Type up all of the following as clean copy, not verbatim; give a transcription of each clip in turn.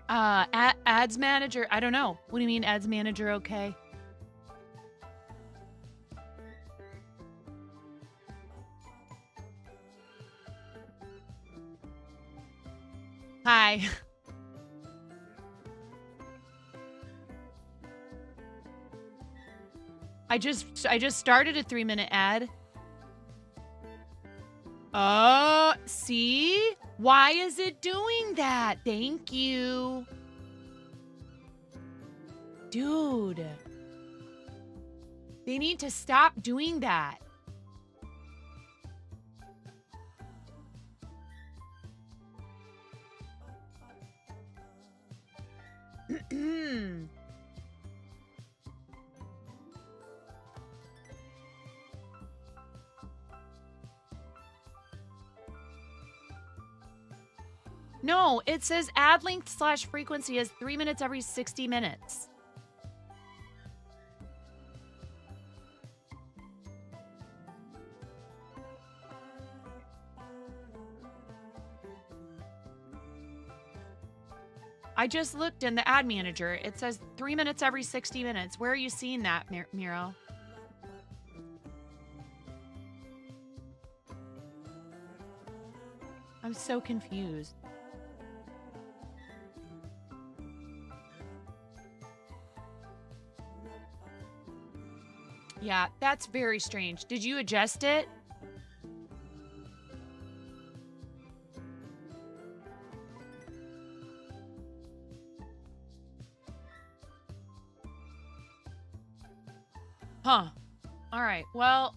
Ads manager. I don't know. What do you mean ads manager? Okay. Hi. I just started a 3-minute ad. Oh, see? Why is it doing that? Thank you. Dude. They need to stop doing that. No, it says ad length / frequency is 3 minutes every 60 minutes. I just looked in the ad manager. It says 3 minutes every 60 minutes. Where are you seeing that, Miro? I'm so confused. Yeah, that's very strange. Did you adjust it? Huh. All right. Well,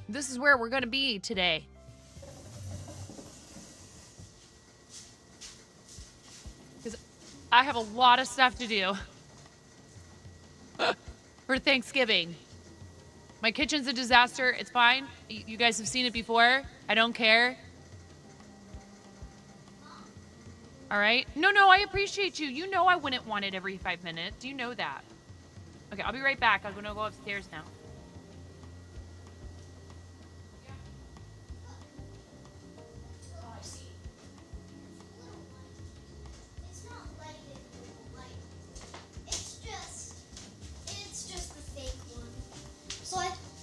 this is where we're going to be today. Because I have a lot of stuff to do for Thanksgiving. My kitchen's a disaster. It's fine. You guys have seen it before. I don't care. All right. No, I appreciate you. You know I wouldn't want it every 5 minutes. You know that. Okay, I'll be right back. I'm going to go upstairs now.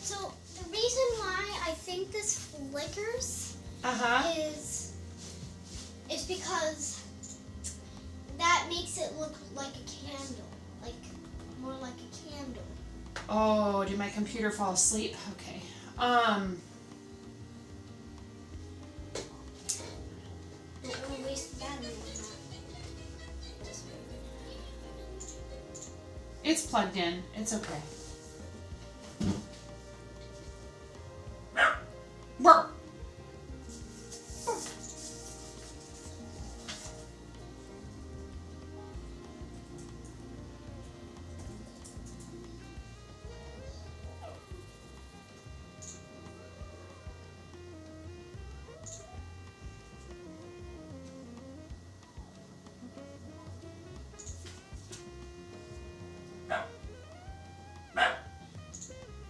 So the reason why I think this flickers is because that makes it look like a candle, like more like a candle. Oh, did my computer fall asleep? Okay. Don't want to waste battery on that. It's plugged in. It's okay.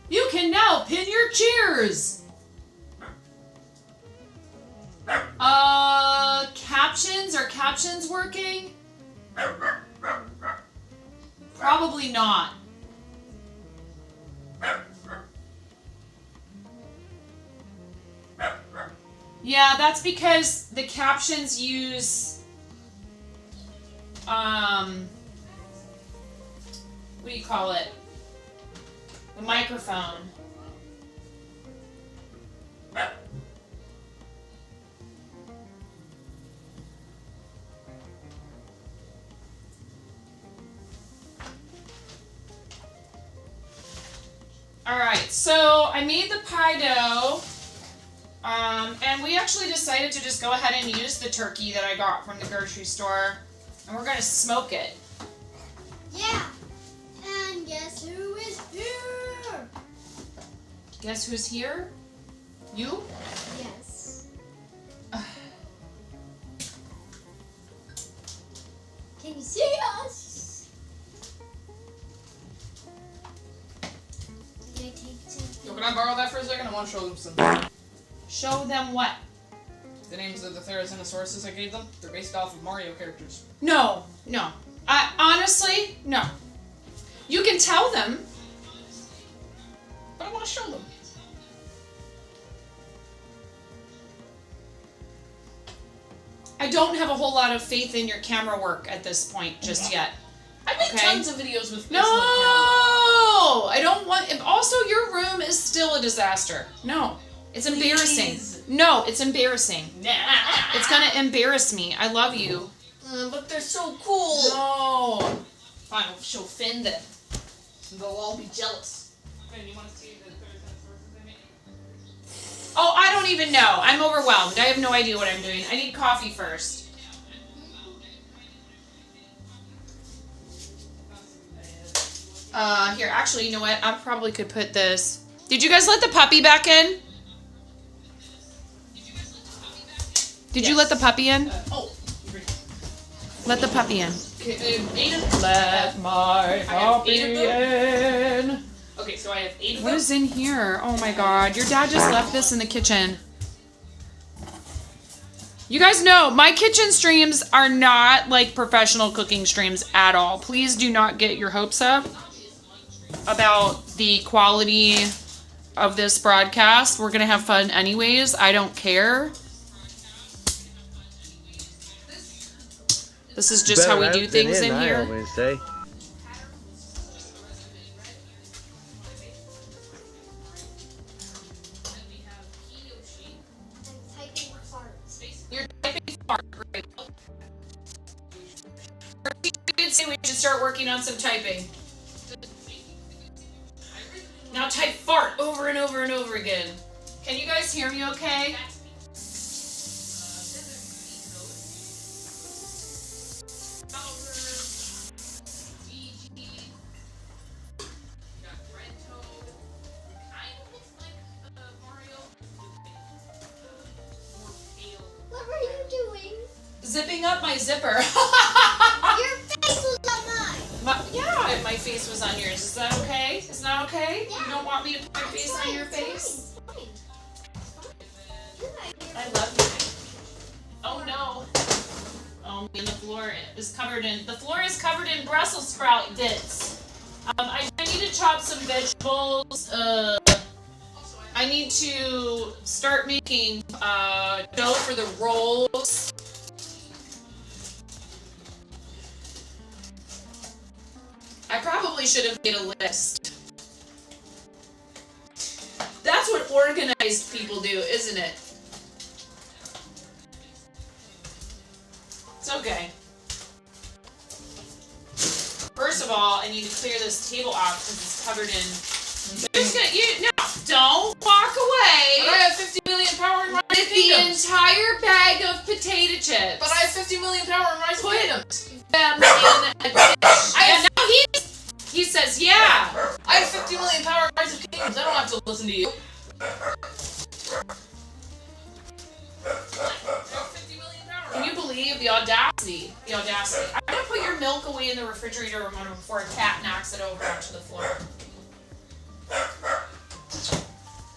You can now pin your cheers. Captions? Are captions working? Probably not. Yeah, that's because the captions use what do you call it? The microphone. Alright, so I made the pie dough. And we actually decided to just go ahead and use the turkey that I got from the grocery store. And we're going to smoke it. Yeah. And guess who is here? Guess who's here? You? Yes. Can you see us? Did I take some? Yo, can I borrow that for a second? I want to show them something. Show them what? The names of the Therizinosaurus I gave them, they're based off of Mario characters. No. I honestly, no. You can tell them. But I want to show them. I don't have a whole lot of faith in your camera work at this point just yet. I make Okay. tons of videos with No, I don't want. Also, your room is still a disaster. No, it's embarrassing. Please. No, it's embarrassing. Nah. It's gonna embarrass me. I love you. But they're so cool. No. Fine, I'll show Finn then. They'll all be jealous. Finn, you want to see the Therizinosaurus I made? Oh, I don't even know. I'm overwhelmed. I have no idea what I'm doing. I need coffee first. Here, actually, you know what? I probably could put this. Did you guys let the puppy back in? Did you let the puppy in? Let the puppy in. Let my puppy in. Okay, so I have 8 of What them. is in here? Oh my god. Your dad just left this in the kitchen. You guys know, my kitchen streams are not like professional cooking streams at all. Please do not get your hopes up about the quality of this broadcast. We're going to have fun anyways. I don't care. This is just how we do things in I here. always say. I'm typing farts. You're typing fart. Great. You did say we should start working on some typing. Now type fart over and over and over again. Can you guys hear me okay? What were you doing? Zipping up my zipper. Your face was on mine. Yeah, my face was on yours. Is that okay? Is that okay? Yeah. You don't want me to put my It's face fine, on your it's face? fine, it's fine. It's fine. I love you. Oh no. Oh man, the floor is covered in Brussels sprout bits. I need to chop some vegetables. I need to start making dough for the rolls. I probably should have made a list. That's what organized people do, isn't it? It's okay. First of all, I need to clear this table off because it's covered in. No, don't walk away. But I have 50 million power in Rise of With the Kingdoms. entire bag of potato chips. But I have 50 million power in Rise of Kingdoms. them in a dish. And now he says, yeah. I have 50 million power in Rise of Kingdoms. I don't have to listen to you. I have 50 million power. Can you believe the audacity? The audacity. I'm gonna put your milk away in the refrigerator before a cat knocks it over onto the floor.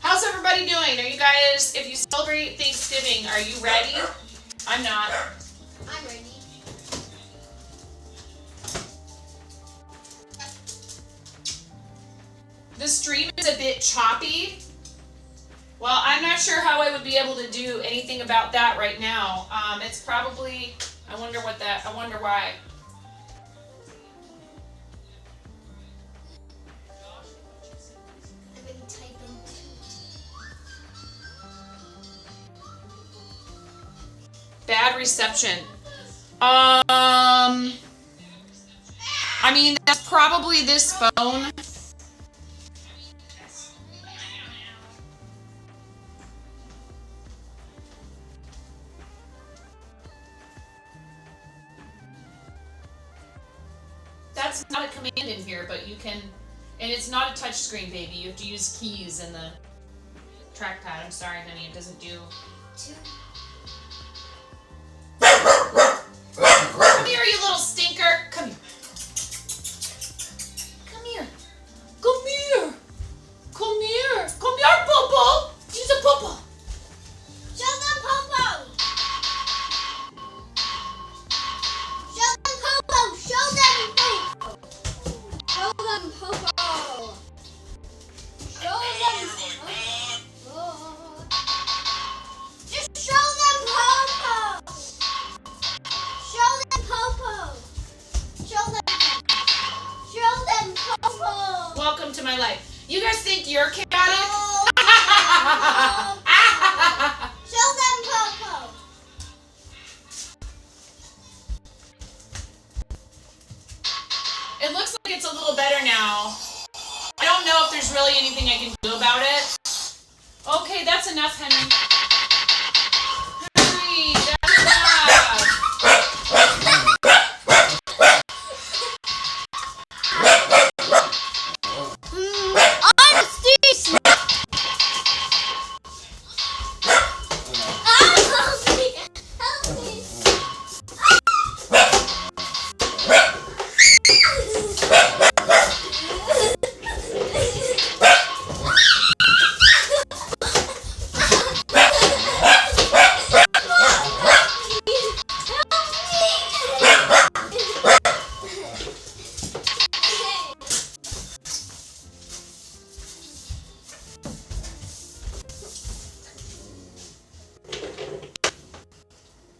How's everybody doing? Are you guys, if you celebrate Thanksgiving, are you ready? I'm not. I'm ready. The stream is a bit choppy. Well, I'm not sure how I would be able to do anything about that right now. It's probably, I wonder why. I've been typing. Bad reception. I mean, that's probably this phone. That's not a command in here, but you can, and it's not a touch screen, baby. You have to use keys in the trackpad. I'm sorry, honey, it doesn't do. Come here, you little stinker. Come here. Come here. Come here. Come here. Come here, Popo. She's a Popo. Shut up, Popo! You guys think you're chaotic? Show them Poco. It looks like it's a little better now. I don't know if there's really anything I can do about it. Okay, that's enough, Henry. Henry, that's enough. I'm Steve. Help me. Help me.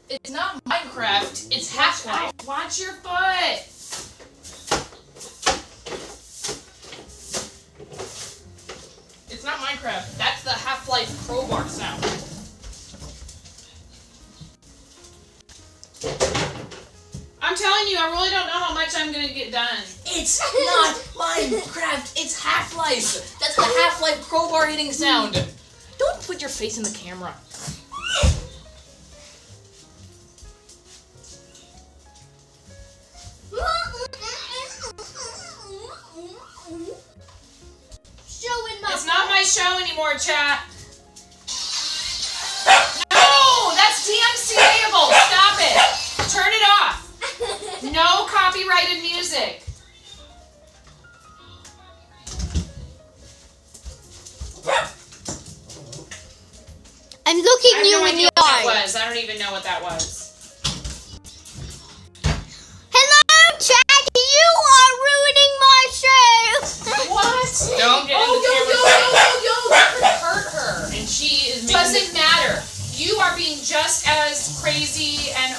It's not Minecraft. It's Half-Life. Watch your foot. It's not Minecraft. That's the Half-Life crowbar sound. I'm telling you, I really don't know how much I'm gonna get done. It's not Minecraft. It's Half-Life. That's the Half-Life crowbar hitting sound. Don't put your face in the camera. Showing my It's not my show anymore, chat. No, that's DMCA-able. Stop it. Turn it off. No copyrighted music. I'm looking I have you no in idea the what that eye. was. I don't even know what that was. Hello, Chad. You are ruining my show. What? Don't get in the camera. Hurt her. And she is making doesn't matter. You are being just as crazy and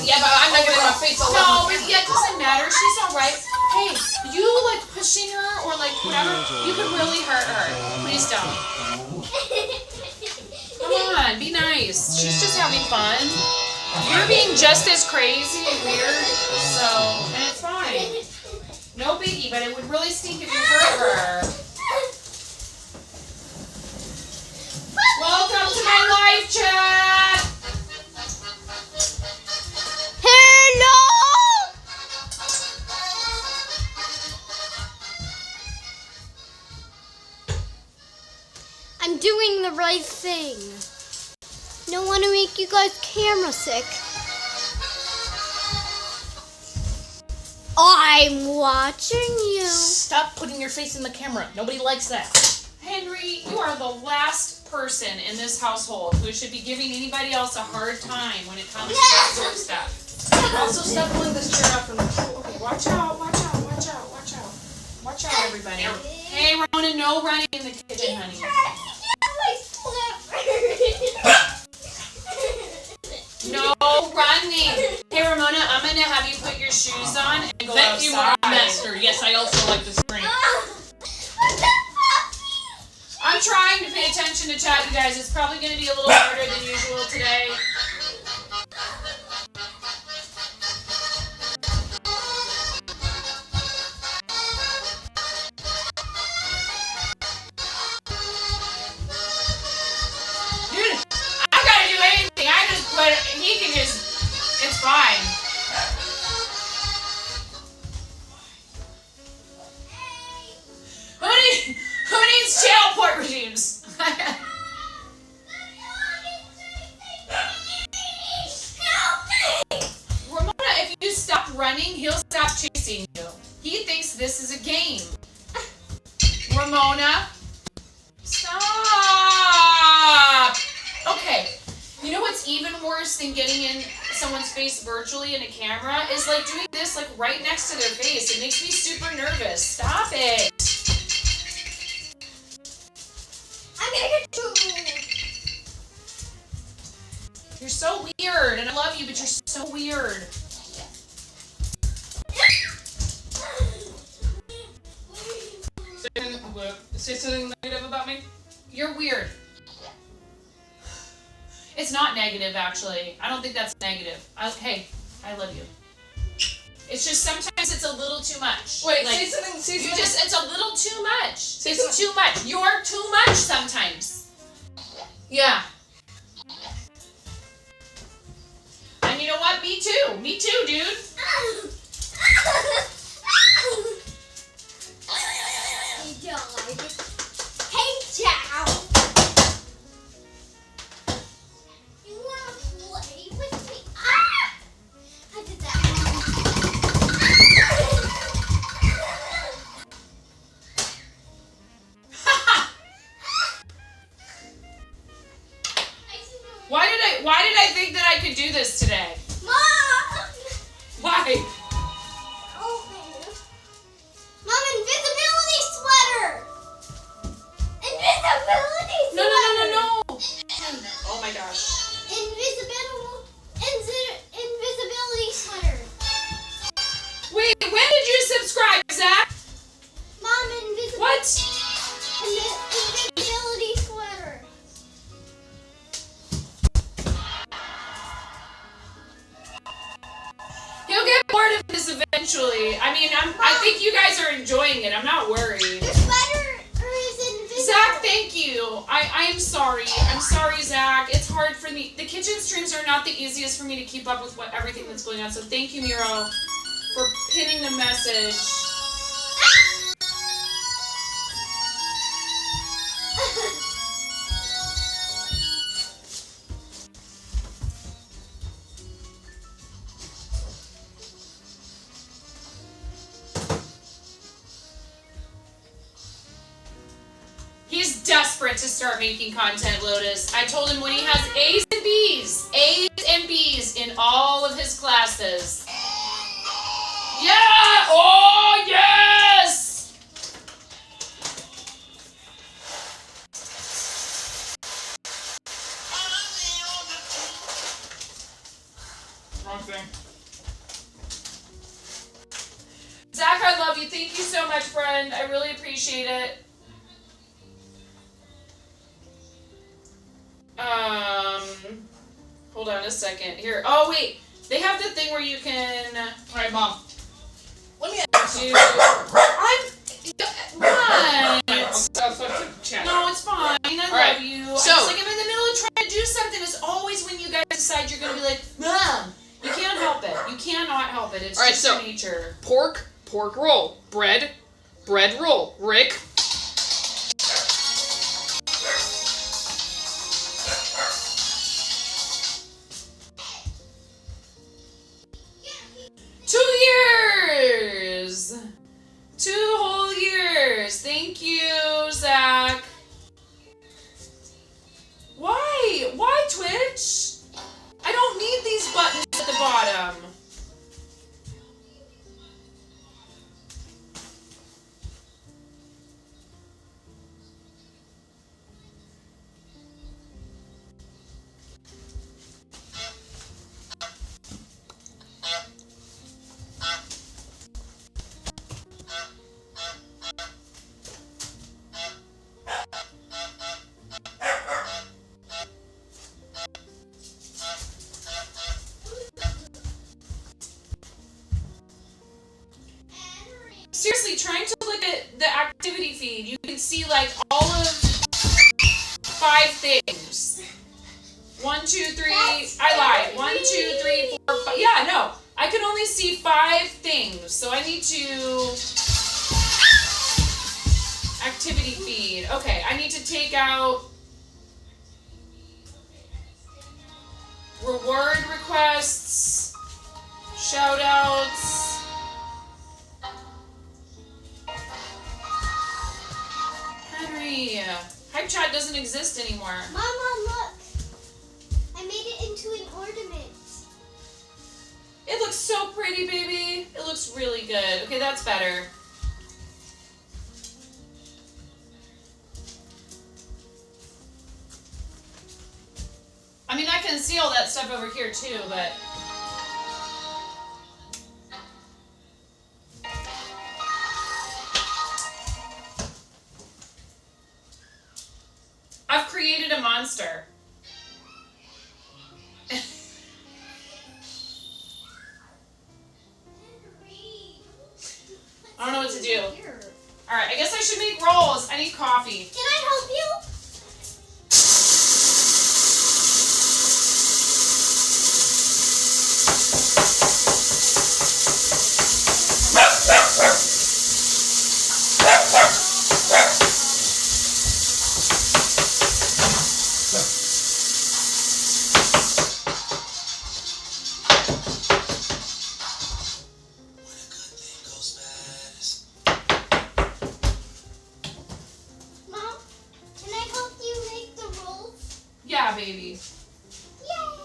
Yeah, but I'm not gonna have my face all no, over but the yeah, it doesn't matter. She's all right. Hey, you like pushing her or like whatever, you could really hurt her. Please don't. Come on, be nice. She's just having fun. You're being just as crazy and weird, so and it's fine. No biggie, but it would really stink if you hurt her. Welcome to my live chat. Hello. I'm doing the right thing. Don't want to make you guys camera sick. I'm watching you. Stop putting your face in the camera. Nobody likes that. Henry, you are the last person in this household who should be giving anybody else a hard time when it comes to this sort of stuff. Also, stop pulling this chair out from the floor. Okay, watch out, watch out, watch out, watch out. Watch out, everybody. Hey, Ramona, no running in the kitchen, honey. No running. Hey, Ramona, I'm going to have you put your shoes on and go Thank you, outside. Master. Yes, I also like to scream. I'm trying to pay attention to chat, you guys. It's probably going to be a little harder than usual today. Dude, I don't gotta do anything. I just put it, he can just, it's fine. Who needs teleport regimes? Ramona, if you stop running, he'll stop chasing you. He thinks this is a game. Ramona, stop. Okay, you know what's even worse than getting in someone's face virtually in a camera is like doing this like right next to their face. It makes me super nervous. Stop it. I'm gonna get you. You're so weird, and I love you, but you're so weird. So What? Say something negative about me? You're weird. It's not negative, actually. I don't think that's negative. Hey, I love you. It's just sometimes it's a little too much. Wait, like, say something. it's a little too much. Say It's something. too much. You're too much sometimes. Yeah. And you know what? Me too. Me too, dude. He died. Hey, Chow. You wanna play with me? Ah! I did that. Why did I think that I could do this today? Mom! Why? Open. Mom, invisibility sweater! Invisibility sweater! No. Oh my gosh. Invisibility sweater. Wait, when did you subscribe, Zach? Mom, invisibility. What? Invisibility sweater. He'll get bored of this eventually. I mean, I think you guys are enjoying it. I'm not worried. Your sweater is invisible. Zach, thank you. I am sorry. I'm sorry, Zach. It's hard for me. The kitchen streams are not the easiest for me to keep up with everything that's going on. So thank you, Miro, for pinning the message. He's desperate to start making content, Lotus. I told him when he has A's and B's in all of his classes. Yeah! Oh, yes! Wrong thing. Zach, I love you. Thank you so much, friend. I really appreciate it. Hold on a second. Here. Oh, wait. They have the thing where you can... Alright, Mom. Let me ask you do... something. What? No, it's fine. I love you. So, I'm in the middle of trying to do something. It's always when you guys decide you're going to be like, Mom. You can't help it. You cannot help it. It's just your nature. Pork roll. Bread roll. Rick. Two whole years. Thank you, Zach. Why? Why, Twitch? I don't need these buttons at the bottom. Seriously, trying to look at the activity feed, you can see like all of 5 things. 1, 2, 3. I lied. 1, 2, 3, 4, 5. Yeah, no. I can only see 5 things, so I need to activity feed. Okay, I need to take out reward requests, shout outs. Henry, Hype Chat doesn't exist anymore. Mama, look. I made it into an ornament. It looks so pretty, baby. It looks really good. Okay, that's better. I mean, I can see all that stuff over here too, but... a monster. I don't know what to do. Alright, I guess I should make rolls. I need coffee. Can I help you? Mom, can I help you make the rolls? Yeah, baby. Yay!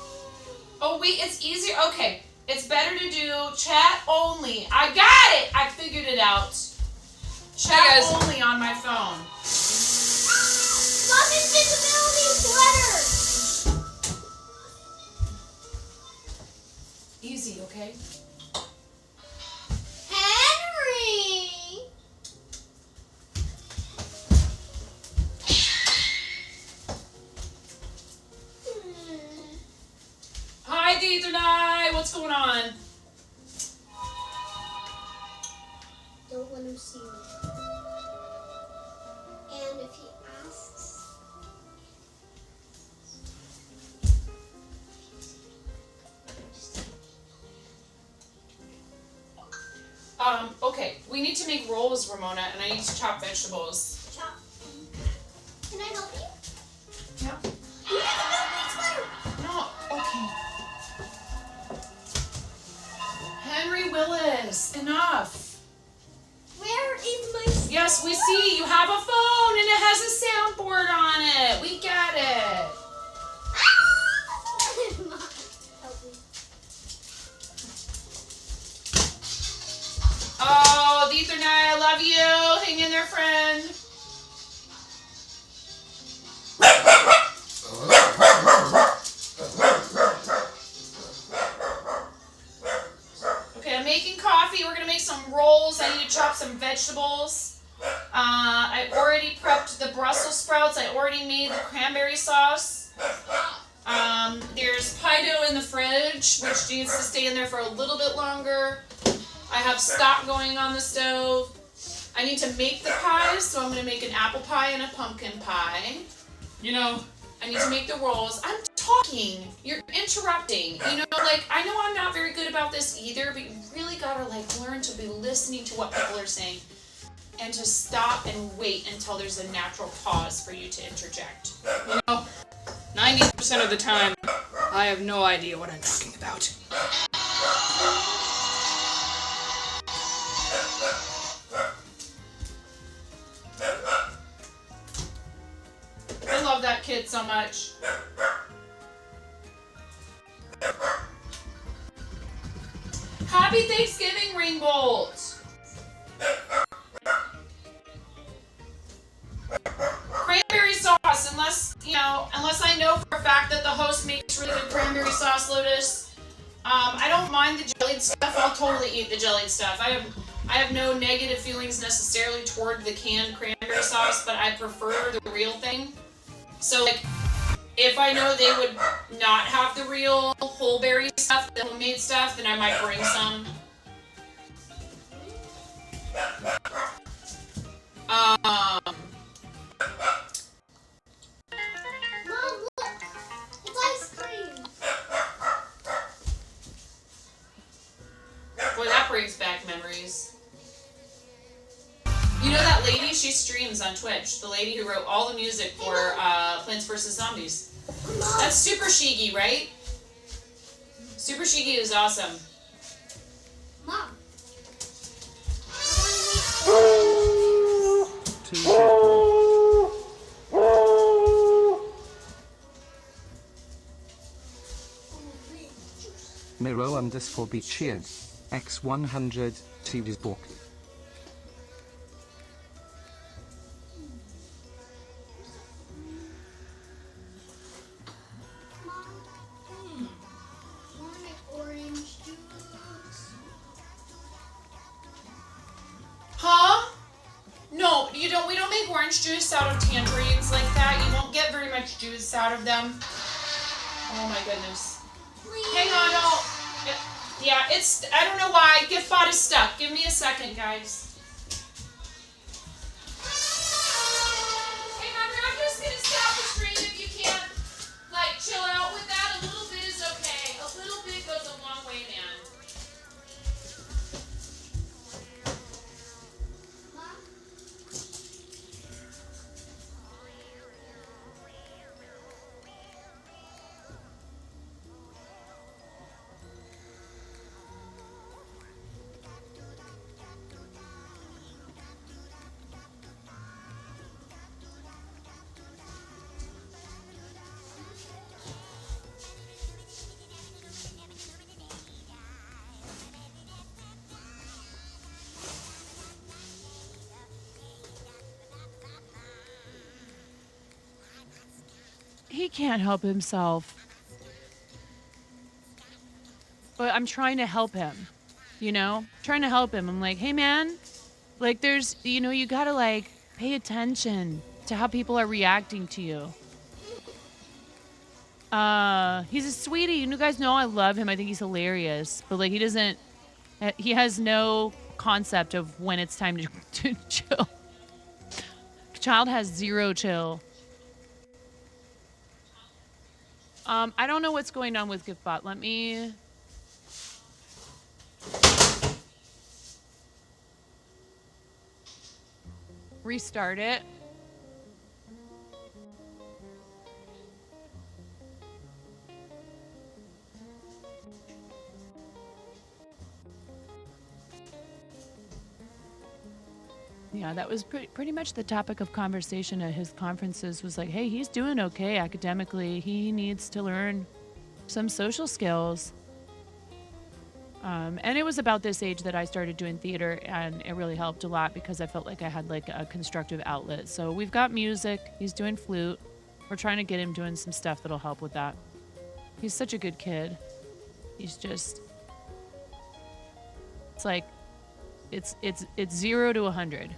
Oh, wait, it's easier. Okay, it's better to do chat only. I got it! I figured it out. Chat Hey, guys. only on my phone. Mom, invisibility sweater! Easy, okay? Henry! Hi, Deethanai. What's going on? Don't let him see me. And if he asks, Okay, we need to make rolls, Ramona, and I need to chop vegetables. chop. Can I help you? Yeah. Invisibility sweater! No, okay. Henry Willis, enough. Where is my Yes, we see you have a phone and it has a soundboard on it. We get it. Mom, help me. Oh, Deethanai, I love you. Hang in there, friend. Okay, I'm making coffee. We're gonna make some rolls. I need to chop some vegetables. I already prepped the Brussels sprouts. I already made the cranberry sauce. There's pie dough in the fridge, which needs to stay in there for a little bit longer. I have stock going on the stove. I need to make the pies, so I'm going to make an apple pie and a pumpkin pie. You know, I need to make the rolls. I'm talking. You're interrupting. You know, like, I know I'm not very good about this either, but you really got to, like, learn to be listening to what people are saying and to stop and wait until there's a natural pause for you to interject. You know, 90% of the time, I have no idea what I'm talking about. I love that kid so much. Happy Thanksgiving, Ringbolt! Cranberry sauce, unless I know for a fact that the host makes really good cranberry sauce, Lotus. I don't mind the jellied stuff. I'll totally eat the jellied stuff. I have no negative feelings necessarily toward the canned cranberry sauce, but I prefer the real thing. So, like, if I know they would not have the real whole berry stuff, the homemade stuff, then I might bring some. Mom, look! It's ice cream! Boy, that brings back memories. You know that lady? She streams on Twitch. The lady who wrote all the music for Plants vs. Zombies. Mom! That's Super Shigi, right? Super Shigi is awesome. Mom! Miro_be cheered. X100 TV's book. Orange juice. Huh? No, you don't. We don't make orange juice out of tangerines like that. You won't don't get very much juice out of them. Oh my goodness. Please. Hang on, yeah, it's, I don't know why. GiftBot is stuck. Give me a second, guys. Hang on, I'm just gonna stop the stream if you can't, like, chill out with that. A little bit is okay. A little bit goes a long way, man. He can't help himself. But I'm trying to help him, you know? Trying to help him. I'm like, hey, man, like, there's, you know, you gotta, like, pay attention to how people are reacting to you. He's a sweetie. You guys know I love him. I think he's hilarious. But, like, he has no concept of when it's time to chill. Child has zero chill. I don't know what's going on with GiftBot. Let me... restart it. Yeah, that was pretty much the topic of conversation at his conferences was like, hey, he's doing okay academically. He needs to learn some social skills. And it was about this age that I started doing theater, and it really helped a lot because I felt like I had like a constructive outlet. So we've got music. He's doing flute. We're trying to get him doing some stuff that'll help with that. He's such a good kid. He's just... It's like... It's 0 to 100.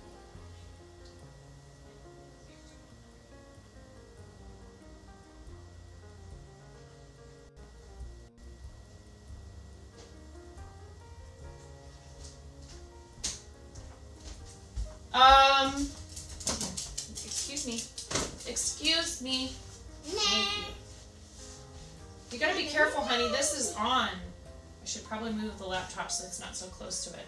Excuse me. Nah. Thank you. You gotta be careful, honey. This is on. I should probably move the laptop so it's not so close to it.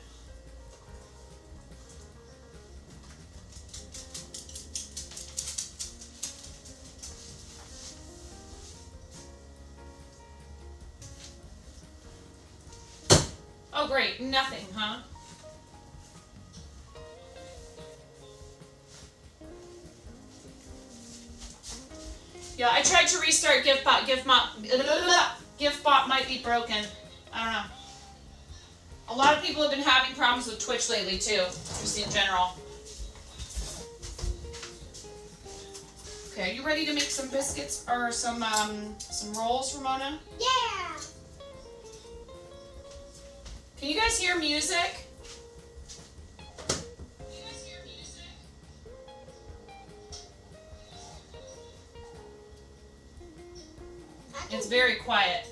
Oh, great. Nothing, huh? Yeah, I tried to restart GiftBot. GiftBot might be broken. I don't know. A lot of people have been having problems with Twitch lately too, just in general. Okay, are you ready to make some biscuits or some rolls, Ramona? Yeah. Can you guys hear music? It's very quiet.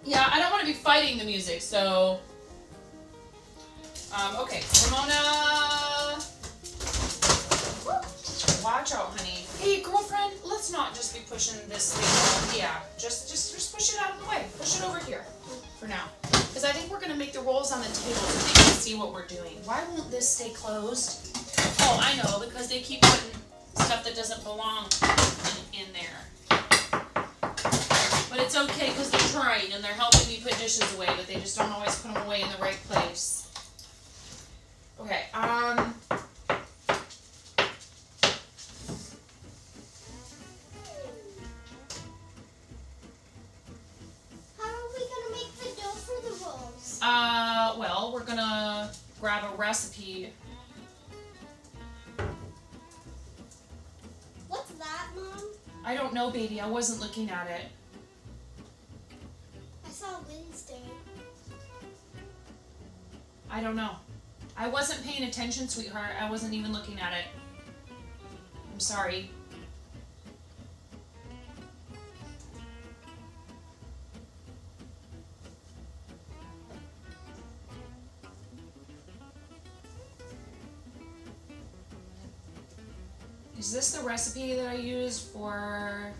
Yeah, I don't want to be fighting the music, so... okay, Ramona... Watch out, honey. Hey, girlfriend, let's not just be pushing this thing. Yeah, just push it out of the way. Push it over here for now. Because I think we're going to make the rolls on the table so they can see what we're doing. Why won't this stay closed? Oh, I know, because they keep putting stuff that doesn't belong in there. But it's okay because they're trying and they're helping me put dishes away, but they just don't always put them away in the right place. Okay, well, we're gonna I don't know, baby. I wasn't looking at it. I saw Wednesday. I don't know. I wasn't paying attention, sweetheart. I wasn't even looking at it. I'm sorry. Is this the recipe that I use for...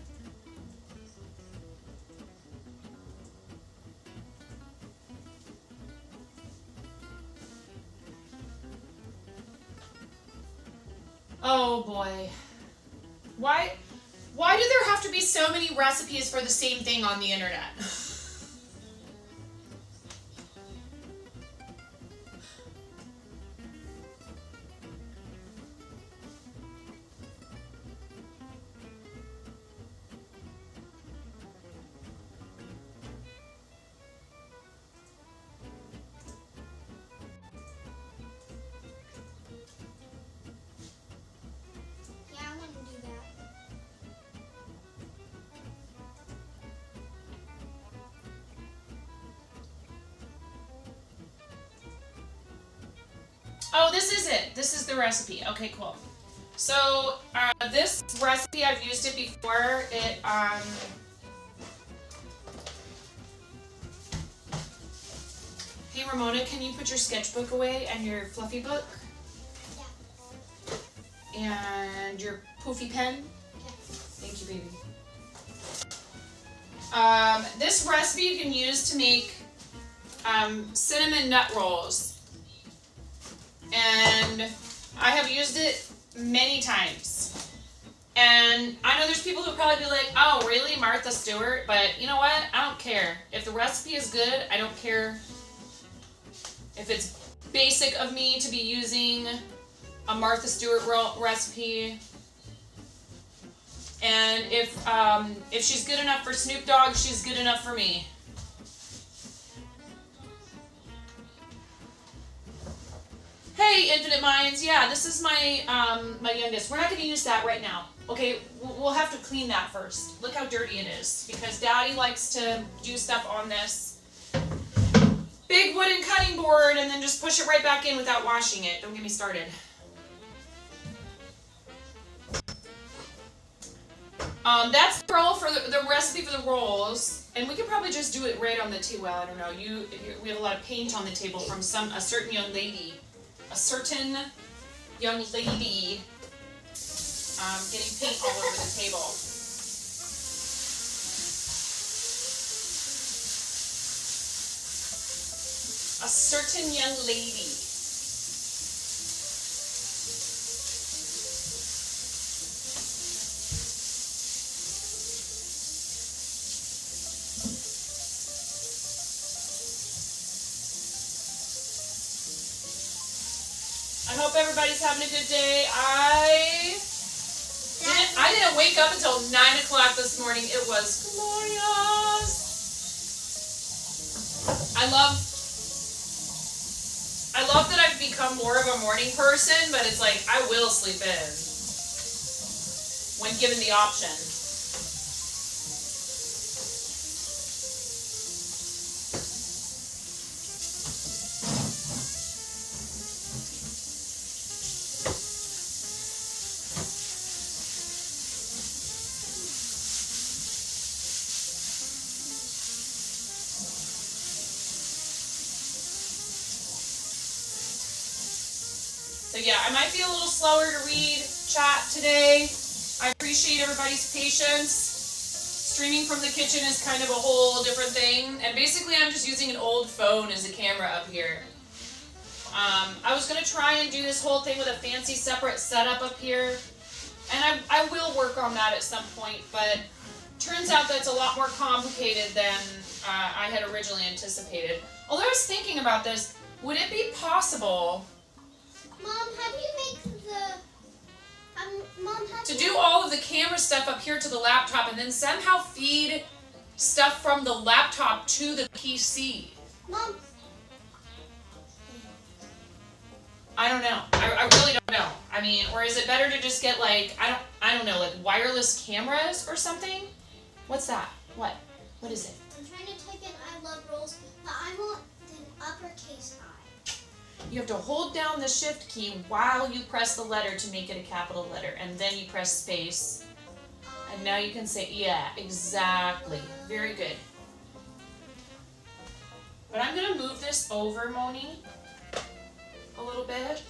Oh boy. Why do there have to be so many recipes for the same thing on the internet? Yeah, I want to do that. Oh, this is it. This is the recipe. Okay, cool. So, this recipe, I've used it before. Hey, Ramona, can you put your sketchbook away and your fluffy book? Yeah. And your poofy pen? Yeah. Thank you, baby. This recipe you can use to make cinnamon nut rolls. And I have used it many times. And I know there's people who probably be like, oh, really, Martha Stewart? But you know what? I don't care. If the recipe is good, I don't care if it's basic of me to be using a Martha Stewart recipe. And if she's good enough for Snoop Dogg, she's good enough for me. Hey, Infinite Minds. Yeah, this is my my youngest. We're not going to use that right now. Okay, we'll have to clean that first. Look how dirty it is because Daddy likes to do stuff on this big wooden cutting board and then just push it right back in without washing it. Don't get me started. That's the roll for the recipe for the rolls, and we could probably just do it right on the table. Well, I don't know. We have a lot of paint on the table from a certain young lady. A certain young lady getting paint all over the table. A certain young lady. I hope everybody's having a good day. I didn't wake up until 9 o'clock this morning. It was glorious. I love that I've become more of a morning person, but it's like I will sleep in when given the option. So yeah, I might be a little slower to read chat today. I appreciate everybody's patience. Streaming from the kitchen is kind of a whole different thing. And basically I'm just using an old phone as a camera up here. I was going to try and do this whole thing with a fancy separate setup up here. And I will work on that at some point, but turns out that's a lot more complicated than I had originally anticipated. Although I was thinking about this, would it be possible... Mom, how do you make the... Mom, how to do all of the camera stuff up here to the laptop and then somehow feed stuff from the laptop to the PC? Mom. I don't know. I really don't know. I mean, or is it better to just get like, I don't know, like wireless cameras or something? What's that? What? What is it? I'm trying to type in I love rolls, but I want an uppercase I. You have to hold down the shift key while you press the letter to make it a capital letter, and then you press space. And now you can say, yeah, exactly. Very good. But I'm gonna move this over, Moni, a little bit.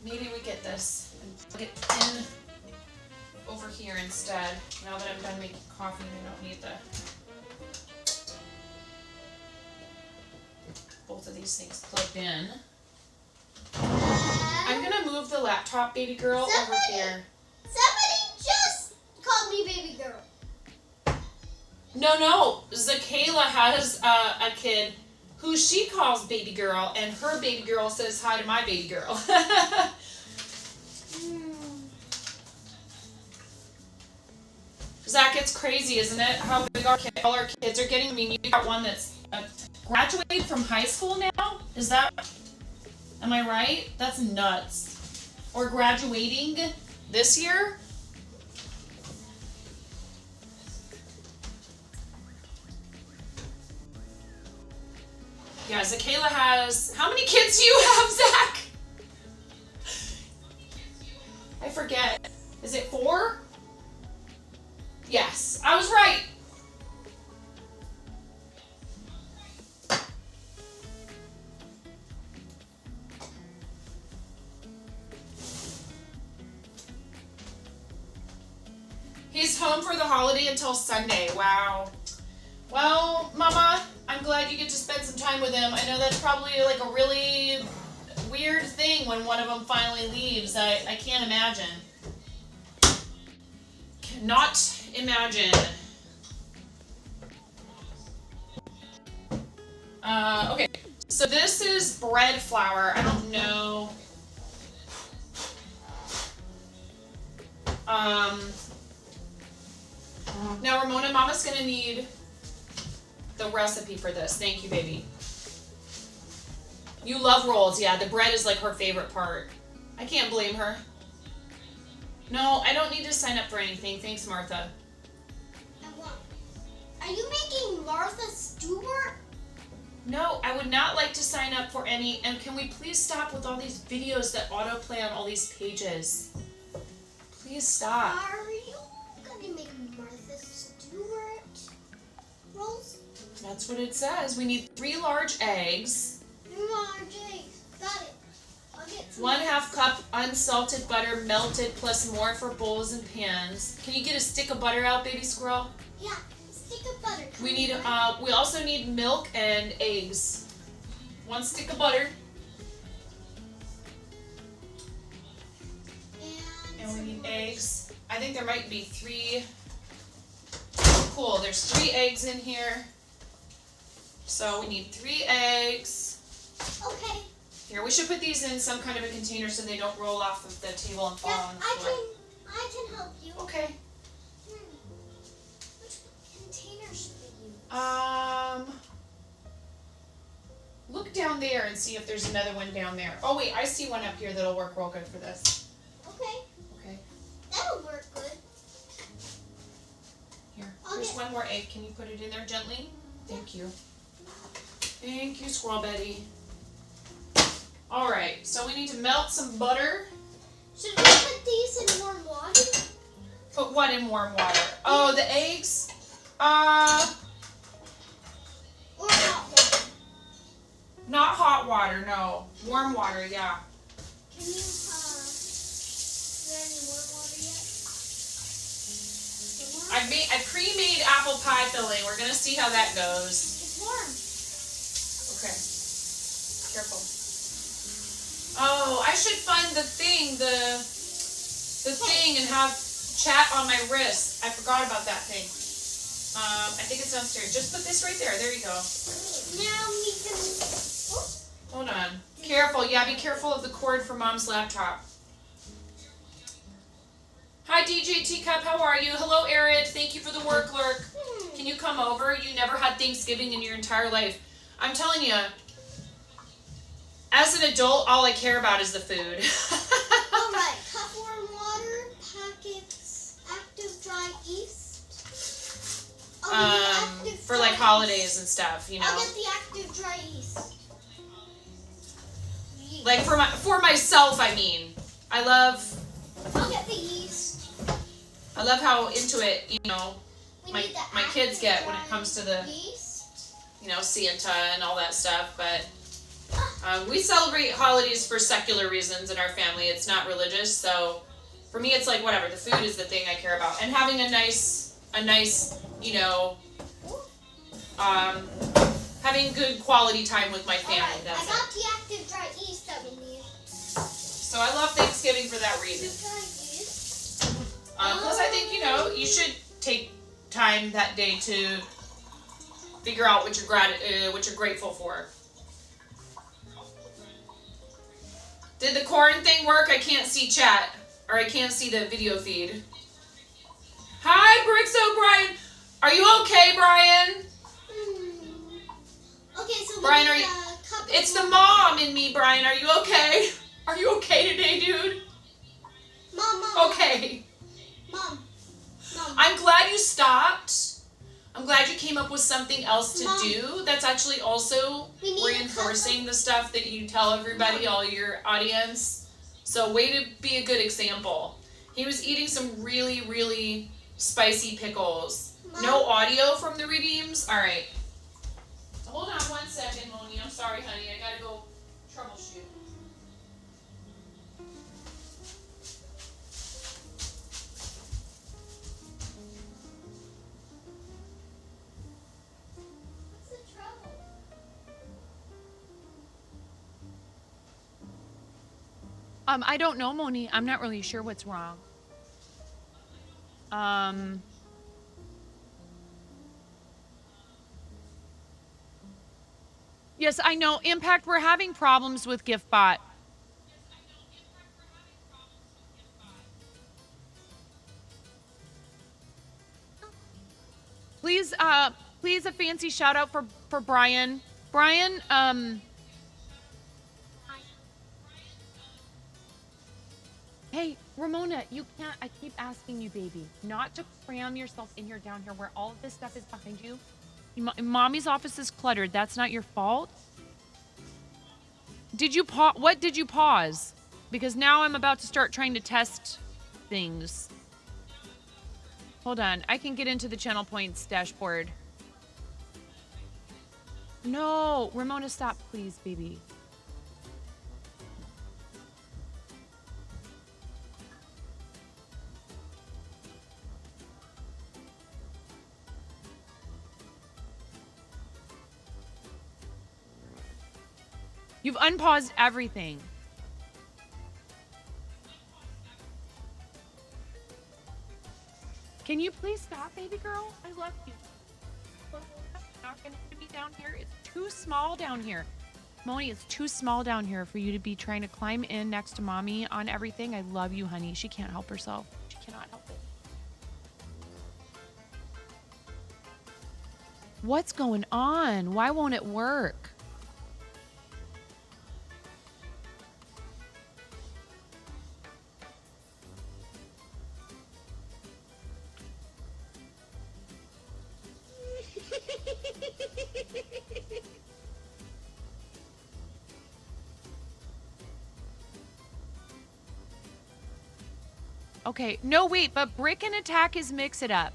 Maybe we get this and plug it in over here instead. Now that I'm done making coffee and I don't need both of these things plugged in. I'm gonna move the laptop, baby girl, over here. Somebody just called me baby girl. No, Zakayla has a kid who she calls baby girl, and her baby girl says hi to my baby girl. Zach, it's crazy, isn't it? How big all our kids are getting. I mean, you got one that's graduated from high school now? Is that, am I right? That's nuts. Or graduating this year? Yeah, Zakayla has, how many kids do you have, Zach? I forget. Is it 4? Yes, I was right. He's home for the holiday until Sunday. Wow. Well, Mama, I'm glad you get to spend some time with him. I know that's probably like a really weird thing when one of them finally leaves. I can't imagine. Cannot imagine. Okay, so this is bread flour. I don't know. Now, Ramona, Mama's gonna need the recipe for this. Thank you, baby. You love rolls. Yeah, the bread is like her favorite part. I can't blame her. No, I don't need to sign up for anything. Thanks, Martha. Are you making Martha Stewart? No, I would not like to sign up for any. And can we please stop with all these videos that autoplay on all these pages? Please stop. Are you gonna make Martha Stewart rolls? That's what it says. We need 3 large eggs. 3 large eggs. Got it. I'll get some. 1/2 cup unsalted butter melted plus more for bowls and pans. Can you get a stick of butter out, baby squirrel? Yeah, stick of butter. We need. We also need milk and eggs. 1 stick of butter. And we need eggs. I think there might be 3. Cool. There's 3 eggs in here. So we need 3 eggs. Okay. Here, we should put these in some kind of a container so they don't roll off of the table and fall on the floor. I can help you. Okay. Which container should we use? Look down there and see if there's another one down there. Oh wait, I see one up here that'll work real good for this. Okay. Okay. That'll work good. Here, there's one more egg. Can you put it in there gently? Thank you. Thank you, Squirrel Betty. All right, so we need to melt some butter. Should we put these in warm water? Put what in warm water? Oh, the eggs? Or hot water? Not hot water, no. Warm water, yeah. Can you, is there any warm water yet? I pre-made apple pie filling. We're gonna see how that goes. It's warm. Okay. Careful. Oh, I should find the thing, the thing, and have chat on my wrist. I forgot about that thing. I think it's downstairs. Just put this right there. There you go. Now we can. Oh. Hold on. Careful. Yeah, be careful of the cord for Mom's laptop. Hi, DJ Teacup. How are you? Hello, Arid. Thank you for the work lurk. Can you come over? You never had Thanksgiving in your entire life. I'm telling you. As an adult, all I care about is the food. Alright, cup warm water, packets, active dry yeast. For like holidays and stuff, you know. I'll get the active dry yeast. Like for myself, I mean. I'll get the yeast. I love how into it, you know, We my need the kids active get when dry it comes to the, yeast. you know, Santa and all that stuff, but we celebrate holidays for secular reasons in our family. It's not religious, so for me it's like whatever. The food is the thing I care about, and having a nice, you know, having good quality time with my family. Alright, That's I it. got the active dry yeast that we need. So I love Thanksgiving for that reason. Dry yeast. Plus, I think, you know, you should take time that day to figure out what you're grateful for. Did the corn thing work? I can't see chat, or I can't see the video feed. Hi, Bricks O'Brien. Are you okay, Brian? Okay, so Brian, we are need you? a cup of It's the warm- mom in me, Brian. Are you okay? Are you okay today, dude? Mom. Okay. Mom. I'm glad you stopped. I'm glad you came up with something else to Mom. do. That's actually also We need a reinforcing the stuff that you tell everybody, all your audience. So way to be a good example. He was eating some really, really spicy pickles. Mom. No audio from the redeems? All right. Hold on 1 second, Moni. I'm sorry, honey. I gotta go troubleshoot. What's the trouble? I don't know, Moni. I'm not really sure what's wrong. Yes, I know. Impact, we're having problems with GiftBot. Please, please a fancy shout out for Brian. Brian, hey, Ramona, you can't, I keep asking you, baby, not to cram yourself in here down here where all of this stuff is behind you. Mommy's office is cluttered. That's not your fault. Did you what did you pause? Because now I'm about to start trying to test things. Hold on. I can get into the channel points dashboard. No, Ramona, stop, please, baby. You've unpaused everything. Can you please stop, baby girl? I love you. I'm not going to be down here. It's too small down here. Moni, it's too small down here for you to be trying to climb in next to mommy on everything. I love you, honey. She can't help herself. She cannot help it. What's going on? Why won't it work? Okay, no, wait, but Brick and Attack is Mix It Up.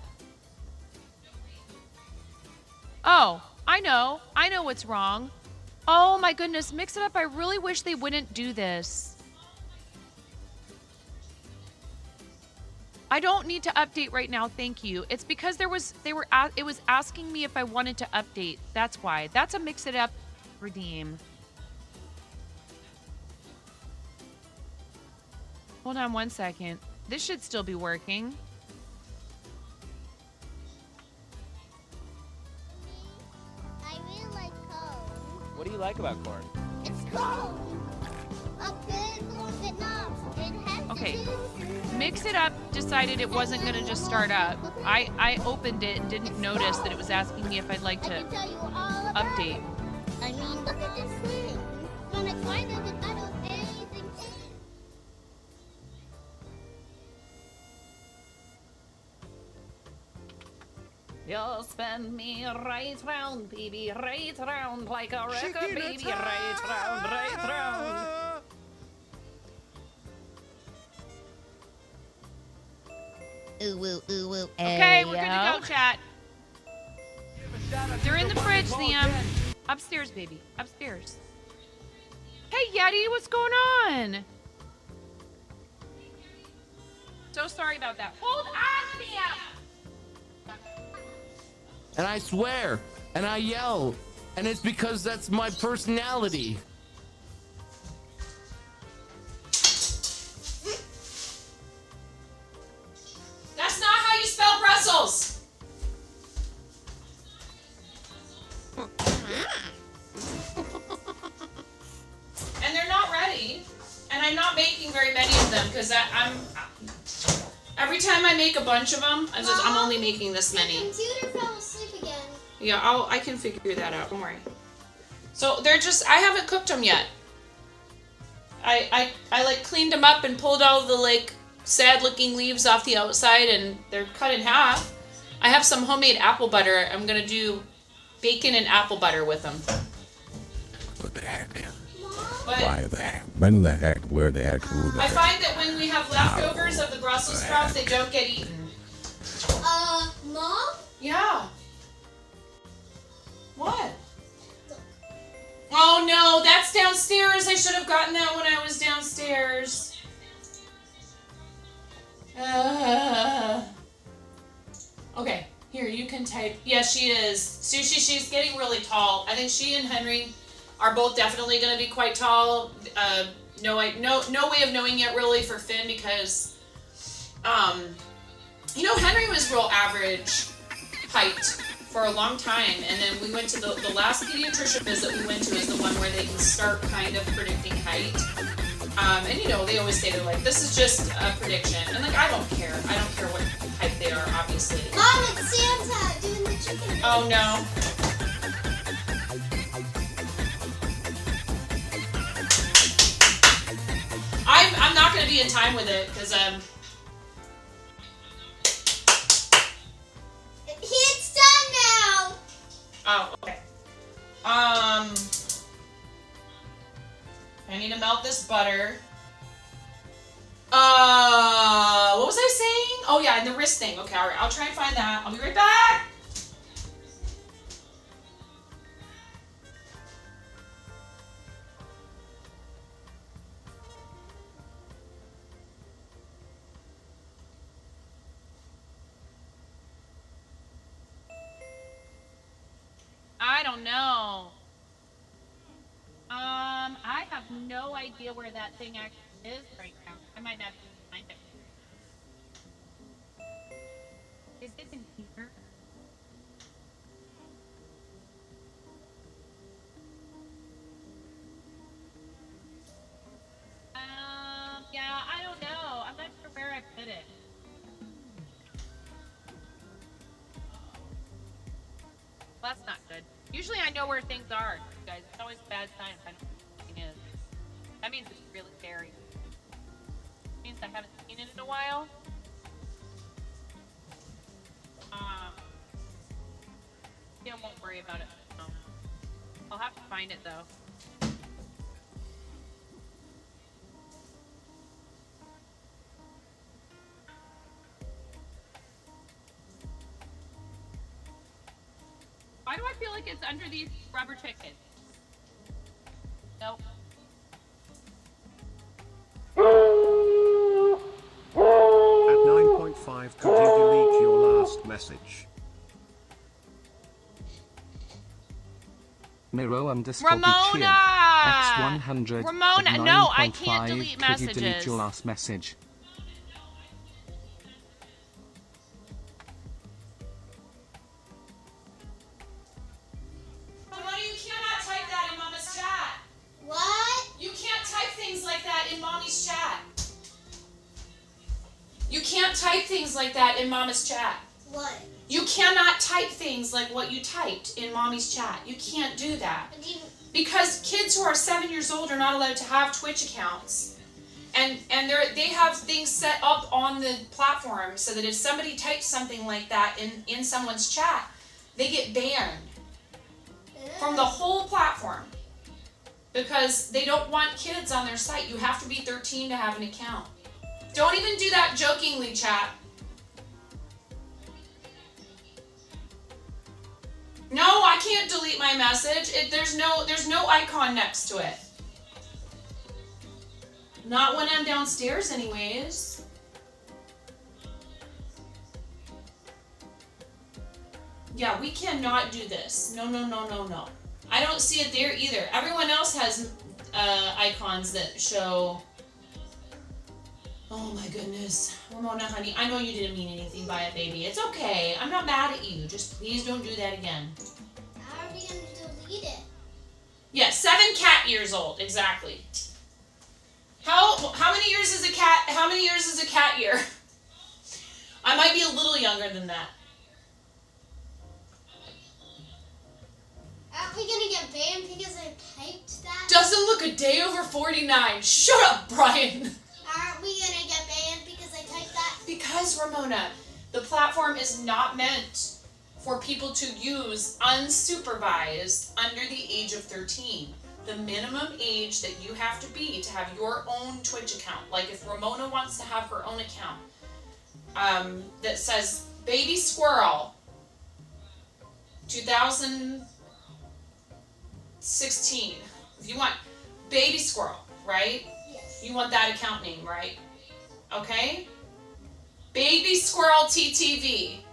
Oh, I know what's wrong. Oh my goodness, Mix It Up, I really wish they wouldn't do this. I don't need to update right now, thank you. It's because it was asking me if I wanted to update. That's why. That's a Mix It Up redeem. Hold on 1 second. This should still be working. I really like corn. What do you like about corn? It's cold. A good corn, but not. It has Okay. to Mix It Up decided it wasn't going to just start up. I opened it and didn't notice that it was asking me if I'd like I to can tell you all about update. it. I mean, look at this thing. When I find it, You'll spin me right round, baby, right round like a record, baby, right round, right round. Ooh, woo, ooh, woo. Okay, we're good to go, chat. They're in the fridge, Liam. Upstairs, baby. Upstairs. Hey, Yeti, what's going on? So sorry about that. Hold on, Liam! And I swear, and I yell, and it's because that's my personality. That's not how you spell Brussels. And they're not ready. And I'm not making very many of them because I'm. Every time I make a bunch of them, I'm only making this The many. computer fell asleep again. Yeah, I can figure that out. Don't worry. So they're just. I haven't cooked them yet. I like cleaned them up and pulled all the like sad looking leaves off the outside, and they're cut in half. I have some homemade apple butter. I'm gonna do bacon and apple butter with them. What the heck? But Why the heck? When the heck? Where the heck? Who the I heck? find that when we have leftovers of the Brussels sprouts, they don't get eaten. Mom? Yeah. What? Oh no, that's downstairs. I should have gotten that when I was downstairs. Okay, here, you can type. Yeah, she is. She's getting really tall. I think she and Henry are both definitely going to be quite tall. No way of knowing yet really for Finn because, Henry was real average height for a long time, and then we went to the last pediatrician visit we went to is the one where they can start kind of predicting height. And they always say they're like, this is just a prediction, and like I don't care what height they are, obviously. Mom, it's Santa doing the chicken. Oh no. I'm not gonna be in time with it because It's done now. Oh, okay. I need to melt this butter. What was I saying? Oh yeah, and the wrist thing. Okay, alright, I'll try and find that. I'll be right back. I don't know. I have no idea where that thing actually is right now. I might not find it. Is it in here? Yeah, I don't know. I'm not sure where I put it. Well, that's not good. Usually I know where things are, you guys. It's always a bad sign if I don't know where something is. That means it's really scary. It means I haven't seen it in a while. Yeah, I won't worry about it. No. I'll have to find it though. Why do I feel like it's under these rubber chickens? Nope. At 9.5, could you delete your last message? Miro Ramona! X100 Ramona, at no, I 9.5, can't delete could you delete messages. your last message? Ramona, you cannot type that in Mama's chat. What? You can't type things like that in Mommy's chat. You can't type things like that in Mama's chat. What? You cannot type things like what you typed in Mommy's chat. You can't do that. Because kids who are 7 years old are not allowed to have Twitch accounts. And they have things set up on the platform so that if somebody types something like that in someone's chat, they get banned from the whole platform because they don't want kids on their site. You have to be 13 to have an account. Don't even do that jokingly, chat. No, I can't delete my message. There's no icon next to it. Not when I'm downstairs anyways. Yeah, we cannot do this. No. I don't see it there either. Everyone else has icons that show... Oh my goodness. Ramona, honey, I know you didn't mean anything by it, baby. It's okay. I'm not mad at you. Just please don't do that again. How are we going to delete it? Yeah, 7 cat years old. Exactly. How many years is a cat? How many years is a cat year? I might be a little younger than that. Aren't we gonna get banned because I typed that? Doesn't look a day over 49. Shut up, Brian. Aren't we gonna get banned because I typed that? Because, Ramona, the platform is not meant for people to use unsupervised under the age of 13. The minimum age that you have to be to have your own Twitch account. Like if Ramona wants to have her own account that says Baby Squirrel 2016. If you want Baby Squirrel, right? Yes. You want that account name, right? Okay? Baby Squirrel TTV.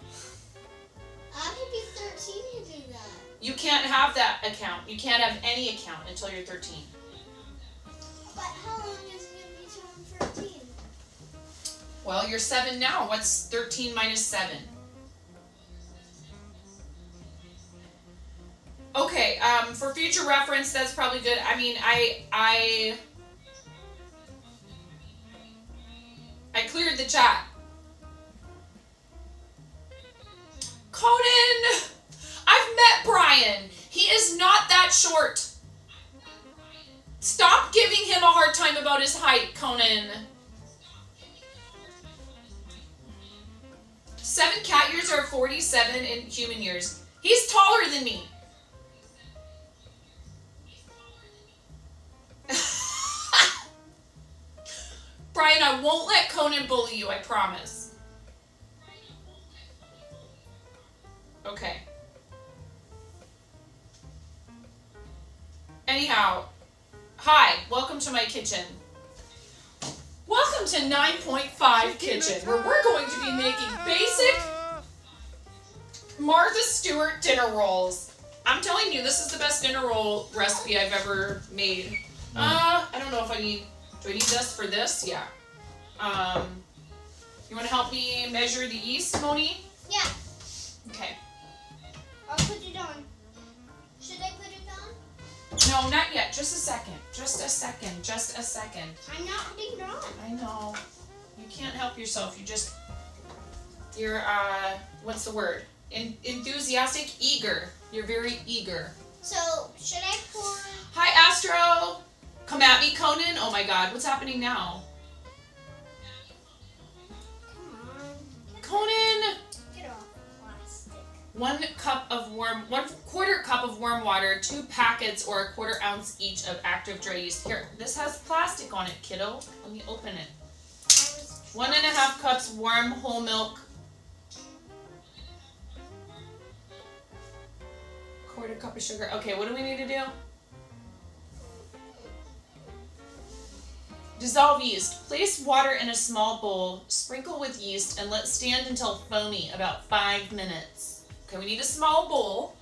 I could be 13 to do that. You can't have that account. You can't have any account until you're 13. But how long is it going to be till I'm 13? Well, you're 7 now. What's 13 minus 7? Okay, for future reference, that's probably good. I mean, I cleared the chat. Conan! I've met Brian. He is not that short. Stop giving him a hard time about his height, Conan. 7 cat years are 47 in human years. He's taller than me. Brian, I won't let Conan bully you, I promise. Okay. Anyhow, hi, welcome to my kitchen. Welcome to 9.5 Kitchen, where we're going to be making basic Martha Stewart dinner rolls. I'm telling you, this is the best dinner roll recipe I've ever made. I don't know if I need... Do I need this for this? Yeah. You want to help me measure the yeast, Moni? Yeah. Okay. I'll put it on. Should I put it on? No, not yet. Just a second. Just a second. Just a second. I'm not putting it on. I know. You can't help yourself. You're, what's the word? Enthusiastic? Eager. You're very eager. So, should I pour... Hi, Astro! Come at me, Conan. Oh my god, what's happening now? Come on. Conan! Get off plastic. 1 quarter cup of warm water, 2 packets or 1/4 ounce each of active dry yeast. Here, this has plastic on it, kiddo. Let me open it. 1.5 cups warm whole milk. 1/4 cup of sugar. Okay, what do we need to do? Dissolve yeast. Place water in a small bowl, sprinkle with yeast, and let stand until foamy, about 5 minutes. Okay, we need a small bowl.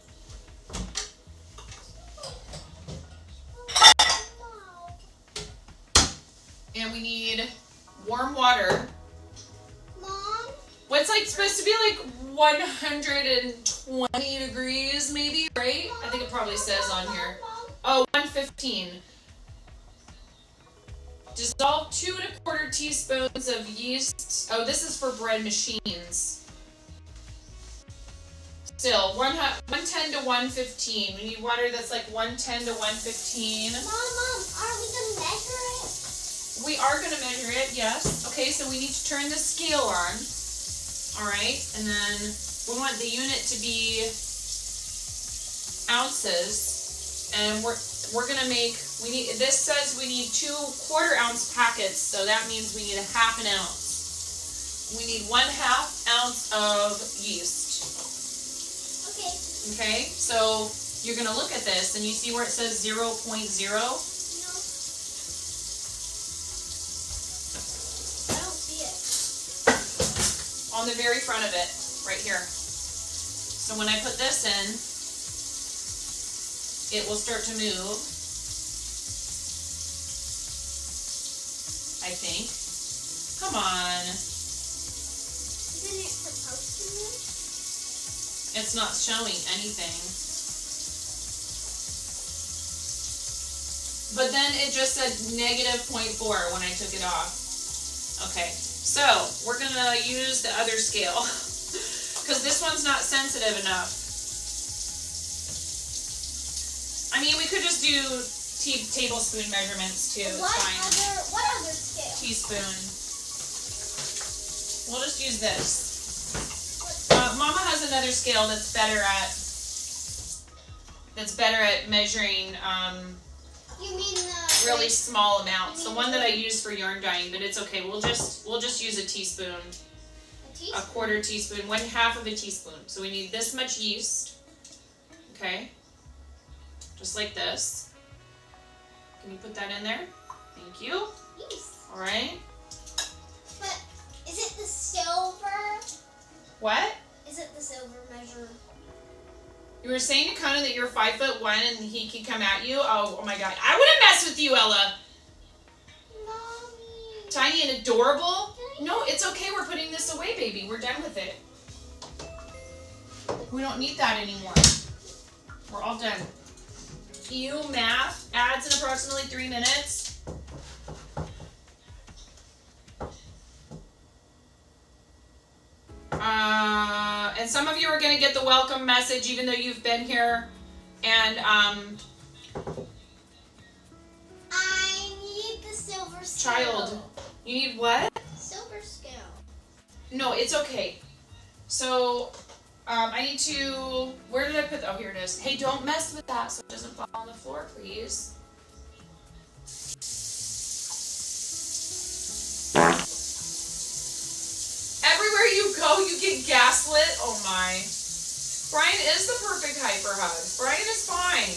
And we need warm water. Mom? What's like supposed to be like 120 degrees maybe, right? I think it probably says on here. Oh, 115. Dissolve 2 1/4 teaspoons of yeast. Oh, this is for bread machines. Still, 110 to 115. We need water that's like 110 to 115. Mom, aren't we gonna measure it? We are going to measure it, yes. Okay, so we need to turn the scale on. All right, and then we want the unit to be ounces, and we're going to make, this says we need 2 1/4 ounce packets, so that means we need a 1/2 ounce. We need 1/2 ounce of yeast. Okay. Okay, so you're going to look at this, and you see where it says 0.0? On the very front of it, right here. So when I put this in, it will start to move. I think. Come on. Isn't it supposed to move? It's not showing anything. But then it just said -0.4 when I took it off. Okay. So, we're going to use the other scale, because this one's not sensitive enough. I mean, we could just do tablespoon measurements too, it's fine. What other scale? Teaspoon. We'll just use this. Mama has another scale that's better at measuring, You mean the really small amounts. The one that I use for yarn dyeing, but it's okay. We'll just use a teaspoon. a teaspoon? A 1/4 teaspoon, 1/2 of a teaspoon. So we need this much yeast. Okay. Just like this. Can you put that in there? Thank you. Yeast. All right. But is it the silver? What? Is it the silver measure? You were saying to Conan that you're 5'1" and he can come at you? Oh my god. I wouldn't mess with you, Ella. Mommy. Tiny and adorable? No, it's okay. We're putting this away, baby. We're done with it. We don't need that anymore. We're all done. You math adds in approximately 3 minutes. And some of you are going to get the welcome message even though you've been here. And I need the silver scale. child, you need what? Silver scale. No, it's okay. So, I need to, where did I put, oh, here it is. Hey, don't mess with that so it doesn't fall on the floor, please. Everywhere you go, you get gaslit. Oh my. Brian is the perfect hyper hug. Brian is fine.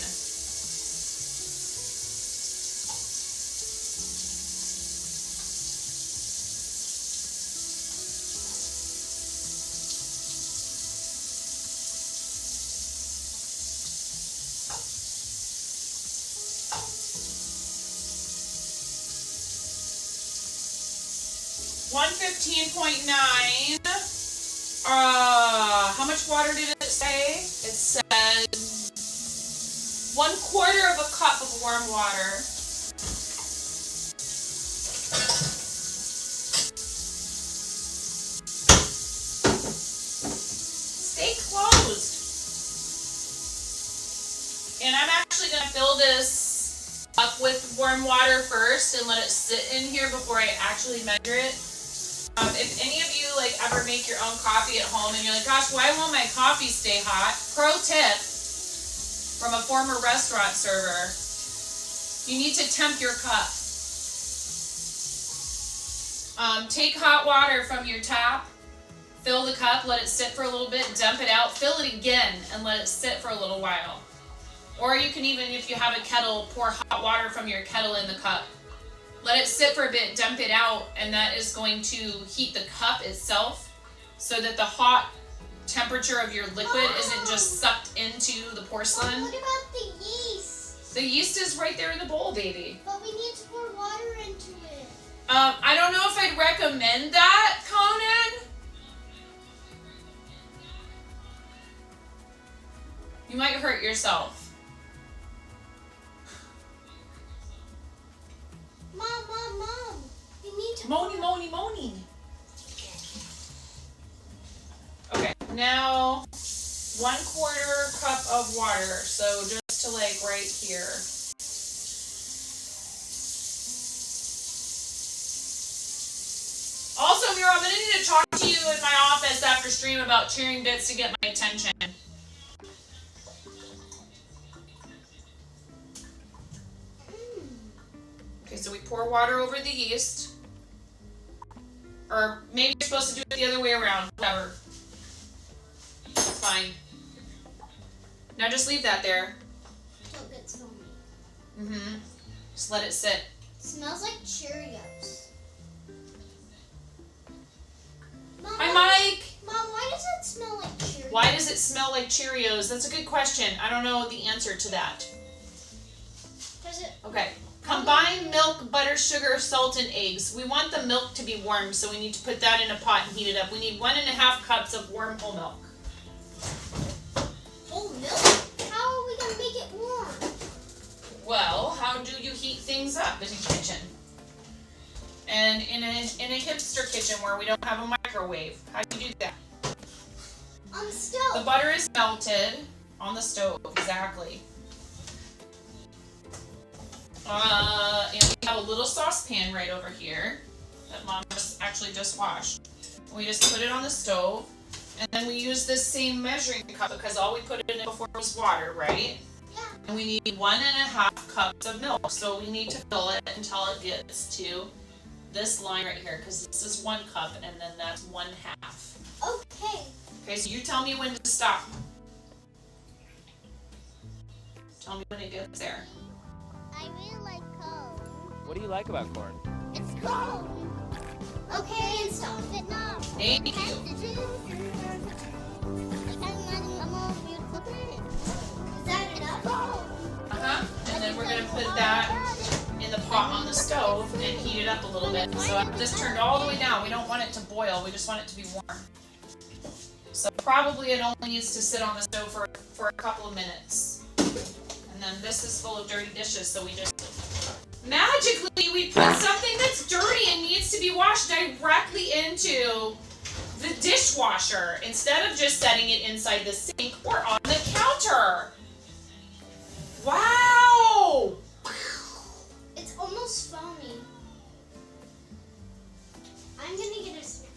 $115.9. How much water did it say? It said 1/4 of a cup of warm water. Stay closed. And I'm actually going to fill this up with warm water first and let it sit in here before I actually measure it. If any of you ever make your own coffee at home and you're like, gosh, why won't my coffee stay hot? Pro tip from a former restaurant server, you need to temp your cup. Take hot water from your tap, fill the cup, let it sit for a little bit, dump it out, fill it again and let it sit for a little while. Or you can even, if you have a kettle, pour hot water from your kettle in the cup. Let it sit for a bit, dump it out, and that is going to heat the cup itself so that the hot temperature of your liquid isn't just sucked into the porcelain. What about the yeast? The yeast is right there in the bowl, baby. But we need to pour water into it. I don't know if I'd recommend that, Conan. You might hurt yourself. Mom. You need to. Moaning. Okay, now 1/4 cup of water. So just to right here. gonna need to talk to you in my office after stream about cheering bits to get my attention. Okay, so we pour water over the yeast. Or maybe you're supposed to do it the other way around. Whatever. It's fine. Now just leave that there. Don't get foamy. Mm-hmm. Just let it sit. Smells like Cheerios. Mom, Hi, Mike! Mom, why does it smell like Cheerios? Why does it smell like Cheerios? That's a good question. I don't know the answer to that. Does it? Okay. Combine milk, butter, sugar, salt, and eggs. We want the milk to be warm, so we need to put that in a pot and heat it up. We need 1.5 cups of warm whole milk. Whole milk? How are we gonna make it warm? Well, how do you heat things up in a kitchen? And in a hipster kitchen where we don't have a microwave, how do you do that? On the The stove. butter is melted on the stove, exactly. And we have a little saucepan right over here that Mom actually just washed. We just put it on the stove, and then we use this same measuring cup because all we put in it before was water, right? Yeah. And we need 1.5 cups of milk, so we need to fill it until it gets to this line right here, because this is 1 cup, and then that's 1/2. Okay. Okay, so you tell me when to stop. Tell me when it gets there. I really like cold. What do you like about corn? It's cold. Okay, and stop. Sit now. Thank you. Like I'm running a more beautiful thing. Is that enough? Uh-huh. And then we're gonna put that in the pot on the stove and heat it up a little bit. So I've just turned all the way down. We don't want it to boil, we just want it to be warm. So probably it only needs to sit on the stove for a couple of minutes. And then this is full of dirty dishes, so we just magically we put something that's dirty and needs to be washed directly into the dishwasher instead of just setting it inside the sink or on the counter. Wow! It's almost foamy. I'm gonna get a snack.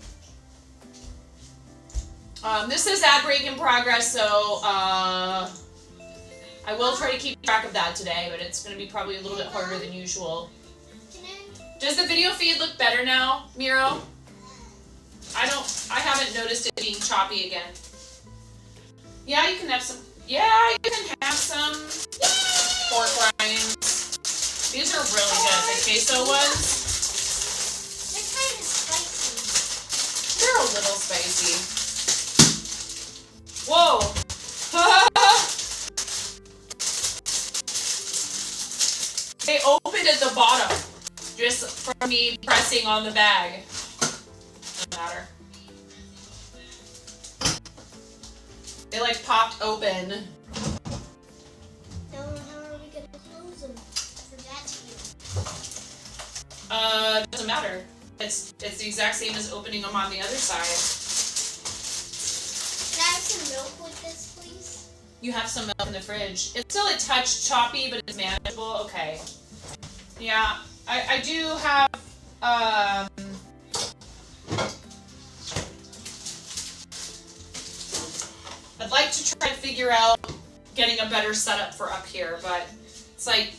This is ad break in progress, so I will try to keep track of that today, but it's going to be probably a little bit harder than usual. Can I? Does the video feed look better now, Miro? I haven't noticed it being choppy again. Yeah, you can have some. Yeah, you can have some pork rinds. These are really good. The queso ones, They're kind of spicy. they're a little spicy. Whoa! They opened at the bottom, just from me pressing on the bag. Doesn't matter. They like popped open. Now, how are we gonna close them for that to Doesn't matter. It's the exact same as opening them on the other side. Can I have some milk with this, please? You have some milk in the fridge. It's still a touch choppy, but it's manageable. Okay. Yeah, I do have, I'd like to try to figure out getting a better setup for up here, but it's like,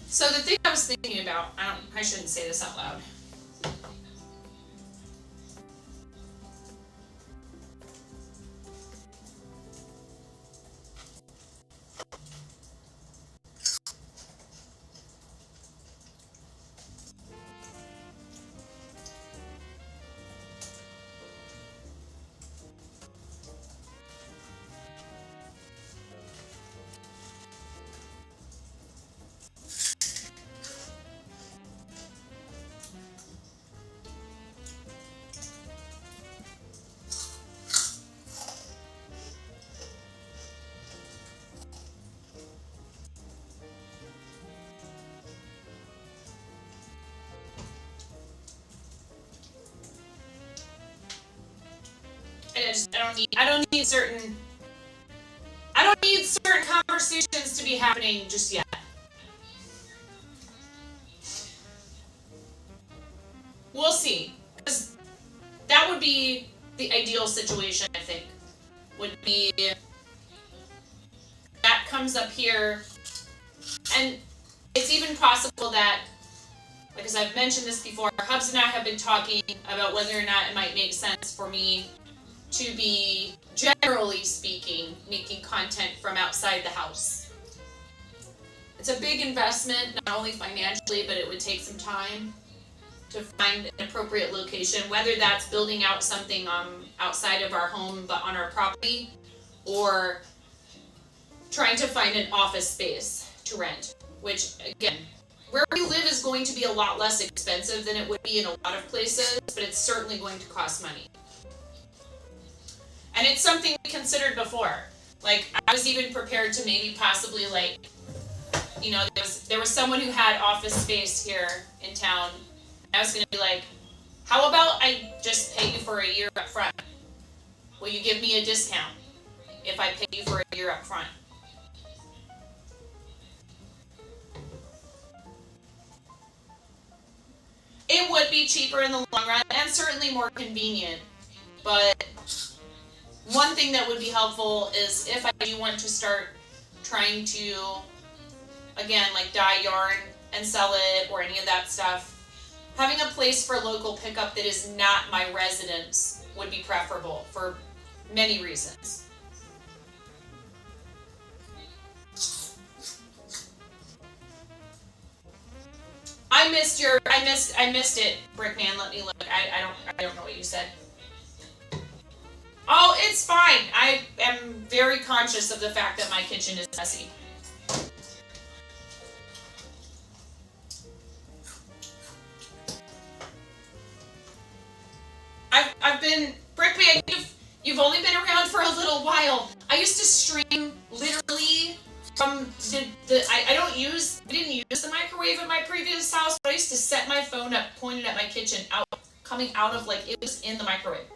so the thing I was thinking about, I shouldn't say this out loud. I don't need certain conversations to be happening just yet. We'll see. 'Cause would be the ideal situation, I think. Would be that comes up here, and it's even possible that, like as I've mentioned this before, Hubs and I have been talking about whether or not it might make sense for me to be, generally speaking, making content from outside the house. It's a big investment, not only financially, but it would take some time to find an appropriate location, whether that's building out something outside of our home but on our property, or trying to find an office space to rent, which again, where we live is going to be a lot less expensive than it would be in a lot of places, but it's certainly going to cost money. And it's something we considered before. Like, I was even prepared to maybe possibly, like, you know, there was someone who had office space here in town. I was going to be like, how about I just pay you for a year up front? Will you give me a discount if I pay you for a year up front? It would be cheaper in the long run and certainly more convenient. But one thing that would be helpful is if I do want to start trying to, again, like dye yarn and sell it or any of that stuff, having a place for local pickup that is not my residence would be preferable for many reasons. I missed it, Brickman. Let me look. I don't know what you said. Oh, it's fine. I am very conscious of the fact that my kitchen is messy. I've been, Brickman, you've only been around for a little while. I used to stream literally from I didn't use the microwave at my previous house, but I used to set my phone up pointed at my kitchen coming out of, like, it was in the microwave.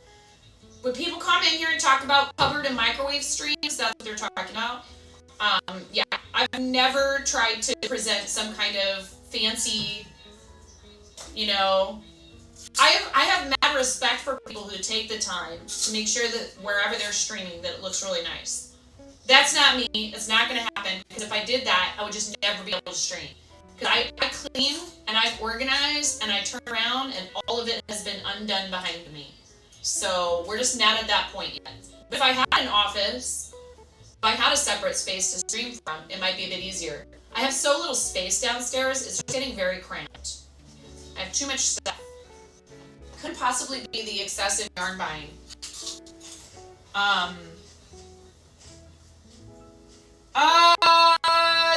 When people come in here and talk about cupboard and microwave streams, that's what they're talking about. Yeah, I've never tried to present some kind of fancy, you know, I have mad respect for people who take the time to make sure that wherever they're streaming that it looks really nice. That's not me. It's not going to happen, because if I did that, I would just never be able to stream. Because I clean and I organize and I turn around and all of it has been undone behind me. So we're just not at that point yet. But if I had an office, if I had a separate space to stream from, it might be a bit easier. I have so little space downstairs, it's just getting very cramped. I have too much stuff. Could possibly be the excessive yarn buying.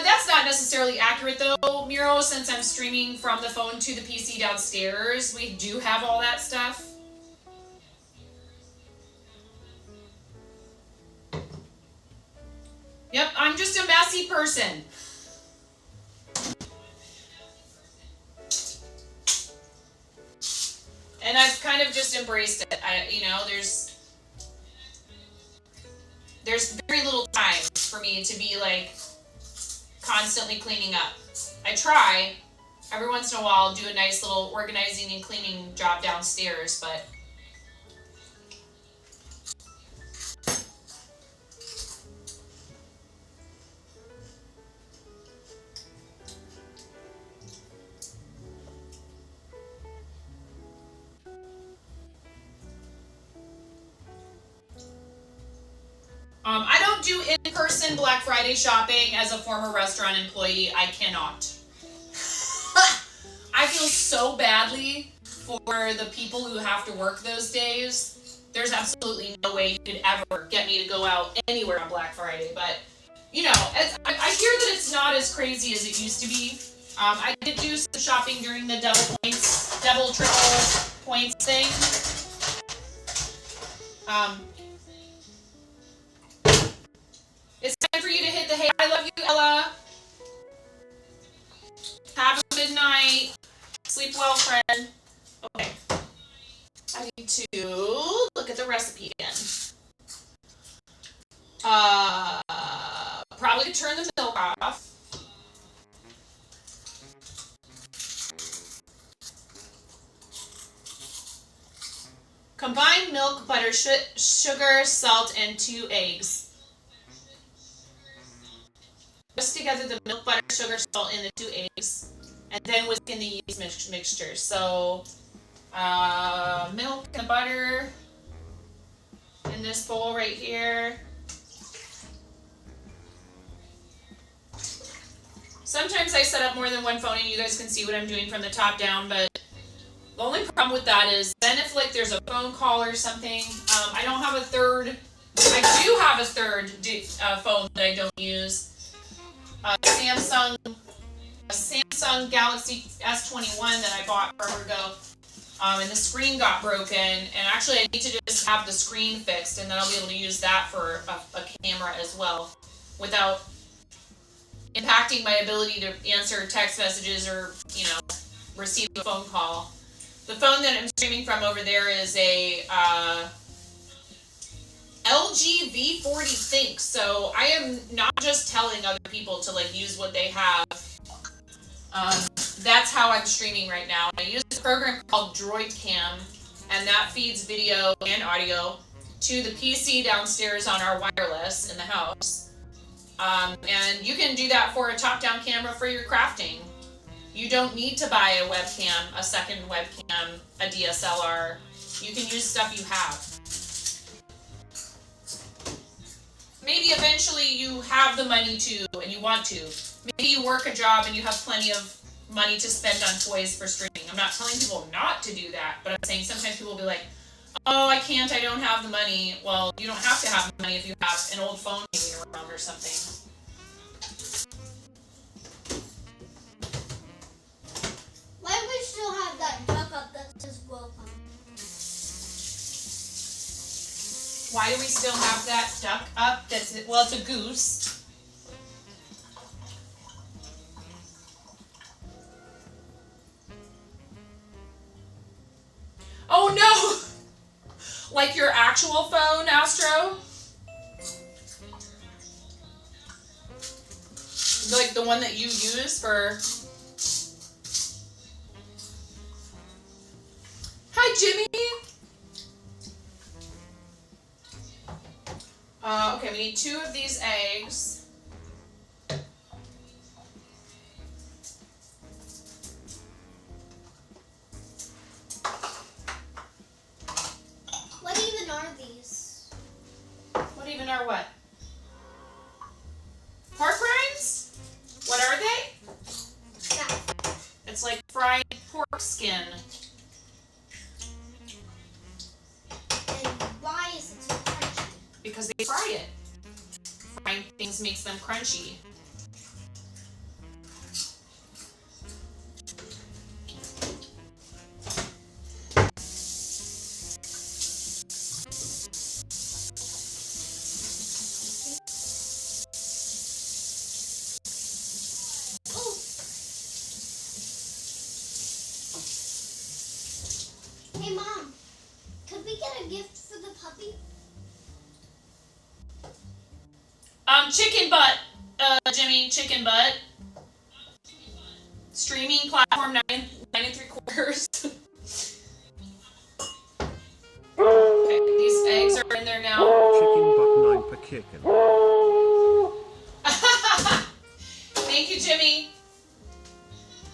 That's not necessarily accurate though, Miro, since I'm streaming from the phone to the PC downstairs. We do have all that stuff. Yep, I'm just a messy person. And I've kind of just embraced it. There's very little time for me to be, like, constantly cleaning up. I try. Every once in a while, I'll do a nice little organizing and cleaning job downstairs, but I don't do in-person Black Friday shopping. As a former restaurant employee, I cannot. I feel so badly for the people who have to work those days. There's absolutely no way you could ever get me to go out anywhere on Black Friday. But, you know, I hear that it's not as crazy as it used to be. I did do some shopping during the double, triple points thing. It's time for you to hit the hey, I love you, Ella. Have a good night. Sleep well, friend. Okay. I need to look at the recipe again. Probably turn the milk off. Combine milk, butter, sugar, salt, and 2 eggs. Whisk together the milk, butter, sugar, salt, and the 2 eggs, and then whisk in the yeast mixture. So, milk and butter in this bowl right here. Sometimes I set up more than one phone and you guys can see what I'm doing from the top down, but the only problem with that is then if like there's a phone call or something, I don't have a third. I do have a third phone that I don't use. Samsung Galaxy S21 that I bought forever ago. And the screen got broken, and actually I need to just have the screen fixed, and then I'll be able to use that for a camera as well, without impacting my ability to answer text messages or, you know, receive a phone call. The phone that I'm streaming from over there is a LG V40 Think, so I am not just telling other people to like use what they have. That's how I'm streaming right now. I use a program called DroidCam, and that feeds video and audio to the PC downstairs on our wireless in the house. And you can do that for a top-down camera for your crafting. You don't need to buy a webcam, a second webcam, a DSLR. You can use stuff you have. Maybe eventually you have the money to, and you want to. Maybe you work a job and you have plenty of money to spend on toys for streaming. I'm not telling people not to do that, but I'm saying sometimes people will be like, oh, I can't, I don't have the money. Well, you don't have to have the money if you have an old phone hanging around or something. Why do we still have that duck up that says welcome? Why do we still have that duck up? Well, it's a goose. Oh no! Like your actual phone, Astro? Like the one that you use for... Hi, Jimmy! Okay, we need 2 of these eggs. What even are these? What even are what? Pork rinds? What are they? Yeah. It's like fried pork skin. And why is it so crunchy? Because they fry it. Frying things makes them crunchy. Hey Mom, could we get a gift for the puppy? Chicken butt, Jimmy, chicken butt. Streaming platform 9 3/4. Okay, these eggs are in there now. Chicken butt 9 per kickin'. Thank you, Jimmy.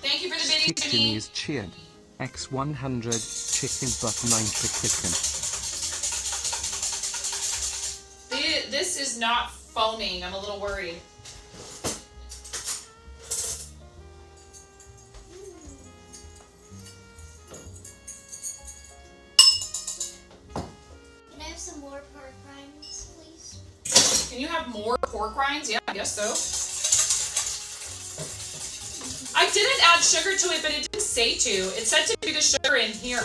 Thank you for the biddies, Jimmy. Jimmy's cheered. X100 chicken butt 9 per chicken. This is not foaming. I'm a little worried. Can I have some more pork rinds, please? Can you have more pork rinds? Yeah, I guess so. I didn't add sugar to it, but it didn't say to. It said to do the sugar in here.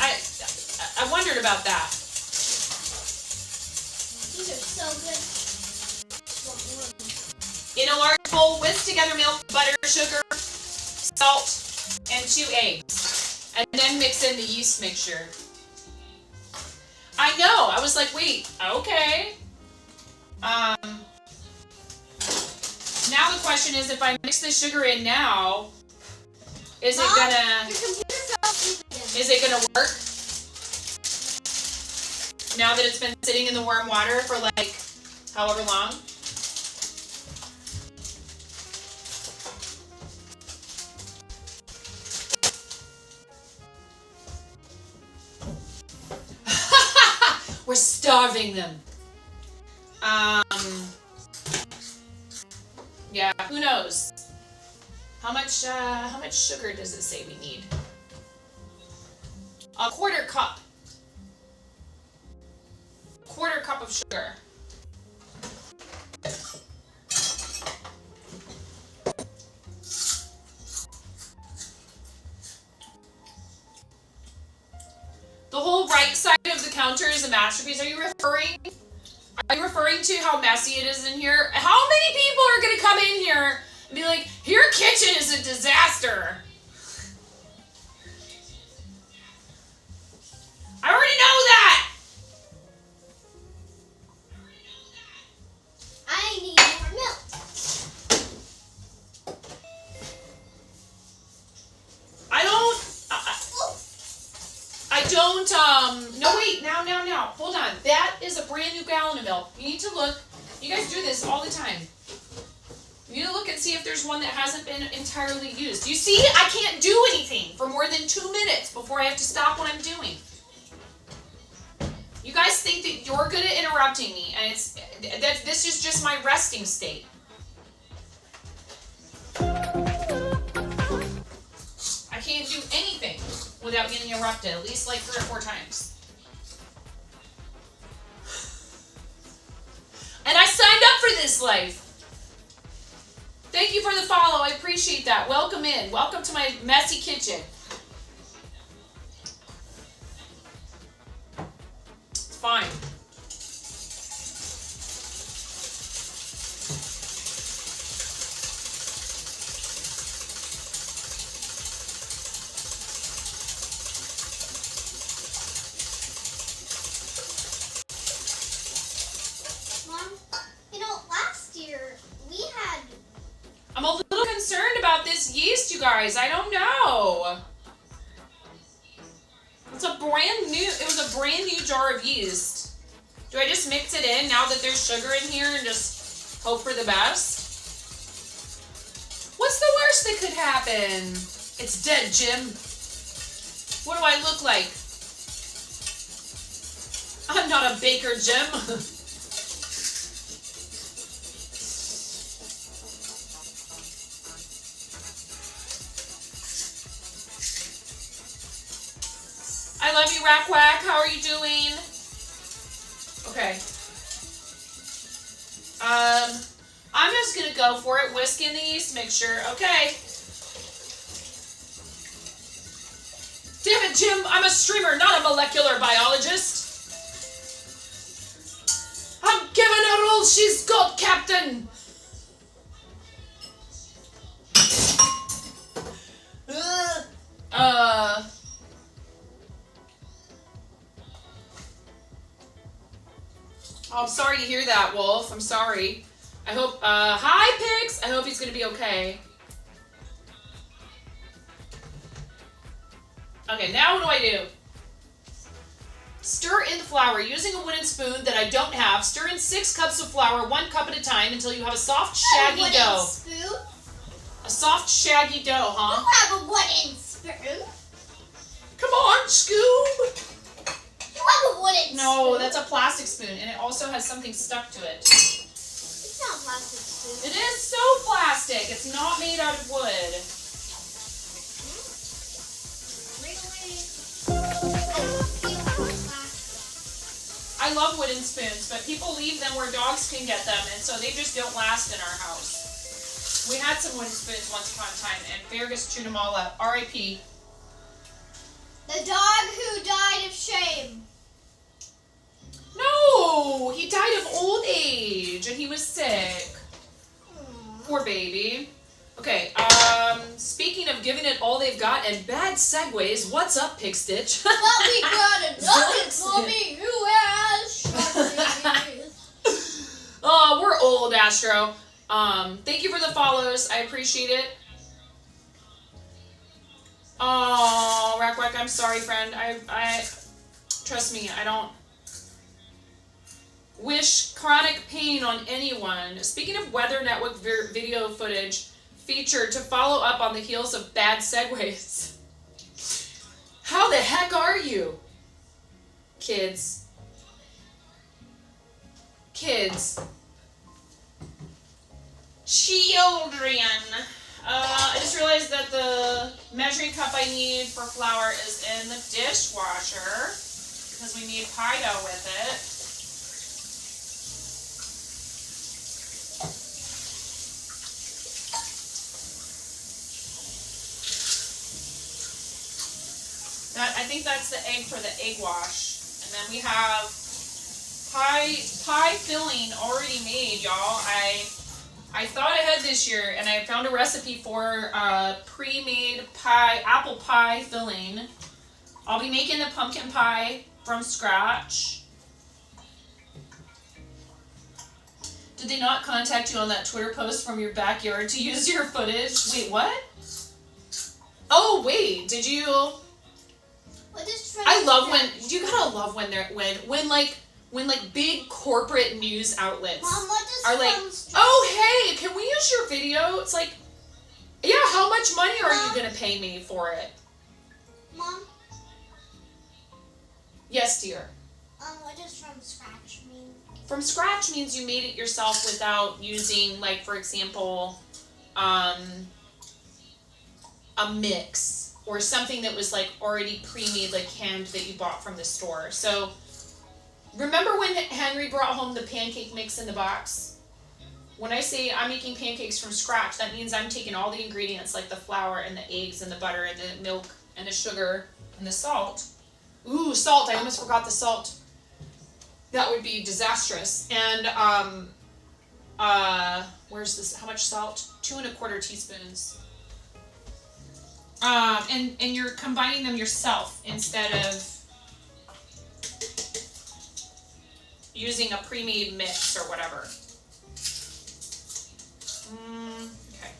I wondered about that. These are so good. In a large bowl, whisk together milk, butter, sugar, salt, and 2 eggs. And then mix in the yeast mixture. I know. I was like, wait, okay. Now the question is, if I mix the sugar in now, is it gonna work? now that it's been sitting in the warm water for like however long. We're starving them. Yeah, who knows? How much sugar does it say we need? A quarter cup. Quarter cup of sugar. The whole right side of the counter is a masterpiece. Are you referring to how messy it is in here? How many people are gonna come in here and be like, your kitchen is a disaster? I already know that! I need more milk. No wait, now, hold on. That is a brand new gallon of milk. You need to look, you guys do this all the time. You need to look and see if there's one that hasn't been entirely used. You see, I can't do anything for more than 2 minutes before I have to stop what I'm doing. You guys think that you're good at interrupting me, and this is just my resting state. I can't do anything without getting interrupted, at least like 3 or 4 times. And I signed up for this life. Thank you for the follow. I appreciate that. Welcome in. Welcome to my messy kitchen. It's fine. Mom, last year we had. I'm a little concerned about this yeast, you guys. I don't know. It was a brand new jar of yeast. Do I just mix it in now that there's sugar in here and just hope for the best? What's the worst that could happen? It's dead, Jim. What do I look like? I'm not a baker, Jim. I love you, Rack Whack. How are you doing? Okay. I'm just gonna go for it. Whisk in the yeast mixture. Okay. Damn it, Jim. I'm a streamer, not a molecular biologist. I'm giving her all she's got, Captain. Oh, I'm sorry to hear that, Wolf. I'm sorry. I hope, hi, Pix! I hope he's gonna be okay. Okay, now what do I do? Stir in the flour using a wooden spoon that I don't have. Stir in 6 cups of flour, 1 cup at a time, until you have a soft, shaggy dough. Spoon? A soft, shaggy dough, huh? You have a wooden spoon. Come on, Scoob! You have a wooden spoon. No, that's a plastic spoon, and it also has something stuck to it. It's not a plastic spoon. It is so plastic. It's not made out of wood. I love wooden spoons, but people leave them where dogs can get them, and so they just don't last in our house. We had some wooden spoons once upon a time, and Fergus chewed them all up. R.I.P. The dog who died of shame. No! He died of old age, and he was sick. Poor baby. Okay, speaking of giving it all they've got and bad segues, what's up, Pig Stitch? But we got another mommy who has shorties. Oh, we're old, Astro. Thank you for the follows. I appreciate it. Oh, Rack Wack, I'm sorry, friend. I trust me, I don't wish chronic pain on anyone. Speaking of Weather Network video footage featured to follow up on the heels of bad segues. How the heck are you? Kids. Children. I just realized that the measuring cup I need for flour is in the dishwasher because we need pie dough with it. I think that's the egg for the egg wash. And then we have pie filling already made, y'all. I thought ahead this year and I found a recipe for pre-made pie, apple pie filling. I'll be making the pumpkin pie from scratch. Did they not contact you on that Twitter post from your backyard to use your footage? Wait, what? Oh, wait, did you... I love when you gotta love when they're when like big corporate news outlets are like, oh hey, can we use your video? It's like, yeah, how much money are you gonna pay me for it? Mom? Yes, dear. What does from scratch mean? From scratch means you made it yourself without using, like, for example, a mix. Or something that was like already pre-made, like canned that you bought from the store. So, remember when Henry brought home the pancake mix in the box? When I say I'm making pancakes from scratch, that means I'm taking all the ingredients like the flour and the eggs and the butter and the milk and the sugar and the salt. Ooh, salt, I almost forgot the salt. That would be disastrous. And, where's this, how much salt? 2 1/4 teaspoons. And you're combining them yourself instead of using a pre-made mix or whatever. Okay.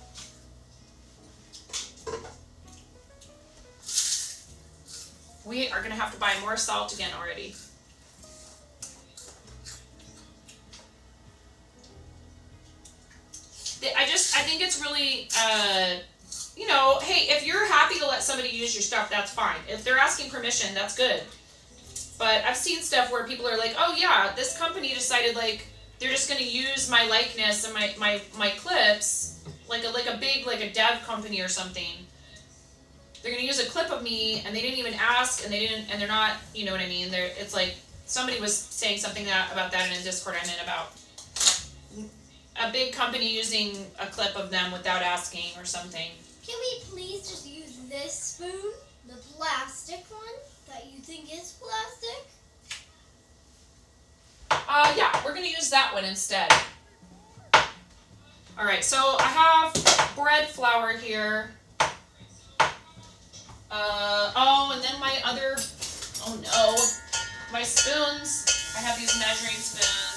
We are gonna have to buy more salt again already. I think it's really, you know, hey, if you're happy to let somebody use your stuff, that's fine. If they're asking permission, that's good. But I've seen stuff where people are like, oh yeah, this company decided like they're just gonna use my likeness and my clips, like a big, like a dev company or something. They're gonna use a clip of me and they didn't even ask and they're not, you know what I mean? It's like somebody was saying something about that in a Discord I'm in about a big company using a clip of them without asking or something. Can we please just use this spoon? The plastic one that you think is plastic? Yeah, we're gonna use that one instead. Alright, so I have bread flour here. Oh, and then my other, oh no, my spoons. I have these measuring spoons.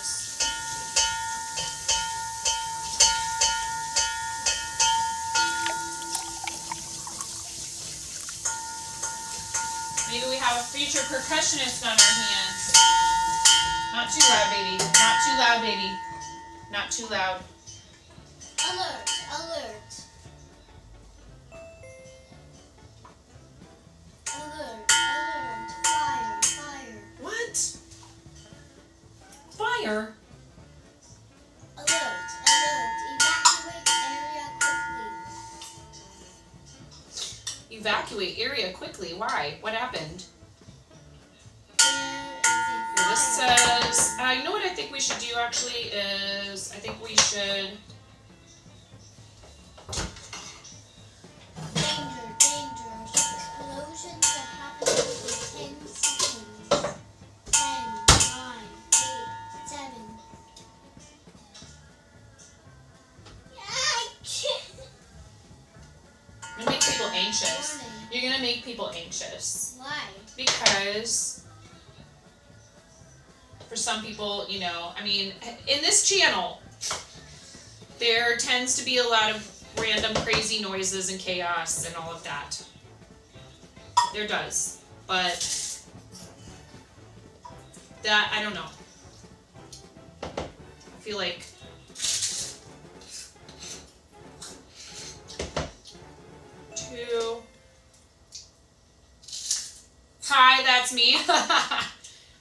Maybe we have a future percussionist on our hands. Not too loud, baby. Not too loud, baby. Not too loud. Alert, alert. Alert, alert. Fire, fire. What? Fire? Alert, alert. Evacuate area quickly. Evacuate area quickly. Why? What happened? There is a fire. This says, you know what I think we should do actually is, I think we should, Danger, danger. Explosions that happen within 10 seconds. 10, 9, 8, 7. I can't. you're gonna make people anxious. Warning. You're gonna make people anxious. Why? Because for some people, you know, I mean, in this channel, there tends to be a lot of random crazy noises and chaos and all of that. There does. But that, I don't know. feel like... Two. Hi, that's me.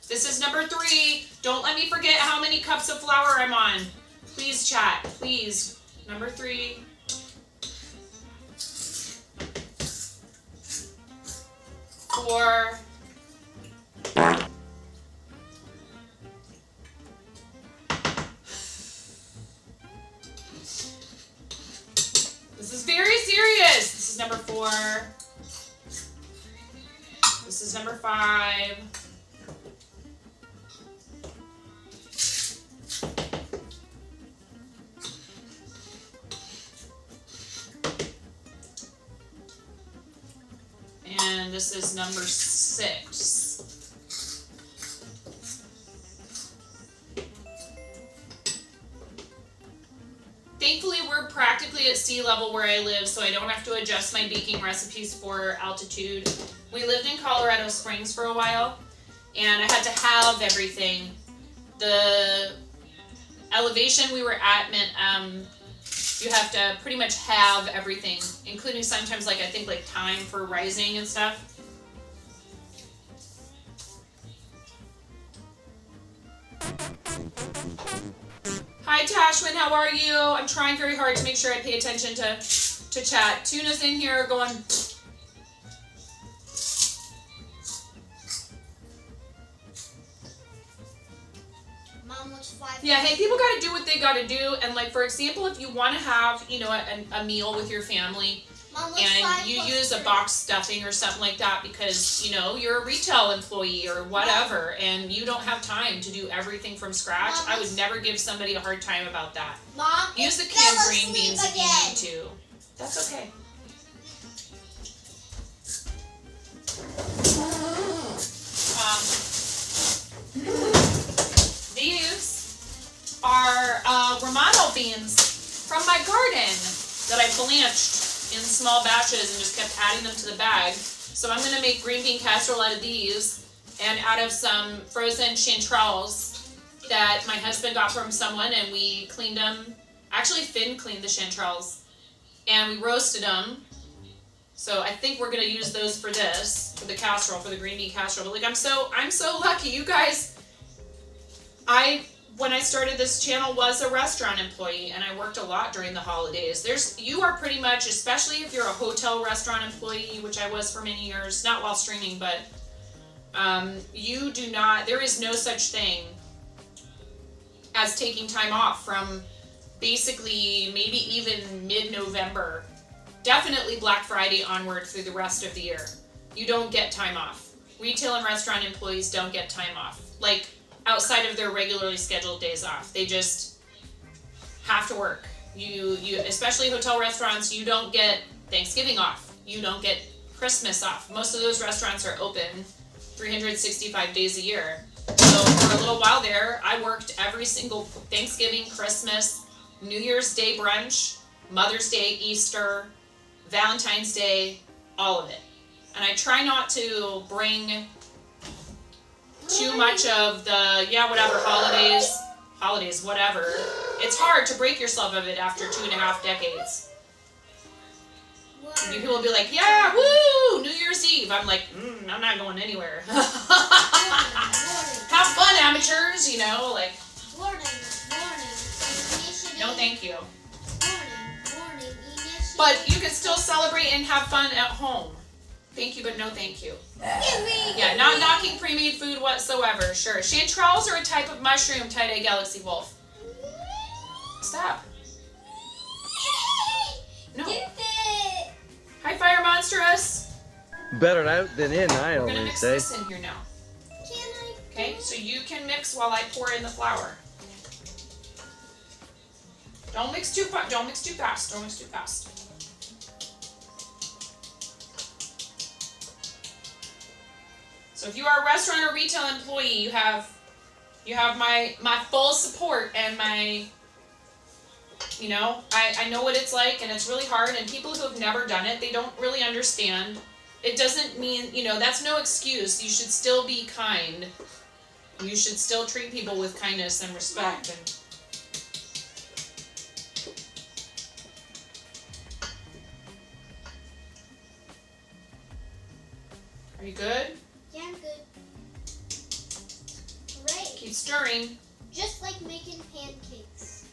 This is number 3. Don't let me forget how many cups of flour I'm on. Please, chat. Please. Number 3. 4. 4. This is number 5. And this is number 6. Thankfully, we're practically at sea level where I live, so I don't have to adjust my baking recipes for altitude. We lived in Colorado Springs for a while, and I had to have everything. The elevation we were at meant you have to pretty much have everything, including sometimes, like, I think, like, time for rising and stuff. Hi Tashwin, how are you? I'm trying very hard to make sure I pay attention to chat. Tuna's in here going... Mom was 5. Yeah, hey, people gotta do what they gotta do. And, like, for example, if you want to have, you know, a meal with your family, Mom was and 5 you plus use a 3. box stuffing or something like that because, you know, you're a retail employee or whatever, and you don't have time to do everything from scratch, Mom, I would never give somebody a hard time about that. Mom, Use the it canned fell green asleep beans if again. you need to. That's okay. These are Romano beans from my garden that I blanched in small batches and just kept adding them to the bag. So I'm going to make green bean casserole out of these and out of some frozen chanterelles that my husband got from someone, and we cleaned them. Actually, Finn cleaned the chanterelles, and we roasted them. So I think we're gonna use those for this, for the casserole, for the green bean casserole. But like, I'm so lucky, you guys. When I started this channel, was a restaurant employee, and I worked a lot during the holidays. You are pretty much, especially if you're a hotel restaurant employee, which I was for many years, not while streaming, but there is no such thing as taking time off from basically maybe even mid-November, definitely Black Friday onward through the rest of the year. You don't get time off. Retail and restaurant employees don't get time off. Like, outside of their regularly scheduled days off. They just have to work. You especially hotel restaurants, you don't get Thanksgiving off. You don't get Christmas off. Most of those restaurants are open 365 days a year. So for a little while there, I worked every single Thanksgiving, Christmas, New Year's Day brunch, Mother's Day, Easter, Valentine's Day, all of it. And I try not to bring too much of the, holidays, whatever. It's hard to break yourself of it after 2.5 decades. And people will be like, yeah, woo, New Year's Eve. I'm like, I'm not going anywhere. Have fun, amateurs, you know, like. Warning, initiative. No, thank you. Warning, initiative. But you can still celebrate and have fun at home. Thank you, but no thank you. Yeah, not knocking pre-made food whatsoever. Sure. Chanterelles are a type of mushroom, Tie-Dye Galaxy Wolf. Stop. No. Hi, Fire Monstrous. Better out than in, I We're gonna always mix say. this in here now. Okay, so you can mix while I pour in the flour. Don't mix too fast. Don't mix too fast. Don't mix too fast. So if you are a restaurant or retail employee, you have my full support and my, you know, I know what it's like, and it's really hard, and people who have never done it, they don't really understand. It doesn't mean, you know, that's no excuse. You should still be kind. You should still treat people with kindness and respect. And Are you good? Yeah, I'm good. Right. Keep stirring. Just like making pancakes.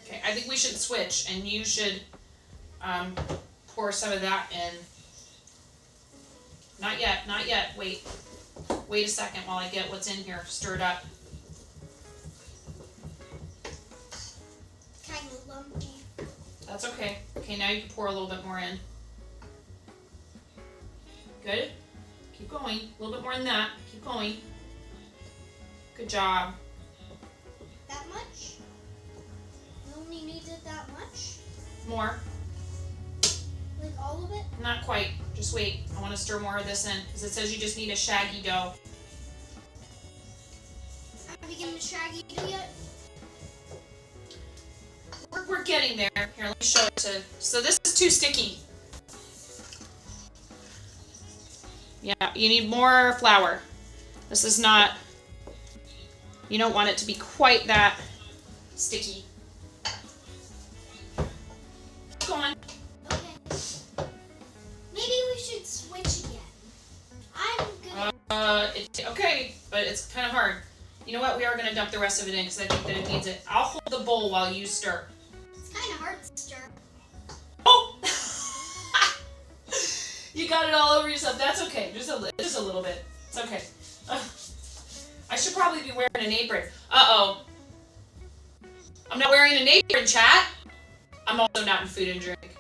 Okay, I think we should switch, and you should pour some of that in. Not yet, not yet. Wait. Wait a second while I get what's in here stirred up. Kind of lumpy. That's okay. Okay, now you can pour a little bit more in. Good. Keep going. A little bit more than that. Keep going. Good job. That much? You only needed that much? More. Like all of it? Not quite. Just wait. I want to stir more of this in because it says you just need a shaggy dough. Are we getting the shaggy dough yet? We're getting there. Here, let me show it to. So this is too sticky. Yeah, you need more flour. This is not. You don't want it to be quite that sticky. Go on. Okay. Maybe we should switch again. I'm good. Okay, but it's kind of hard. You know what? We are going to dump the rest of it in because I think that it needs it. I'll hold the bowl while you stir. It's kind of hard to stir. Oh! You got it all over yourself. That's okay. Just a little bit. It's okay. I should probably be wearing an apron. Uh-oh. I'm not wearing an apron, chat. I'm also not in food and drink.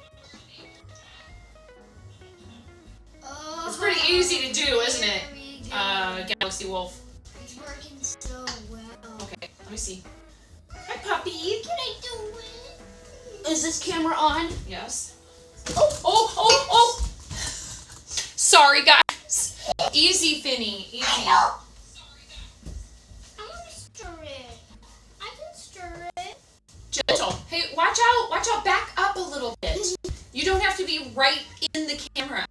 It's pretty easy to do, isn't it? Galaxy Wolf. It's working so well. Okay, let me see. Hi, puppy. Can I do it? Is this camera on? Yes. Oh! Sorry, guys. Easy, Finny. Easy. I want to stir it. I can stir it. Gentle. Hey, watch out. Watch out. Back up a little bit. You don't have to be right in the camera.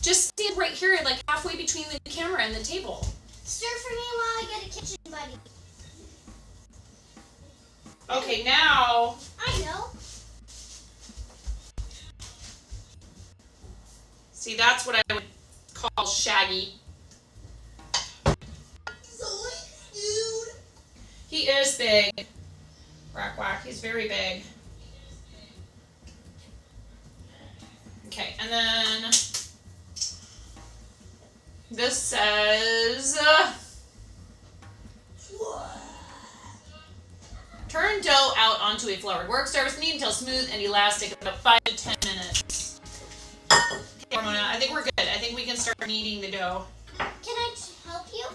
Just stand right here, like halfway between the camera and the table. Stir for me while I get a kitchen buddy. Okay, now. I know. See, that's what I would call shaggy. Dude. He is big. Rack whack. He's very big. Okay, and then this says turn dough out onto a floured work surface. Knead until smooth and elastic, about 5 to 10 minutes. Okay, Ramona, I think we're good. I think we can start kneading the dough. Can I help you?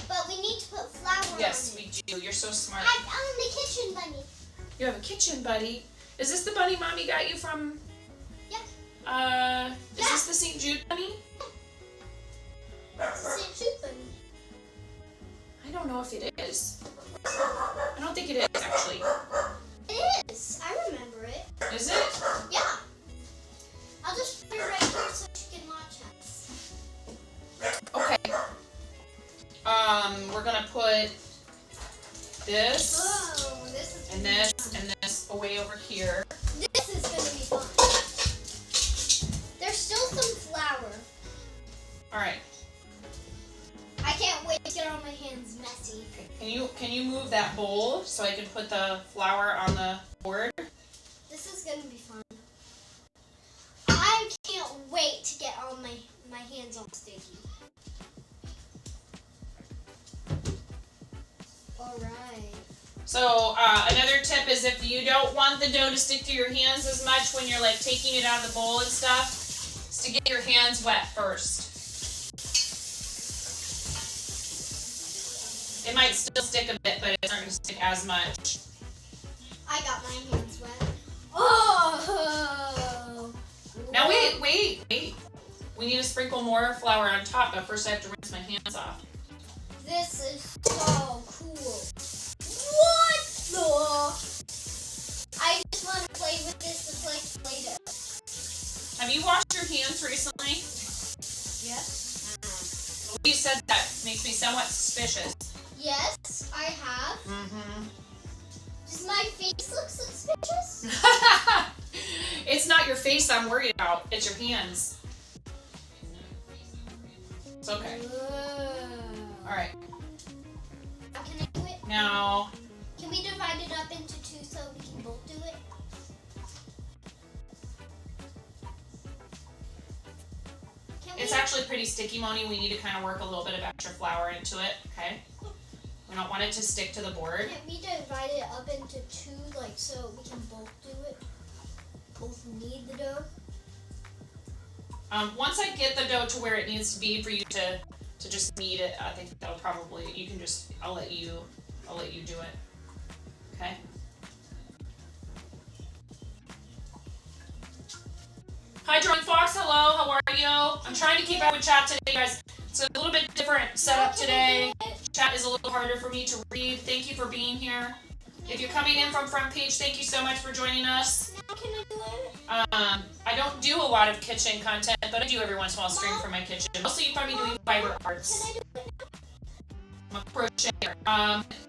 But we need to put flour Yes, on it. we do. You're so smart. I'm the kitchen bunny. You have a kitchen buddy. Is this the bunny mommy got you from? Yeah. Is this the St. Jude bunny? It's the St. Jude bunny. I don't know if it is. I don't think it is, actually. It is. I remember it. Is it? Yeah. I'll just put it right here so she can watch us. Okay. We're gonna put this Whoa, this is and this away over here. This is gonna be fun. There's still some flour. All right. I can't wait to get all my hands messy. Can you move that bowl so I can put the flour on the board? This is gonna be fun. I can't wait to get all my hands all sticky. Alright. So another tip is if you don't want the dough to stick to your hands as much when you're like taking it out of the bowl and stuff, is to get your hands wet first. It might still stick a bit, but it's not going to stick as much. I got my hands wet. Oh! Now wait. We need to sprinkle more flour on top, but first I have to rinse my hands off. This is so cool. What the? I just want to play with this. It's like Play-Doh. Have you washed your hands recently? Yes. You said that makes me somewhat suspicious. Yes, I have. Mm-hmm. face look suspicious? It's not your face I'm worried about. It's your hands. It's okay. All right. Now can I do it? Now, Can we divide it up into two so we can both do it? it's actually pretty sticky, Moni. We need to kind of work a little bit of extra flour into it, okay? We don't want it to stick to the board. Can we divide it up into two, like, so we can both do it? Both knead the dough? Once I get the dough to where it needs to be for you to just knead it, I think that'll probably, you can just, I'll let you do it, okay? Hi, Drawing Fox. Hello. How are you? I'm trying to keep up with chat today, guys. It's a little bit different setup today. Chat is a little harder for me to read. Thank you for being here. If you're coming in from front page, thank you so much for joining us. Now can I do it? I don't do a lot of kitchen content, but I do every once in a while stream from my kitchen. Mostly you're probably doing fiber arts. Can I do it now? I'm a crocheter.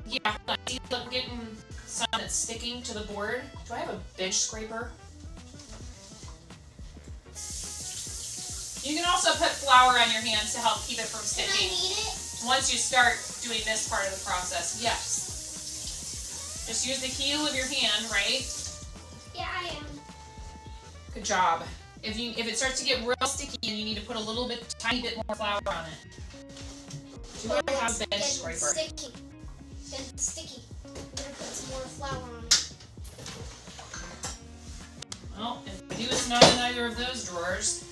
Yeah, hold on. See, I'm getting some that's sticking to the board. Do I have a bench scraper? You can also put flour on your hands to help keep it from Can I sticking. knead it? Once you start doing this part of the process, yes. Just use the heel of your hand, right? Yeah, I am. Good job. If it starts to get real sticky and you need to put a little bit, tiny bit more flour on it. Do I have a bench scraper? Sticky. Getting sticky. I'm gonna put some more flour on it. Well, if I do, it's not in either of those drawers.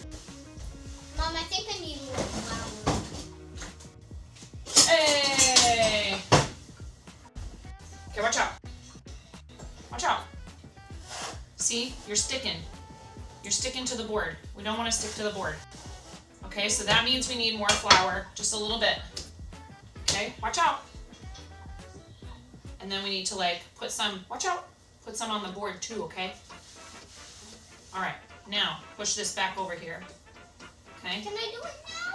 Mom, I think I need more flour. Hey! Okay, watch out. Watch out. See, you're sticking. You're sticking to the board. We don't want to stick to the board. Okay, so that means we need more flour, just a little bit. Okay, watch out. And then we need to put some, watch out, put some on the board too, okay? All right, now push this back over here. Okay? Can I do it now?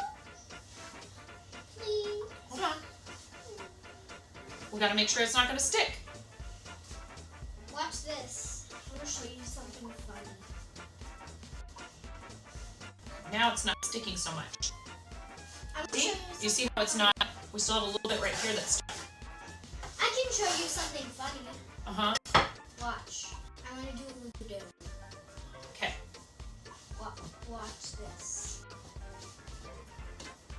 Please. Hold on. We gotta make sure it's not gonna stick. Watch this. I'm gonna show you something funny. Now it's not sticking so much. I'm gonna See? show You see how it's not, we still have a little bit right here that's stuck. I can show you something funny. Uh-huh. Watch. I'm gonna do it with the dough. Okay. Watch this.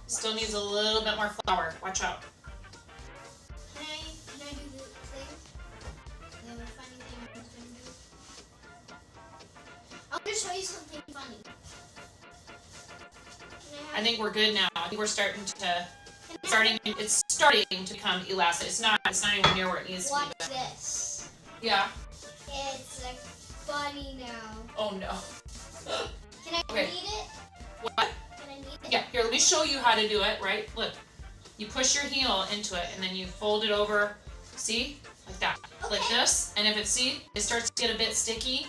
Still needs a little bit more flour. Watch out. Can I do the thing? The funny thing I was gonna do? I'm gonna show you something funny. I think we're good now. I think we're starting to, it's starting to become elastic. It's not anywhere near where it needs to Watch be. But this. yeah. It's like funny now. Oh no. Can I Okay. knead it? What? Can I knead it? Yeah, here, let me show you how to do it, right? Look. You push your heel into it and then you fold it over, see? Like that. Like Okay. this. And if it starts to get a bit sticky,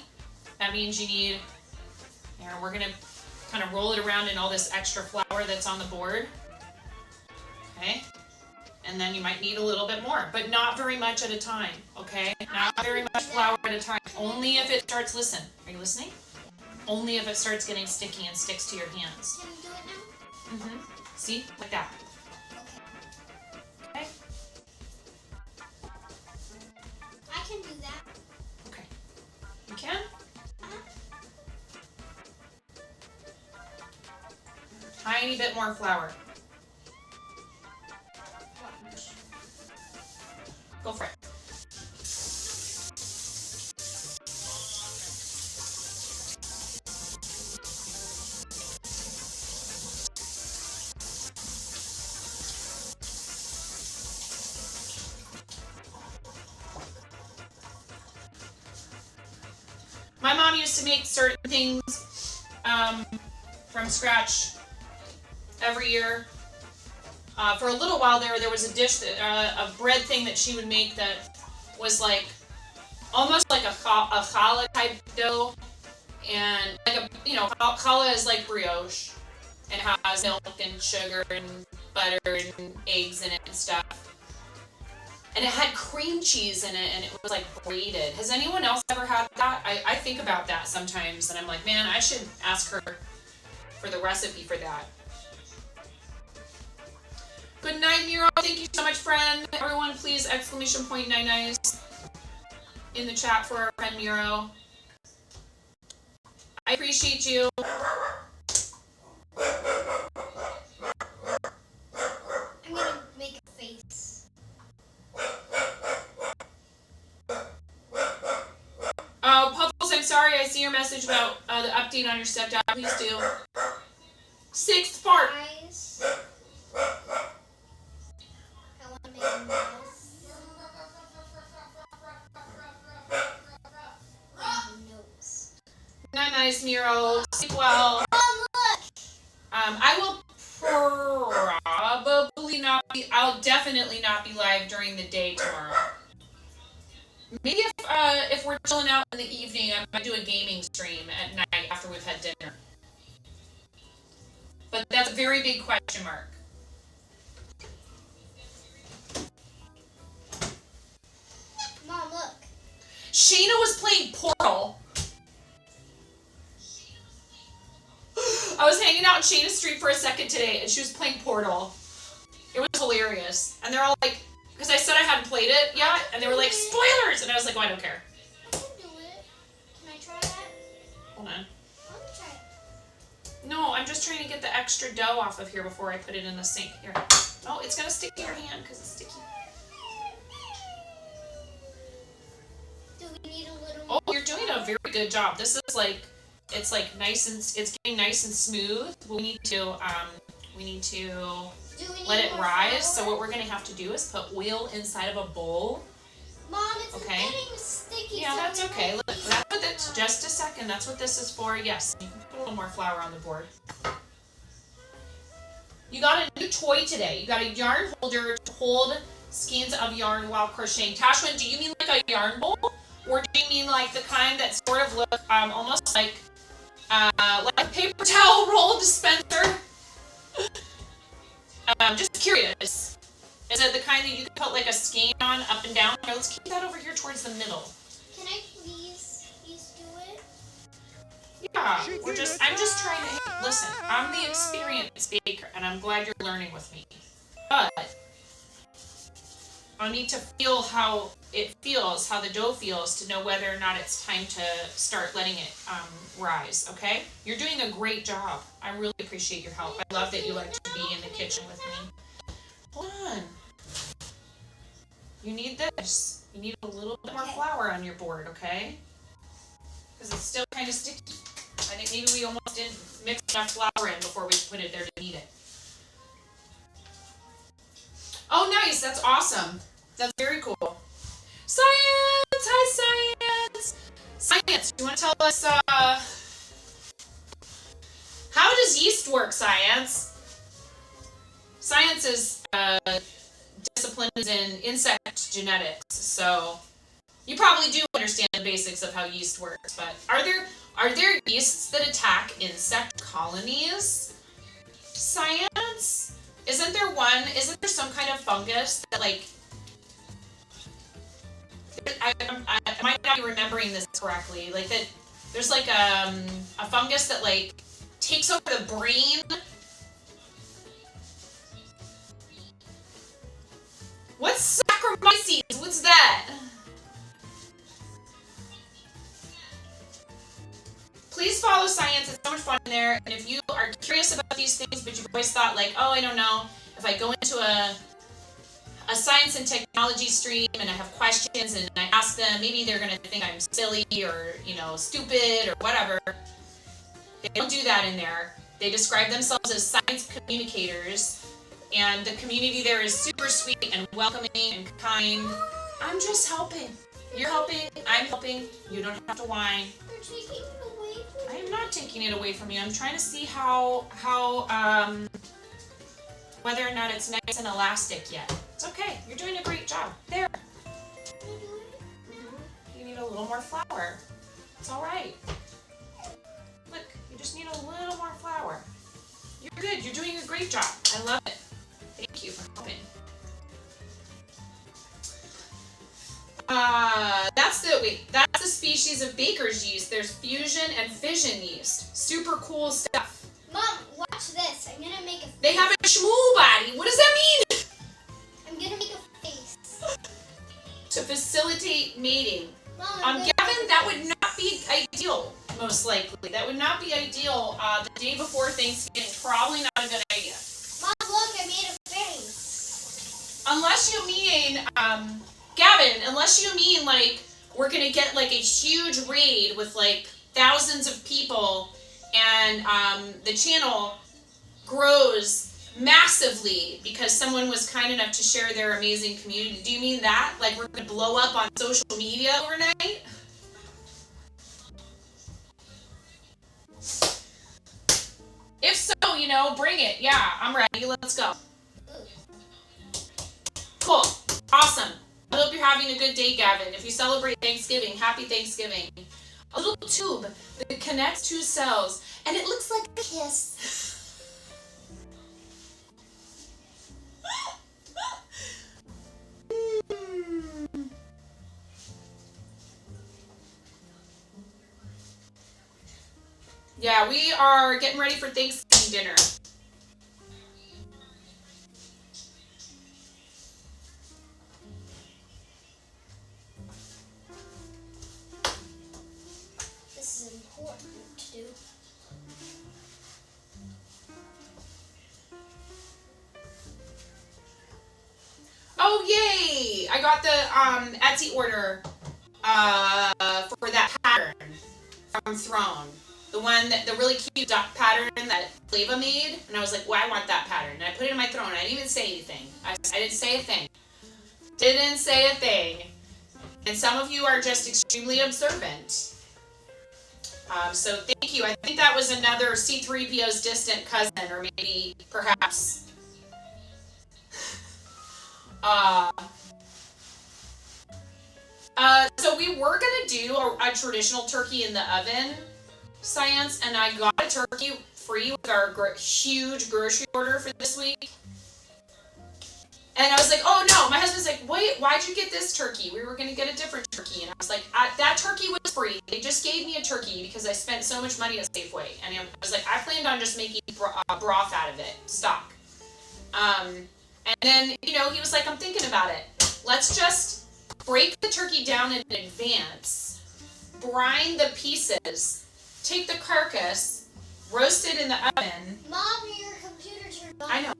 that means you need, here, we're gonna kind of roll it around in all this extra flour that's on the board. Okay? And then you might need a little bit more, but not very much at a time, okay? Not very much flour at a time. Only if it starts, listen, are you listening? Only if it starts getting sticky and sticks to your hands. Can we do it now? Mm-hmm. See? Like that. Okay? I can do that. Okay. You can? Tiny bit more flour. Watch. Go for it. My mom used to make certain things from scratch every year. For a little while there was a dish, a bread thing that she would make that was like almost like a challah type dough, and like challah is like brioche, and has milk and sugar and butter and eggs in it and stuff. and it had cream cheese in it, and it was like braided. Has anyone else ever had that? I think about that sometimes, and I'm like, man, I should ask her for the recipe for that. Good night, Miro. Thank you so much, friend. Everyone, please, exclamation point nice in the chat for our friend Miro. I appreciate you. I'm gonna make a face. Puffles, I'm sorry. I see your message about the update on your stepdad. Please do. 6th part. Eyes. I want to make a mouth. And a nose. Nice, Miro. Sleep well. Mom, look! I will probably not be. I'll definitely not be live during the day tomorrow. Maybe if we're chilling out in the evening, I might do a gaming stream at night after we've had dinner. But that's a very big question mark. Mom, look. Shayna was playing Portal. I was hanging out in Shayna's street for a second today, and she was playing Portal. It was hilarious. And they're all like, because I said I hadn't played it yet, and they were like, spoilers! And I was like, oh, I don't care. I can do it. Can I try that? Hold on. Let me try it. No, I'm just trying to get the extra dough off of here before I put it in the sink. Here. Oh, it's going to stick to your hand because it's sticky. Do we need a little more? Oh, you're doing a very good job. This is like, it's like nice and, it's getting nice and smooth. We need to let it rise. So what we're going to have to do is put oil inside of a bowl. Mom, it's Okay. getting sticky. Yeah, so that's it okay. might Look, be that's what it's, just a second. That's what this is for. Yes, you can put a little more flour on the board. You got a new toy today. You got a yarn holder to hold skeins of yarn while crocheting. Tashwin, do you mean like a yarn bowl? Or do you mean like the kind that sort of look almost like a paper towel roll dispenser? Just curious. Is it the kind that you can put like a skein on up and down? Here, let's keep that over here towards the middle. Can I please do it? Yeah, I'm just trying to, listen, I'm the experienced baker, and I'm glad you're learning with me. But I need to feel how it feels, how the dough feels, to know whether or not it's time to start letting it rise, okay? You're doing a great job. I really appreciate your help. I love that you like to be in the kitchen with me. Hold on. You need this. You need a little bit more flour on your board, okay? Because it's still kind of sticky. I think maybe we almost didn't mix enough flour in before we put it there to knead it. Oh, nice. That's awesome. That's very cool. Science! Hi, Science! Science, you want to tell us, how does yeast work, Science? Science is, disciplines in insect genetics, so you probably do understand the basics of how yeast works, but are there yeasts that attack insect colonies? Science? Isn't there some kind of fungus that like, I might not be remembering this correctly, like that there's like a fungus that like takes over the brain. What's Saccharomyces? What's that? Please follow Science. It's so much fun in there. And if you are curious about these things, but you've always thought like, oh, I don't know, if I go into a science and technology stream and I have questions and I ask them, maybe they're going to think I'm silly or, stupid or whatever. They don't do that in there. They describe themselves as science communicators. And the community there is super sweet and welcoming and kind. I'm just helping. You're helping. I'm helping. You don't have to whine. You're taking it away from I am not taking it away from you. I'm trying to see how whether or not it's nice and elastic yet. It's okay. You're doing a great job. There. You need a little more flour. It's all right. Look, you just need a little more flour. You're good. You're doing a great job. I love it. Thank you for helping. That's the species of baker's yeast. There's fusion and fission yeast. Super cool stuff. Mom, watch this. I'm gonna make a face. They have a shmoo body. What does that mean? I'm gonna make a face. To facilitate mating. Mom, Gavin, that would not be ideal, most likely. That would not be ideal the day before Thanksgiving. Probably not a good idea. Mom, look, I made a face. Unless you mean, Gavin, unless you mean, like, we're gonna get, like, a huge raid with, like, thousands of people and the channel grows massively because someone was kind enough to share their amazing community. Do you mean that? Like, we're gonna blow up on social media overnight? If so, you know, bring it. Yeah, I'm ready. Let's go. Cool. Awesome. I hope you're having a good day, Gavin. If you celebrate Thanksgiving, happy Thanksgiving. A little tube that connects two cells, and it looks like a kiss. Yeah, we are getting ready for Thanksgiving dinner. This is important to do. Oh, yay! I got the Etsy order for that pattern from Throne. The one that, the really cute duck pattern that Flava made. And I was like, well, I want that pattern. And I put it in my Throne. I didn't even say anything. I didn't say a thing. Didn't say a thing. And some of you are just extremely observant. So thank you. I think that was another C3PO's distant cousin, or maybe perhaps so we were gonna do a traditional turkey in the oven, Science, and I got a turkey free with our huge grocery order for this week. And I was like, oh no, my husband's like, wait, why'd you get this turkey? We were gonna get a different turkey. And I was like, that turkey was free. They just gave me a turkey because I spent so much money at Safeway. And I was like, I planned on just making broth out of it, stock. And then, you know, he was like, I'm thinking about it. Let's just break the turkey down in advance, brine the pieces, take the carcass, roast it in the oven. Mom, your computer turned on. I know.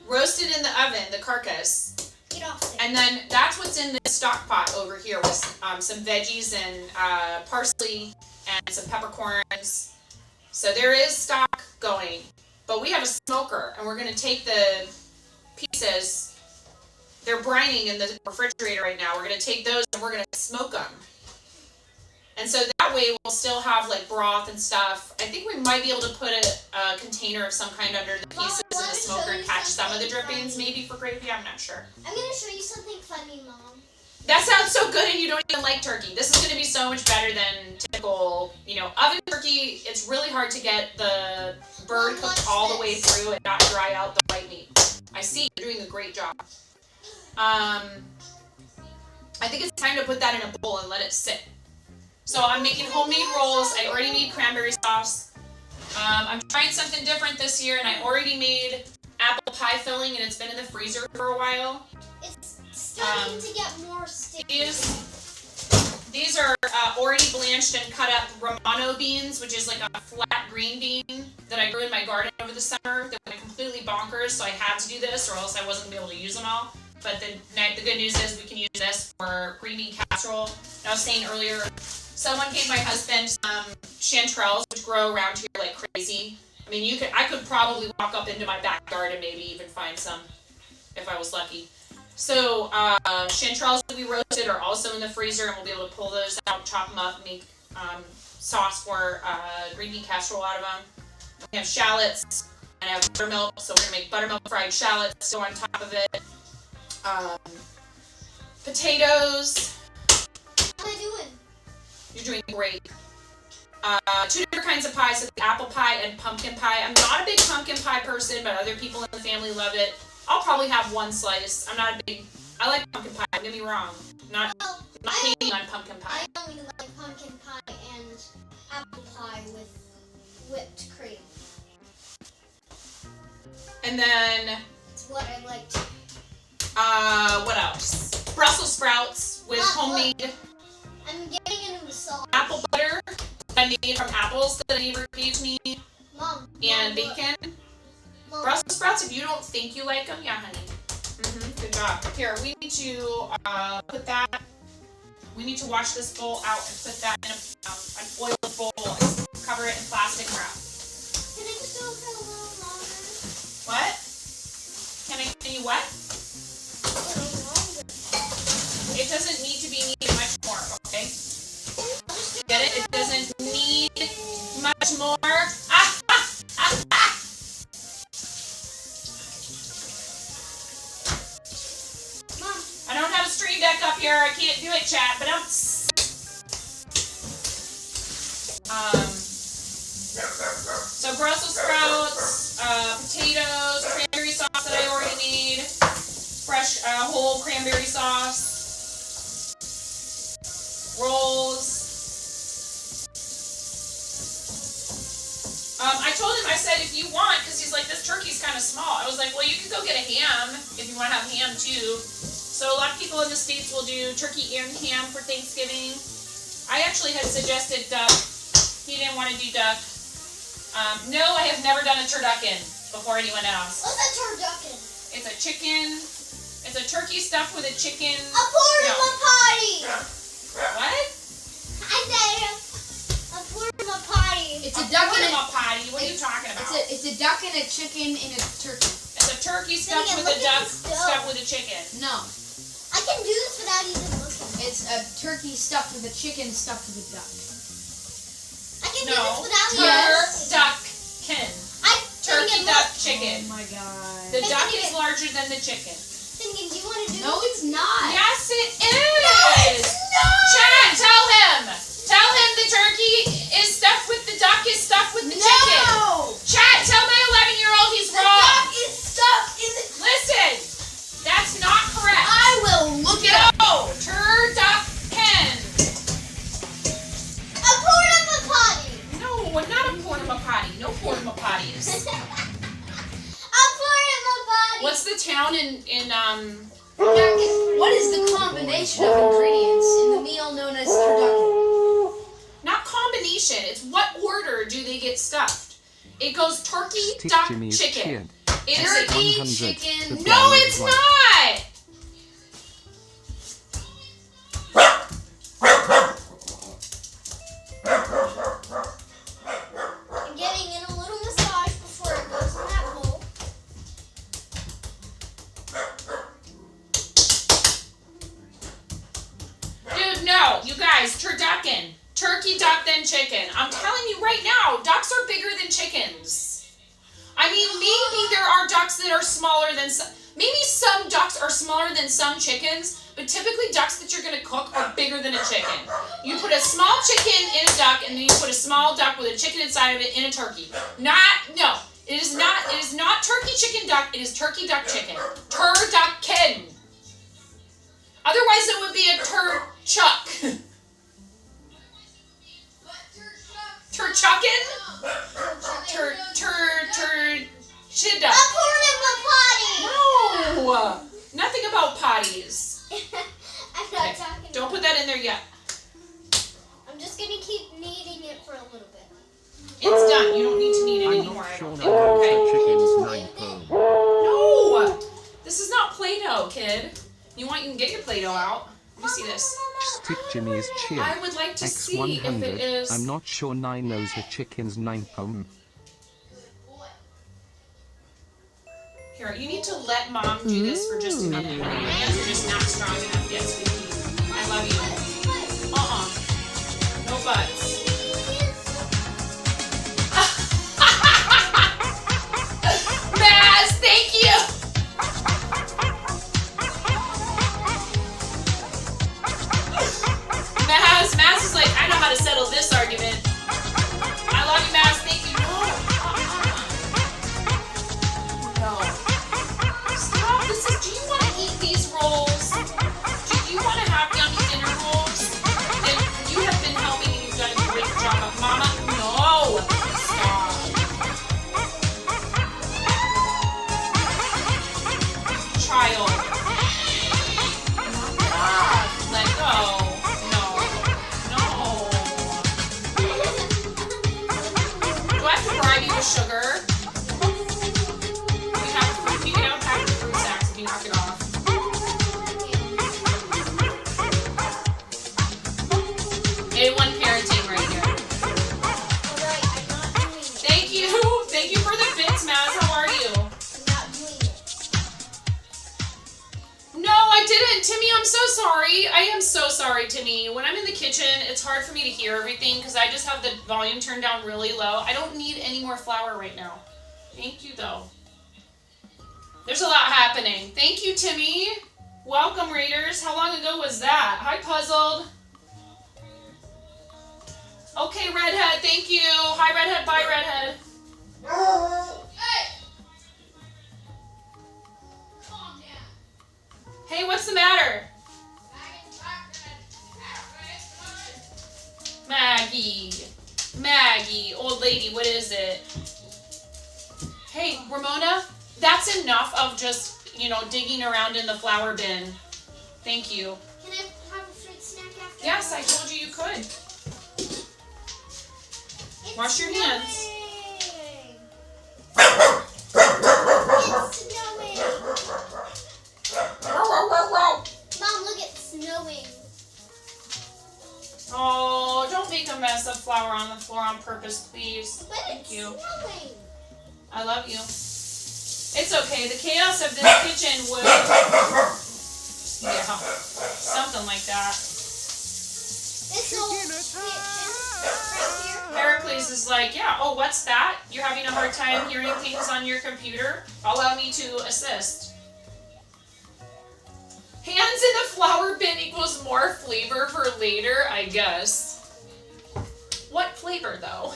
Roast it in the oven, the carcass. Get off there. And then that's what's in the stock pot over here with some veggies and parsley and some peppercorns. So there is stock going. But we have a smoker, and we're going to take the pieces. They're brining in the refrigerator right now. We're going to take those and we're going to smoke them. And so that way we'll still have like broth and stuff. I think we might be able to put a container of some kind under the pieces in the smoker and catch some of the drippings maybe for gravy. I'm not sure. I'm going to show you something funny, Mom. That sounds so good and you don't even like turkey. This is going to be so much better than typical, you know, oven turkey. It's really hard to get the bird cooked all the way through and not dry out the white meat. I see you're doing a great job. I think it's time to put that in a bowl and let it sit. So I'm making homemade rolls. I already made cranberry sauce. I'm trying something different this year, and I already made apple pie filling, and it's been in the freezer for a while. It's starting to get more sticky. These are already blanched and cut up Romano beans, which is like a flat green bean that I grew in my garden over the summer. They went completely bonkers, so I had to do this, or else I wasn't going to be able to use them all. But the good news is we can use this for green bean casserole. And I was saying earlier, someone gave my husband some chanterelles, which grow around here like crazy. I mean, I could probably walk up into my backyard and maybe even find some if I was lucky. So chanterelles that we roasted are also in the freezer, and we'll be able to pull those out, chop them up, make sauce for green bean casserole out of them. We have shallots, and I have buttermilk, so we're gonna make buttermilk fried shallots go on top of it. Potatoes. How am I doing? You're doing great. Two different kinds of pies, so the apple pie and pumpkin pie. I'm not a big pumpkin pie person, but other people in the family love it. I'll probably have one slice. I'm not a big I like pumpkin pie, don't get me wrong. Not hating on pumpkin pie. I only like pumpkin pie and apple pie with whipped cream. And then, It's what I like to. what else? Brussels sprouts with homemade I'm getting into massage. apple butter I made from apples that a neighbor gave me, Mom. and Mom, bacon. Mom, Brussels sprouts, if you don't think you like them, yeah, honey. Good job. Here, we need to put that. We need to wash this bowl out and put that in an oiled bowl and cover it in plastic wrap. Can I just go for a little longer? What? Can you what? A little longer. It doesn't need to be needed much more, okay? Get it? It doesn't need much more. Ah, ah, ah, ah. Mom, I don't have a stream deck up here. I can't do it, chat, but so Brussels sprouts, potatoes, cranberry sauce that I already made, fresh whole cranberry sauce, rolls. I told him, I said, if you want, because he's like, this turkey's kind of small. I was like, well, you could go get a ham if you want to have ham too. So a lot of people in the States will do turkey and ham for Thanksgiving. I actually had suggested duck. He didn't want to do duck. No, I have never done a turducken before anyone else. what's a turducken? It's a chicken. It's a turkey stuffed with a chicken. A portable potty! What? I said a portable potty. It's a duck and Portable potty. What are you talking about? it's a duck and a chicken and a turkey. It's a turkey stuffed Then with a again, look at duck the stove. stuffed with a chicken. No, I can do this without even looking. it's a turkey stuffed with a chicken stuffed with a duck. I can do No. this without even looking. Turducken. Turkey, Finnegan, duck, look. chicken. Oh my god. The duck Finnegan. is larger than the chicken. Finnegan, do you want to do No, this? it's not. Yes, it is. No, it's not! Chad, tell him. Tell him the turkey is stuffed with the duck is stuffed with the chicken. No! Chad, tell my 11-year-old he's The wrong. duck is stuffed in the. Listen, that's not correct. I will look it up. No, turducken. A portable potty! No, not a portable potty. No portable potties. A portable potty! What's the town in What is the combination of ingredients in the meal known as turducken? Not combination. It's what order do they get stuffed? It goes turkey, Stick duck, Jimmy's chicken. chin. It is a Turkey, 100 chicken. to No, download it's one. not. I'm getting in a little massage before it goes in that bowl. Dude, no. You guys, turducken. Turkey, duck, then chicken. I'm telling you right now, ducks are bigger than chickens. I mean, maybe there are ducks that are smaller than some. Maybe some ducks are smaller than some chickens, but typically ducks that you're gonna cook are bigger than a chicken. You put a small chicken in a duck, and then you put a small duck with a chicken inside of it in a turkey. No. It is not turkey, chicken, duck. It is turkey, duck, chicken. Turducken. Otherwise, it would be a turchuck. Turchucken? Chidduck. A portable potty! No! Nothing about potties. I'm not talking Don't put that in there yet. I'm just gonna keep kneading it for a little bit. It's done. You don't need to knead it I'm anymore. not I sure don't now think. the Okay. chicken's 9 pounds. No! This is not Play-Doh, kid. You can get your Play-Doh out. Let me see this. Stick Jimmy's chin. I would like to see if it X100. is. I'm not sure Nine knows the chicken's 9 pound. Here, you need to let mom do this for just a minute, honey. Your hands are just not strong enough yet, sweetie. I love you. No buts. Maz, thank you! Maz is like, I know how to settle this argument. I love you, Maz, thank you. No. Stop. Do you want to eat these rolls? so sorry. I am so sorry, Timmy. When I'm in the kitchen, it's hard for me to hear everything because I just have the volume turned down really low. I don't need any more flour right now. Thank you, though. There's a lot happening. Thank you, Timmy. Welcome, Raiders. How long ago was that? Hi, Puzzled. Okay, Redhead. Thank you. Hi, Redhead. Bye, Redhead. Hey, what's the matter? Maggie. Maggie. Old lady, what is it? Hey, Ramona, that's enough of just, digging around in the flour bin. Thank you. Can I have a fruit snack after? Yes, I told you you could. Wash your hands. It's snowing. Mom, look, it's snowing. Oh, don't make a mess of flour on the floor on purpose, please. But Thank it's you. snowing. I love you. It's okay. The chaos of this kitchen would... Yeah, something like that. This whole kitchen right here. Heracles is like, yeah, oh, what's that? You're having a hard time hearing things on your computer? Allow me to assist. Hands in the flour bin equals more flavor for later, I guess. What flavor, though?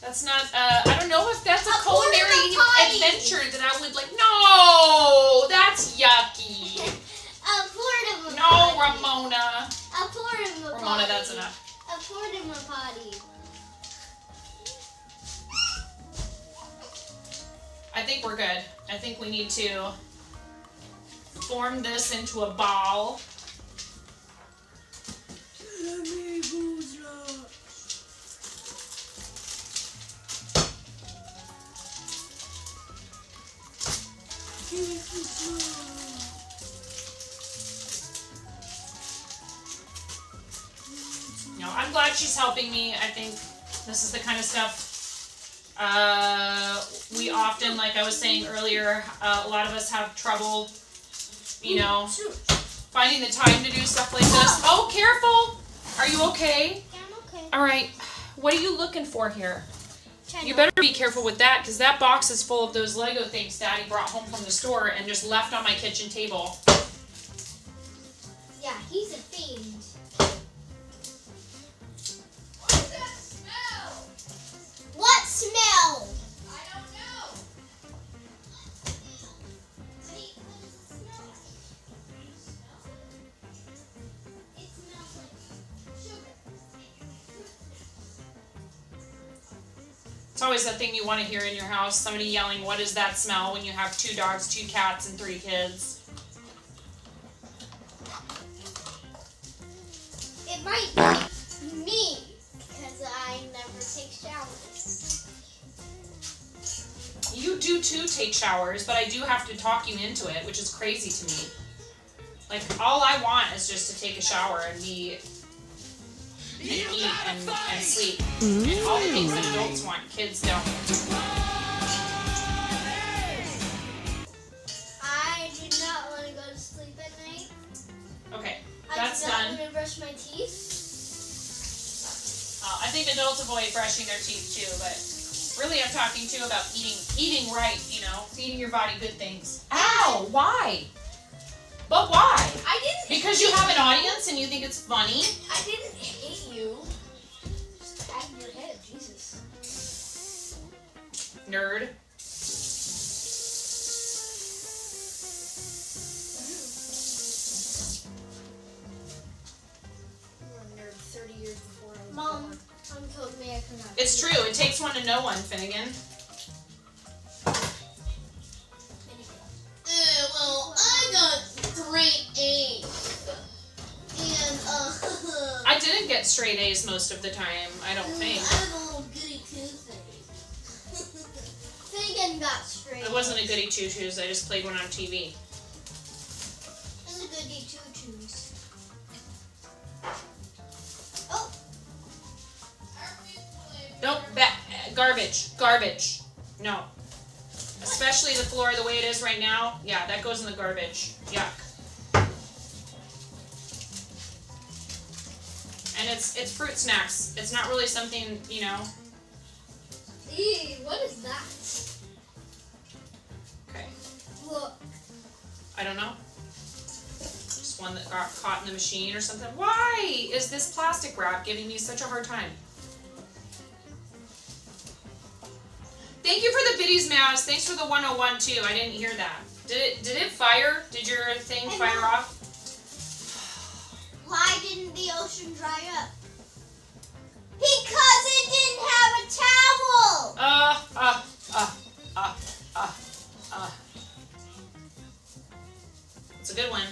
That's not, I don't know if that's a culinary adventure that I would like. No, that's yucky. A portable No, potty. Ramona. A portable Ramona, potty. that's enough. A portable potty. I think we're good. I think we need to form this into a ball. I'm glad she's helping me. I think this is the kind of stuff we often, like I was saying earlier, a lot of us have trouble, finding the time to do stuff like this. Oh, careful! Are you okay? Yeah, I'm okay. All right. What are you looking for here? China. You better be careful with that, because that box is full of those Lego things Daddy brought home from the store and just left on my kitchen table. Yeah, he's a fiend. What's that smell? What smell? I don't know. See, what does it smell like? It smells like sugar. It's always that thing you want to hear in your house, somebody yelling, "What is that smell?" when you have 2 dogs, 2 cats, and 3 kids. It might be me, because I never take showers. You do too take showers, but I do have to talk you into it, which is crazy to me. Like, all I want is just to take a shower and eat and sleep. And all the things that adults want, kids don't. I do not want to go to sleep at night. Okay, I that's do not done. want to brush my teeth. I think adults avoid brushing their teeth too, but really I'm talking too about eating right, feeding your body good things. Ow! Why? But why? I didn't. Because you have an audience and you think it's funny? I didn't hate you. Just pat your head, Jesus. Nerd. You were a nerd 30 years before I was Mom, born. Mom told me I could not. It's true. It takes one to know one, Finnegan. Well, I got straight A's. And, I didn't get straight A's most of the time, I don't think. I have a little goody two-face. Finnegan got straight. It wasn't a goody two-shoes, I just played one on TV. It was a goody two-shoes. Oh, Don't, garbage, garbage. No. Especially the floor the way it is right now. Yeah, that goes in the garbage. Yuck. And it's fruit snacks. It's not really something, you know. Eee, what is that? Okay. Look. I don't know. Just one that got caught in the machine or something. Why is this plastic wrap giving me such a hard time? Thank you for the biddies, Maz. Thanks for the 101 too. I didn't hear that. Did it fire? Did your thing fire off? Why didn't the ocean dry up? Because it didn't have a towel! It's a good one.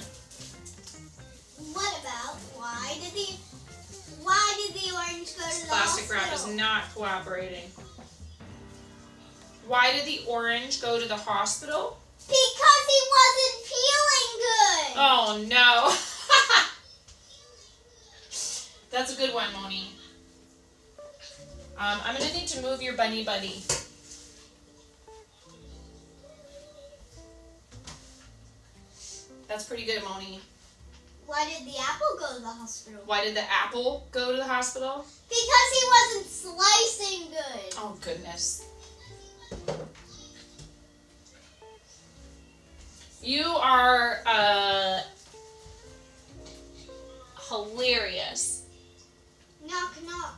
What about why did the orange go to the Plastic hospital? wrap is not cooperating. Why did the orange go to the hospital? Because he wasn't peeling good! Oh no. That's a good one, Moni. I'm gonna need to move your bunny buddy. That's pretty good, Moni. Why did the apple go to the hospital? Why did the apple go to the hospital? Because he wasn't slicing good. Oh, goodness. You are hilarious. Knock, knock.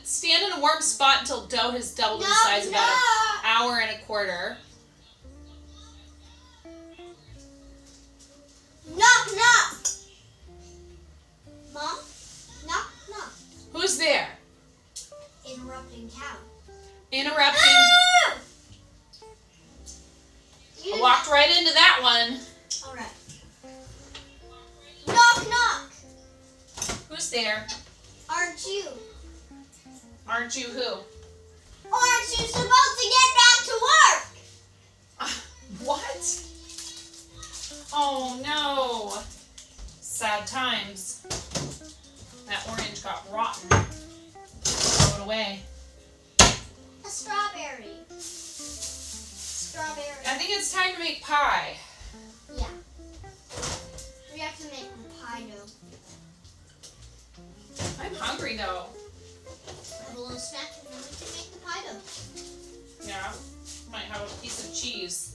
Stand in a warm spot until dough has doubled in size, about an hour and a quarter. Knock, knock. Mom? Knock, knock. Who's there? Interrupting cow. Interrupting. Ah! I walked right into that one. Alright. Knock, knock. Who's there? Aren't you? Aren't you who? Aren't you supposed to get back to work? What? Oh no. Sad times. That orange got rotten. Throw it away. A strawberry. Strawberry. I think it's time to make pie. Yeah. We have to make the pie dough. I'm hungry though. Have a little snack and then we can make the pie dough. Yeah. Might have a piece of cheese.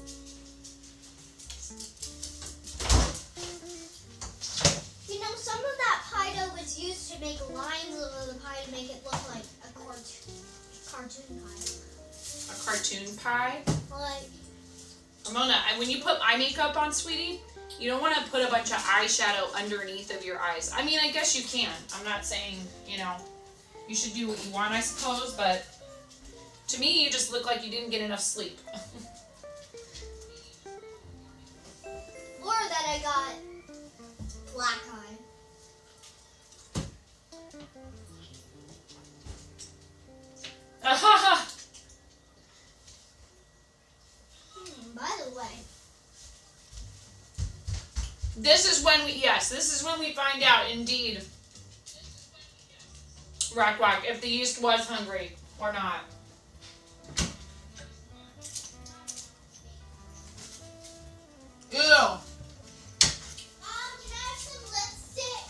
You know, some of that pie dough was used to make lines over the pie to make it look like a cartoon pie. A cartoon pie. Like, Ramona, when you put eye makeup on, sweetie, you don't want to put a bunch of eyeshadow underneath of your eyes. I mean, I guess you can. I'm not saying, you know, you should do what you want, I suppose, but to me, you just look like you didn't get enough sleep. or that I got black eye. By the way, This is when we find out, indeed, Rock Rock, if the yeast was hungry or not. Ew. Mom, can I have some lipstick?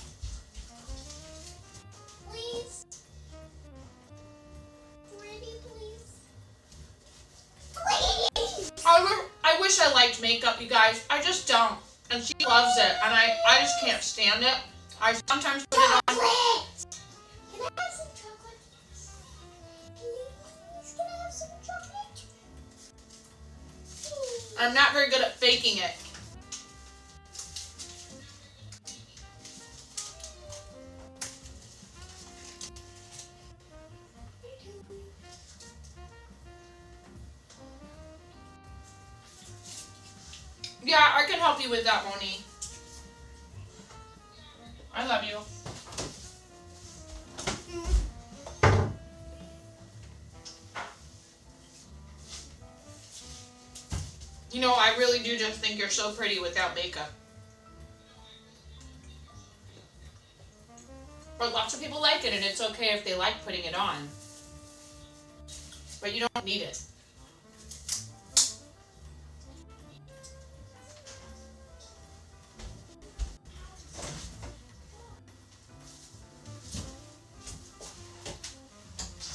Please? Pretty, please? Please! I wish I liked makeup, you guys. I just don't. And she loves it, and I just can't stand it. I sometimes put it on. Chocolate! Can I have some chocolate? Please, can I have some chocolate? Please. I'm not very good at faking it. Yeah, I can help you with that, Moni. I love you. You know, I really do just think you're so pretty without makeup. But lots of people like it, and it's okay if they like putting it on. but you don't need it.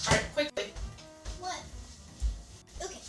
All right, quickly. What? Okay.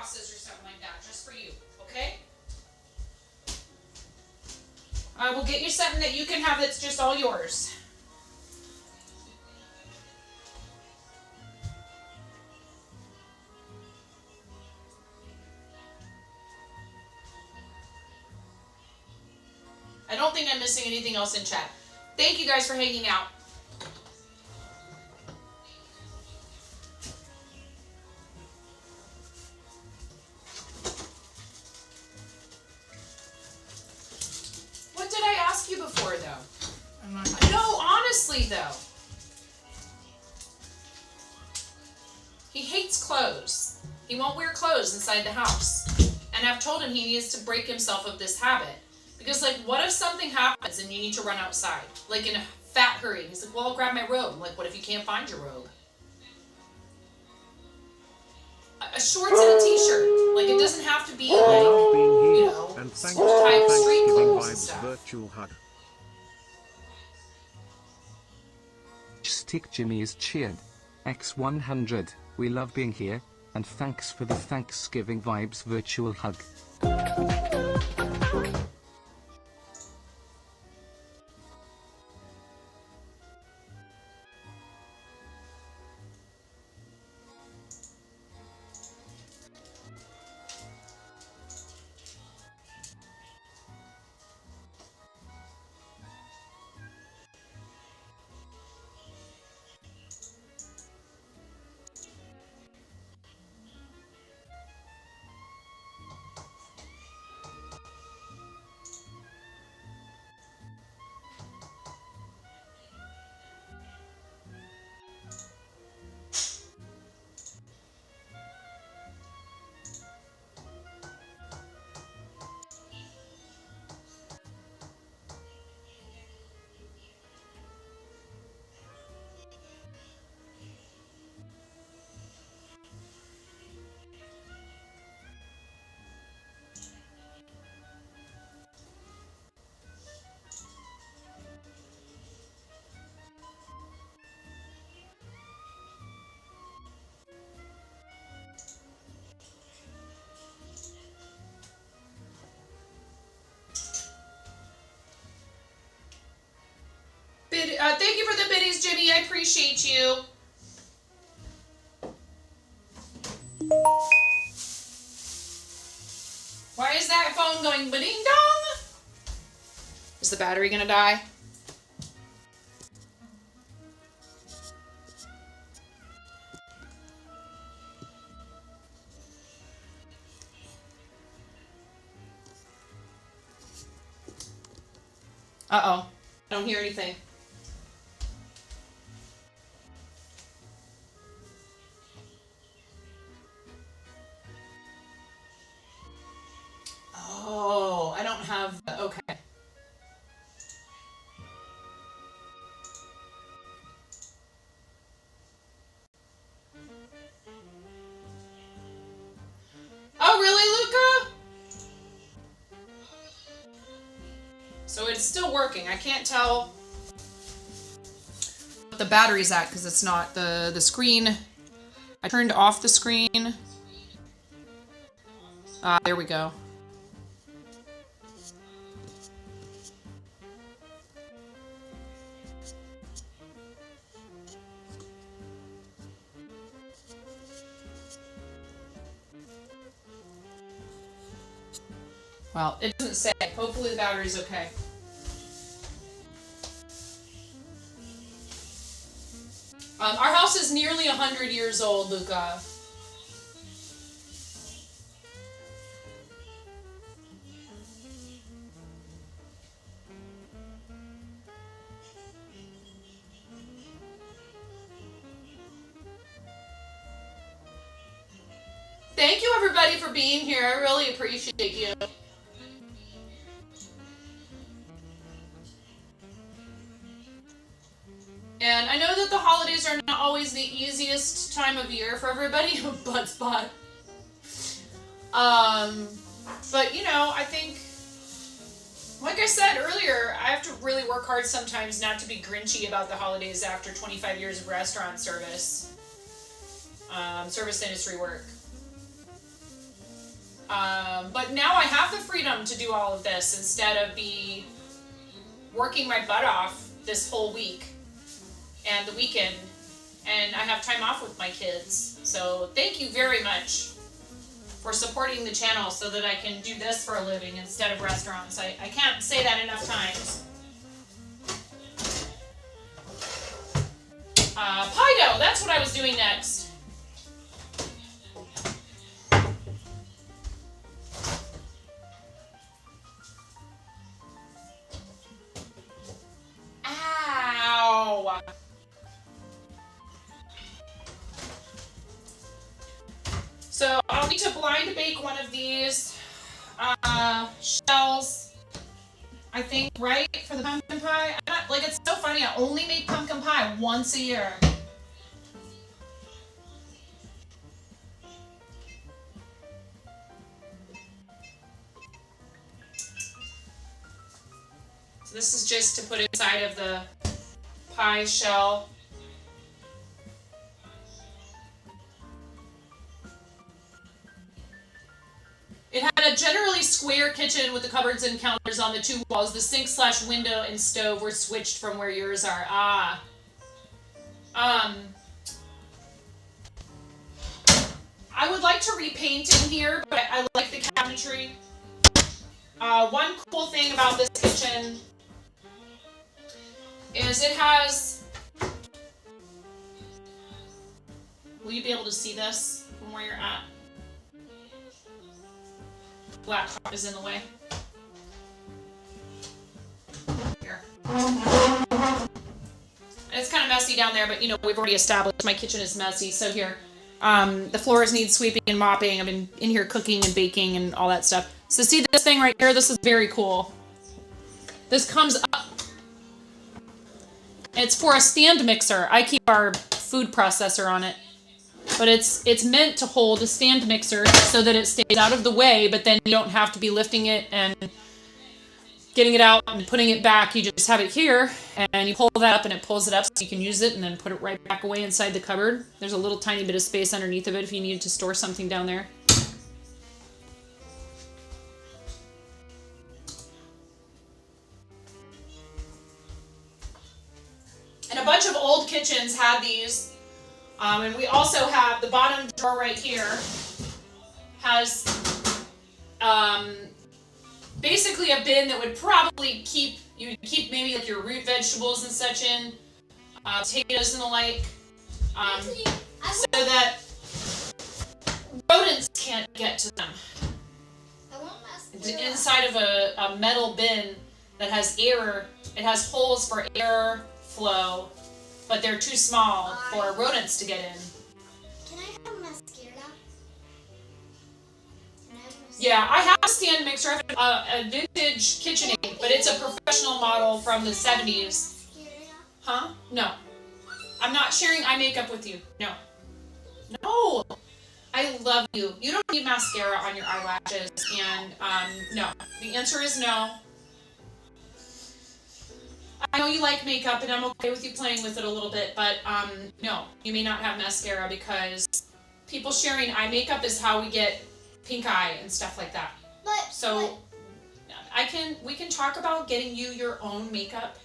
Or something like that, just for you, okay? I will get you something that you can have that's just all yours. I don't think I'm missing anything else in chat. Thank you guys for hanging out. What did I ask you before, though? No, honestly, though. He hates clothes. He won't wear clothes inside the house. And I've told him he needs to break himself of this habit. Because, like, what if something happens and you need to run outside? Like, in a fat hurry. He's like, well, I'll grab my robe. I'm like, what if you can't find your robe? A shorts and a t-shirt. Like, it doesn't have to be, like, Love being here, you know, and thanks school-type for street Thanksgiving clothes and vibes stuff. virtual hug. Stick Jimmy is cheered. X100. We love being here, and thanks for the Thanksgiving vibes virtual hug. Thank you for the biddies, Jimmy. I appreciate you. Why is that phone going ba-ding dong? Is the battery gonna die? Uh-oh. I don't hear anything. Oh, I don't have... Okay. Oh, really, Luca? So it's still working. I can't tell what the battery's at because it's not the screen. I turned off the screen. There we go. Well, it doesn't say. Hopefully the battery's okay. Our house is nearly 100 years old, Luca. Thank you, everybody, for being here. I really appreciate you. And I know that the holidays are not always the easiest time of year for everybody. Butt spot. But, you know, I think, like I said earlier, I have to really work hard sometimes not to be grinchy about the holidays after 25 years of restaurant service. Service industry work. But now I have the freedom to do all of this instead of be working my butt off this whole week and the weekend, and I have time off with my kids. So thank you very much for supporting the channel so that I can do this for a living instead of restaurants. I can't say that enough times. Pie dough, that's what I was doing next. Ow! So I'll need to blind bake one of these shells, I think, right, for the pumpkin pie. Like, it's so funny, I only make pumpkin pie once a year. So this is just to put inside of the pie shell. It had a generally square kitchen with the cupboards and counters on the two walls. The sink/window and stove were switched from where yours are. I would like to repaint in here, but I like the cabinetry. One cool thing about this kitchen is it has... Will you be able to see this from where you're at? Laptop is in the way. Here. It's kind of messy down there, but you know, we've already established my kitchen is messy, so here. The floors need sweeping and mopping. I've been in here cooking and baking and all that stuff. So see this thing right here? This is very cool. This comes up. It's for a stand mixer. I keep our food processor on it. But it's meant to hold a stand mixer so that it stays out of the way, but then you don't have to be lifting it and getting it out and putting it back. You just have it here, and you pull that up, and it pulls it up so you can use it and then put it right back away inside the cupboard. There's a little tiny bit of space underneath of it if you need to store something down there. And a bunch of old kitchens had these. And we also have the bottom drawer right here has basically a bin that would probably keep maybe like your root vegetables and such in, potatoes and the like, so that rodents can't get to them. It's inside of a metal bin that has air. It has holes for air flow, but they're too small for rodents to get in. Can I have mascara? Yeah, I have a stand mixer. I have a vintage KitchenAid, but it's a professional model from the 70s. Huh? No. I'm not sharing eye makeup with you. No. No. I love you. You don't need mascara on your eyelashes, and no. The answer is no. I know you like makeup, and I'm okay with you playing with it a little bit, but no, you may not have mascara because people sharing eye makeup is how we get pink eye and stuff like that. We can talk about getting you your own makeup,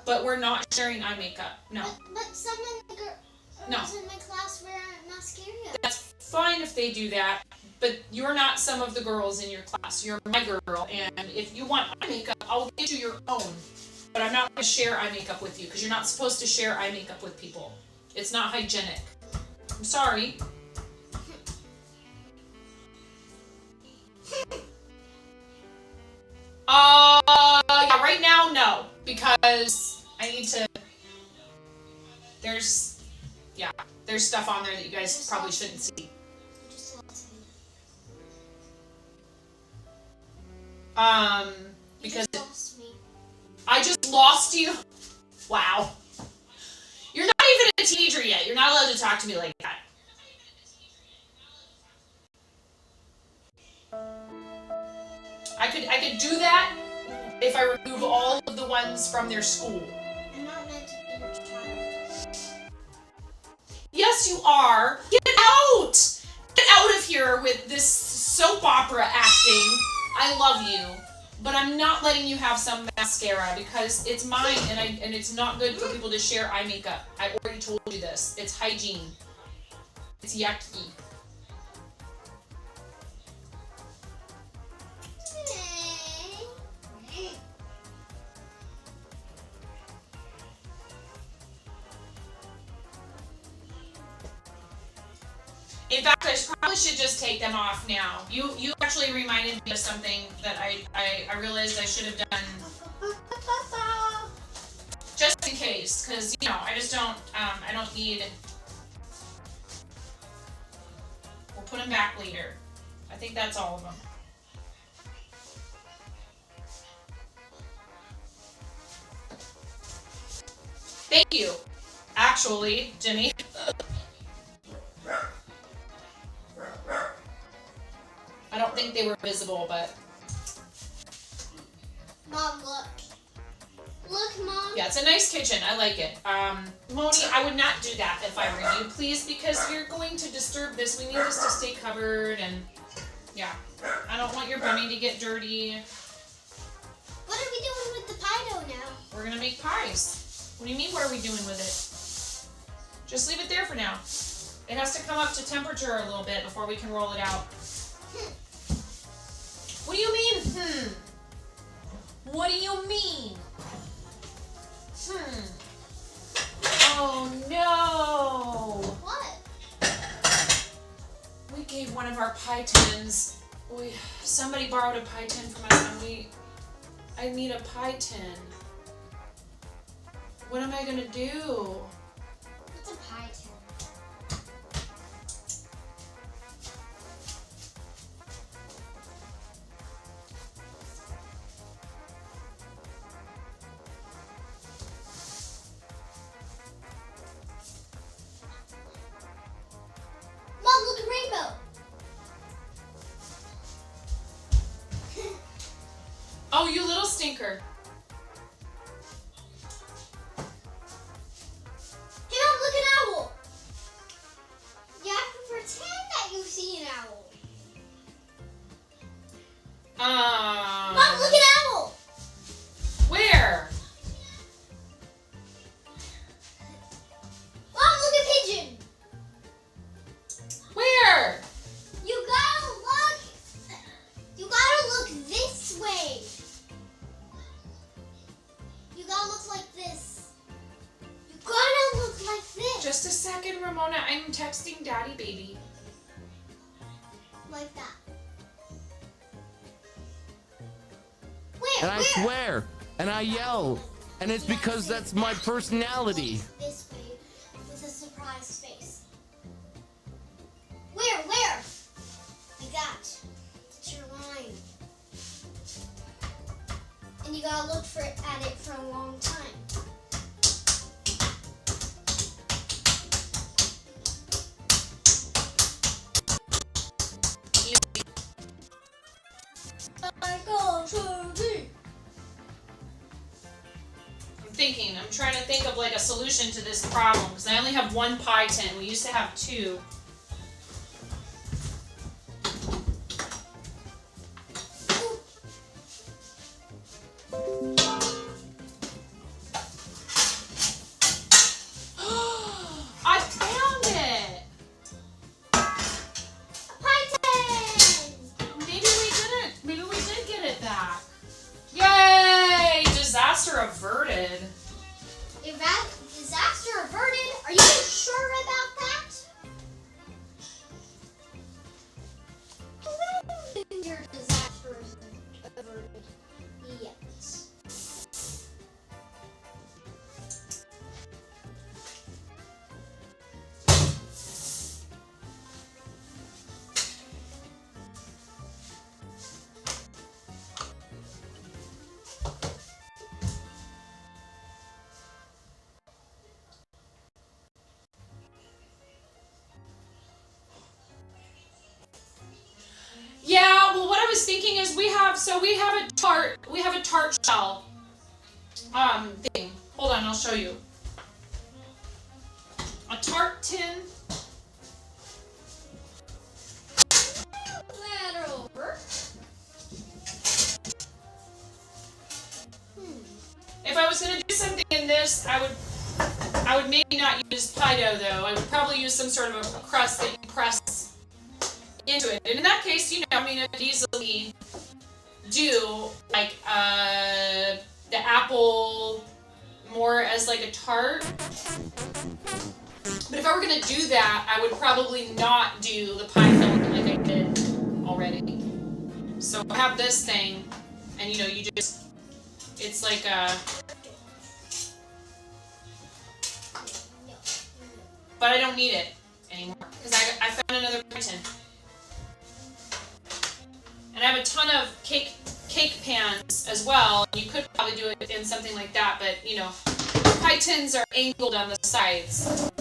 but we're not sharing eye makeup. No. But some of the girls in my class wear mascara. That's fine if they do that, but you're not some of the girls in your class. You're my girl, and if you want eye makeup, I'll get you your own. But I'm not going to share eye makeup with you because you're not supposed to share eye makeup with people. It's not hygienic. I'm sorry. Yeah, right now, no, because I need to. There's stuff on there that you guys probably shouldn't see. Because I just lost you. Wow. You're not even a teenager yet. You're not allowed to talk to me like that. I could do that if I remove all of the ones from their school. I'm not meant to be your child. Yes, you are. Get out! Get out of here with this soap opera acting. I love you, but I'm not letting you have some mascara because it's mine, and it's not good for people to share eye makeup. I already told you this. It's hygiene. It's yucky. In fact, I probably should just take them off now. You actually reminded me of something that I realized I should have done just in case, because I just don't I don't need. We'll put them back later. I think that's all of them. Thank you, actually, Jimmy. I don't think they were visible, but... Mom, look. Look, Mom. Yeah, it's a nice kitchen. I like it. Moni, I would not do that if I were you, please, because you're going to disturb this. We need this to stay covered, and... Yeah. I don't want your bunny to get dirty. What are we doing with the pie dough now? We're gonna make pies. What do you mean, what are we doing with it? Just leave it there for now. It has to come up to temperature a little bit before we can roll it out. What do you mean, What do you mean? Oh no! What? We gave one of our pie tins. Somebody borrowed a pie tin from us, and I need a pie tin. What am I gonna do? What's a pie tin? Mom, look, a rainbow. Oh, you little stinker. Hey, Mom, look, an owl. You have to pretend that you see an owl. Mom, look, an owl. Where? Mom, look, a pigeon. Where? You gotta look just a second, Ramona. I'm texting Daddy Baby. Like that. And I swear, and I yell, and it's because that's my personality. This way, with a surprised face. Where? Like that. That's your line. And you gotta look at it for a long time. I'm trying to think of like a solution to this problem because I only have one pie tin. We used to have two. I found it! A pie tin! Maybe we did get it back. Yay! Disaster averted. Disaster averted? Are you sure about that? Your disaster isn't averted yet. Yeah, well, what I was thinking is we have a tart shell thing. Hold on, I'll show you. A tart tin. Ladder over. If I was gonna do something in this, I would maybe not use pie dough though. I would probably use some sort of a crust that you press into it. And in that case, I could easily do like the apple more as like a tart. But if I were gonna do that, I would probably not do the pie filling like I did already. So I have this thing, and it's like a. But I don't need it anymore because I found another pie tin. And I have a ton of cake pans as well. You could probably do it in something like that, but pie tins are angled on the sides.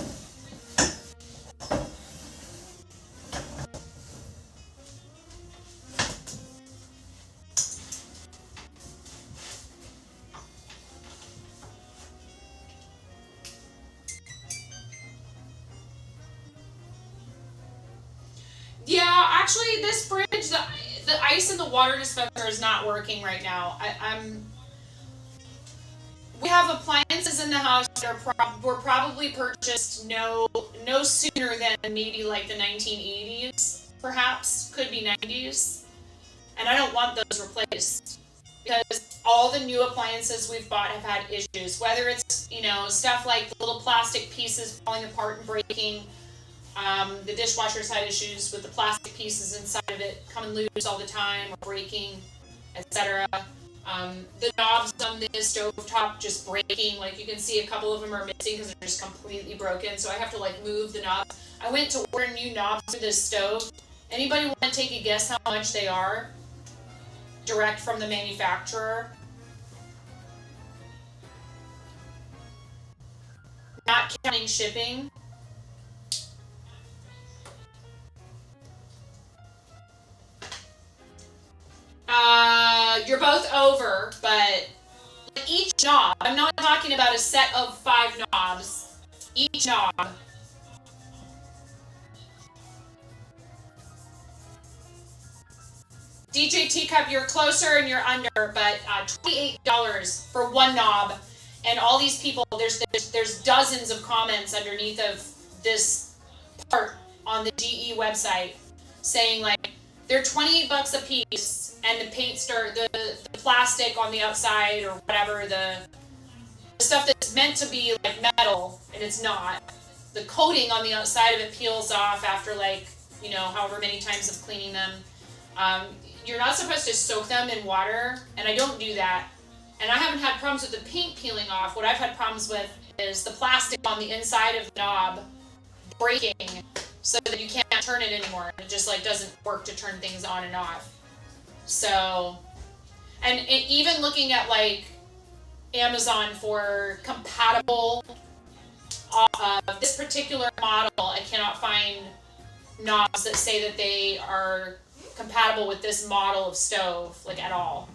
Yeah, actually, this fridge, the ice in the water dispenser is not working right now. We have appliances in the house that were probably purchased no sooner than maybe like the 1980s, perhaps, could be 90s. And I don't want those replaced because all the new appliances we've bought have had issues, whether it's, stuff like the little plastic pieces falling apart and breaking. The dishwasher's had issues with the plastic pieces inside of it coming loose all the time or breaking, etc. The knobs on the stovetop just breaking. Like you can see a couple of them are missing because they're just completely broken. So I have to move the knobs. I went to order new knobs for this stove. Anybody want to take a guess how much they are? Direct from the manufacturer. Not counting shipping. You're both over, but each knob, I'm not talking about a set of 5 knobs, each knob. DJ Teacup, you're closer and you're under, but $28 for one knob. And all these people, there's dozens of comments underneath of this part on the GE website saying they're $28 a piece, and the paint the plastic on the outside or whatever, the stuff that's meant to be metal and it's not. the coating on the outside of it peels off after like, you know, however many times of cleaning them. You're not supposed to soak them in water, and I don't do that. And I haven't had problems with the paint peeling off. What I've had problems with is the plastic on the inside of the knob breaking so that you can't turn it anymore. It just like doesn't work to turn things on and off. So, and even looking at like Amazon for compatible, this particular model, I cannot find knobs that say that they are compatible with this model of stove, like at all.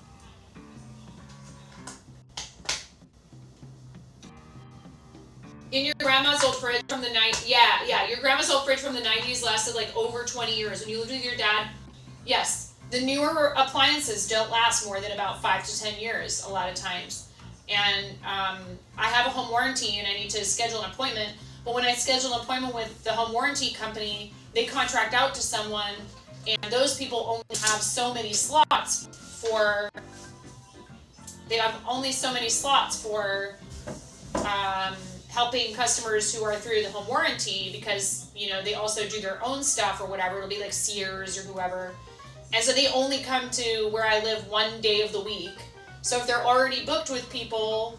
In your grandma's old fridge from the your grandma's old fridge from the 90s lasted like over 20 years. When you lived with your dad, yes, the newer appliances don't last more than about 5 to 10 years a lot of times. And I have a home warranty and I need to schedule an appointment. But when I schedule an appointment with the home warranty company, they contract out to someone, and those people only have so many slots for. They have only so many slots for helping customers who are through the home warranty, because you know they also do their own stuff or whatever. It'll be like Sears or whoever, and so they only come to where I live one day of the week. So if they're already booked with people,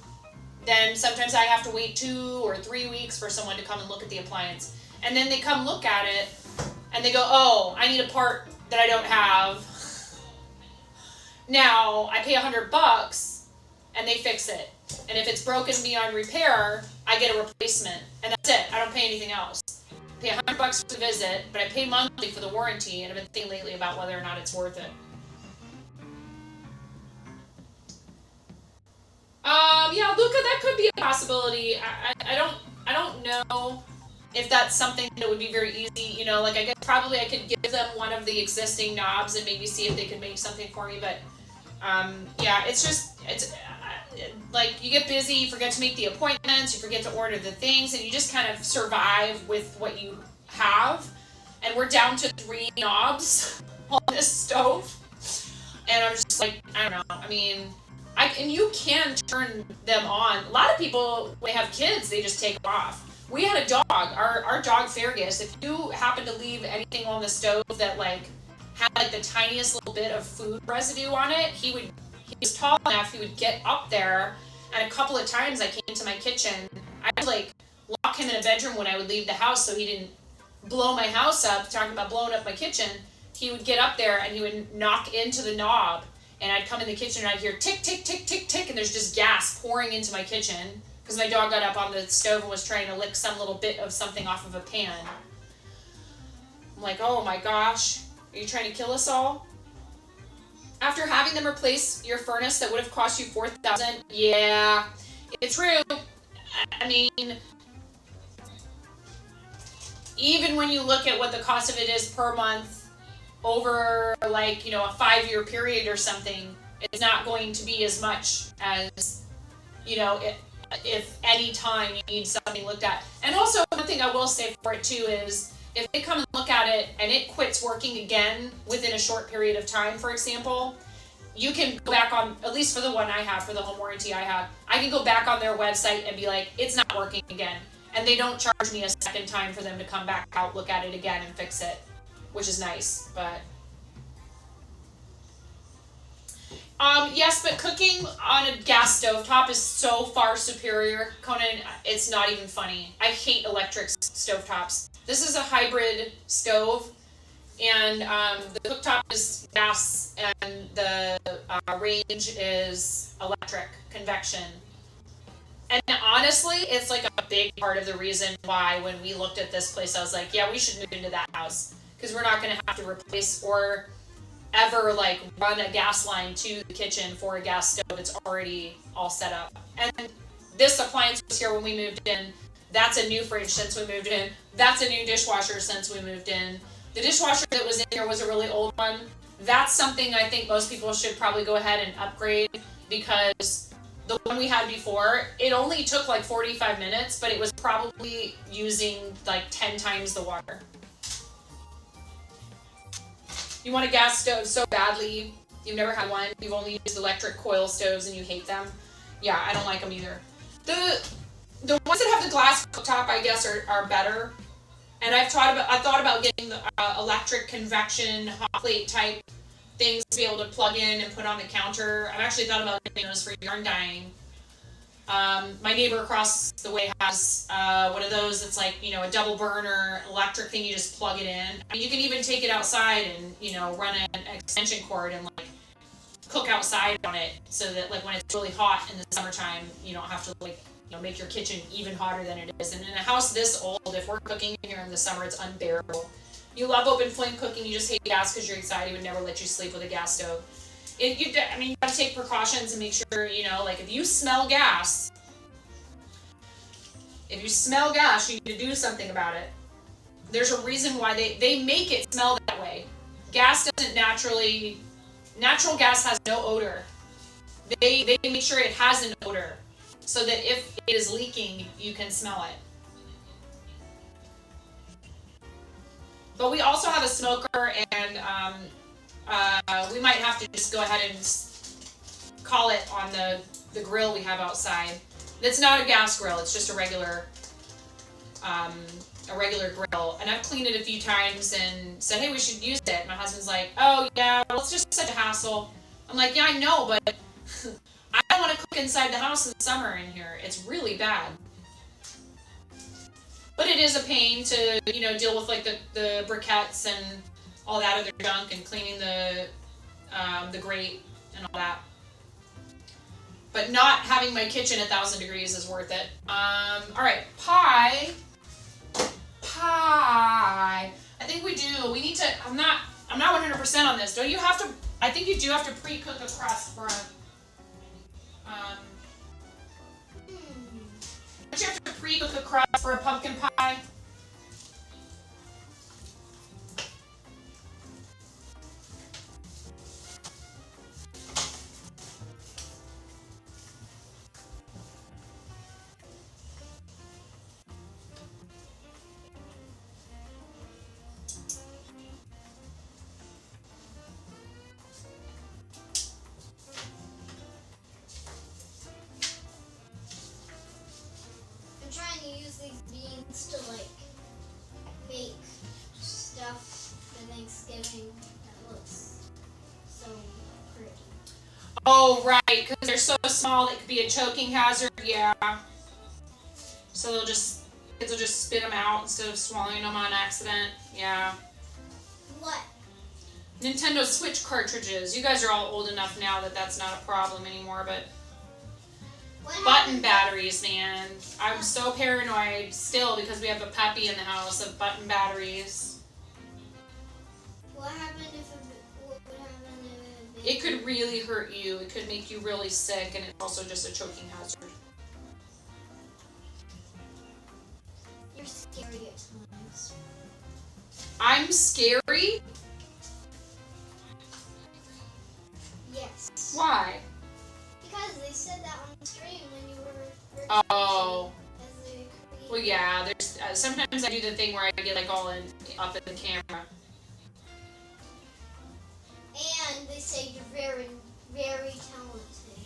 then sometimes I have to wait 2 or 3 weeks for someone to come and look at the appliance. And then they come look at it and they go, oh, I need a part that I don't have. Now I pay $100 and they fix it. And if it's broken beyond repair, I get a replacement. And that's it. I don't pay anything else. I pay $100 for the visit, but I pay monthly for the warranty, and I've been thinking lately about whether or not it's worth it. Yeah, Luca, that could be a possibility. I don't know if that's something that would be very easy. You know, like I guess probably I could give them one of the existing knobs and maybe see if they could make something for me. But yeah, it's like you get busy, you forget to make the appointments, you forget to order the things, and you just kind of survive with what you have. And we're down to 3 knobs on this stove, and I'm just like, I don't know. I mean. And you can turn them on. A lot of people, when they have kids, they just take them off. We had a dog, our dog Fergus. If you happen to leave anything on the stove that like had like the tiniest little bit of food residue on it, he was tall enough, he would get up there. And a couple of times I came to my kitchen, I would like lock him in a bedroom when I would leave the house so he didn't blow my house up, talking about blowing up my kitchen. He would get up there and he would knock into the knob. And I'd come in the kitchen and I'd hear tick, tick, tick, tick, tick, and there's just gas pouring into my kitchen because my dog got up on the stove and was trying to lick some little bit of something off of a pan. I'm like, oh my gosh, are you trying to kill us all? After having them replace your furnace that would have cost you $4,000, yeah, it's true. I mean, even when you look at what the cost of it is per month, over like, you know, a 5-year period or something, it's not going to be as much as, you know, if any time you need something looked at. And also one thing I will say for it too is if they come and look at it and it quits working again within a short period of time, for example, you can go back on, at least for the one I have, for the home warranty I have, I can go back on their website and be like, it's not working again. And they don't charge me a second time for them to come back out, look at it again and fix it. Which is nice, but yes, but cooking on a gas stove top is so far superior, Conan, it's not even funny. I hate electric stovetops. This is a hybrid stove, and the cooktop is gas, and the range is electric convection. And honestly, it's like a big part of the reason why when we looked at this place, I was like, yeah, we should move into that house. Because we're not going to have to replace or ever like run a gas line to the kitchen for a gas stove. It's already all set up. And this appliance was here when we moved in. That's a new fridge since we moved in. That's a new dishwasher since we moved in. The dishwasher that was in here was a really old one. That's something I think most people should probably go ahead and upgrade, because the one we had before, it only took like 45 minutes, but it was probably using like 10 times the water. You want a gas stove so badly, you've never had one, you've only used electric coil stoves and you hate them. Yeah, I don't like them either. the ones that have the glass cooktop, I guess, are better. And I thought about getting the electric convection hot plate type things to be able to plug in and put on the counter. I've actually thought about getting those for yarn dyeing. My neighbor across the way has one of those. It's like, a double burner electric thing. You just plug it in. I mean, you can even take it outside and, run an extension cord and like cook outside on it, so that like when it's really hot in the summertime, you don't have to like, make your kitchen even hotter than it is. And in a house this old, if we're cooking here in the summer, it's unbearable. You love open flame cooking, you just hate gas because you're excited he would never let you sleep with a gas stove. You gotta take precautions and make sure, like if you smell gas, you need to do something about it. There's a reason why they make it smell that way. Gas doesn't natural gas has no odor. They make sure it has an odor, so that if it is leaking, you can smell it. But we also have a smoker, and we might have to just go ahead and call it on the grill we have outside. It's not a gas grill; it's just a regular grill. And I've cleaned it a few times and said, "Hey, we should use it." My husband's like, "Oh yeah, well, it's just such a hassle." I'm like, "Yeah, I know, but I don't want to cook inside the house in the summer in here. It's really bad." But it is a pain to, deal with like the briquettes and all that other junk, and cleaning the grate and all that. But not having my kitchen 1,000 degrees is worth it. All right, pie. I think we do. We need to. I'm not 100% on this. Don't you have to? I think you do have to pre-cook a crust for a. Don't you have to pre-cook a crust for a pumpkin pie? To like bake stuff for Thanksgiving that looks so pretty. Oh right, because they're so small they could be a choking hazard. Yeah. So kids will just spit them out instead of swallowing them on accident. Yeah. What? Nintendo Switch cartridges. You guys are all old enough now that that's not a problem anymore, but. Button batteries, man. I'm so paranoid still because we have a puppy in the house of button batteries. What happened if it could really hurt you. It could make you really sick, and it's also just a choking hazard. You're scary at times. I'm scary? Yes. Why? Because they said that on the stream when you were. Oh. Well, yeah. There's sometimes I do the thing where I get like all up in the camera. And they say you're very, very talented.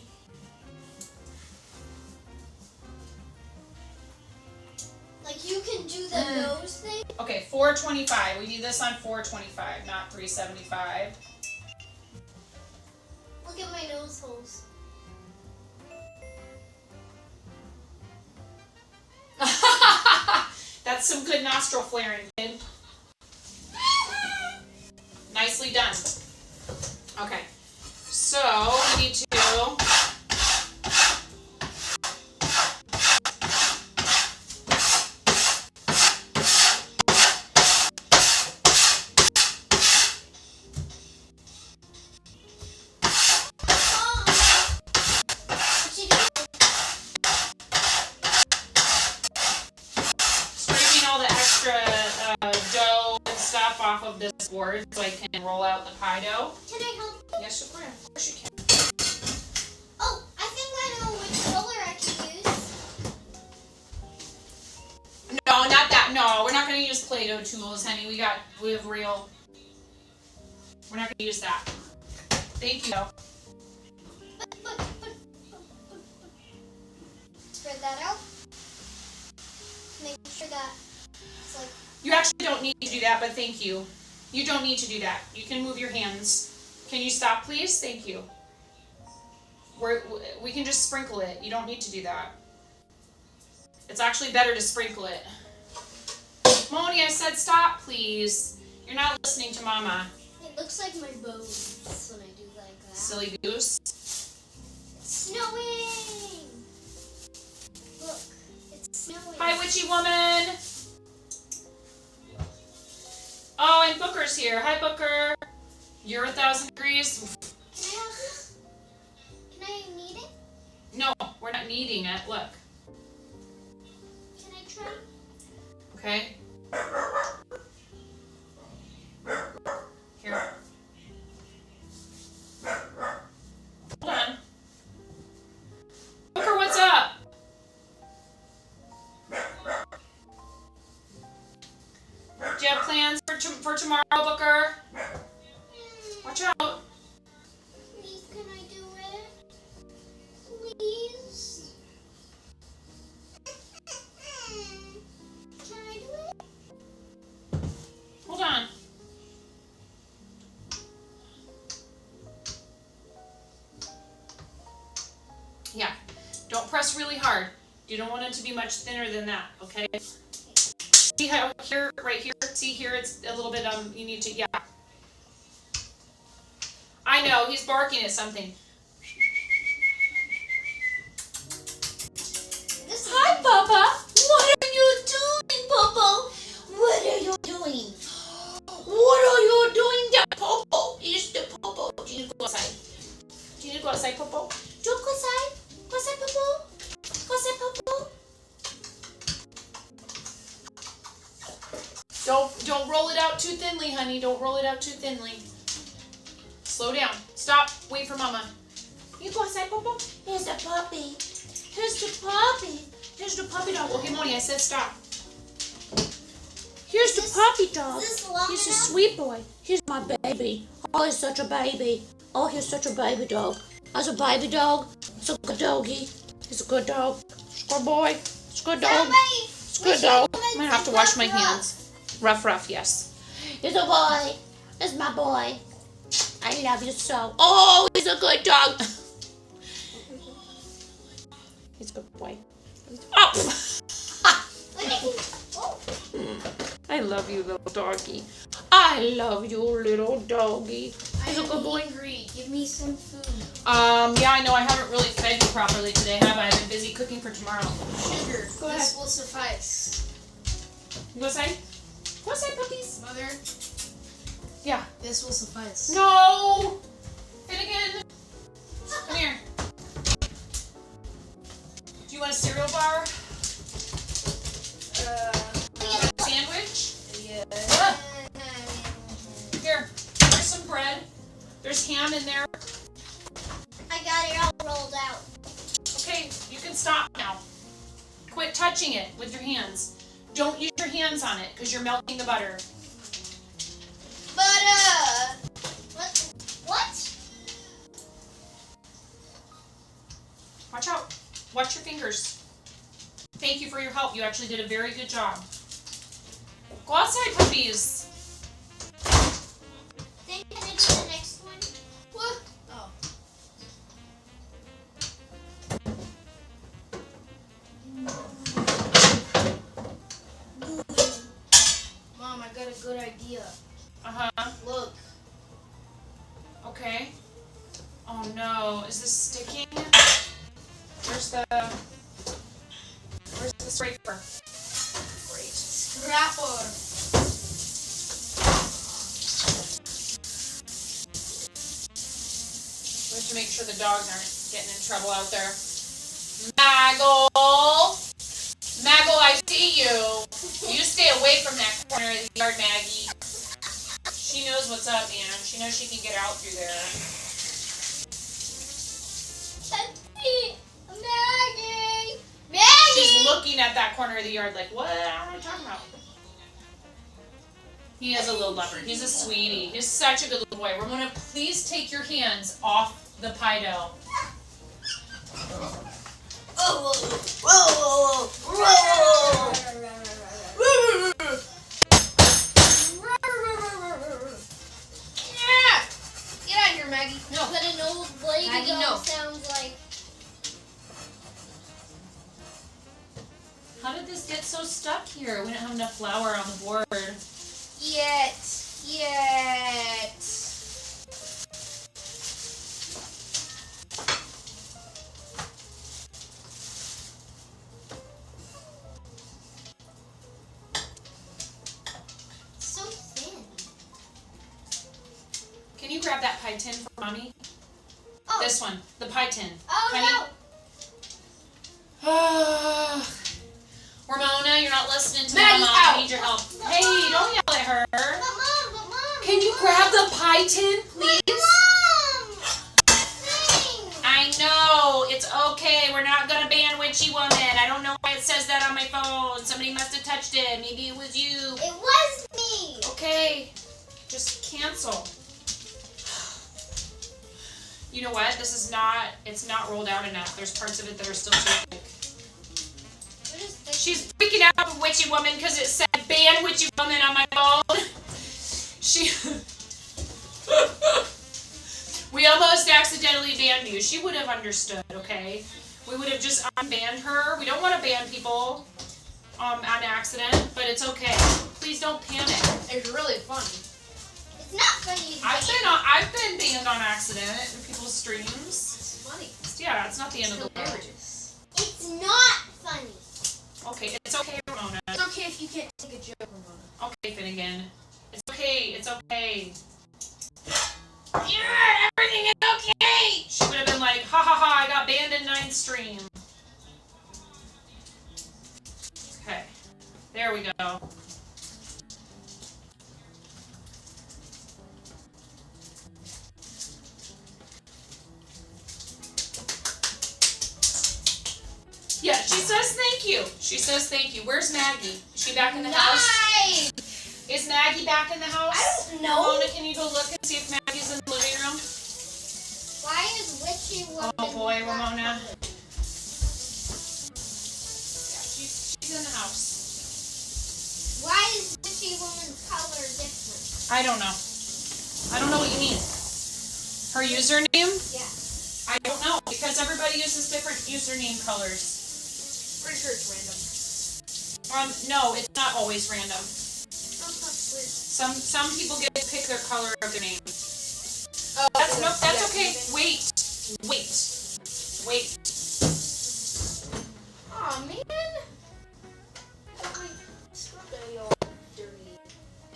Like you can do the nose thing. Okay, 425. We do this on 425, not 375. Look at my nose holes. That's some good nostril flaring, kid. Nicely done. Okay, so we need to off of this board so I can roll out the pie dough. Can I help? Yes, of course you can. Oh, I think I know which roller I can use. No, not that. No, we're not going to use Play-Doh tools, honey. We have real. We're not going to use that. Thank you. Spread that out. make sure that it's like. You actually don't need to do that, but thank you. You don't need to do that. You can move your hands. Can you stop, please? Thank you. We can just sprinkle it. You don't need to do that. It's actually better to sprinkle it. Moni, I said stop, please. You're not listening to Mama. It looks like my bones when I do like that. Silly goose. It's snowing! Look, it's snowing. Hi, witchy woman. Oh, and Booker's here. Hi, Booker. You're 1,000 degrees. Can I have this? Can I knead it? No, we're not kneading it. Look. Can I try? Okay. Here. Hold on. Booker, what's up? Do you have plans for tomorrow, Booker? Watch out. Please, can I do it? Please? Can I do it? Hold on. Yeah. Don't press really hard. You don't want it to be much thinner than that, okay? See how here, right here, see here, it's a little bit, you need to, yeah. I know, he's barking at something. Hi, Papa. What are you doing, Popo? What are you doing? What are you doing there, Popo? It's the Popo. Do you need to go outside? Do you need to go outside, Popo? Do you go outside? Go outside, Popo. Go outside, Popo. Don't roll it out too thinly, honey. Don't roll it out too thinly. Slow down. Stop. Wait for Mama. You go outside, Popo. Here's the puppy. Here's the puppy. Here's the puppy dog. Okay, Moni, I said stop. Here's the puppy dog. Is this long He's a enough? sweet boy. He's my baby. Oh, he's such a baby. Oh, he's such a baby dog. As a baby dog, it's a good doggy. He's a good dog. It's a good boy. It's a good dog. It's a good dog. I'm gonna have to wash my hands. Rough, yes. He's a boy. It's my boy. I love you so. Oh, he's a good dog. He's a good boy. Oh! I love you, little doggy. I love you, little doggy. He's a good boy. Hungry. Give me some food. Yeah, I know I haven't really fed you properly today, have I? I've been busy cooking for tomorrow. Sugar. Go ahead. This will suffice. Go outside. Go outside, puppies. Mother, Yeah. this will suffice. No! Finnegan! Come here. Do you want a cereal bar? Sandwich? Yeah. Here. There's some bread. There's ham in there. I got it all rolled out. Okay, you can stop now. Quit touching it with your hands. Don't use your hands on it because you're melting the butter. But what? Watch out. Watch your fingers. Thank you for your help. You actually did a very good job. Go outside, puppies. Then can I do the next one? What? Oh. Mom, I got a good idea. Uh-huh. Look. Okay. Oh no. Is this sticking? Where's the scraper? Great. Scrapper. We have to make sure the dogs aren't getting in trouble out there. Maggle! Maggle, I see you. You stay away from that corner of the yard, Maggie. She knows what's up, man. She knows she can get out through there. Maggie! She's looking at that corner of the yard like, what am I talking about? He is a little lover. He's a sweetie. He's such a good little boy. Ramona, please take your hands off the pie dough. Oh, whoa, whoa, whoa, whoa. How did this get so stuck here? We didn't have enough flour on the board. Yet. So thin. Can you grab that pie tin for mommy? Oh. This one, the pie tin. Oh Honey? Ramona, you're not listening to Maggie's Mama. out. I need your help. Hey, don't yell at her. But mom. Can you grab the pie tin, please? Mom. Thanks. I know. It's okay. We're not gonna ban Witchy Woman. I don't know why it says that on my phone. Somebody must have touched it. Maybe it was you. It was me. Okay. Just cancel. You know what? It's not rolled out enough. There's parts of it that are still too thick. What is this? She's freaking out with Witchy Woman because it said ban Witchy Woman on my phone. We almost accidentally banned you. She would have understood, okay? We would have just unbanned her. We don't want to ban people on accident, but it's okay. Please don't panic. It's really funny. It's not funny. I've been banned on accident in people's streams. It's funny. Yeah, it's not the end of the world. Hilarious. It's not funny. Okay, it's okay, Ramona. It's okay if you can't take a joke, Ramona. Okay, Finnegan. It's okay. It's okay. Yeah, everything is okay. She would have been like, ha ha ha, I got banned in 9th stream. Okay. There we go. Yeah, she says thank you. She says thank you. Where's Maggie? Is she back in the house? Nice! Is Maggie back in the house? I don't know. Ramona, can you go look and see if Maggie's in the living room? Why is Witchy Woman? Oh boy, black Ramona. colored? Yeah, she's in the house. Why is Witchy Woman's color different? I don't know. I don't know what you mean. Her username? Yeah. I don't know, because everybody uses different username colors. Pretty sure it's random. No, it's not always random. Oh, that's weird. Some people get to pick their color of their name. Oh, That's okay. Wait. Aw, man. My scrub daddy all dirty.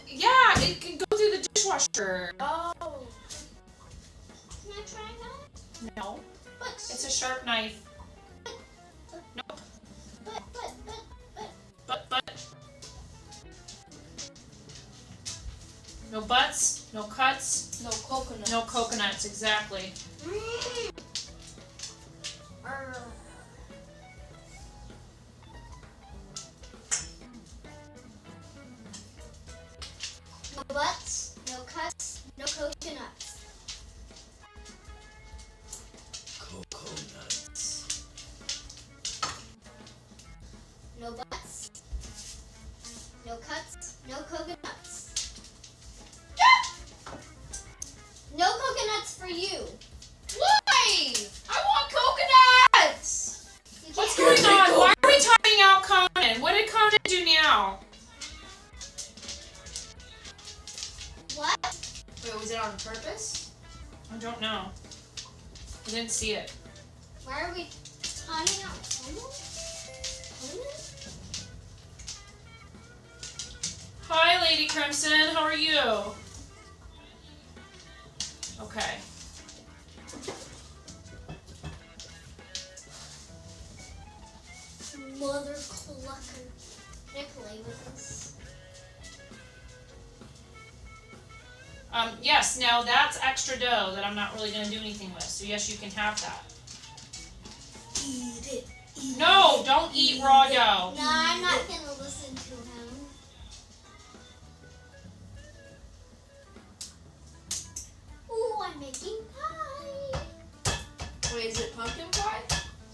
Yeah, it can go through the dishwasher. Oh. Can I try that? No, But it's a sharp knife. Nope. But. No butts, no cuts, No coconut. no coconuts, exactly. No butts, no cuts, no coconuts. Coconuts. No butts, no cuts, no coconuts. No coconuts for you. Why? I want coconuts! You What's can't. going on? Why are we typing out Conan? What did Conan do now? What? Wait, was it on purpose? I don't know. I didn't see it. Why are we timing out Conan? Conan? Hi, Lady Crimson. How are you? Okay. Mother clucker. Can I play with this? Yes, now that's extra dough that I'm not really going to do anything with. So yes, you can have that. Eat it. No, don't eat raw dough. No, I'm not gonna listen to him. Ooh, I'm making pie. Wait, is it pumpkin pie?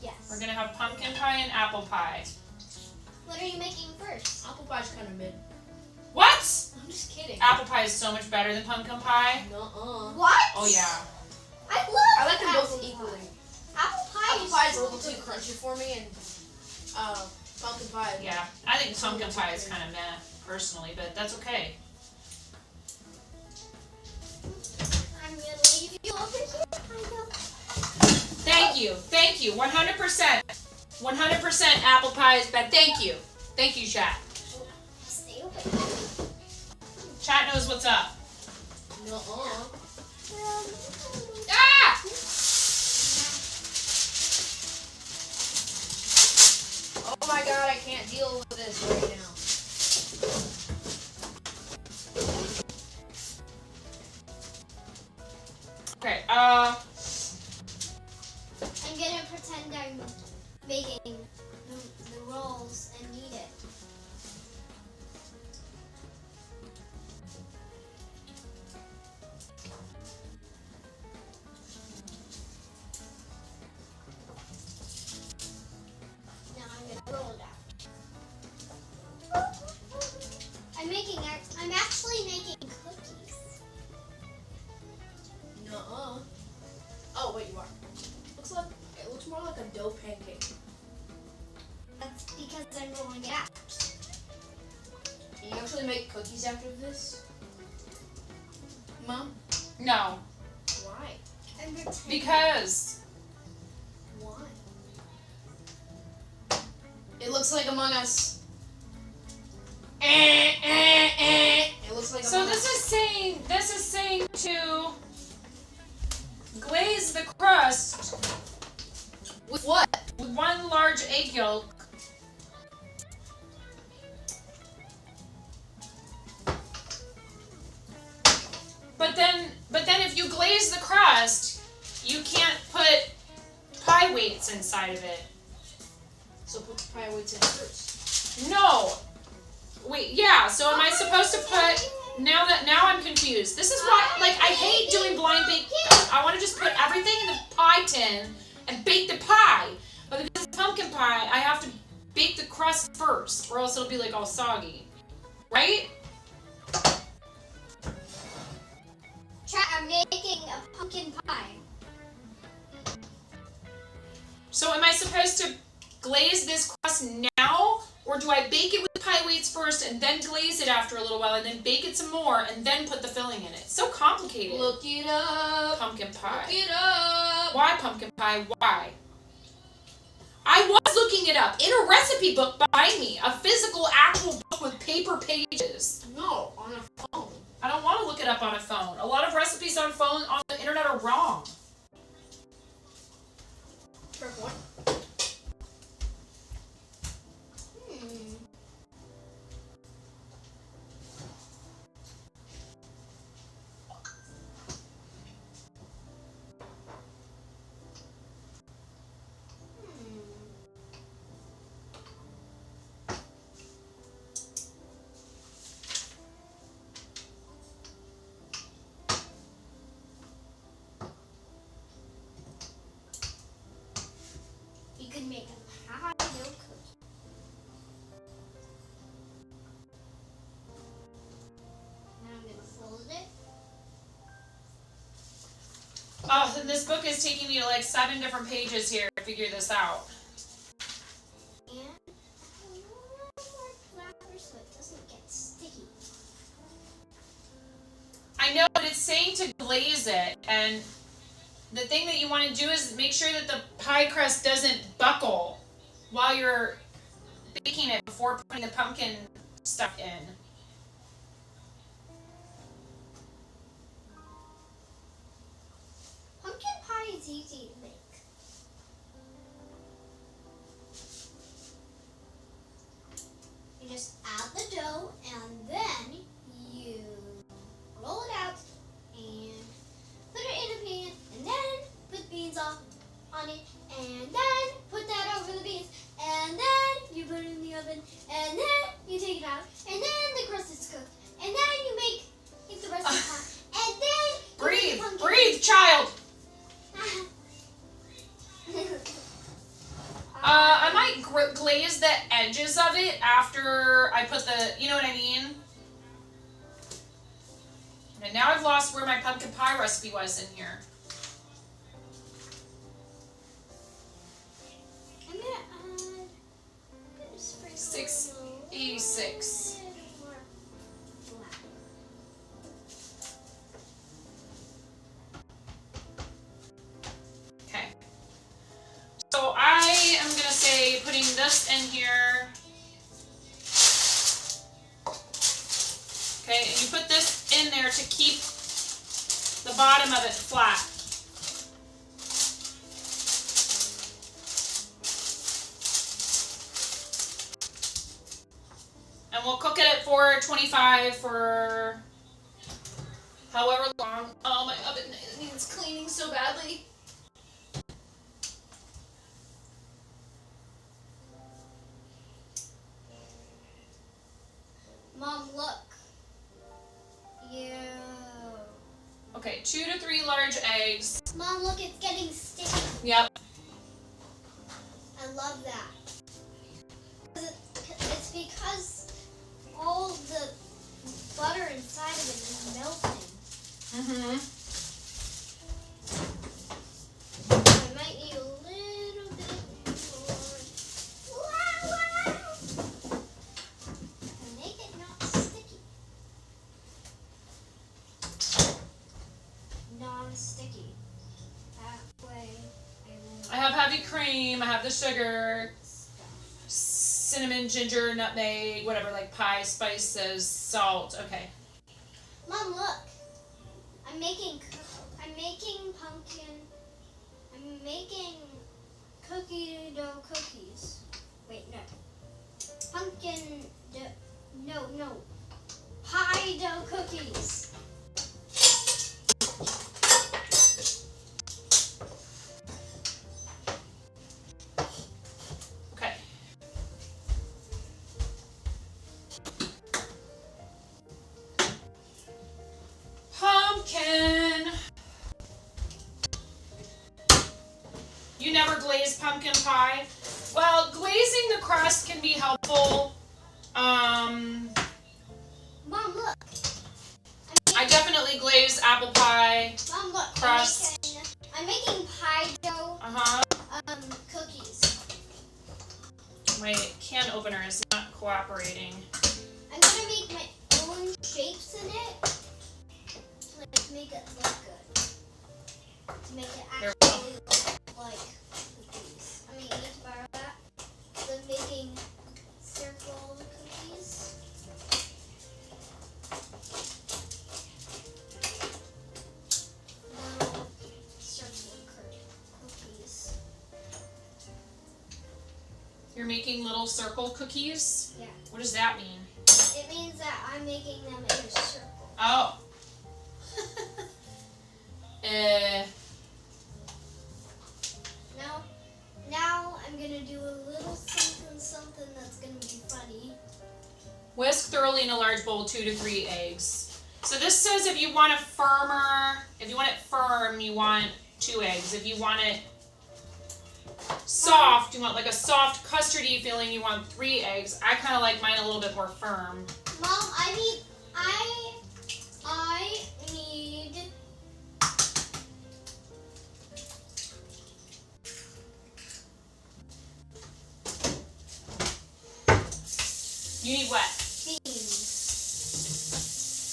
Yes. We're going to have pumpkin pie and apple pie. What are you making first? Apple pie's kind of mid. What? I'm just kidding. Apple pie is so much better than pumpkin pie. Nuh-uh. What? Oh, yeah. I love. I like them both apple equally. pie. Apple pie Apple is pie is a so little too good. crunchy for me, and pumpkin pie. Yeah, I think pumpkin pie is kind of meh, personally, but that's okay. I'm gonna leave you over here. I know. Thank you, 100%. 100% apple pie is bad. Thank you, chat. Stay over. Chat knows what's up. Nuh-uh. Ah! Oh my god, I can't deal with this right now. Okay, I'm gonna pretend I'm making the rolls and eat it. Now I'm gonna roll it out. I'm actually making cookies. Nuh-uh. Oh, wait, you are. It looks more like a dough pancake. That's because I'm rolling it out. Can you actually make cookies after this? Mom? no, Why? I'm pretending. because Why? It looks like Among Us. It looks like so Among this Us. is saying to glaze the crust With what? with 1 large egg yolk. But then if you glaze the crust, you can't put pie weights inside of it. So put the pie weights in first. No. Wait, yeah, so am I supposed to put now I'm confused. This is why I hate doing blind bake. I want to just put everything in the pie tin and bake the pie. But because it's pumpkin pie, I have to bake the crust first, or else it'll be like all soggy. Right? Chat, I'm making a pumpkin pie. So am I supposed to glaze this crust now, or do I bake it with pie weights first and then glaze it after a little while and then bake it some more and then put the filling in it? It's so complicated. Look it up. Pumpkin pie. Look it up. Why pumpkin pie? Why? I was looking it up in a recipe book behind me, a physical, actual book with paper pages. No, on a phone. I don't want to look it up on a phone. A lot of recipes on the internet are wrong. Fair point. You could make a pie dough cookie. Now I'm gonna fold it. Oh, and this book is taking me to like 7 different pages here to figure this out. And more flour so it doesn't get sticky. I know, but it's saying to glaze it, and the thing that you want to do is make sure that the pie crust doesn't buckle while you're baking it before putting the pumpkin stuff in. Pumpkin pie is easy to make. You just add the dough and then you roll it out and put it in a pan and then put beans on it and then put that over the beans and then you put it in the oven and then you take it out and then the crust is cooked and then you make the rest of the pie and then you make Breathe, the pumpkin. breathe, child. I might glaze the edges of it after I put the, you know what I mean? And now I've lost where my pumpkin pie recipe was in here. I'm gonna spray 686. Okay. So I am gonna say putting this in here. Okay, and you put this in there to keep the bottom of it flat. And we'll cook it at 425 for however long. Oh, my oven needs cleaning so badly. Mom, look. You. Okay, 2 to 3 large eggs. Mom, look, it's getting sticky. Yep. I love that. It's because all the butter inside of it is melting. Mm-hmm. I might need a little bit more. Wow. And make it not sticky. Non-sticky. That way I won't I have heavy cream. I have the sugar, cinnamon, ginger, nutmeg, whatever, like pie spices, salt. Okay. Mom, look. I'm making pumpkin. I'm making cookie dough cookies. Wait, no. Pumpkin dough. No. Pie dough cookies. Okay. Pumpkin. You never glaze pumpkin pie? Well, glazing the crust can be helpful. Mom, look. I definitely glaze apple pie. Mom, look. Crust. I'm making pie dough Uh-huh. cookies. My can opener is not cooperating. I'm gonna make my own shapes in it to make it look good. To make it There actually look like cookies. I mean, you need to borrow that. So I'm making circle cookies. Little circle cookies. You're making little circle cookies? Yeah. What does that mean? It means that I'm making them in a circle. Oh. Now I'm gonna do a little something that's gonna be funny. Whisk thoroughly in a large bowl 2 to 3 eggs. So this says if you want it firm, you want 2 eggs. If you want it soft, you want like a soft custardy feeling, you want 3 eggs. I kind of like mine a little bit more firm. Mom, I need. You need what? Beans.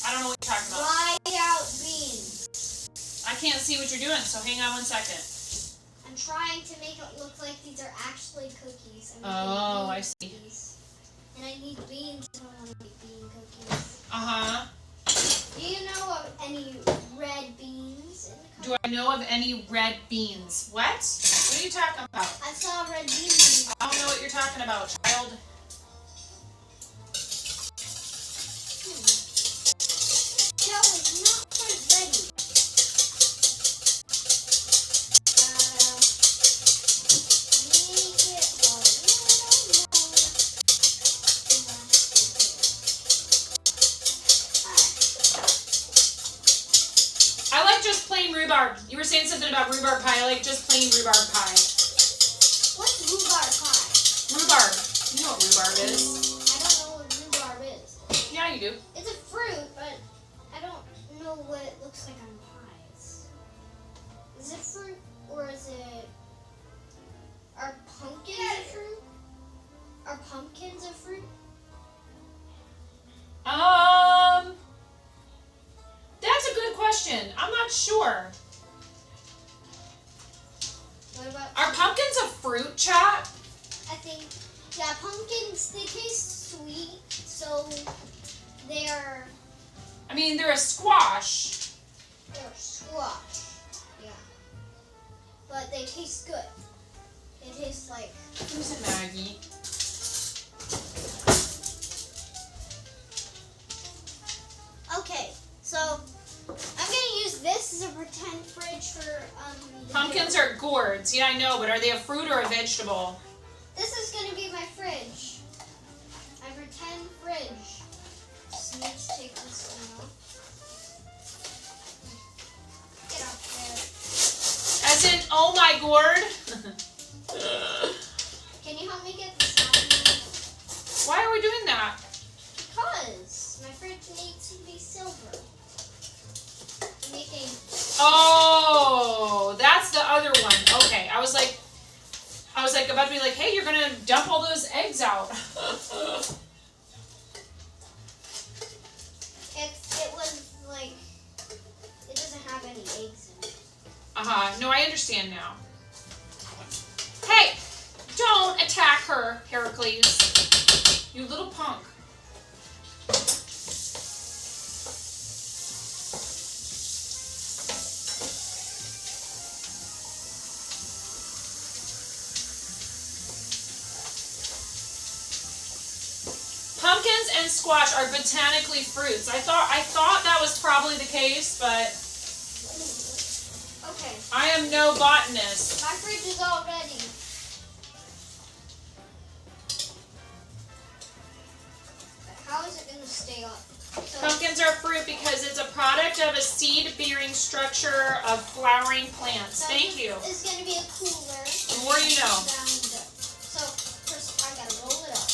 I don't know what you're talking about. Dried out beans. I can't see what you're doing, so hang on one second. I'm trying to make it look like these are actually cookies. Oh, I see. Cookies. And I need beans if I want to make bean cookies. Uh-huh. Do you know of any red beans in the Do I know of any red beans? What? What are you talking about? I saw red beans. I don't know what you're talking about, child. No, it's not quite ready. Make it a little more. I like just plain rhubarb. You were saying something about rhubarb pie. I like just plain rhubarb pie. What's rhubarb pie? Rhubarb. You know what rhubarb is. I don't know what rhubarb is. Yeah, you do. It's a fruit, but I don't know what it looks like on pies. Is it fruit or is it... Are pumpkins a fruit? Are pumpkins a fruit? That's a good question. I'm not sure. What about? Are pumpkins a fruit, chat? I think, yeah, pumpkins, they taste sweet, so they're I mean, they're a squash. squash. Yeah. But they taste good. They taste like... Who's it, Maggie? Okay, so I'm gonna use this as a pretend fridge for the Pumpkins are gourds. Yeah, I know, but are they a fruit or a vegetable? This is gonna be my fridge. My pretend fridge. Just need to take this one off. Get off there. As in, oh my gourd? Can you help me get this out? Why are we doing that? Because my fridge needs to be silver. I'm making... Oh, that's the other one. Okay, I was like about to be like, hey, you're gonna dump all those eggs out. It was like, it doesn't have any eggs in it. No, I understand now. Hey, don't attack her, Heracles. You little punk. Pumpkins and squash are botanically fruits. I thought that was probably the case, but Okay, I am no botanist. my fridge is all ready. But how is it going to stay up? So, Pumpkins are fruit because it's a product of a seed-bearing structure of flowering plants. Thank you. It's going to be a cooler. The more you know. Down there. So first I got to roll it up.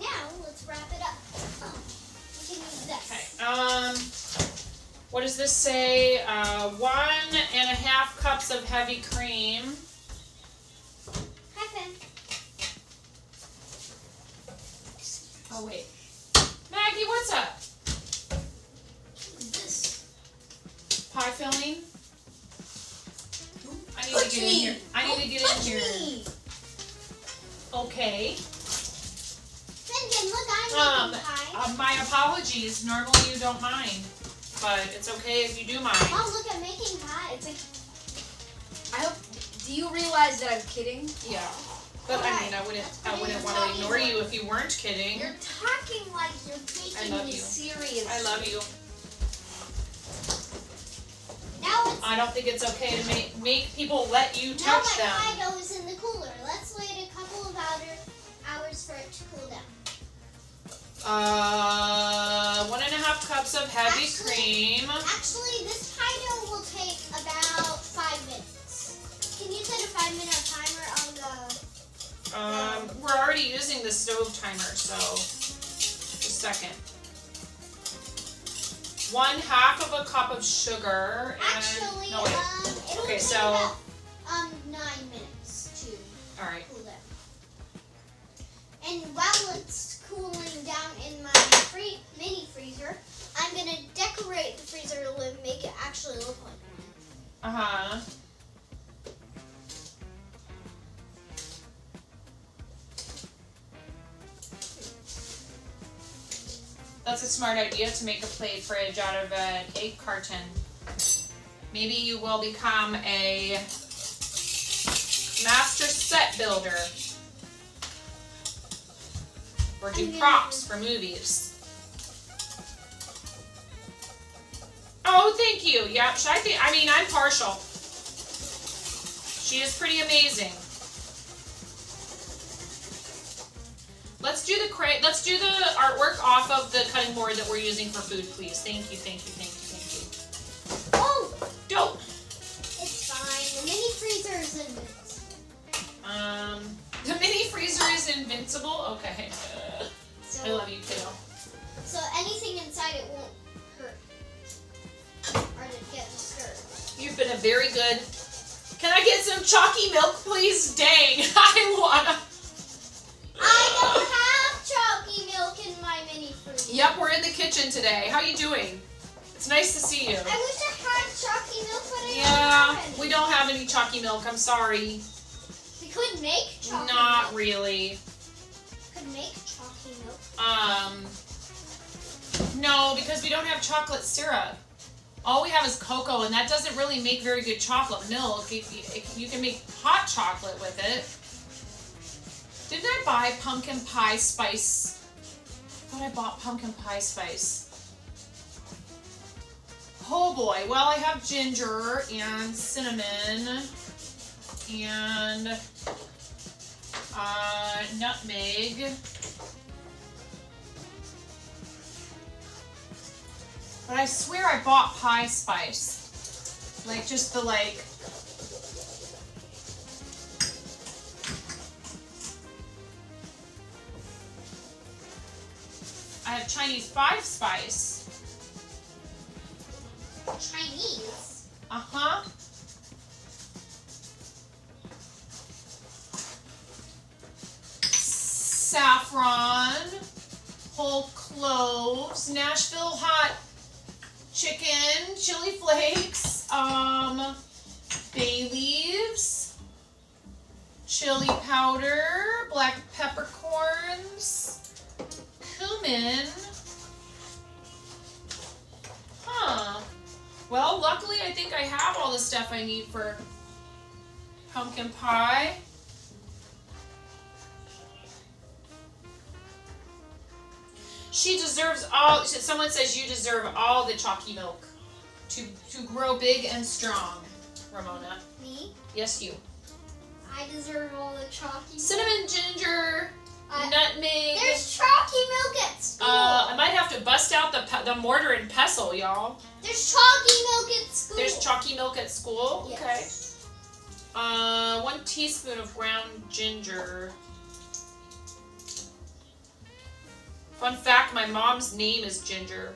Now let's wrap it up. We can use this. Okay. What does this say? 1.5 cups of heavy cream. Hi, Finn. Oh wait, Maggie, what's up? This. Pie filling. I need Touch to get me. in here. I need to get Touch in here. me. Okay. Finnegan, look, I'm making pie. My apologies. Normally you don't mind, but it's okay if you do mind. Mom, look, I'm making pie. It's like, I hope. Do you realize that I'm kidding? Yeah. But I mean, I wouldn't want to ignore you if you weren't kidding. You're talking like you're taking love me you. serious. I love you. Now it's I don't think it's okay to make people let you now touch my them. pie dough is in the cooler. Let's wait a couple of hours for it to cool down. 1.5 cups of heavy cream. Actually, this pie dough will take about 5 minutes. Can you set a 5-minute timer on the... We're already using the stove timer, so just a second. 1/2 of a cup of sugar. And, Actually, no, wait. it'll Okay, take so- about 9 minutes to All right. cool down. And while it's cooling down in my mini freezer, I'm gonna decorate the freezer to make it actually look like one. That's a smart idea to make a play fridge out of an egg carton. Maybe you will become a master set builder. Or do props for movies. Oh, thank you. Yep. I mean, I'm partial. She is pretty amazing. Let's do the artwork off of the cutting board that we're using for food, please. Thank you, thank you, thank you, thank you. Oh! Dope. It's fine. The mini freezer is in it. The mini invincible? Okay. So, I love you too. So anything inside it won't hurt or get disturbed. You've been a very good. Can I get some chalky milk, please? Dang, I wanna. I don't have chalky milk in my mini fridge. Yep, we're in the kitchen today. How you doing? It's nice to see you. I wish I had chalky milk, but I don't Yeah, have any. we don't have any chalky milk. I'm sorry. We could make chalky Not milk. really. Could make chalky milk. No, because we don't have chocolate syrup. All we have is cocoa, and that doesn't really make very good chocolate milk. You can make hot chocolate with it. Didn't I buy pumpkin pie spice? I thought I bought pumpkin pie spice. Oh boy, well I have ginger and cinnamon and nutmeg. But I swear I bought pie spice. Like just the like. I have Chinese 5 spice. Chinese? Uh-huh. Saffron, whole cloves, Nashville hot chicken, chili flakes, bay leaves, chili powder, black peppercorns, cumin. Huh. Well, luckily I think I have all the stuff I need for pumpkin pie. She deserves all, someone says you deserve all the chalky milk to grow big and strong, Ramona. Me? Yes, you. I deserve all the chalky milk. Cinnamon, ginger, nutmeg. There's chalky milk at school. I might have to bust out the mortar and pestle, y'all. There's chalky milk at school. There's chalky milk at school? Yes. Okay. 1 teaspoon of ground ginger. Fun fact, my mom's name is Ginger.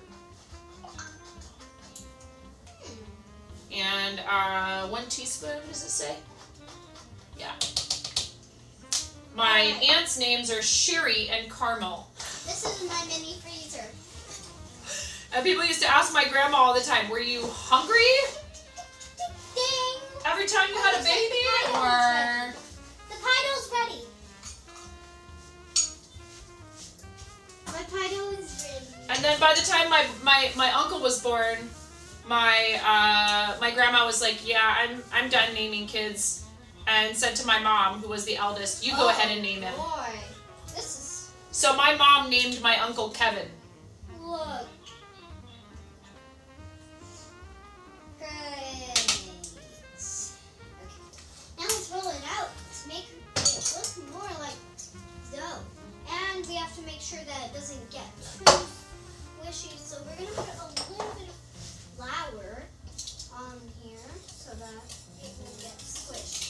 And 1 teaspoon, does it say? Yeah. My aunt's names are Sherry and Carmel. This is my mini freezer. And people used to ask my grandma all the time, were you hungry? Ding! Every time you had a baby? Or... The pie dough's ready. My pie dough is ready. And then by the time my uncle was born, my grandma was like, yeah, I'm done naming kids, and said to my mom, who was the eldest, you go ahead and name him. Boy, this is... So my mom named my uncle Kevin. Look. Great. Okay. Now let's roll it out to make it look more like dough. And we have to make sure that it doesn't get too squishy. So we're going to put a little bit of flour on here so that it will get squished.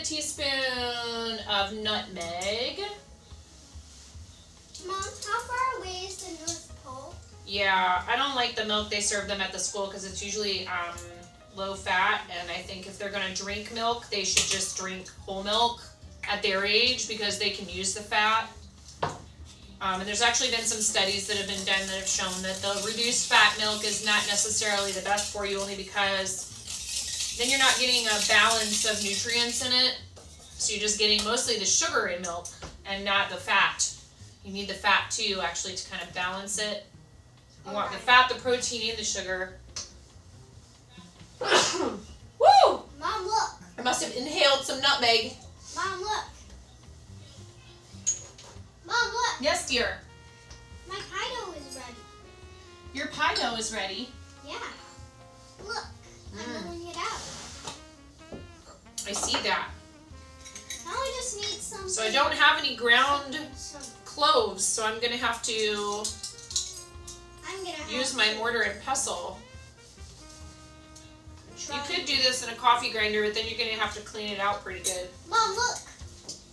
Teaspoon of nutmeg. Mom, how far away is the North Pole? Yeah, I don't like the milk they serve them at the school because it's usually low fat, and I think if they're going to drink milk, they should just drink whole milk at their age because they can use the fat. And there's actually been some studies that have been done that have shown that the reduced fat milk is not necessarily the best for you, only because then you're not getting a balance of nutrients in it. So you're just getting mostly the sugar in milk and not the fat. You need the fat too, actually, to kind of balance it. You want the fat, the protein, and the sugar. Woo! Mom, look. I must have inhaled some nutmeg. Mom, look. Mom, look. Yes, dear. My pie dough is ready. Your pie dough is ready. Yeah. Look, I'm rolling it out. I see that. Now I just need some. So I don't have any ground Some, cloves, so I'm gonna have to I'm gonna have use my to mortar and pestle. try. You could do this in a coffee grinder, but then you're gonna have to clean it out pretty good. Mom, look.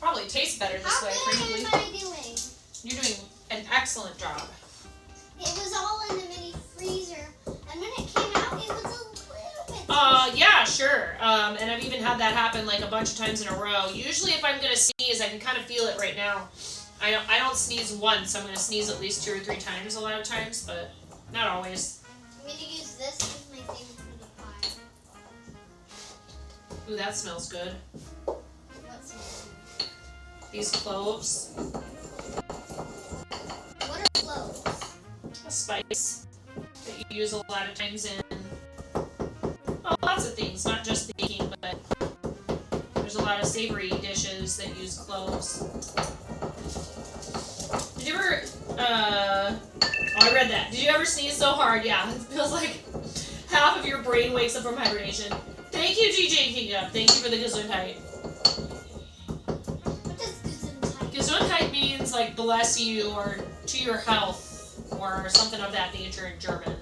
Probably tastes better this How way, good frankly. am I doing? You're doing an excellent job. It was all in the mini freezer, and when it came out, it was a little bit. Yeah, sure. And I've even had that happen like a bunch of times in a row. Usually if I'm gonna sneeze, I can kind of feel it right now. I don't sneeze once. I'm gonna sneeze at least 2 or 3 times a lot of times, but not always. I'm gonna use this as my thing for the pie. Ooh, that smells good. What's this? These cloves, What are cloves? a spice that you use a lot of times in, well, lots of things, not just baking, but there's a lot of savory dishes that use cloves. Did you ever, oh, I read that. Did you ever sneeze so hard? Yeah, it feels like half of your brain wakes up from hibernation. Thank you, GJ Kingdom. Thank you for the Gesundheit. What does Gesundheit? Gesundheit means like bless you or to your health or something of that nature in German.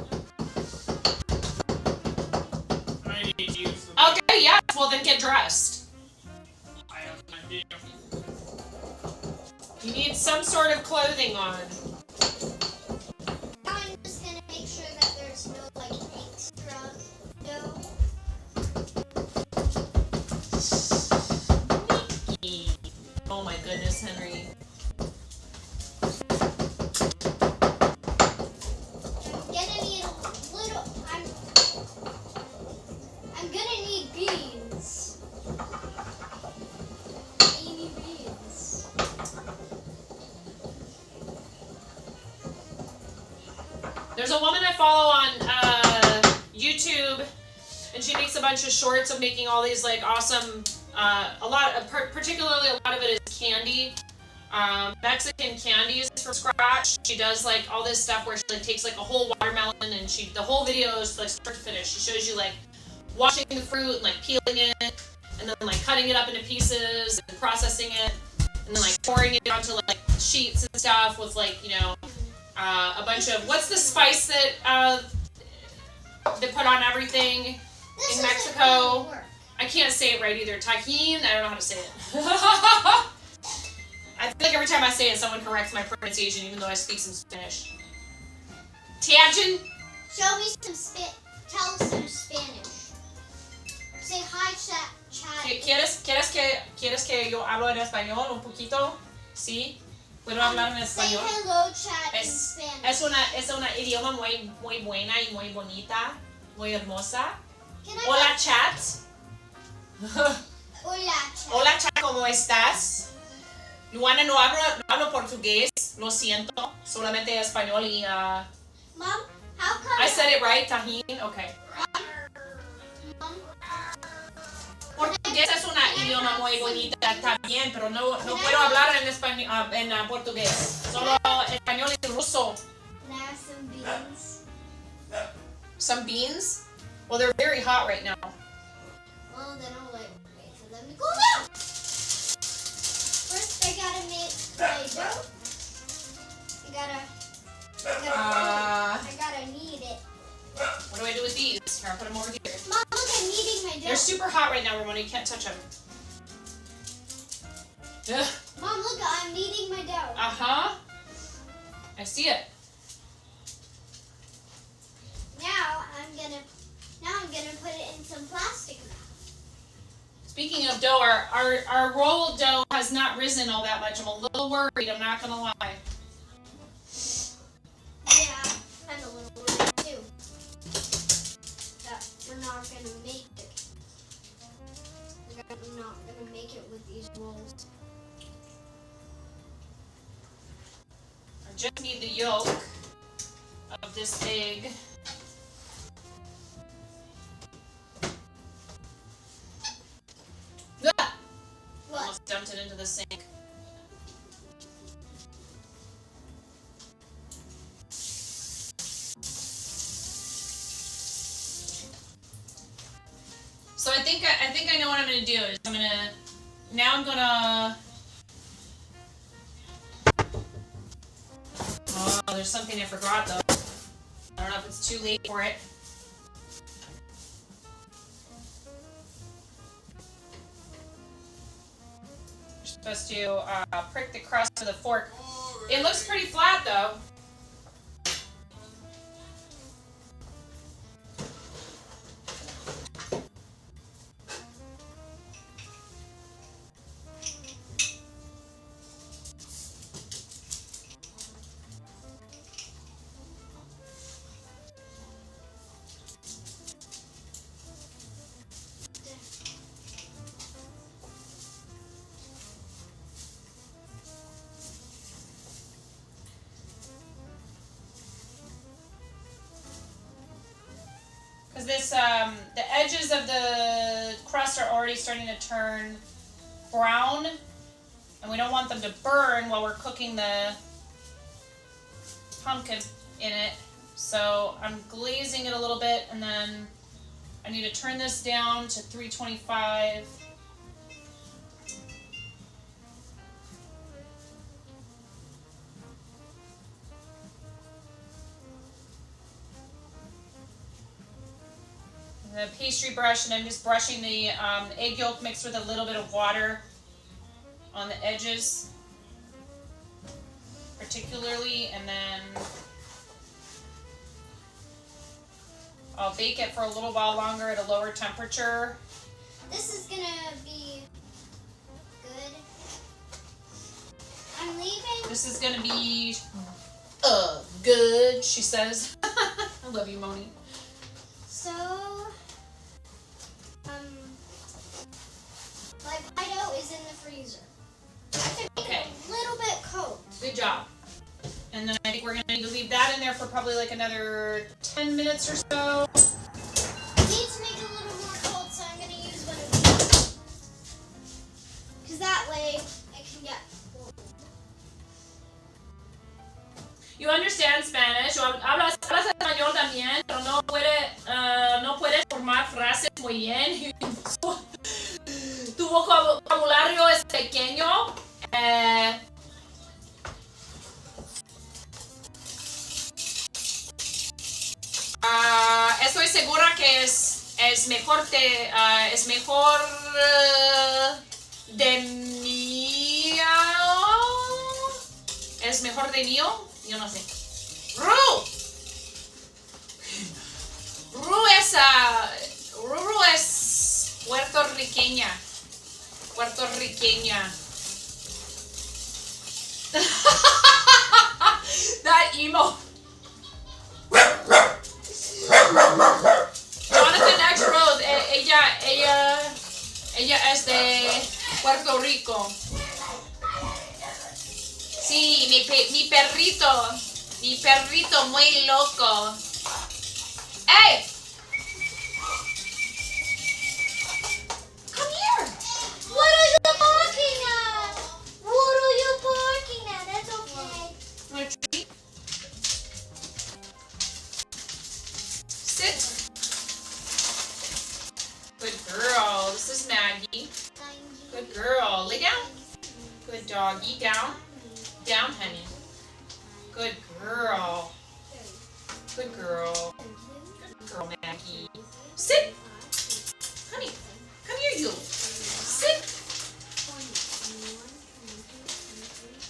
I need to use the Okay, yes, well then get dressed. I have an idea. You need some sort of clothing on. Now I'm just gonna make sure that there's no like extra dough. Oh my goodness, Henry. I'm gonna need a little. I'm gonna need beans. Baby beans. There's a woman I follow on YouTube, and she makes a bunch of shorts of making all these like awesome, particularly a lot of it is candy, Mexican candies from scratch. She does like all this stuff where she like takes like a whole watermelon and the whole video is like start to finish. She shows you like washing the fruit and like peeling it, and then like cutting it up into pieces and processing it, and then like pouring it onto like sheets and stuff with like, you know, a bunch of, what's the spice that they put on everything This in isn't Mexico? gonna work. I can't say it right either. Tajin? I don't know how to say it. I feel like every time I say it, someone corrects my pronunciation, even though I speak some Spanish. Tajin? Show me some tell us some Spanish. Say hi, chat. ¿Quieres que yo hablo en español un poquito? Sí. ¿Puedo hablar en Say español? hello, chat, in Spanish. Es una idioma muy buena y muy bonita, muy hermosa. Can I Hola, chat. Hola, chat. Hola, chat, ¿cómo estás? Luana, no hablo portugués, lo siento, solamente español y... Mom, how come? I said it right, Tajin? Okay. Mom, Portugués es una idioma muy bonita también, pero no puedo hablar en español, en portugués. Solo español y ruso. can I have some beans? Some beans? Well, they're very hot right now. Well, then I'll wait for them to cool down. First, I gotta make my dough. I gotta knead it. What do I do with these? Here, I'll put them over here. Mom, look, I'm kneading my dough. They're super hot right now, Ramona. You can't touch them. Mom, look, I'm kneading my dough. Uh-huh. I see it. Now I'm gonna put it in some plastic wrap. Speaking of dough, our roll dough has not risen all that much. I'm a little worried, I'm not gonna lie. Yeah, I'm a little worried too. That we're not gonna make it. We're not gonna make it with these rolls. I just need the yolk of this egg. Ah! What? Almost dumped it into the sink. So I think I know what I'm gonna do. Is I'm gonna. Oh, there's something I forgot though. I don't know if it's too late for it. You're supposed to prick the crust with a fork. It looks pretty flat though. Because this, the edges of the crust are already starting to turn brown, and we don't want them to burn while we're cooking the pumpkin in it. So I'm glazing it a little bit, and then I need to turn this down to 325. The pastry brush, and I'm just brushing the egg yolk mixed with a little bit of water on the edges, particularly, and then I'll bake it for a little while longer at a lower temperature. This is gonna be good. I'm leaving. This is gonna be good, she says. I love you, Moni. So, my pie dough is in the freezer. I have to make Okay. it a little bit cold. Good job. And then I think we're gonna need to leave that in there for probably like another 10 minutes or so. I need to make it a little more cold, so I'm gonna use one of these. Because that way it can get cold. You understand Spanish, hablas español también, pero no puedes formar frases muy bien. Tu vocabulario es pequeño. Estoy segura que es mejor de mío. ¿Es mejor de mío? Yo no sé. Ru es puertorriqueña. That emo. Jonathan X Rose, ella es de Puerto Rico. Sí, mi perrito muy loco. ¡Hey! Come here! What are you barking at? What are you barking at? That's okay. Want a treat? Sit. Good girl. This is Maggie. Good girl. Lay down. Good doggy. Down. Down, honey. Good girl. Good girl. Good girl, Maggie. Sit. Honey, come here, you. Sit.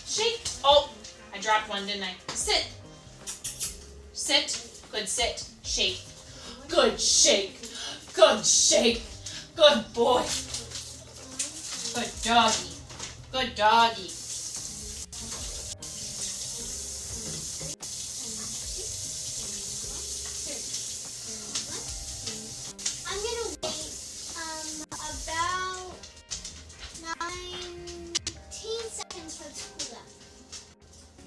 Shake. Oh, I dropped one, didn't I? Sit. Sit. Good sit. Shake. Good shake. Good shake. Good boy. Good doggy. Good doggy. I'm gonna wait about 19 seconds for it to cool down.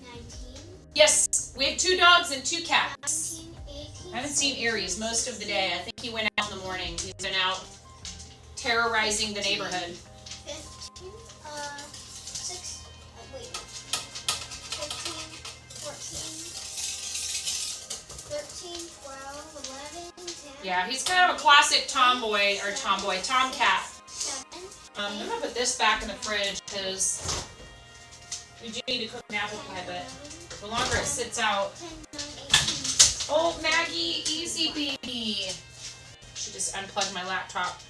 19, Yes, we have 2 dogs and 2 cats. 19, 18. I haven't seen Aries most of the day. I think he went out in the morning. He's been out terrorizing the neighborhood. 15, 15, 14, 13, 12, 11, 10. Yeah, he's kind of a classic tomcat. I'm gonna put this back in the fridge because we do need to cook an apple pie, but the longer it sits out. Oh, Maggie, easy baby. She just unplugged my laptop.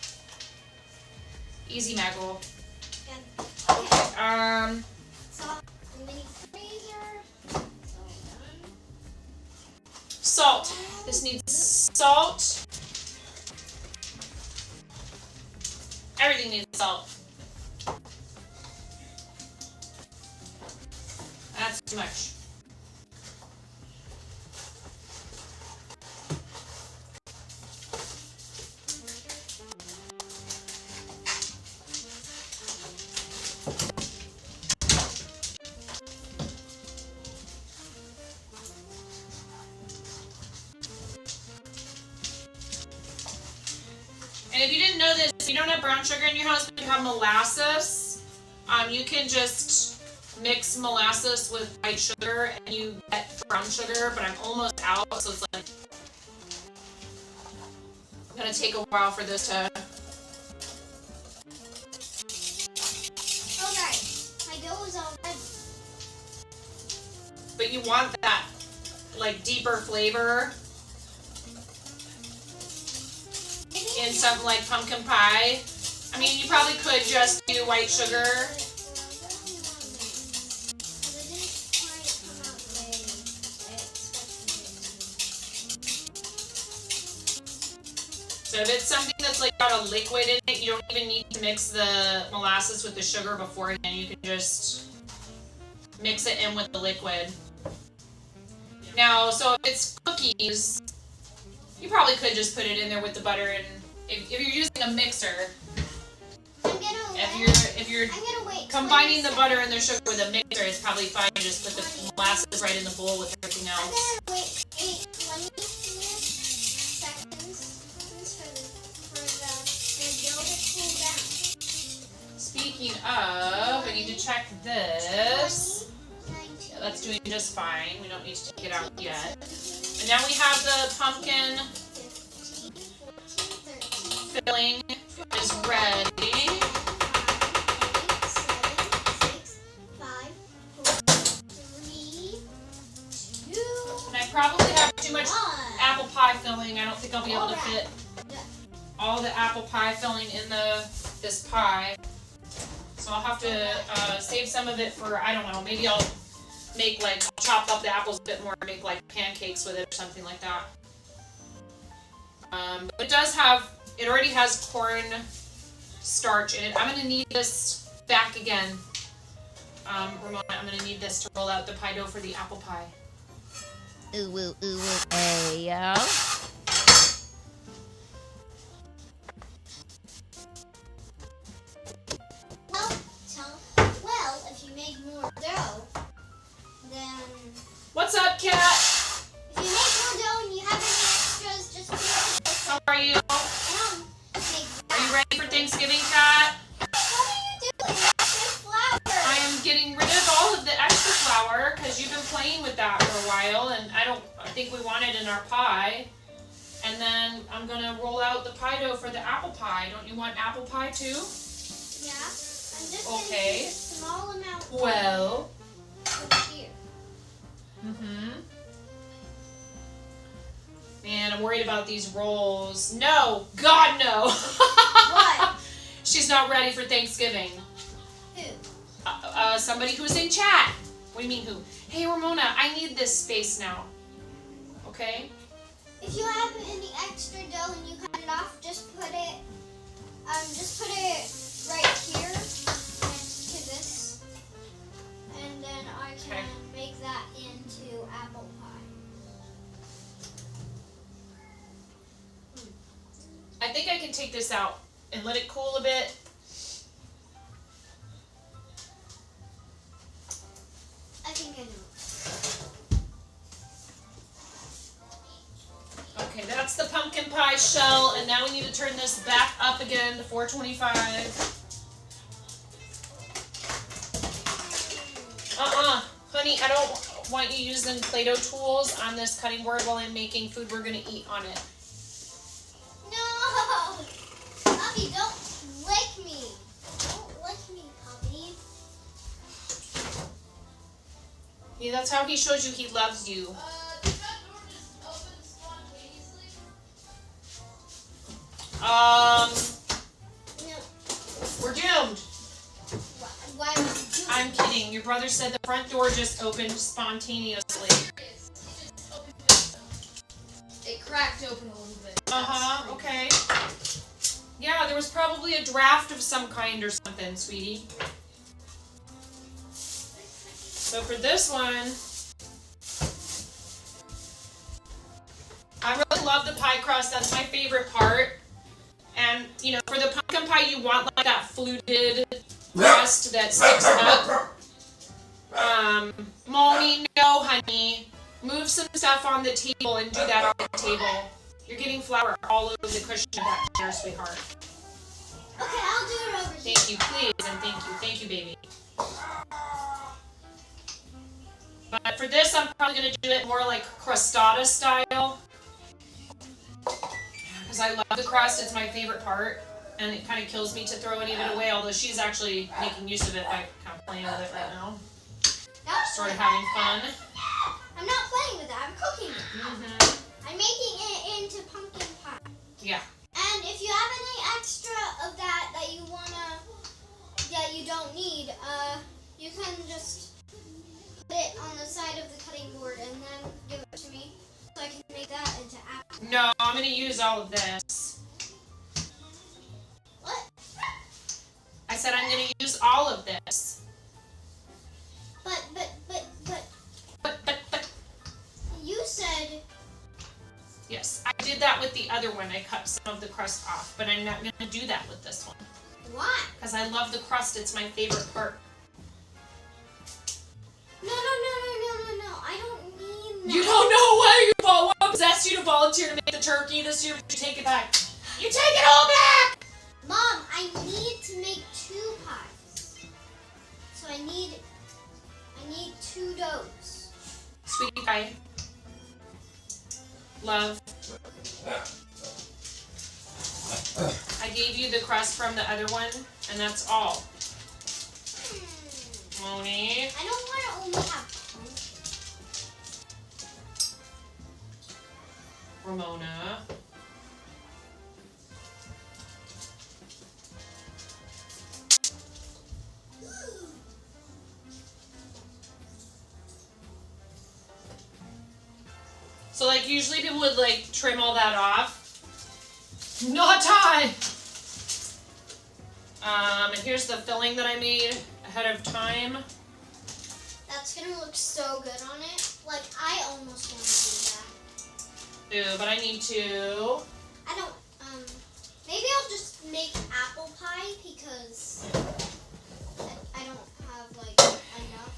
Easy, Maggle. Okay, salt. This needs salt. Everything needs salt. That's too much. And if you didn't know this, if you don't have brown sugar in your house, but you have molasses, you can just mix molasses with white sugar and you get brown sugar, but I'm almost out, so it's like, it's gonna take a while for this to... Okay, my dough is all ready. But you want that, like, deeper flavor in something like pumpkin pie. I mean, you probably could just do white sugar. So if it's something that's like got a liquid in it, you don't even need to mix the molasses with the sugar beforehand. You can just mix it in with the liquid. Now, so if it's cookies, you probably could just put it in there with the butter, and if you're using a mixer, if you're combining the butter and the sugar with a mixer, it's probably fine to just put the molasses right in the bowl with everything else. I'm gonna wait 20 seconds for the dough to cool down. Speaking of, I need to check this. Yeah, that's doing just fine. We don't need to take it out yet. And now we have the pumpkin filling is ready. 3, 2, And I probably have too much apple pie filling. I don't think I'll be able to fit all the apple pie filling in this pie. So I'll have to save some of it for, I don't know, maybe I'll make like, chop up the apples a bit more and make like pancakes with it or something like that. But it does have, it already has corn starch in it. I'm going to need this back again. Ramona, I'm going to need this to roll out the pie dough for the apple pie. Ooh, ooh, ooh, ooh, ayo. Well, if you make more dough, then... What's up, cat? If you make more dough and you have any extras, just put it in the... How are you? Are you ready for Thanksgiving, cat? What are you doing? Extra flour! I am getting rid of all of the extra flour because you've been playing with that for a while and I think we want it in our pie. And then I'm going to roll out the pie dough for the apple pie. Don't you want apple pie too? Yeah. I'm just going to Okay. use a small amount Well. over here. Man, I'm worried about these rolls. No! God, no! What? She's not ready for Thanksgiving. Who? Somebody who's in chat. What do you mean who? Hey, Ramona, I need this space now. Okay? If you have any extra dough and you cut it off, just put it right here next to this, and then I can make that into apple pie. I think I can take this out and let it cool a bit. I think I know. Okay, that's the pumpkin pie shell, and now we need to turn this back up again to 425. Honey, I don't want you using Play-Doh tools on this cutting board while I'm making food we're gonna eat on it. Don't lick me. Don't lick me, puppy. Yeah, that's how he shows you he loves you. Did that door just open spontaneously? No. We're doomed. Why would you do I'm kidding. Your brother said the front door just opened spontaneously. It cracked open a little bit. Uh-huh, okay. Yeah, there was probably a draft of some kind or something, sweetie. So for this one, I really love the pie crust. That's my favorite part. And, you know, for the pumpkin pie, you want like that fluted crust that sticks up. Mommy, no, honey. Move some stuff on the table and do that on the table. You're getting flour all over the cushion of that chair, sweetheart. Okay, I'll do it over here. Thank you, please, and thank you. Thank you, baby. But for this, I'm probably going to do it more like crostata style. Because I love the crust. It's my favorite part. And it kind of kills me to throw any of it away, although she's actually making use of it by kind of playing with it right now. Sort of having fun. I'm not playing with it. I'm cooking it. Mm-hmm. I'm making it into pumpkin pie. Yeah. And if you have any extra of that you don't need, you can just put it on the side of the cutting board and then give it to me so I can make that into apple. No, I'm going to use all of this. What? I said I'm going to use all of this. But. You said. Yes, I did that with the other one. I cut some of the crust off, but I'm not going to do that with this one. Why? Because I love the crust. It's my favorite part. No. I don't mean that. You don't know what possessed you to volunteer to make the turkey this year, but you take it back. You take it all back! Mom, I need to make 2 pies. So I need 2 doughs. Sweetie pie. Love. I gave you the crust from the other one, and that's all. Moni. I don't want to only have Ramona. So like usually people would like trim all that off. Not time! And here's the filling that I made ahead of time. That's gonna look so good on it. Like, I almost want to do that. Ooh, but I need to... I don't, maybe I'll just make apple pie because I don't have, like, enough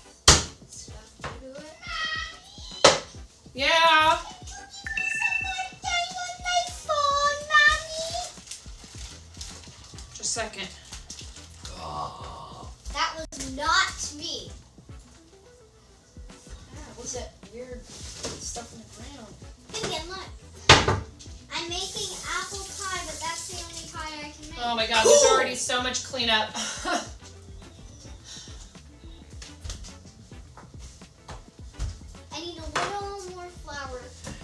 stuff to do it. Yeah! Just a second. That was not me. What's that weird stuff in the ground? Again, look. I'm making apple pie, but that's the only pie I can make. Oh my god, there's already so much cleanup. I need a little more flour.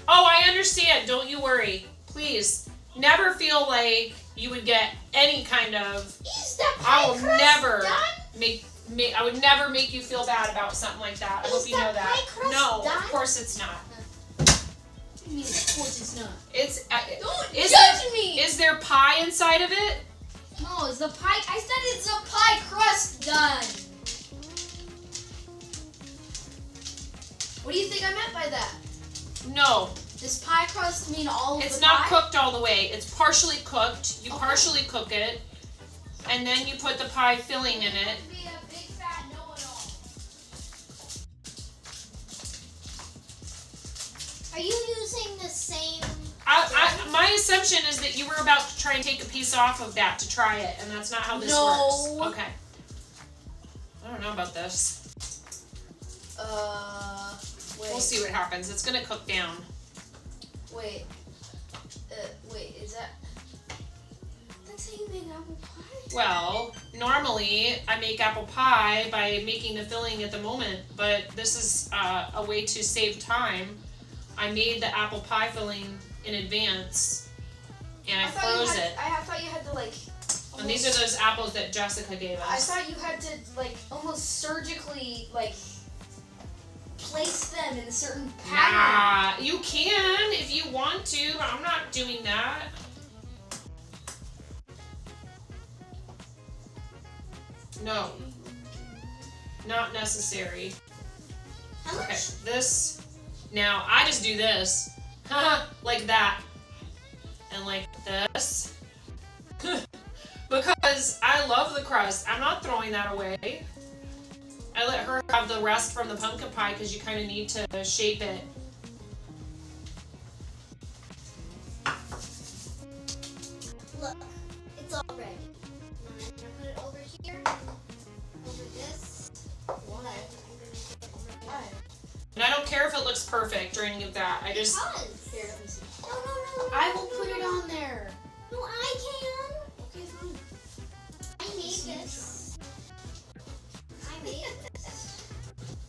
Oh, I understand. Don't you worry. Please, never feel like you would get any kind of... Is the pie I will crust never done? I would never make you feel bad about something like that. I hope you know that. Pie crust No, done? of course it's not. What do you mean, of course it's not? It's Don't is judge there, me! Is there pie inside of it? No, it's the pie. I said it's a pie crust done. What do you think I meant by that? No, Does pie crust mean all of it's the not pie? cooked all the way. It's partially cooked. You partially cook it, and then you put the pie filling in it. Be a big fat know-it-all. Are you using the same... My assumption is that you were about to try and take a piece off of that to try it, and that's not how this works. Okay. I don't know about this. Wait. We'll see what happens. It's gonna cook down. Wait. Wait, is that... That's how you make apple pie? Well, normally I make apple pie by making the filling at the moment, but this is a way to save time. I made the apple pie filling in advance, and I froze it. I thought you had to like. And these are those apples that Jessica gave us. I thought you had to like almost surgically like place them in a certain pattern. Nah, you can if you want to, but I'm not doing that. No. Not necessary. How much? Okay, this. Now, I just do this. Like that. And like this. Because I love the crust. I'm not throwing that away. I let her have the rest from the pumpkin pie because you kind of need to shape it. Look, it's all ready. I'm gonna put it over here, over this. Why? And I don't care if it looks perfect or any of that. I just. Because. Here, let me see. No. I will put it on there. No, I can. Okay, fine. I made this. I made this.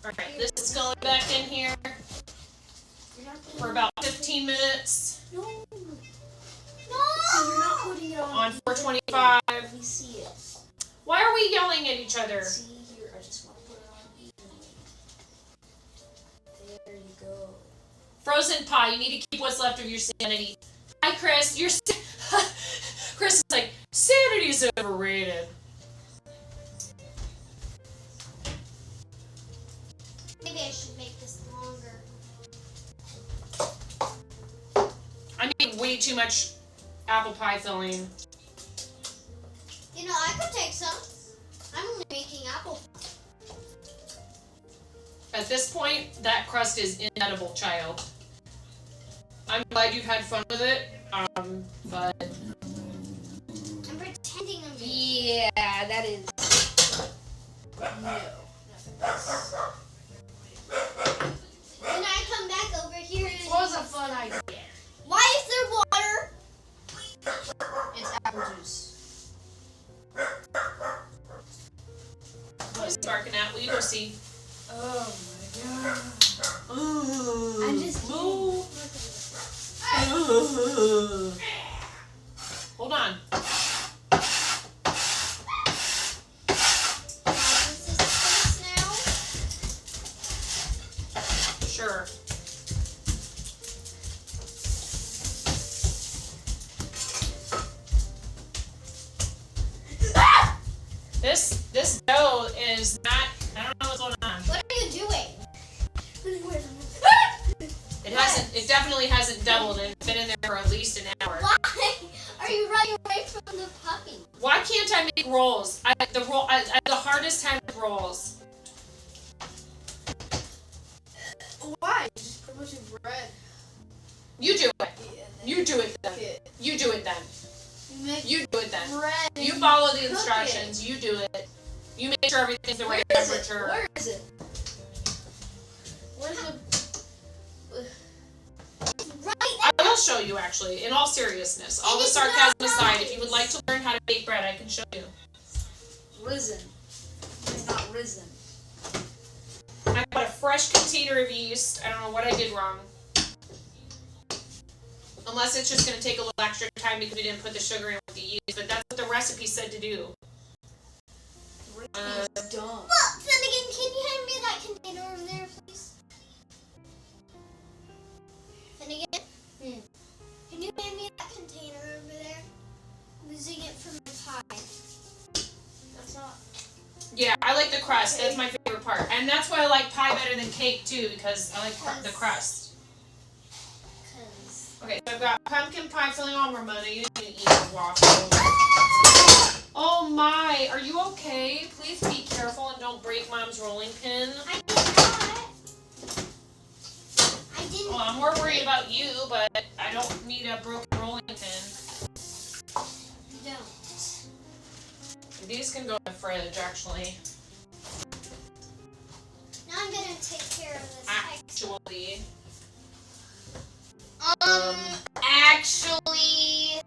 Alright, this is going back in here for about 15 minutes No. No! So you're not putting it on 425. Let me see it. Why are we yelling at each other? See here, I just want to put it on evenly. There you go. Frozen pie, you need to keep what's left of your sanity. Hi, Chris. Chris is like, sanity's overrated. Maybe I should make this longer. I made way too much apple pie filling. You know, I could take some. I'm only making apple pie. At this point, that crust is inedible, child. I'm glad you've had fun with it, but... I'm pretending I'm Yeah, that is. No. Then I come back over here and... It was a fun idea. Why is there water? It's apple juice. What is he barking at? Will you go see? Oh my god. I'm just kidding. Hold on. This is this now. Sure. This dough is not. I don't know what's going on. What are you doing? It definitely hasn't doubled and been in there for at least an hour. Why are you running away from the puppy? Why can't I make rolls? I have the hardest time with rolls. Why? Just put a bunch of bread. You do it. Yeah, You do it then. it. You do it then. You do it then. bread. You follow the cook instructions. You do it. You make sure everything's the right Where is it? temperature. Where is it? Where's the... I will show you actually, in all seriousness. All the It's sarcasm not aside, right. if you would like to learn how to bake bread, I can show you. Risen. It's not risen. I got a fresh container of yeast. I don't know what I did wrong. Unless it's just going to take a little extra time because we didn't put the sugar in with the yeast, but that's what the recipe said to do. It's dumb. Well, Finnegan, can you hand me that container over there, please? Finnegan? Can you hand me that container over there? I'm using it for my pie. That's not... Yeah, I like the crust. That's my favorite part. And that's why I like pie better than cake, too, because I like the crust. Okay, so I've got pumpkin pie filling on Ramona. You didn't even eat the waffle. Oh my, are you okay? Please be careful and don't break Mom's rolling pin. I did not. I didn't. Well, I'm more worried about you, but I don't need a broken rolling pin. Don't. These can go in the fridge, actually. Now I'm gonna take care of this. Actually. Actually.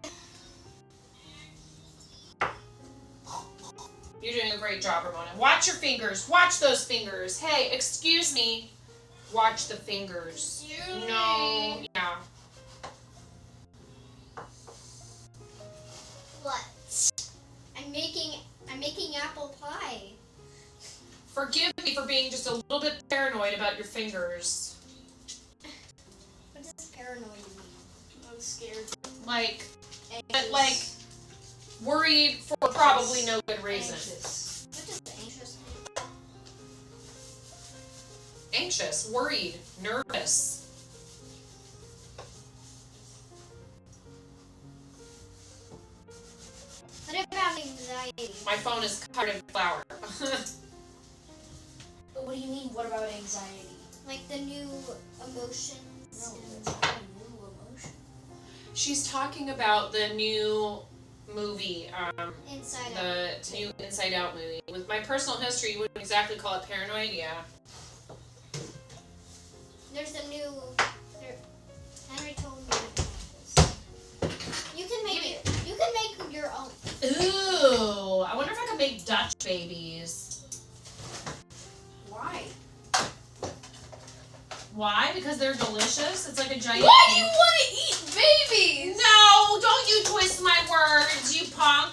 great job, Ramona. Watch your fingers. Watch those fingers. Hey, excuse me. Watch the fingers. No. Yeah. What? I'm making apple pie. Forgive me for being just a little bit paranoid about your fingers. What does paranoid mean? I'm scared. Like, Anxious. like, worried for probably no good reason. Anxious. What does anxious mean? Anxious, worried, nervous. What about anxiety? My phone is covered in flour. What do you mean? What about anxiety? Like the new emotions? No, that's not a new emotion. She's talking about the new movie, Inside Out. the new Inside Out movie. With my personal history, you wouldn't exactly call it paranoid, yeah. There's a new. Henry told me about this. You can make it. You can make your own. Ooh, I wonder if I could make Dutch babies. Why? Why? Because they're delicious. It's like a giant. Why do you want to eat babies? No, don't you twist my words, you punk.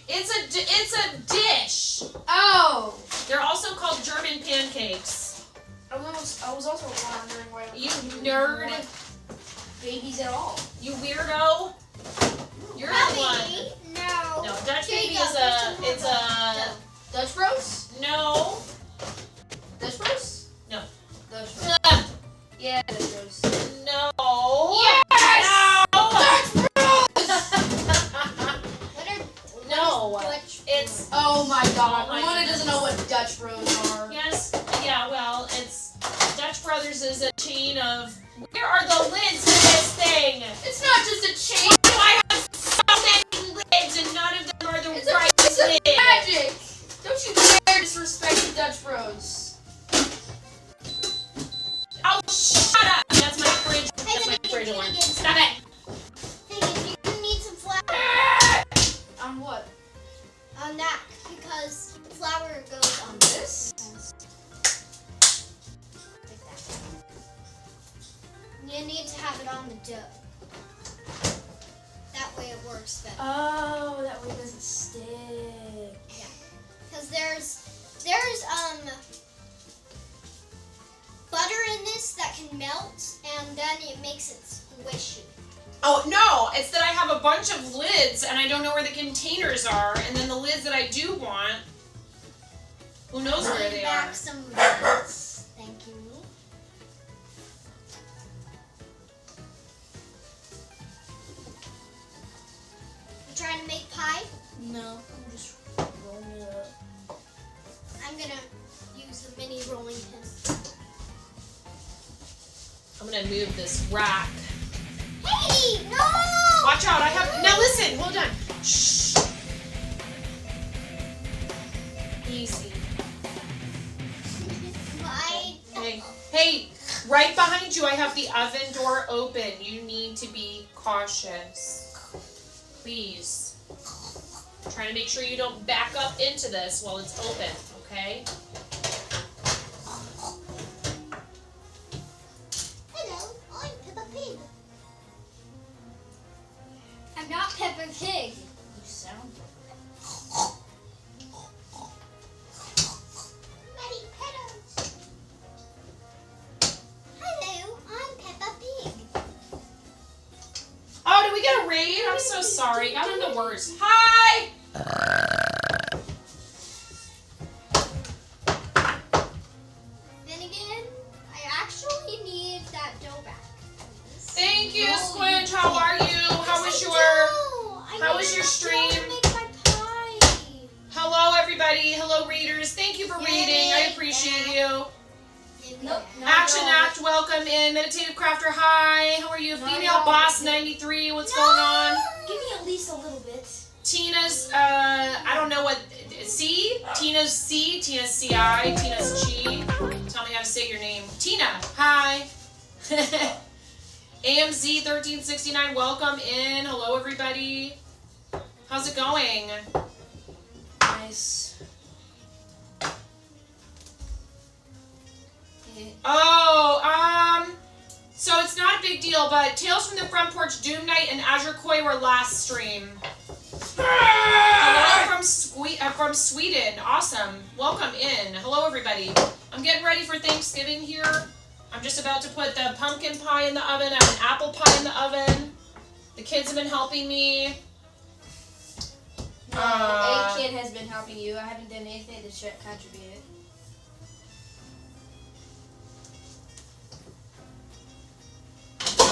It's a dish. Oh. They're also called German pancakes. I was also wondering why You nerd. babies at all. You weirdo. You're the one. No. No, Dutch Here you baby go. is a Dutch Bros? no. Dutch Bros? No. Dutch Bros. Yeah, Dutch Bros. No. Yes! No. What No. Dutch It's Oh my god. Oh my Ramona goodness. doesn't know what Dutch Bros are. yes. Yeah. Well, it's Dutch Brothers is a chain of. Where are the lids to this thing? It's not just a chain. Why do I have so many lids and none of them are the It's a right piece of lid? magic. Don't you dare disrespect the Dutch Bros. Oh, shut up! That's my fridge. That's my fridge alarm. Stop it! Hey, you need some flour On what? on that because flour goes on This? like that. You need to have it on the dough. That way it works better. Oh, that way it doesn't stick. Because there's butter in this that can melt and then it makes it squishy. Oh, no! It's that I have a bunch of lids and I don't know where the containers are, and then the lids that I do want, who knows where Bring they back are. some lids. Thank you. You trying to make pie? No, I'm just rolling it up. I'm gonna use the mini rolling pin. I'm gonna move this rack. Hey, no! Watch out, I have. Now listen, hold on. Shh. Easy. Hey, right behind you, I have the oven door open. You need to be cautious. Please. I'm trying to make sure you don't back up into this while it's open, okay? Hello, I'm Peppa Pig. I'm not Peppa Pig. You sound Many petals. Hello, I'm Peppa Pig. Oh, did we get a raid? I'm so sorry. Got into words. Hi! Then again, I actually need that dough back. Thank you, Squinch. How are you? How was your stream? Hello, everybody. Hello, readers. Thank you for reading. I appreciate you. Nope. Action Act, welcome in. Meditative Crafter, hi. How are you? Female Boss 93, what's going on? Give me at least a little bit. Tina's, I don't know what, C? Tina's C, Tina's CI, Tina's G. Tell me how to say your name. Tina, hi. AMZ 1369, welcome in. Hello, everybody. How's it going? Nice. Oh, so it's not a big deal, but Tales from the Front Porch, Doom Knight, and Azure Koi were last stream. Hello from Sweden. Awesome. Welcome in. Hello, everybody. I'm getting ready for Thanksgiving here. I'm just about to put the pumpkin pie in the oven. I have an apple pie in the oven. The kids have been helping me. No, a kid has been helping you. I haven't done anything to contribute.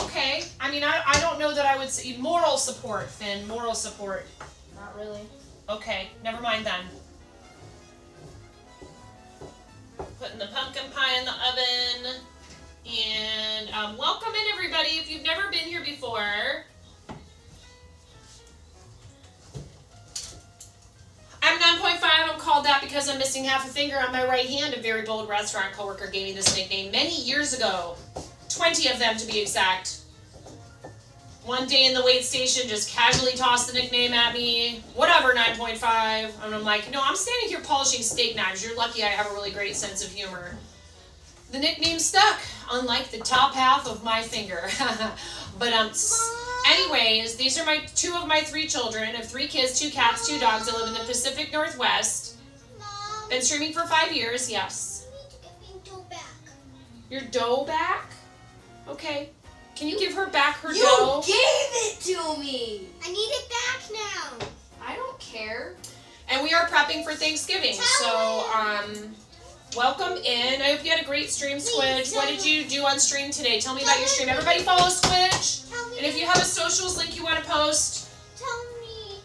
Okay. I mean, I don't know that I would say moral support, Finn. Moral support. Not really. Okay. Never mind then. Putting the pumpkin pie in the oven. And welcome in, everybody. If you've never been here before, I'm 9.5. I'm called that because I'm missing half a finger on my right hand. A very bold restaurant coworker gave me this nickname many years ago. 20 of them to be exact. One day in the wait station, just casually tossed the nickname at me. Whatever, 9.5. And I'm like, no, I'm standing here polishing steak knives. You're lucky I have a really great sense of humor. The nickname stuck, unlike the top half of my finger. But anyways, these are two of my 3 children. I have 3 kids, 2 cats, 2 dogs. I live in the Pacific Northwest. Mom, Been streaming for 5 years, yes. you need to get me dough back. Your dough back? Okay. Can you give her back her You dough? gave it to me! I need it back now. I don't care. And we are prepping for Thanksgiving. So, welcome in. I hope you had a great stream, Squidge. What did you do on stream today? Tell me about your stream. Everybody follow Squidge. And if you have a socials link you want to post, Tell me.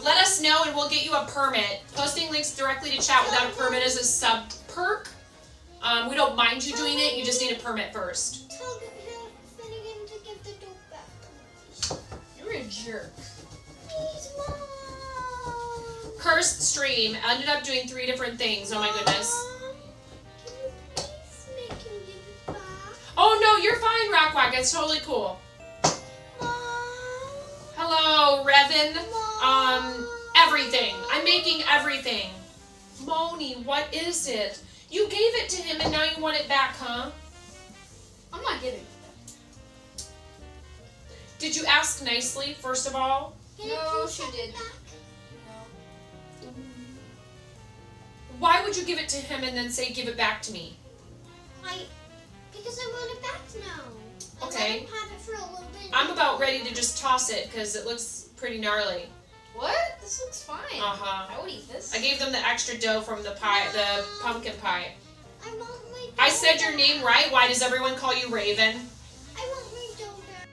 let us know and we'll get you a permit. Posting links directly to chat without a permit is a sub perk. We don't mind you doing it. You just need a permit first. Tell Finnegan to give the dough back. You're a jerk. Please, Mom. Cursed stream. Ended up doing 3 different things. Oh my goodness. Mom, can you please make him give it back? Oh no, you're fine, Rockwack. It's totally cool. Mom. Hello, Revan. Mom. Everything. I'm making everything. Moni, what is it? You gave it to him and now you want it back, huh? I'm not giving it back. Did you ask nicely, first of all? No, she did. Why would you give it to him and then say, give it back to me? Because I want it back now. Okay. I let him have it for a little bit. I'm about ready to just toss it because it looks pretty gnarly. What? This looks fine. Uh-huh. I would eat this. I gave them the extra dough from the pie, the pumpkin pie. I want my dough I said your back. name right. Why does everyone call you Raven? I want my dough back.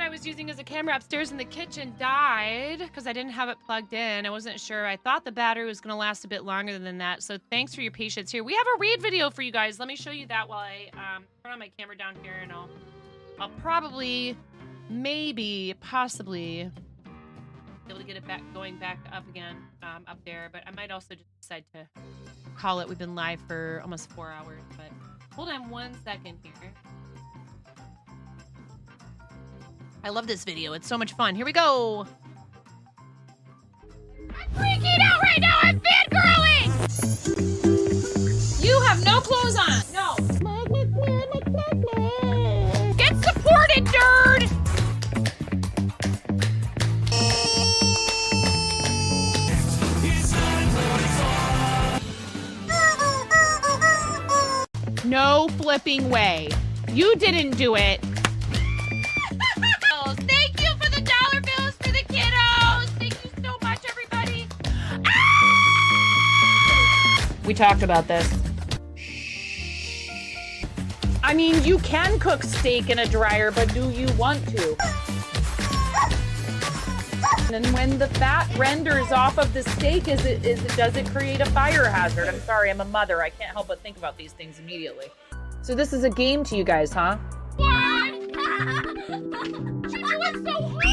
I was using as a camera upstairs in the kitchen died because I didn't have it plugged in. I wasn't sure. I thought the battery was going to last a bit longer than that. So thanks for your patience here. We have a raid video for you guys. Let me show you that while I turn on my camera down here, and I'll probably, maybe, possibly be able to get it going back up again up there. But I might also just decide to call it. We've been live for almost 4 hours, but hold on 1 second here. I love this video. It's so much fun. Here we go. I'm freaking out right now. I'm fangirling. You have no clothes on. No. Get supported, nerd. No flipping way. You didn't do it. Thank you for the dollar bills for the kiddos. Thank you so much, everybody. Ah! We talked about this. I mean, you can cook steak in a dryer, but do you want to? And when the fat renders off of the steak, does it create a fire hazard? I'm sorry, I'm a mother. I can't help but think about these things immediately. So this is a game to you guys, huh? What? You're doing so hard!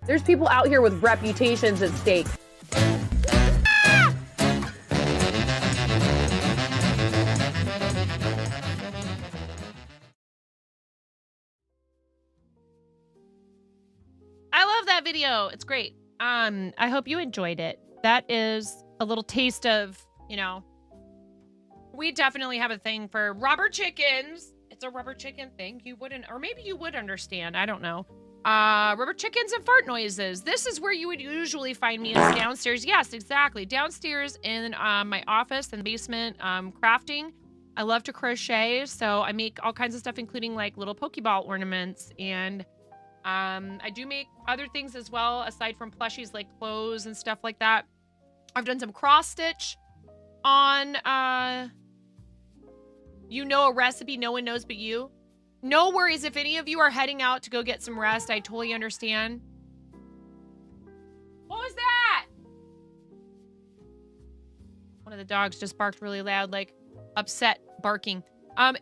There's people out here with reputations at stake. I love that video. It's great. I hope you enjoyed it. That is a little taste of, you know, we definitely have a thing for rubber chickens. It's a rubber chicken thing. You wouldn't, or maybe you would understand. I don't know. Rubber chickens and fart noises. This is where you would usually find me, is downstairs. Yes, exactly. Downstairs in my office and basement, crafting. I love to crochet, so I make all kinds of stuff, including like little Pokeball ornaments. And I do make other things as well, aside from plushies like clothes and stuff like that. I've done some cross stitch on, you know, a recipe no one knows but you. No worries if any of you are heading out to go get some rest. I totally understand. What was that? One of the dogs just barked really loud, like upset barking.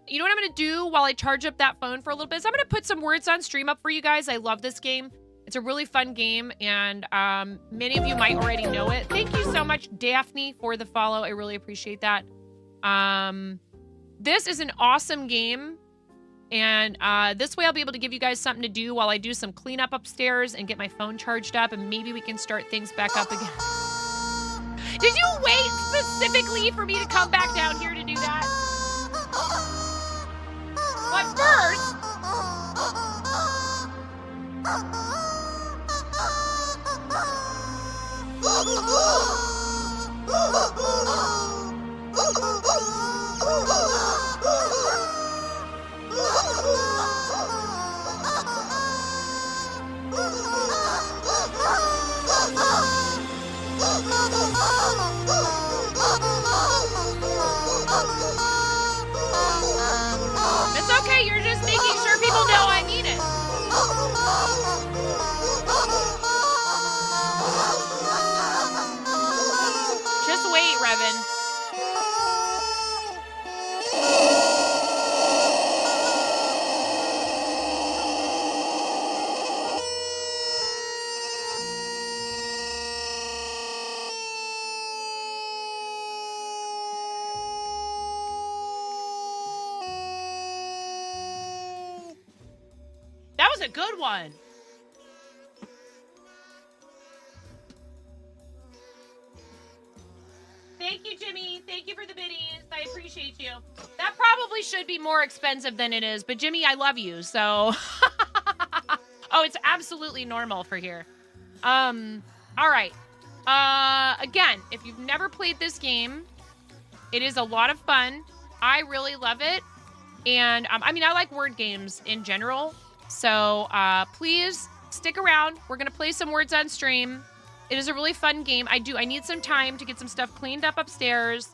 You know what I'm going to do while I charge up that phone for a little bit is I'm going to put some words on stream up for you guys. I love this game. It's a really fun game, and many of you might already know it. Thank you so much, Daphne, for the follow. I really appreciate that. This is an awesome game, and this way I'll be able to give you guys something to do while I do some cleanup upstairs and get my phone charged up, and maybe we can start things back up again. Did you wait specifically for me to come back down here to do that? But first... It's okay, you're just making sure people know I mean it. Just wait, Revan. That was a good one. Thank you, Jimmy. Thank you for the biddies. I appreciate you. That probably should be more expensive than it is, but Jimmy, I love you, so... Oh, it's absolutely normal for here. All right. Again, if you've never played this game, it is a lot of fun. I really love it. And, I mean, I like word games in general. So, please stick around. We're going to play some words on stream. It is a really fun game. I need some time to get some stuff cleaned up upstairs.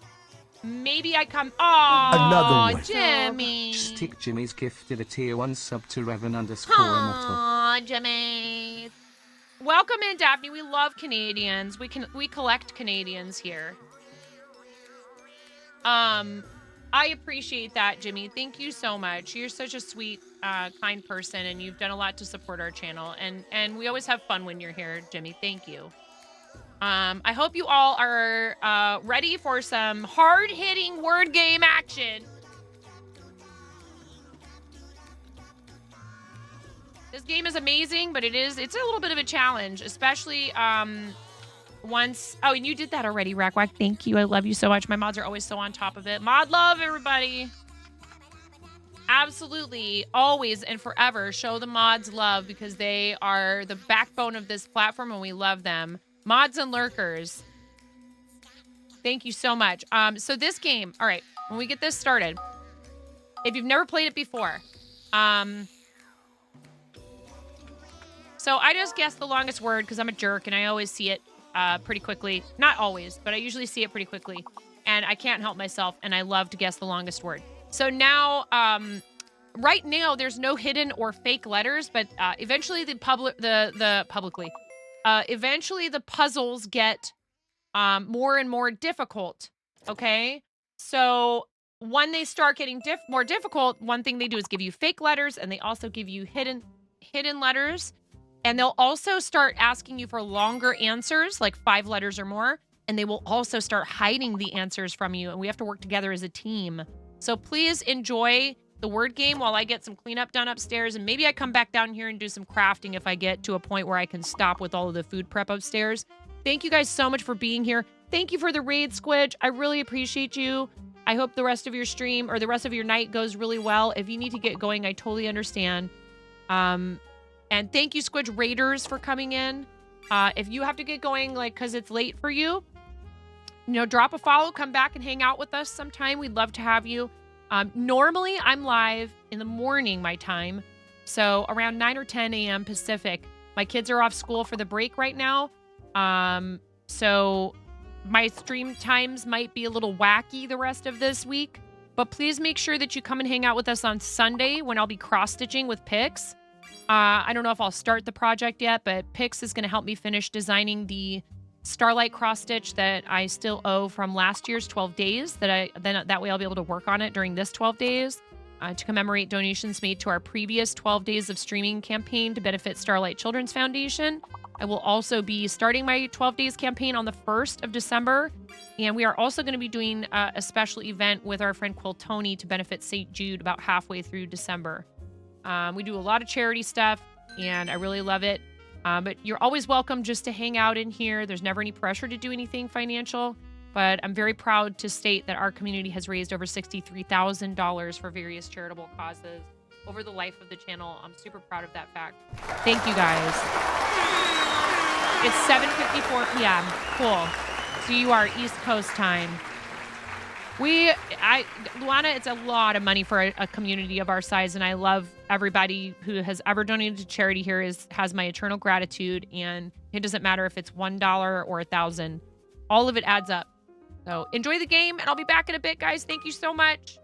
Maybe I come. Oh, Another one. Jimmy. Stick Jimmy's gifted a tier 1 sub to Revan_Emoto. Aw, Jimmy. Welcome in, Daphne. We love Canadians. We collect Canadians here. I appreciate that, Jimmy. Thank you so much. You're such a sweet, kind person, and you've done a lot to support our channel. And we always have fun when you're here, Jimmy. Thank you. I hope you all are ready for some hard-hitting word game action. This game is amazing, but it's a little bit of a challenge, especially once. Oh, and you did that already, Rackwack. Thank you. I love you so much. My mods are always so on top of it. Mod love, everybody. Absolutely, always and forever show the mods love because they are the backbone of this platform and we love them. Mods and lurkers. Thank you so much. So this game, all right, when we get this started, if you've never played it before, so I just guessed the longest word because I'm a jerk and I always see it pretty quickly. Not always, but I usually see it pretty quickly. And I can't help myself, and I love to guess the longest word. So now, right now, there's no hidden or fake letters, but eventually eventually the puzzles get more and more difficult, okay? So when they start getting more difficult, one thing they do is give you fake letters, and they also give you hidden letters. And they'll also start asking you for longer answers, like 5 letters or more. And they will also start hiding the answers from you. And we have to work together as a team. So please enjoy the word game while I get some cleanup done upstairs. And maybe I come back down here and do some crafting if I get to a point where I can stop with all of the food prep upstairs. Thank you guys so much for being here. Thank you for the raid, Squidge. I really appreciate you. I hope the rest of your stream or the rest of your night goes really well. If you need to get going, I totally understand. And thank you, Squidge Raiders, for coming in. If you have to get going, like, because it's late for you, drop a follow, come back and hang out with us sometime. We'd love to have you. Normally, I'm live in the morning, my time. So around 9 or 10 a.m. Pacific. My kids are off school for the break right now. So my stream times might be a little wacky the rest of this week. But please make sure that you come and hang out with us on Sunday when I'll be cross-stitching with Pix. I don't know if I'll start the project yet, but Pix is going to help me finish designing the Starlight cross stitch that I still owe from last year's 12 days. That way I'll be able to work on it during this 12 days to commemorate donations made to our previous 12 days of streaming campaign to benefit Starlight Children's Foundation. I will also be starting my 12 days campaign on the 1st of December, and we are also going to be doing a special event with our friend Quill Tony to benefit St. Jude about halfway through December. We do a lot of charity stuff, and I really love it. But you're always welcome just to hang out in here. There's never any pressure to do anything financial, but I'm very proud to state that our community has raised over $63,000 for various charitable causes over the life of the channel. I'm super proud of that fact. Thank you, guys. It's 7:54 p.m. Cool. So you are East Coast time. Luana, it's a lot of money for a community of our size, and I love everybody who has ever donated to charity here has my eternal gratitude, and it doesn't matter if it's $1 or $1,000. All of it adds up. So enjoy the game, and I'll be back in a bit, guys. Thank you so much.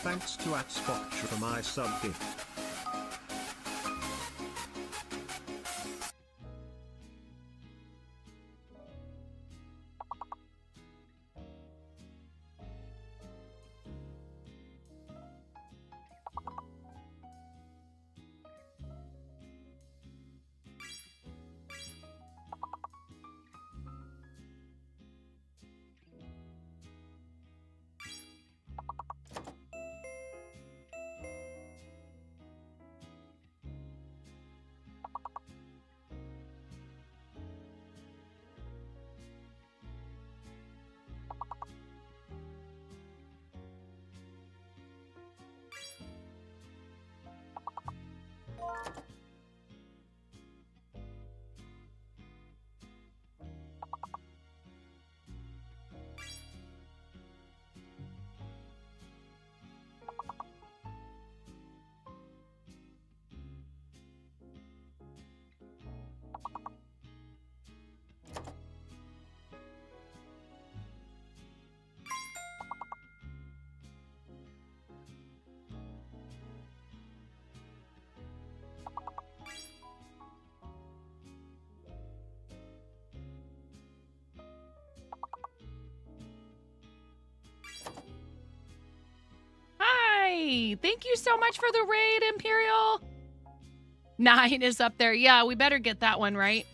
Thanks to @Spotch for my sub gift. Hi! Thank you so much for the raid, Imperial. 9 is up there. Yeah, we better get that one right.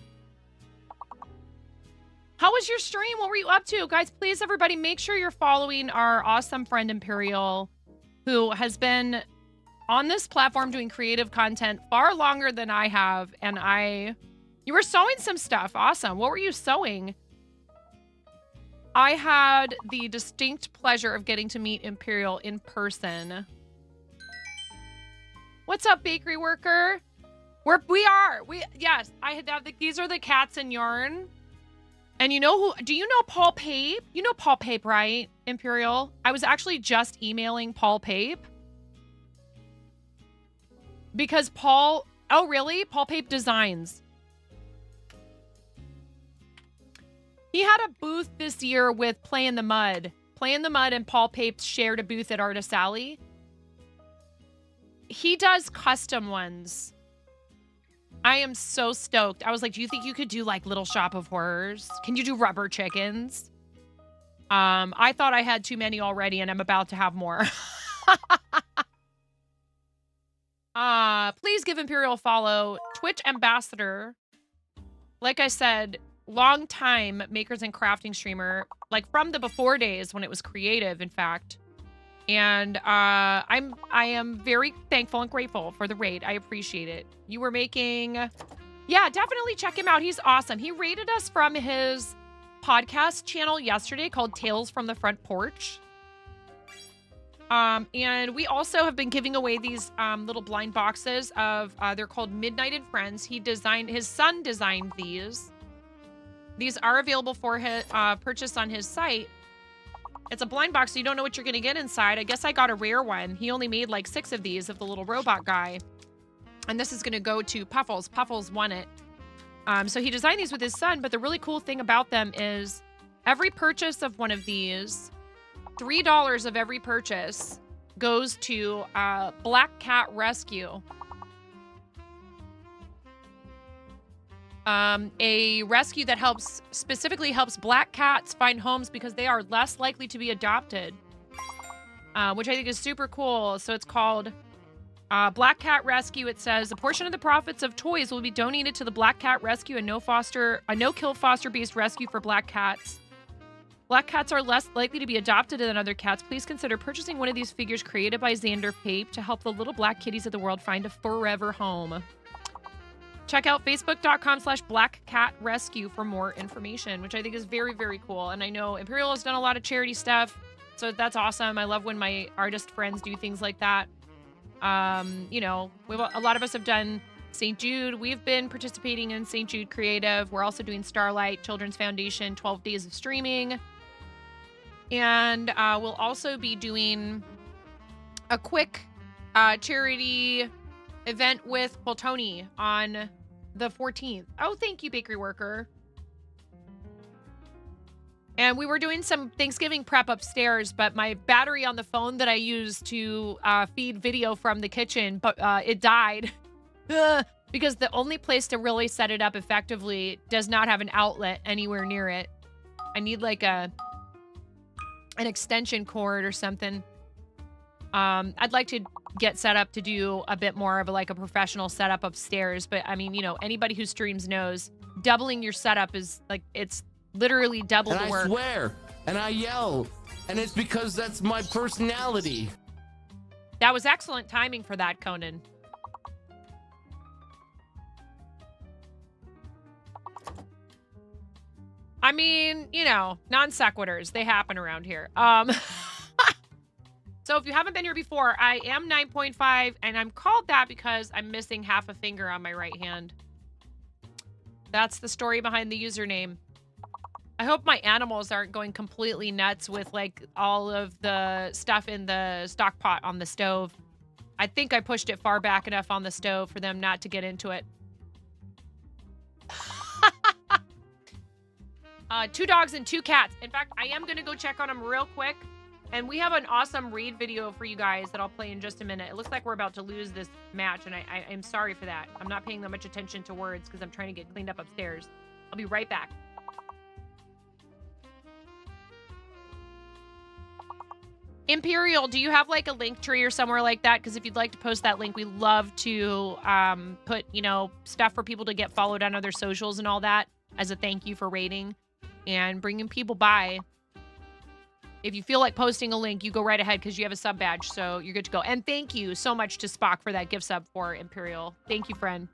How was your stream? What were you up to? Guys, please, everybody, make sure you're following our awesome friend Imperial, who has been on this platform doing creative content far longer than I have. And you were sewing some stuff. Awesome. What were you sewing? I had the distinct pleasure of getting to meet Imperial in person. What's up, bakery worker? Yes, these are the cats in yarn. And you know who, do you know Paul Pape? You know Paul Pape, right, Imperial? I was actually just emailing Paul Pape. Because oh really? Paul Pape Designs. He had a booth this year with Play in the Mud. Play in the Mud and Paul Pape shared a booth at Artist Alley. He does custom ones. I am so stoked. I was like, do you think you could do like Little Shop of Horrors? Can you do rubber chickens? I thought I had too many already and I'm about to have more. Please give Imperial a follow. Twitch ambassador. Like I said, long time makers and crafting streamer, like from the before days when it was creative, in fact. And I am very thankful and grateful for the raid. I appreciate it. You were making, yeah, definitely check him out. He's awesome. He raided us from his podcast channel yesterday called Tales from the Front Porch. And we also have been giving away these little blind boxes of, they're called Midnight and Friends. His son designed these. These are available for his purchase on his site. It's a blind box, so you don't know what you're going to get inside. I guess I got a rare one. He only made like 6 of these of the little robot guy. And this is going to go to Puffles. Puffles won it. So he designed these with his son, but the really cool thing about them is every purchase of one of these, $3 of every purchase goes to Black Cat Rescue. A rescue that specifically helps black cats find homes because they are less likely to be adopted, which I think is super cool. So it's called Black Cat Rescue. It says a portion of the profits of toys will be donated to the Black Cat Rescue, a no-kill foster-based rescue for black cats. Black cats are less likely to be adopted than other cats. Please consider purchasing one of these figures created by Xander Pape to help the little black kitties of the world find a forever home. Check out facebook.com/blackcatrescue for more information, which I think is very, very cool. And I know Imperial has done a lot of charity stuff, so that's awesome. I love when my artist friends do things like that. You know, a lot of us have done St. Jude. We've been participating in St. Jude Creative. We're also doing Starlight Children's Foundation, 12 days of streaming. And we'll also be doing a quick charity event with Poltoni on the 14th. Oh, thank you, bakery worker. And we were doing some Thanksgiving prep upstairs, but my battery on the phone that I used to feed video from the kitchen, but it died because the only place to really set it up effectively does not have an outlet anywhere near it. I need like an extension cord or something. I'd like to get set up to do a bit more of a professional setup upstairs, but I mean, you know, anybody who streams knows doubling your setup is like, it's literally double the work. I swear, and I yell, and it's because that's my personality. That was excellent timing for that, Conan. I mean, you know, non sequiturs, they happen around here. So if you haven't been here before, I am 9.5, and I'm called that because I'm missing half a finger on my right hand. That's the story behind the username. I hope my animals aren't going completely nuts with like all of the stuff in the stock pot on the stove. I think I pushed it far back enough on the stove for them not to get into it. 2 dogs and 2 cats. In fact, I am going to go check on them real quick. And we have an awesome read video for you guys that I'll play in just a minute. It looks like we're about to lose this match, and I'm sorry for that. I'm not paying that much attention to words because I'm trying to get cleaned up upstairs. I'll be right back. Imperial, do you have like a link tree or somewhere like that? Because if you'd like to post that link, we love to put, you know, stuff for people to get followed on other socials and all that as a thank you for rating and bringing people by. If you feel like posting a link, you go right ahead because you have a sub badge, so you're good to go. And thank you so much to Spock for that gift sub for Imperial. Thank you, friend.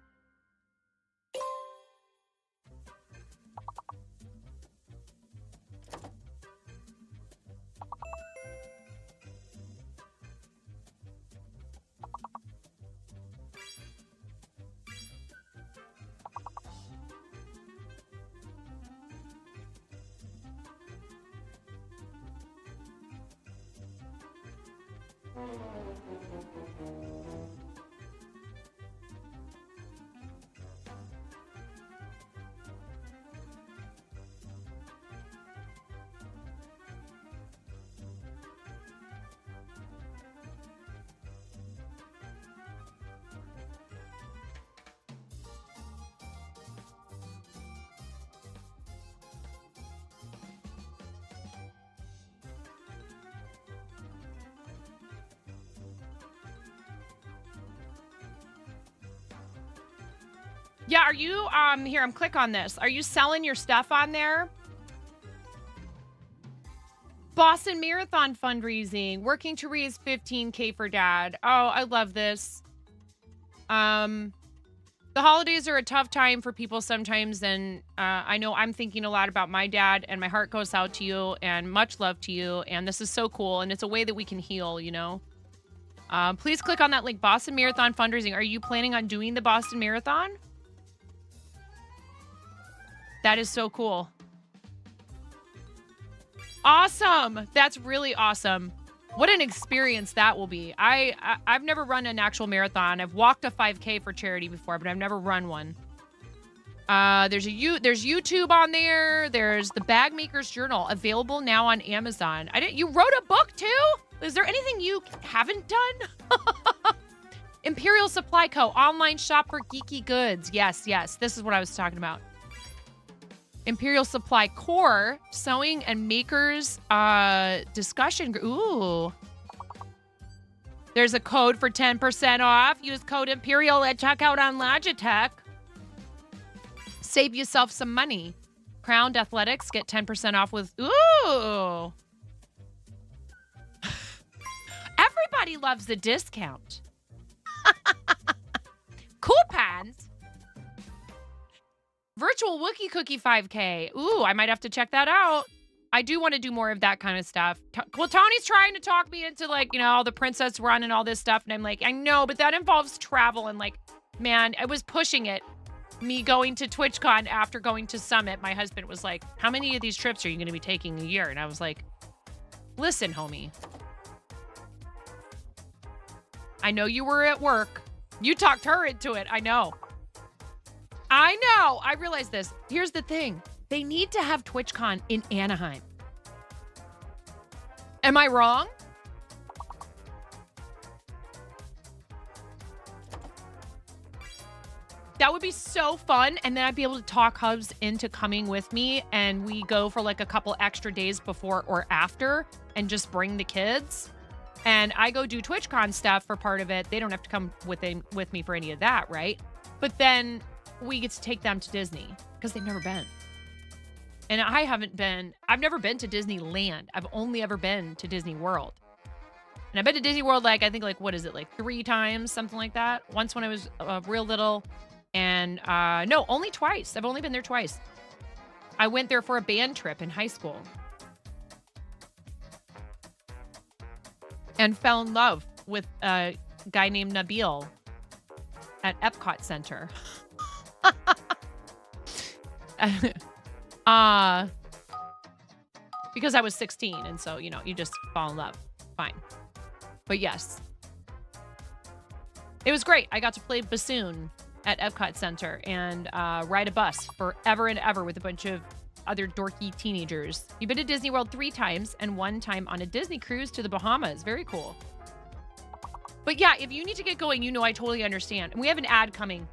Yeah, are you, here, I'm click on this. Are you selling your stuff on there? Boston Marathon fundraising, working to raise 15K for dad. Oh, I love this. The holidays are a tough time for people sometimes, and I know I'm thinking a lot about my dad, and my heart goes out to you, and much love to you, and this is so cool, and it's a way that we can heal, you know? Please click on that link, Boston Marathon fundraising. Are you planning on doing the Boston Marathon? That is so cool. Awesome. That's really awesome. What an experience that will be. I've never run an actual marathon. I've walked a 5K for charity before, but I've never run one. There's YouTube on there. There's the Bag Maker's Journal, available now on Amazon. You wrote a book too? Is there anything you haven't done? Imperial Supply Co. Online shop for geeky goods. Yes. This is what I was talking about. Imperial Supply Core, sewing and makers discussion group. Ooh. There's a code for 10% off. Use code Imperial at checkout on Logitech. Save yourself some money. Crowned Athletics, get 10% off with, ooh. Everybody loves the discount. Coupons. Virtual Wookiee Cookie 5K. Ooh, I might have to check that out. I do want to do more of that kind of stuff. Well, Tony's trying to talk me into, like, you know, all the Princess Run and all this stuff. And I'm like, I know, but that involves travel. And, like, man, I was pushing it. Me going to TwitchCon after going to Summit, my husband was like, how many of these trips are you going to be taking a year? And I was like, listen, homie. I know you were at work. You talked her into it. I know. I realize this. Here's the thing. They need to have TwitchCon in Anaheim. Am I wrong? That would be so fun. And then I'd be able to talk Hubs into coming with me. And we go for like a couple extra days before or after and just bring the kids. And I go do TwitchCon stuff for part of it. They don't have to come with me for any of that, right? But then we get to take them to Disney because they've never been. And I've never been to Disneyland. I've only ever been to Disney World. And I've been to Disney World, like, I think, like, what is it, like 3 times, something like that. Once when I was real little. And no, only twice. I've only been there twice. I went there for a band trip in high school. And fell in love with a guy named Nabil at Epcot Center. Because I was 16, and so, you know, you just fall in love. Fine. But yes. It was great. I got to play bassoon at Epcot Center and ride a bus forever and ever with a bunch of other dorky teenagers. You've been to Disney World 3 times and 1 time on a Disney cruise to the Bahamas. Very cool. But yeah, if you need to get going, you know I totally understand. And we have an ad coming.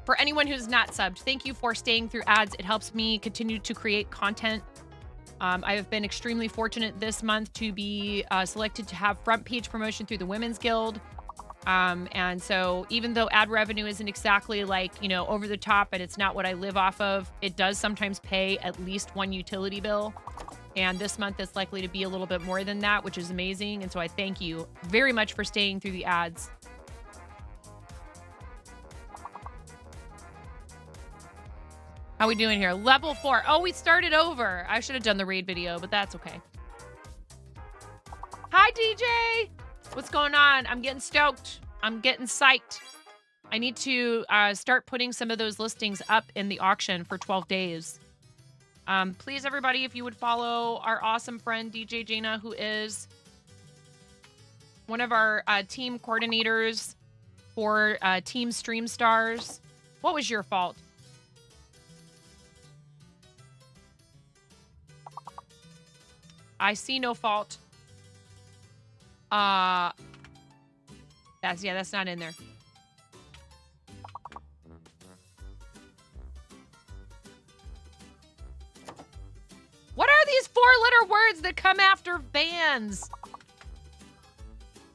For anyone who's not subbed, thank you for staying through ads. It helps me continue to create content. I have been extremely fortunate this month to be selected to have front page promotion through the Women's Guild. And so even though ad revenue isn't exactly like, you know, over the top and it's not what I live off of, it does sometimes pay at least 1 utility bill. And this month it's likely to be a little bit more than that, which is amazing. And so I thank you very much for staying through the ads. How we doing here? Level 4. Oh, we started over. I should have done the raid video, but that's okay. Hi, DJ. What's going on? I'm getting stoked. I'm getting psyched. I need to start putting some of those listings up in the auction for 12 days. Please, everybody, if you would follow our awesome friend, DJ Jaina, who is one of our team coordinators for Team Stream Stars. What was your fault? I see no fault. That's not in there. What are these 4-letter words that come after vans?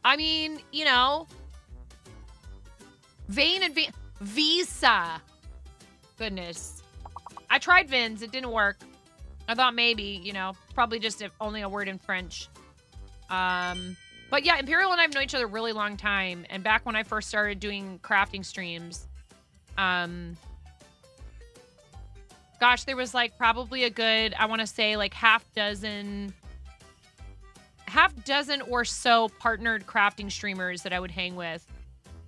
I mean, you know, vein and visa. Goodness. I tried VINs. It didn't work. I thought maybe, you know, probably just only a word in French. But yeah, Imperial and I have known each other a really long time. And back when I first started doing crafting streams, gosh, there was like probably a good, I want to say like half dozen or so partnered crafting streamers that I would hang with.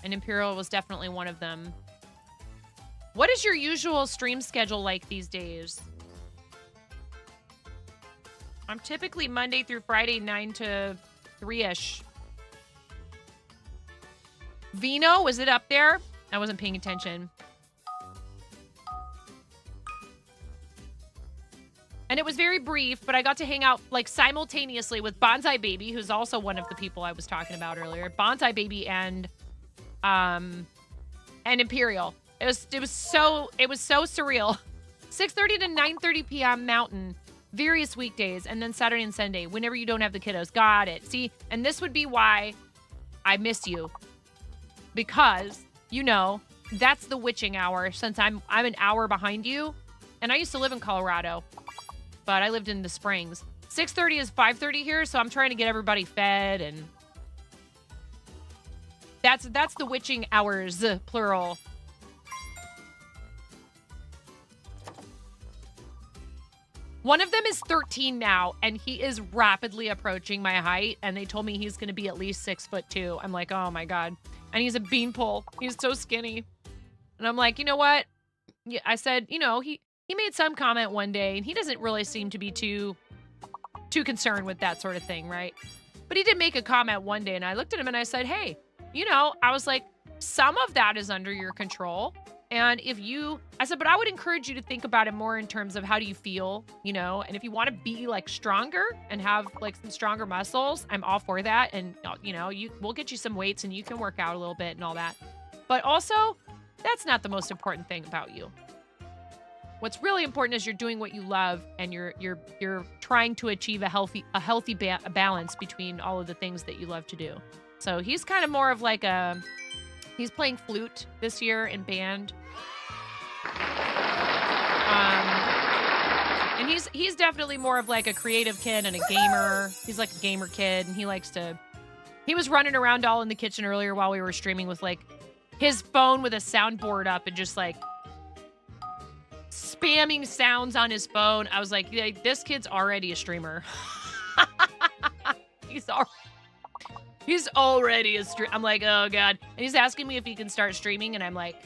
And Imperial was definitely one of them. What is your usual stream schedule like these days? I'm typically Monday through Friday, 9 to 3-ish. Vino, was it up there? I wasn't paying attention. And it was very brief, but I got to hang out like simultaneously with Bonsai Baby, who's also one of the people I was talking about earlier. Bonsai Baby and Imperial. It was so surreal. 6:30 to 9:30 p.m. Mountain. Various weekdays, and then Saturday and Sunday, whenever you don't have the kiddos. Got it. See, and this would be why I miss you. Because, you know, that's the witching hour, since I'm an hour behind you. And I used to live in Colorado, but I lived in the Springs. 6:30 is 5:30 here, so I'm trying to get everybody fed, and that's the witching hours, plural. One of them is 13 now, and he is rapidly approaching my height, and they told me he's going to be at least 6'2". I'm like, oh my God. And he's a beanpole. He's so skinny. And I'm like, you know what? Yeah, I said, you know, he made some comment one day, and he doesn't really seem to be too concerned with that sort of thing, right? But he did make a comment one day, and I looked at him and I said, hey, you know, I was like, some of that is under your control. And I said, but I would encourage you to think about it more in terms of how do you feel, you know? And if you want to be like stronger and have like some stronger muscles, I'm all for that. And you know, we'll get you some weights and you can work out a little bit and all that. But also, that's not the most important thing about you. What's really important is you're doing what you love and you're trying to achieve a healthy balance between all of the things that you love to do. So he's kind of more of like he's playing flute this year in band. And he's definitely more of like a creative kid and a gamer. He's like a gamer kid, and he was running around all in the kitchen earlier while we were streaming with like his phone with a soundboard up and just like spamming sounds on his phone. I was like, yeah, this kid's already a streamer. He's already a streamer. I'm like, oh God. And he's asking me if he can start streaming, and I'm like,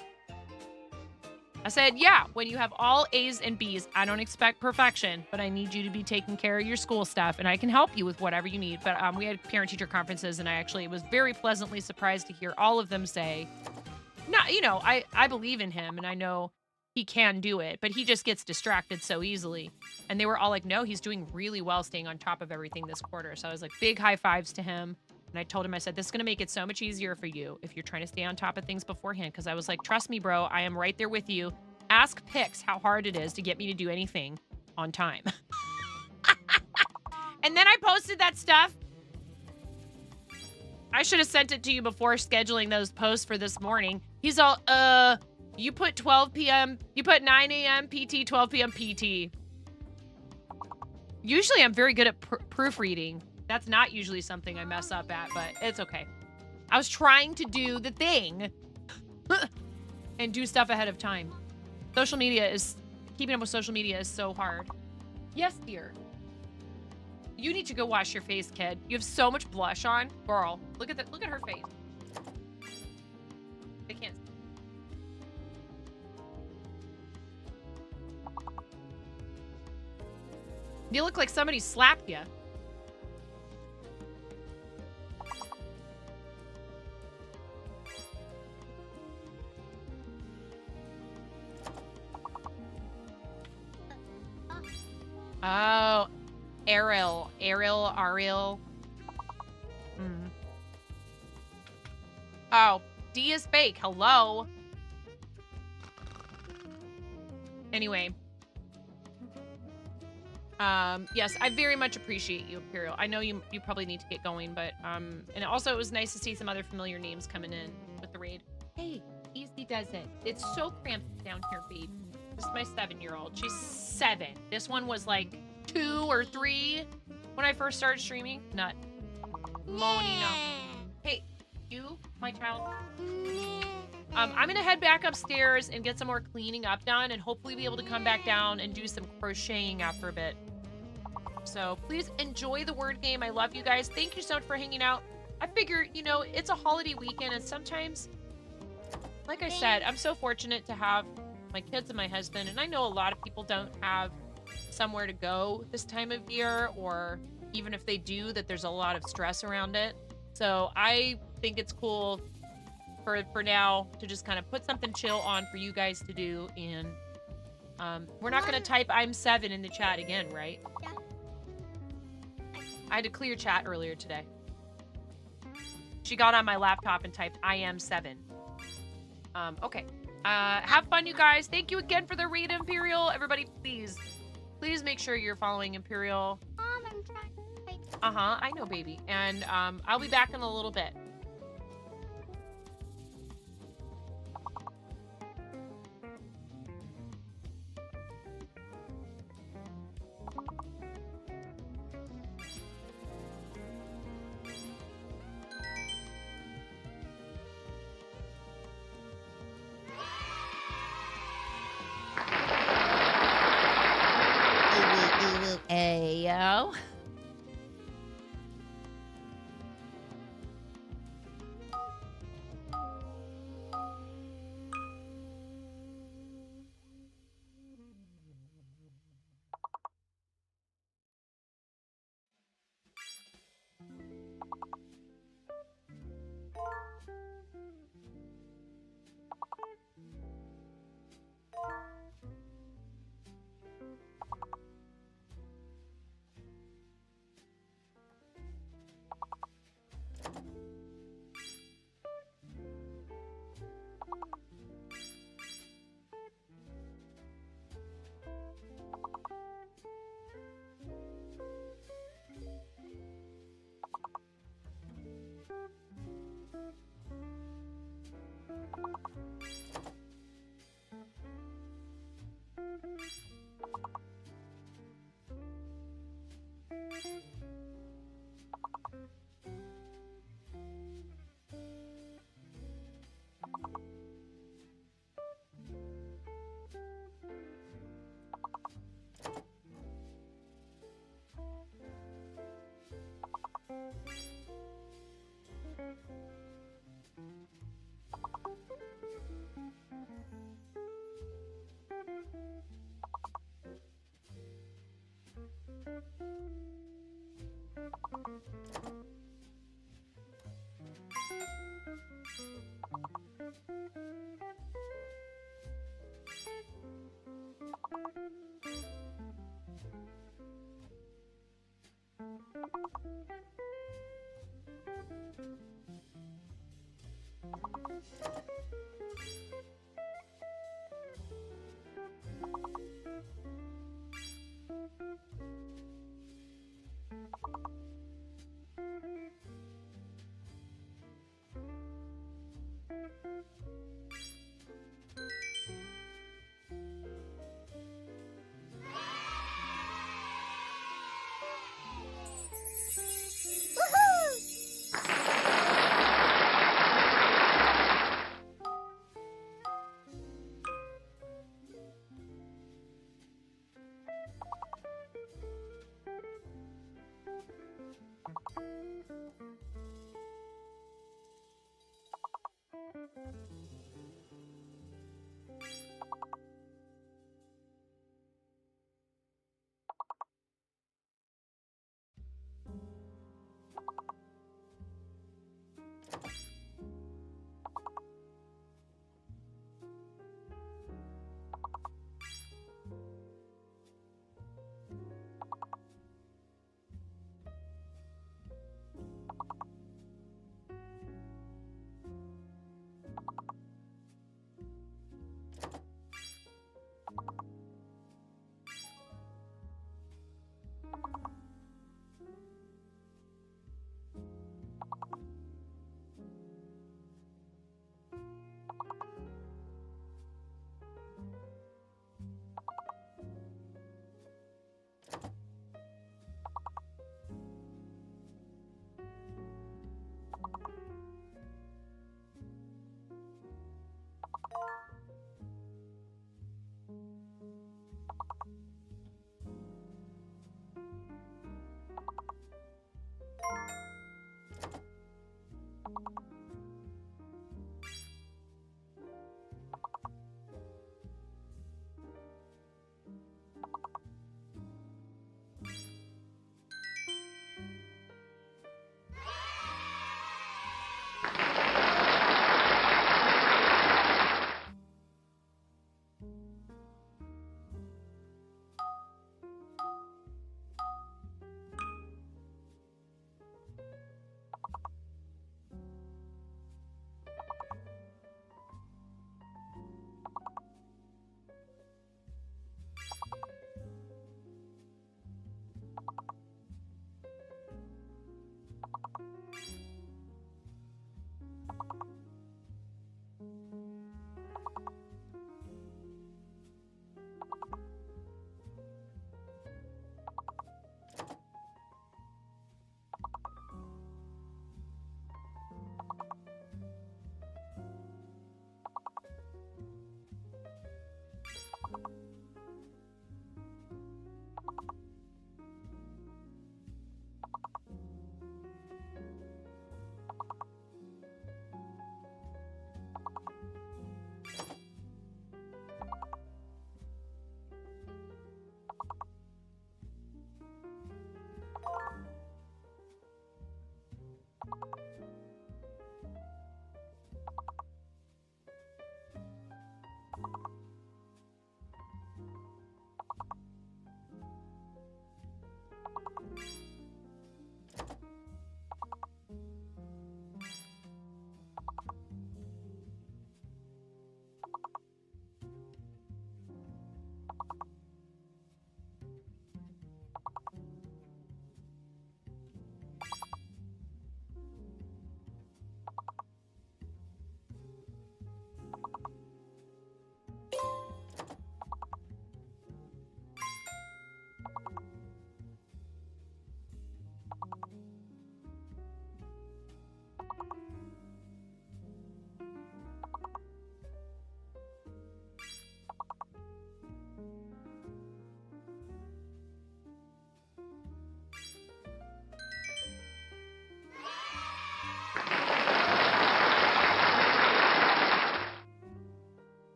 I said, yeah, when you have all A's and B's, I don't expect perfection, but I need you to be taking care of your school stuff, and I can help you with whatever you need. But we had parent-teacher conferences, and I actually was very pleasantly surprised to hear all of them say, I believe in him, and I know he can do it, but he just gets distracted so easily. And they were all like, no, he's doing really well staying on top of everything this quarter. So I was like, big high fives to him. And I told him, I said, this is going to make it so much easier for you if you're trying to stay on top of things beforehand. Because I was like, trust me, bro, I am right there with you. Ask Pix how hard it is to get me to do anything on time. And then I posted that stuff. I should have sent it to you before scheduling those posts for this morning. He's all, you put 12 p.m., you put 9 a.m. PT, 12 p.m. PT. Usually I'm very good at proofreading. That's not usually something I mess up at, but it's okay. I was trying to do the thing and do stuff ahead of time. Keeping up with social media is so hard. Yes, dear. You need to go wash your face, kid. You have so much blush on. Girl, look at her face. I can't. You look like somebody slapped you. Oh, Ariel. Oh, D is fake. Hello. Anyway. Yes, I very much appreciate you, Imperial. I know you probably need to get going, but, and also it was nice to see some other familiar names coming in with the raid. Hey, Easy does it. It's so cramped down here, babe. This is my 7-year-old. She's 7. This one was like 2 or 3 when I first started streaming. Nut. Moni, no. Hey, you, my child. I'm gonna head back upstairs and get some more cleaning up done and hopefully be able to come back down and do some crocheting after a bit. So please enjoy the word game. I love you guys. Thank you so much for hanging out. I figure, you know, it's a holiday weekend and sometimes, like I said, I'm so fortunate to have my kids and my husband, and I know a lot of people don't have somewhere to go this time of year, or even if they do, that there's a lot of stress around it. So I think it's cool for now to just kind of put something chill on for you guys to do, and we're not going to type I'm 7 in the chat again, right? Yeah. I had to clear chat earlier today. She got on my laptop and typed I am 7. Okay. Have fun, you guys. Thank you again for the raid, Imperial. Everybody, please make sure you're following Imperial. Mom, I'm trying to wait. I know, baby. And I'll be back in a little bit. Ayo.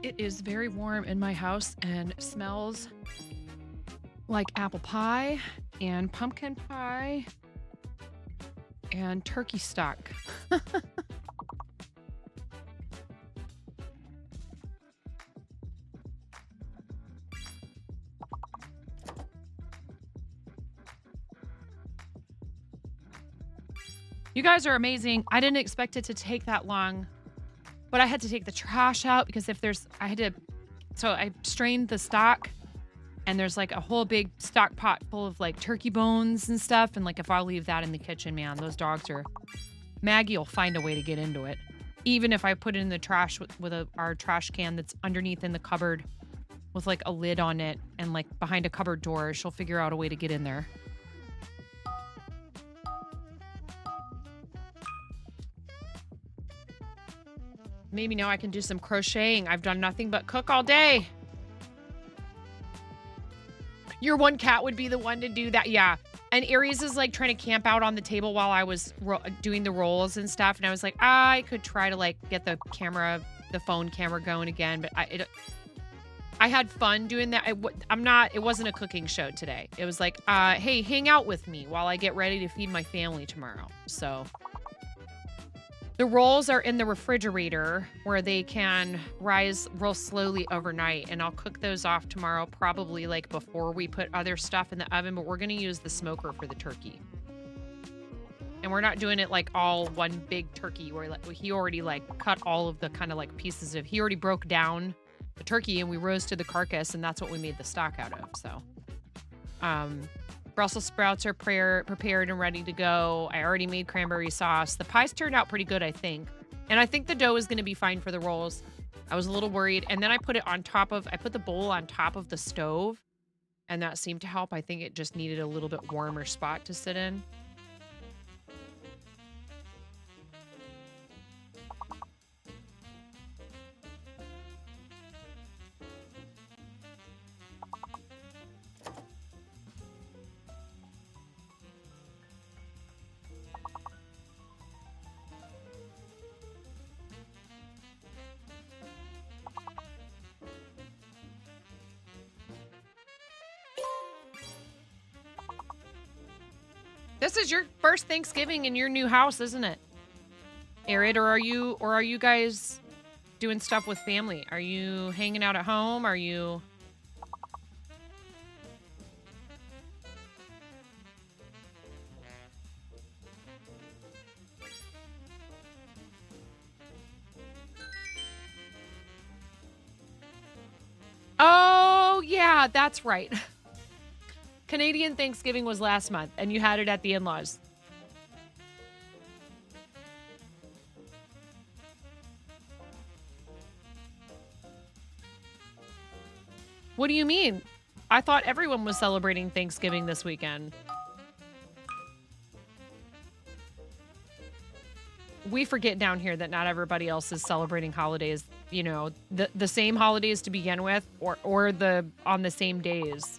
It is very warm in my house and smells like apple pie and pumpkin pie and turkey stock. You guys are amazing. I didn't expect it to take that long, but I had to take the trash out because so I strained the stock and there's like a whole big stock pot full of like turkey bones and stuff. And like, if I leave that in the kitchen, man, those dogs Maggie will find a way to get into it. Even if I put it in the trash with our trash can that's underneath in the cupboard with like a lid on it and like behind a cupboard door, she'll figure out a way to get in there. Maybe now I can do some crocheting. I've done nothing but cook all day. Your one cat would be the one to do that. Yeah. And Aries is like trying to camp out on the table while I was doing the rolls and stuff. And I was like, I could try to like get the phone camera going again. But I had fun doing that. It wasn't a cooking show today. It was like, hey, hang out with me while I get ready to feed my family tomorrow. So the rolls are in the refrigerator where they can roll slowly overnight. And I'll cook those off tomorrow, probably like before we put other stuff in the oven. But we're going to use the smoker for the turkey. And we're not doing it like all one big turkey where he already like cut all of the kind of like pieces of, he already broke down the turkey and we roasted the carcass and that's what we made the stock out of. So, Brussels sprouts are prepared and ready to go. I already made cranberry sauce. The pies turned out pretty good, I think. And I think the dough is going to be fine for the rolls. I was a little worried. And then I put the bowl on top of the stove and that seemed to help. I think it just needed a little bit warmer spot to sit in. This is your first Thanksgiving in your new house, isn't it? Arid, or are you guys doing stuff with family? Are you hanging out at home? Are you Oh, yeah, that's right. Canadian Thanksgiving was last month, and you had it at the in-laws. What do you mean? I thought everyone was celebrating Thanksgiving this weekend. We forget down here that not everybody else is celebrating holidays, you know, the same holidays to begin with, or on the same days.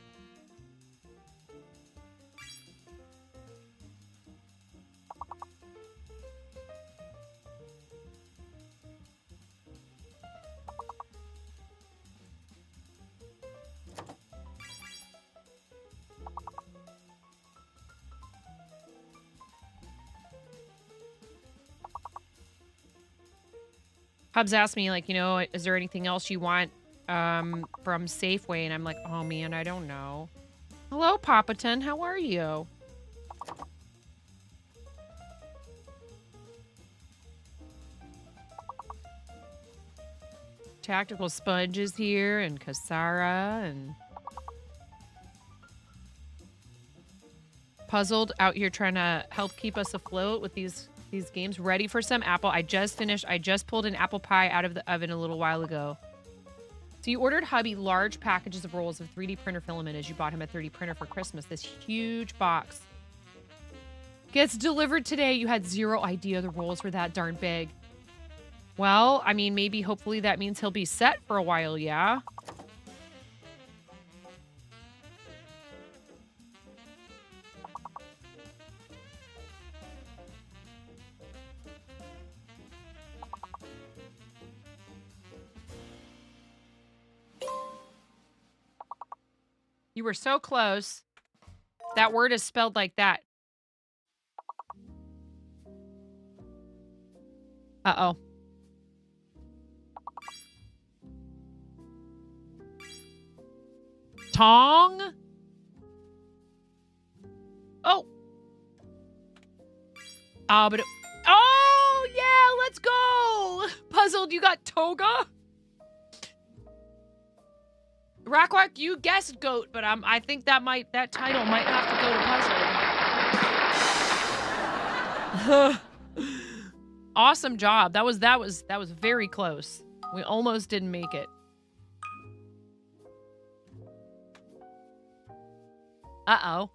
Hubs asked me, like, you know, is there anything else you want from Safeway? And I'm like, oh, man, I don't know. Hello, Papaton. How are you? Tactical Sponge is here, and Kasara, and Puzzled out here trying to help keep us afloat with these games. Ready for some apple. I just pulled an apple pie out of the oven a little while ago. So you ordered hubby large packages of rolls of 3D printer filament as you bought him a 3D printer for Christmas. This huge box gets delivered today. You had zero idea the rolls were that darn big. Well, I mean, maybe hopefully that means he'll be set for a while, yeah? You were so close. That word is spelled like that. Uh-oh. Tong? Oh. But oh, yeah, let's go. Puzzled, you got toga? Rockwalk, you guessed goat, but I think that title might have to go to puzzled. Awesome job. That was very close. We almost didn't make it. Uh-oh.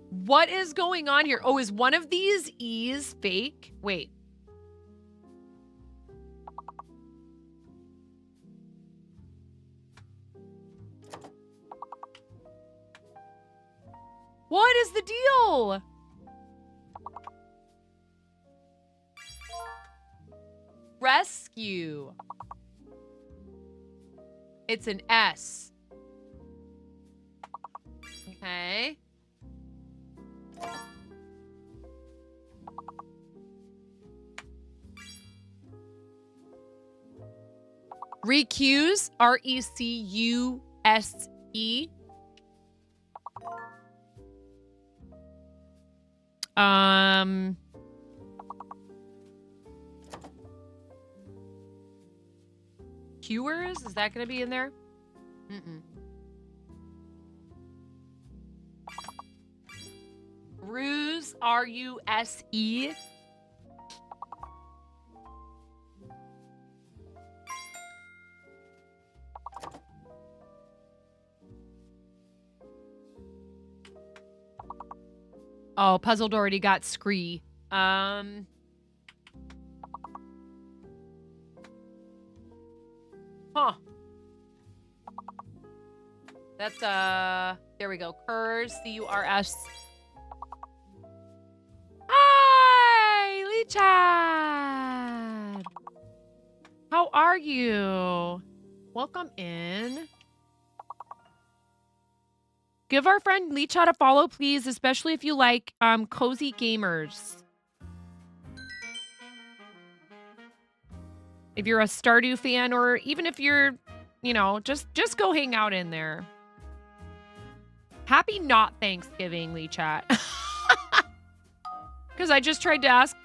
What is going on here? Oh, is one of these E's fake? Wait. What is the deal? Rescue. It's an S. Okay. Recuse. R-E-C-U-S-E. Cures? Is that going to be in there? Mm-mm. Ruse. R-U-S-E. Oh, Puzzled already got Scree. Huh. That's, there we go. Curs, C-U-R-S. Hi, Lichad. How are you? Welcome in. Give our friend Lichad a follow, please, especially if you like cozy gamers. If you're a Stardew fan, or even if you're, you know, just go hang out in there. Happy not Thanksgiving, Lichad. Because I just tried to ask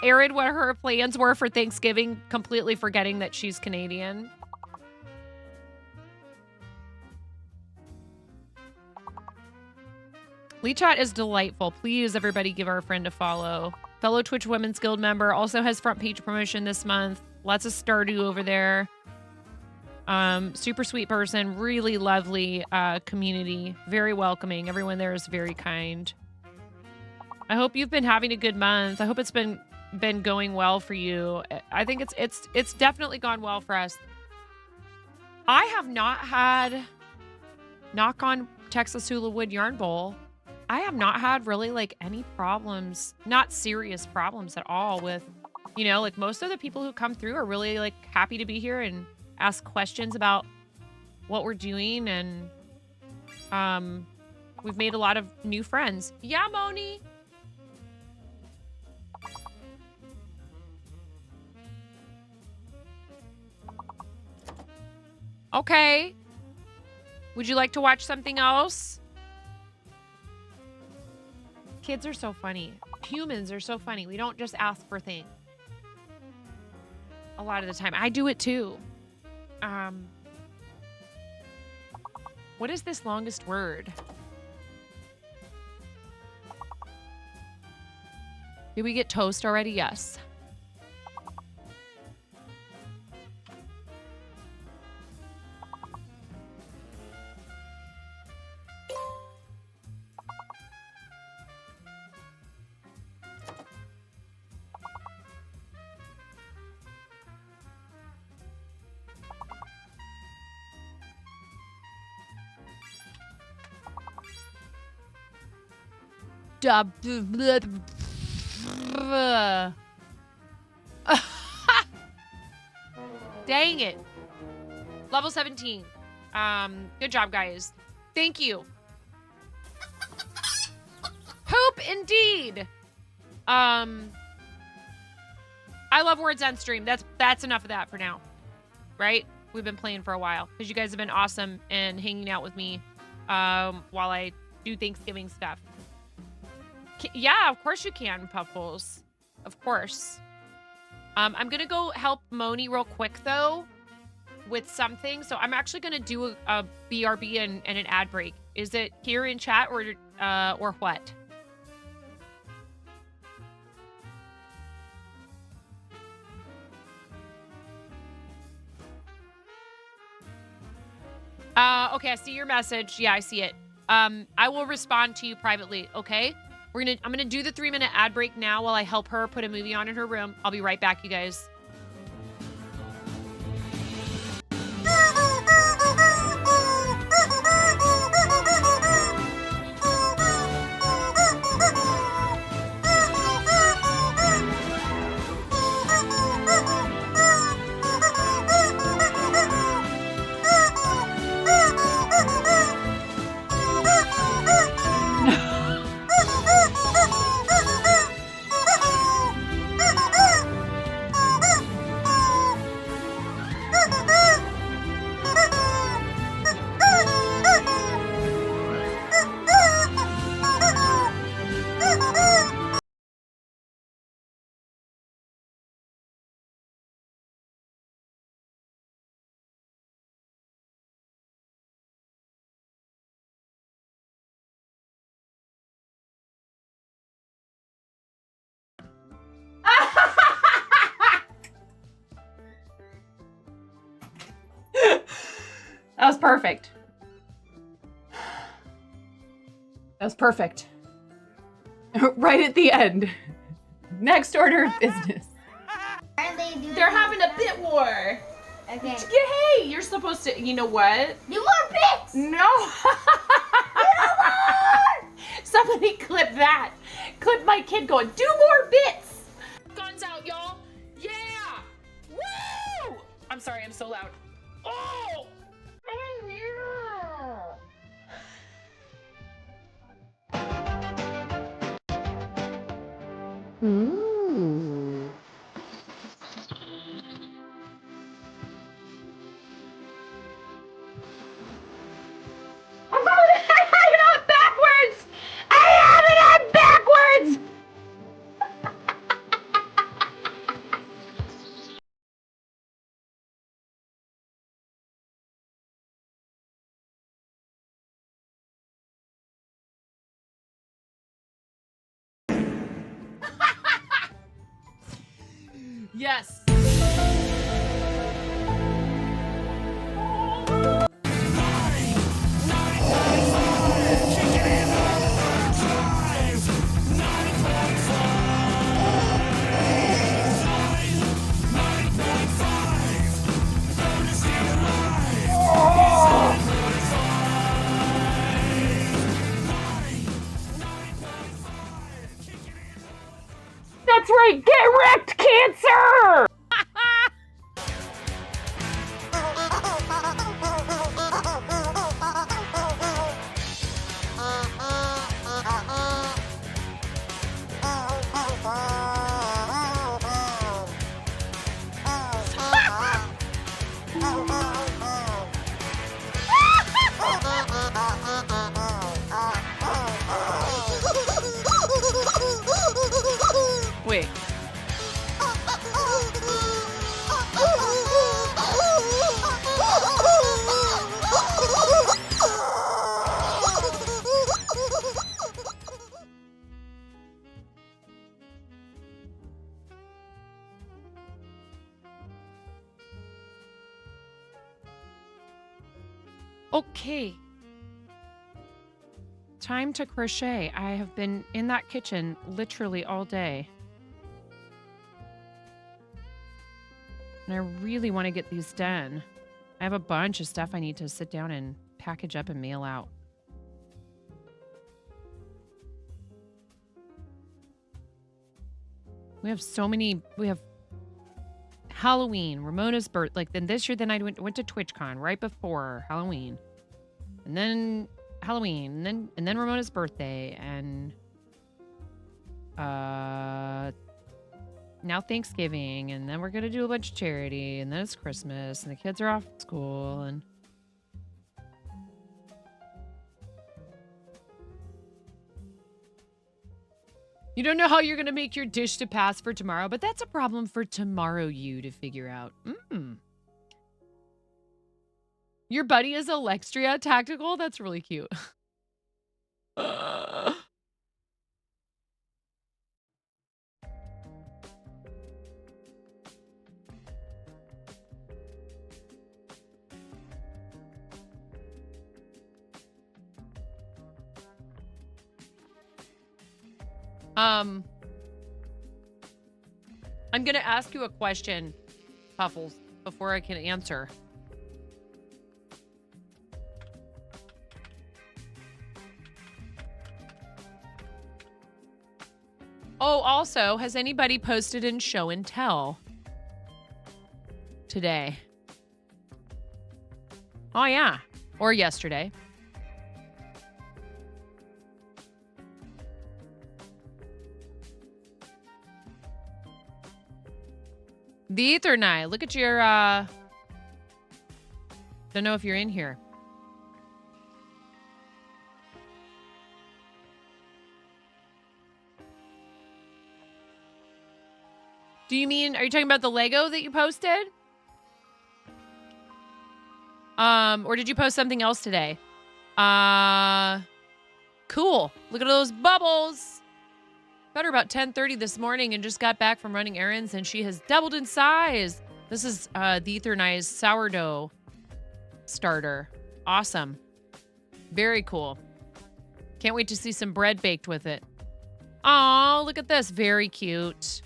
Erin what her plans were for Thanksgiving, completely forgetting that she's Canadian. Lichad is delightful. Please, everybody, give our friend a follow. Fellow Twitch Women's Guild member, also has front page promotion this month. Lots of Stardew over there. Super sweet person, really lovely community, very welcoming. Everyone there is very kind. I hope you've been having a good month. I hope it's been going well for you. I think it's definitely gone well for us. I have not had, knock on Texas Hula Wood Yarn Bowl, I have not had really like any problems, not serious problems at all with, you know, like most of the people who come through are really like happy to be here and ask questions about what we're doing, and we've made a lot of new friends. Yeah, Moni. Okay. Would you like to watch something else? Kids are so funny. Humans are so funny. We don't just ask for things. A lot of the time. I do it too. What is this longest word? Did we get toast already? Yes. Dang it. Level 17. Good job, guys. Thank you. Poop indeed. I love Words on Stream. That's enough of that for now. Right? We've been playing for a while because you guys have been awesome and hanging out with me while I do Thanksgiving stuff. Yeah, of course you can, Puffles. Of course. I'm going to go help Moni real quick, though, with something. So I'm actually going to do a BRB and an ad break. Is it here in chat or what? Okay, I see your message. Yeah, I see it. I will respond to you privately, okay? I'm gonna do the 3-minute ad break now while I help her put a movie on in her room. I'll be right back, you guys. That was perfect. That was perfect. Right at the end. Next order of business. They're having a bit war. Okay. Hey, you're supposed to, you know what? Do more bits! No. Somebody clip that. Clip my kid going, do more bits. Guns out, y'all. Yeah. Woo! I'm sorry, I'm so loud. Oh! Oh, yeah. Ooh. I have it on backwards! I have it on backwards! Yes. That's right, get wrecked, cancer! Wait. Okay. Time to crochet. I have been in that kitchen literally all day. And I really want to get these done. I have a bunch of stuff I need to sit down and package up and mail out. We have so many. We have Halloween, Ramona's birth. Like then this year, then I went to TwitchCon right before Halloween, and then Halloween, and then Ramona's birthday, and now Thanksgiving, and then we're gonna do a bunch of charity, and then it's Christmas, and the kids are off at school, and you don't know how you're gonna make your dish to pass for tomorrow, but that's a problem for tomorrow you to figure out. Your buddy is Alexstria Tactical? That's really cute. I'm gonna ask you a question, Puffles, before I can answer. Oh, also, has anybody posted in Show and Tell today? Oh, yeah. Or yesterday. The Ethernai, look at your, don't know if you're in here. Do you mean, are you talking about the Lego that you posted? Or did you post something else today? Cool. Look at those bubbles. Got her about 10:30 this morning and just got back from running errands, and she has doubled in size. This is the Ethernized sourdough starter. Awesome. Very cool. Can't wait to see some bread baked with it. Oh, look at this. Very cute.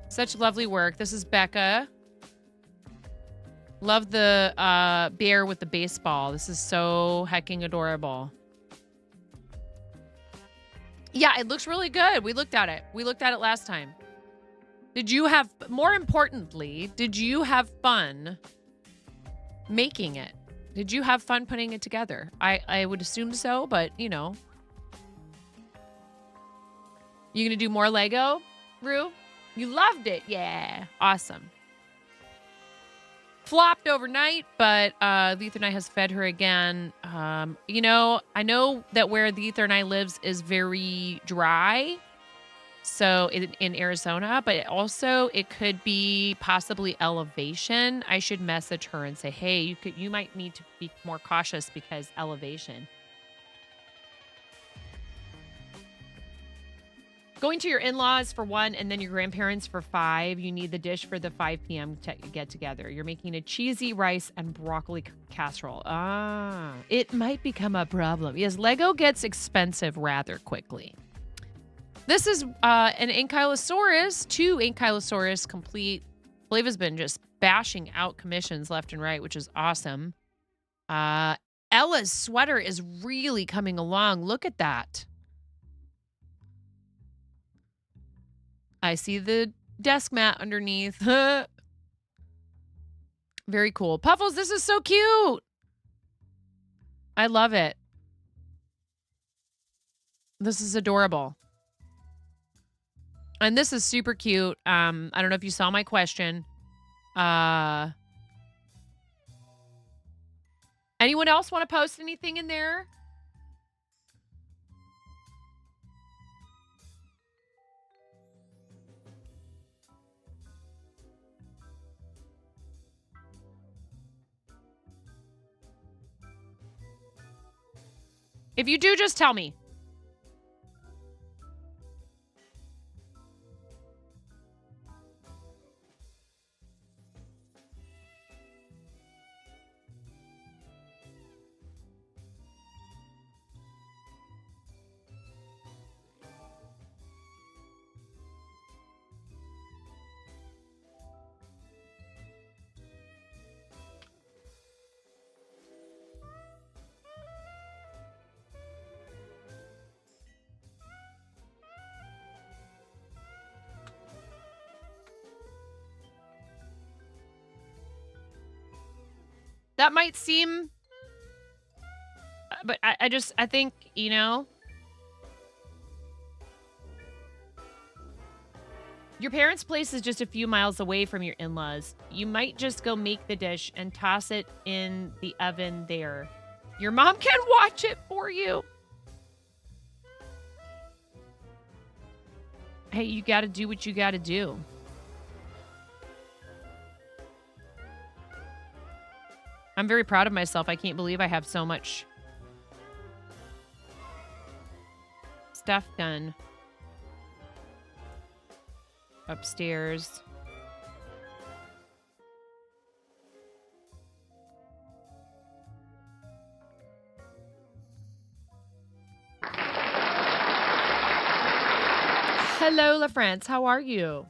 Such lovely work. This is Becca. Love the bear with the baseball. This is so hecking adorable. Yeah, it looks really good. We looked at it. We looked at it last time. Did you have, more importantly, did you have fun making it? Did you have fun putting it together? I would assume so, but you know. You gonna do more Lego, Rue? You loved it. Yeah. Awesome. Flopped overnight, but the Ethernai has fed her again. You know, I know that where the Ethernai lives is very dry, so in Arizona, but also it could be possibly elevation. I should message her and say, hey, you might need to be more cautious because elevation. Going to your in-laws for 1 and then your grandparents for 5. You need the dish for the 5 p.m. Get together. You're making a cheesy rice and broccoli casserole. Ah, it might become a problem. Yes, Lego gets expensive rather quickly. This is an Ankylosaurus, 2 Ankylosaurus complete. Flava's been just bashing out commissions left and right, which is awesome. Ella's sweater is really coming along. Look at that. I see the desk mat underneath. Very cool. Puffles, this is so cute. I love it. This is adorable. And this is super cute. I don't know if you saw my question. Anyone else want to post anything in there? If you do, just tell me. that might seem, but I think, you know, your parents' place is just a few miles away from your in-laws. You might just go make the dish and toss it in the oven there. Your mom can watch it for you. Hey, you gotta do what you gotta do. I'm very proud of myself. I can't believe I have so much stuff done. Upstairs. Hello, La France. How are you?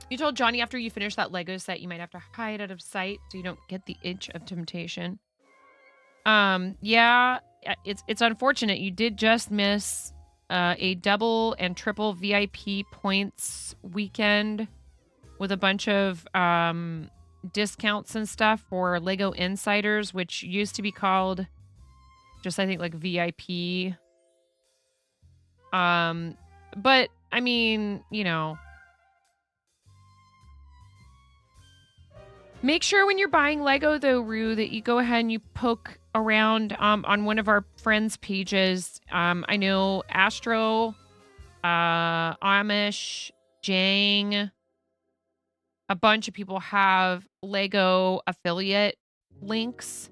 You told Johnny after you finish that Lego set, you might have to hide out of sight so you don't get the itch of temptation. Yeah, it's unfortunate. You did just miss a double and triple VIP points weekend with a bunch of discounts and stuff for Lego Insiders, which used to be called just, I think, like VIP. But I mean, you know, make sure when you're buying Lego though, Rue, that you go ahead and you poke around on one of our friends' pages. I know Astro, Amish, Jang, a bunch of people have Lego affiliate links.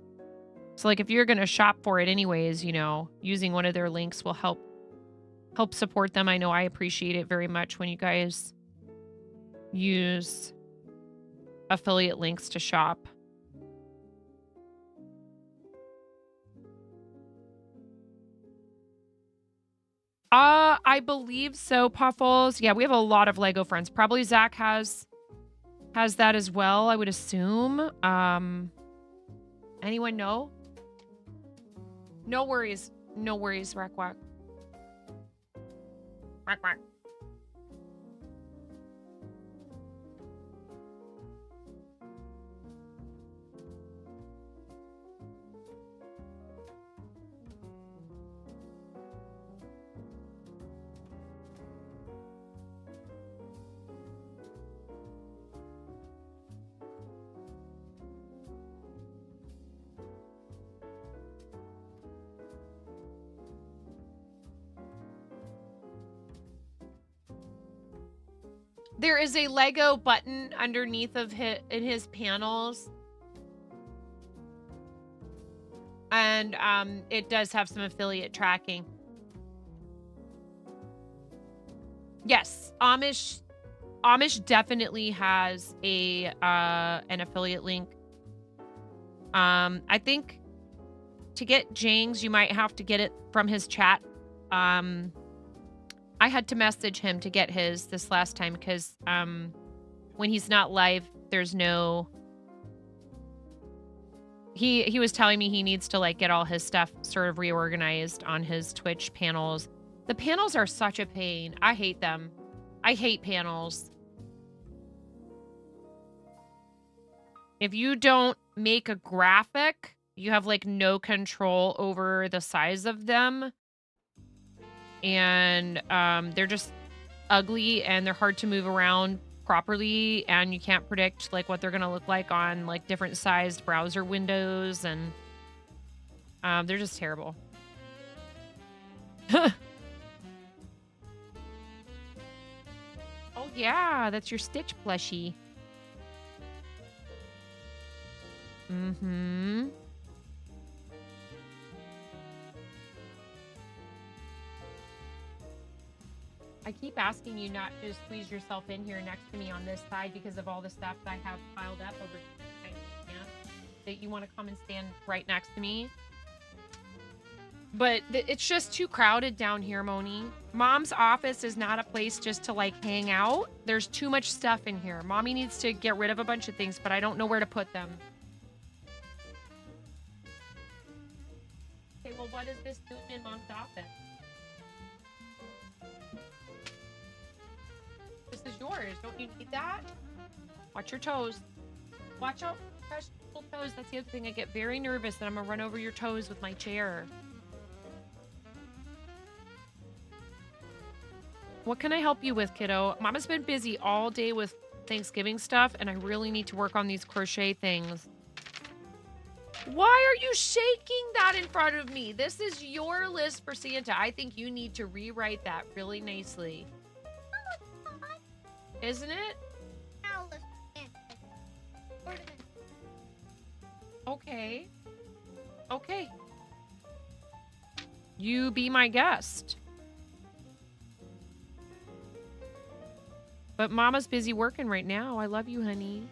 So like if you're going to shop for it anyways, you know, using one of their links will help support them. I know I appreciate it very much when you guys use affiliate links to shop. I believe so, Puffles. Yeah, we have a lot of Lego friends. Probably Zach has that as well, I would assume. Anyone know? No worries. No worries, Rack Wack. Rack Wack. There is a Lego button underneath of his panels. And it does have some affiliate tracking. Yes, Amish definitely has a an affiliate link. I think to get Jang's, you might have to get it from his chat. I had to message him to get his this last time because when he's not live, there's no... He was telling me he needs to like get all his stuff sort of reorganized on his Twitch panels. The panels are such a pain. I hate them. I hate panels. If you don't make a graphic, you have like no control over the size of them. And they're just ugly and they're hard to move around properly, and you can't predict like what they're gonna look like on like different sized browser windows, and they're just terrible. Oh yeah, that's your Stitch plushie. Mm-hmm. I keep asking you not to squeeze yourself in here next to me on this side because of all the stuff that I have piled up over here. That you want to come and stand right next to me. But it's just too crowded down here, Moni. Mom's office is not a place just to like hang out. There's too much stuff in here. Mommy needs to get rid of a bunch of things, but I don't know where to put them. Okay, well, what is this doing in Mom's office? This is yours. Don't you need that? Watch your toes. Watch out. precious little toes. That's the other thing. I get very nervous that I'm gonna run over your toes with my chair. What can I help you with, kiddo? Mama's been busy all day with Thanksgiving stuff, and I really need to work on these crochet things. Why are you shaking that in front of me? This is your list for Santa. I think you need to rewrite that really nicely. Isn't it? Okay. Okay. You be my guest. But Mama's busy working right now. I love you, honey.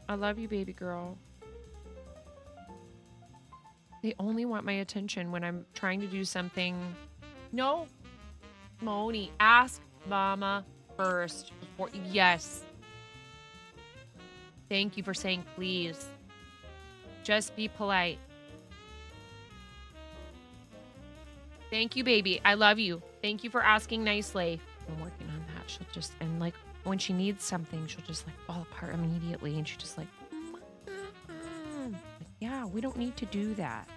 I love you, baby girl. They only want my attention when I'm trying to do something. No. Moni, ask Mama first. Before. Yes. Thank you for saying please. Just be polite. Thank you, baby. I love you. Thank you for asking nicely. I'm working on that. She'll just, and like, when she needs something, she'll just like fall apart immediately. And she's just like, yeah, we don't need to do that.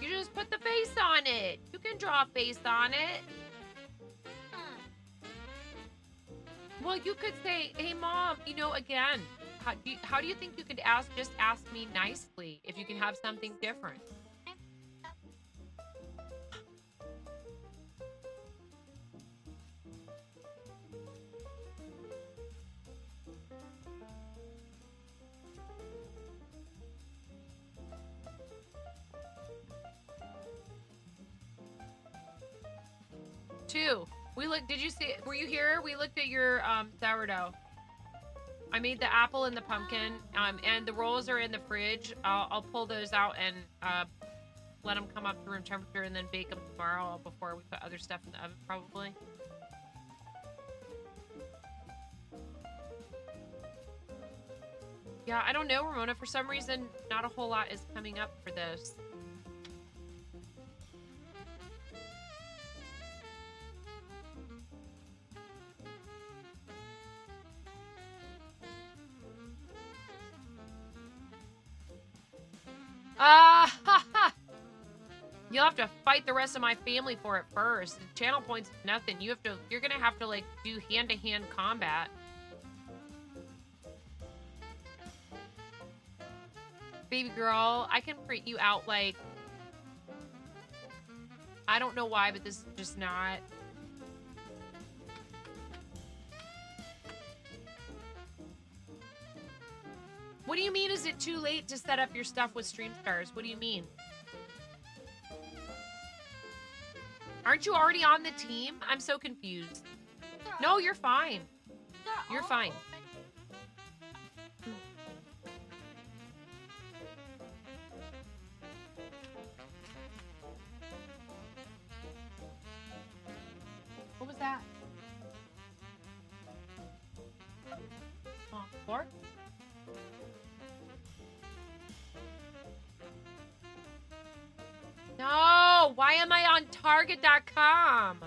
You just put the face on it. You can draw a face on it. Well, you could say, hey, Mom, you know, again, how do you think you could just ask me nicely if you can have something different? Two. Did you see, were you here? We looked at your sourdough. I made the apple and the pumpkin, and the rolls are in the fridge. I'll pull those out and let them come up to room temperature and then bake them tomorrow before we put other stuff in the oven, probably. Yeah, I don't know, Ramona. For some reason, not a whole lot is coming up for this. You'll have to fight the rest of my family for it first. Channel points, nothing. You're gonna have to like do hand-to-hand combat. Baby girl, I can print you out like, I don't know why, but this is just not. What do you mean, is it too late to set up your stuff with StreamStars? What do you mean? Aren't you already on the team? I'm so confused. No, you're fine. You're fine. What was that? Oh, 4? No, why am I on Target.com?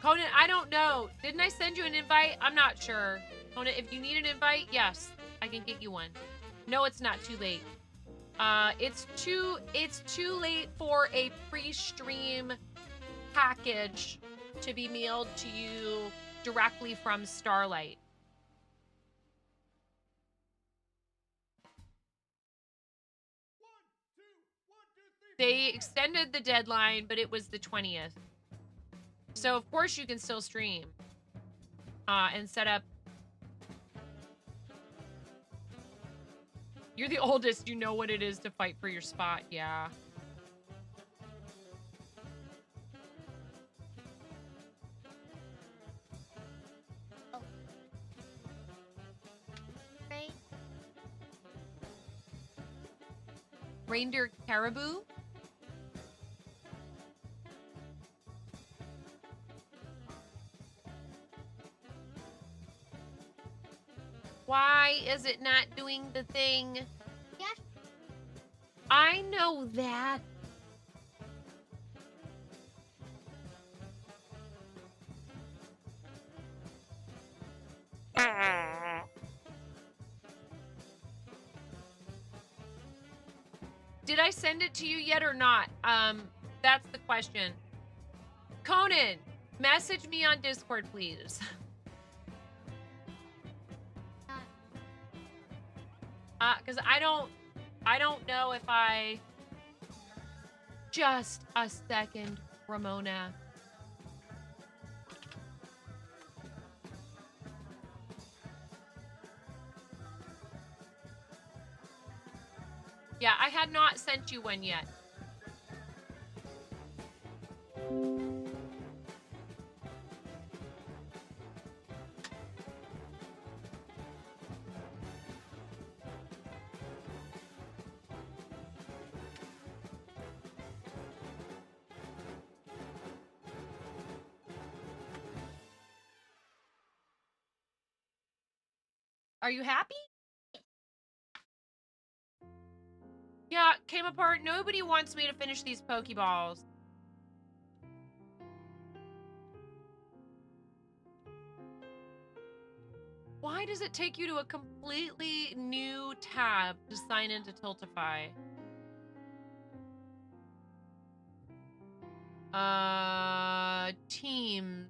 Conan, I don't know. Didn't I send you an invite? I'm not sure. Conan, if you need an invite, yes, I can get you one. No, it's not too late. It's too late for a pre-stream package to be mailed to you directly from Starlight. They extended the deadline, but it was the 20th. So, of course, you can still stream and set up. You're the oldest. You know what it is to fight for your spot. Yeah. Reindeer caribou? Why is it not doing the thing? Yeah. I know that. Did I send it to you yet or not? That's the question. Conan, message me on Discord, please. Because I don't know if I... Just a second, Ramona. Yeah, I had not sent you one yet. Are you happy? Yeah, came apart. Nobody wants me to finish these Pokeballs. Why does it take you to a completely new tab to sign into Tiltify? Team.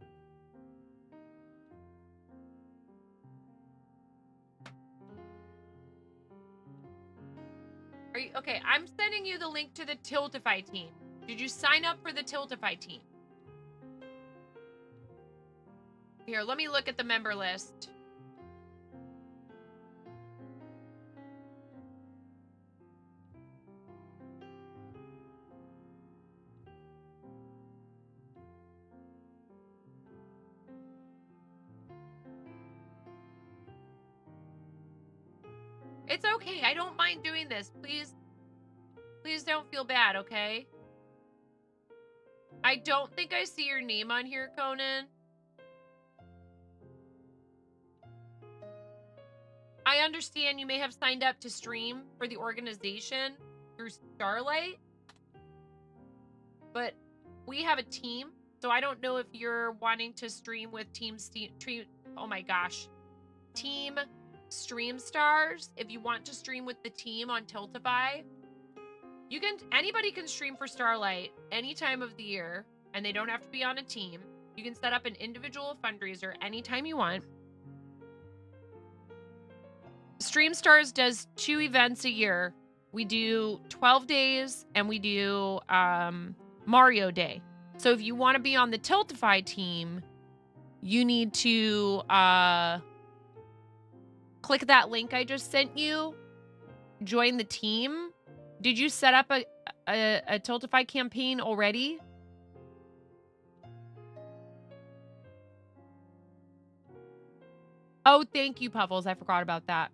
Are you okay? I'm sending you the link to the Tiltify team. Did you sign up for the Tiltify team? Here, let me look at the member list. It's okay. I don't mind doing this. Please don't feel bad, okay? I don't think I see your name on here, Conan. I understand you may have signed up to stream for the organization through Starlight, but we have a team, so I don't know if you're wanting to stream with Team Stream Stars. If you want to stream with the team on Tiltify, anybody can stream for Starlight any time of the year, and they don't have to be on a team. You can set up an individual fundraiser anytime you want. Stream Stars does 2 events a year. We do 12 days and we do Mario Day. So if you want to be on the Tiltify team, you need to click that link I just sent you, join the team. Did you set up a Tiltify campaign already? Oh, thank you, Puffles. I forgot about that.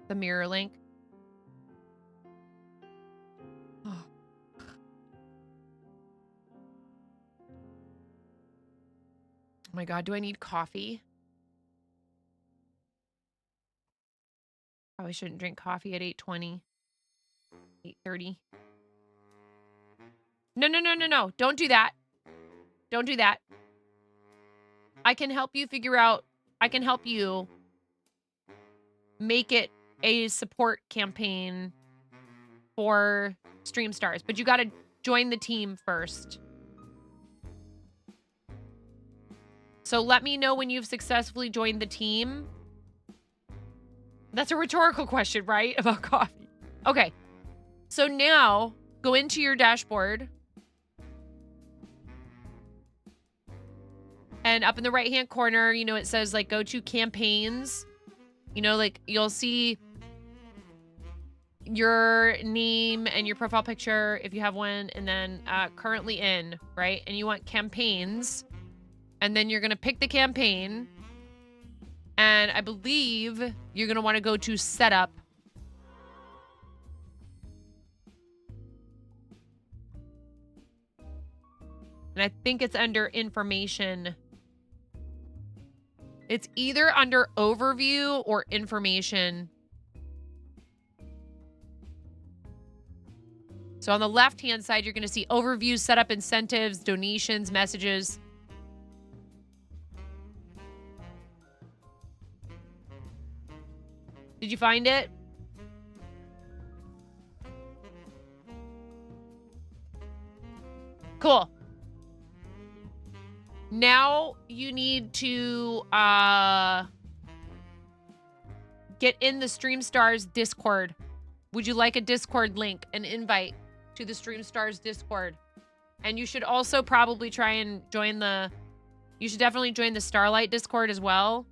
The mirror link. Oh. Oh my god, do I need coffee? Probably shouldn't drink coffee at 8:20. 8:30. No. Don't do that. Don't do that. I can help you figure out... I can help you make it a support campaign for Stream Stars, but you got to join the team first. So let me know when you've successfully joined the team. That's a rhetorical question, right? About coffee. Okay. So now go into your dashboard. And up in the right-hand corner, you know, it says like go to campaigns. You know, like you'll see your name and your profile picture if you have one, and then currently in, right? And you want campaigns. And then you're going to pick the campaign. And I believe you're going to want to go to setup. And I think it's under information. It's either under overview or information. So on the left-hand side, you're going to see overview, setup, incentives, donations, messages. Did you find it? Cool. Now you need to get in the StreamStars Discord. Would you like a Discord link, an invite to the StreamStars Discord? And you should also probably try and join you should definitely join the Starlight Discord as well.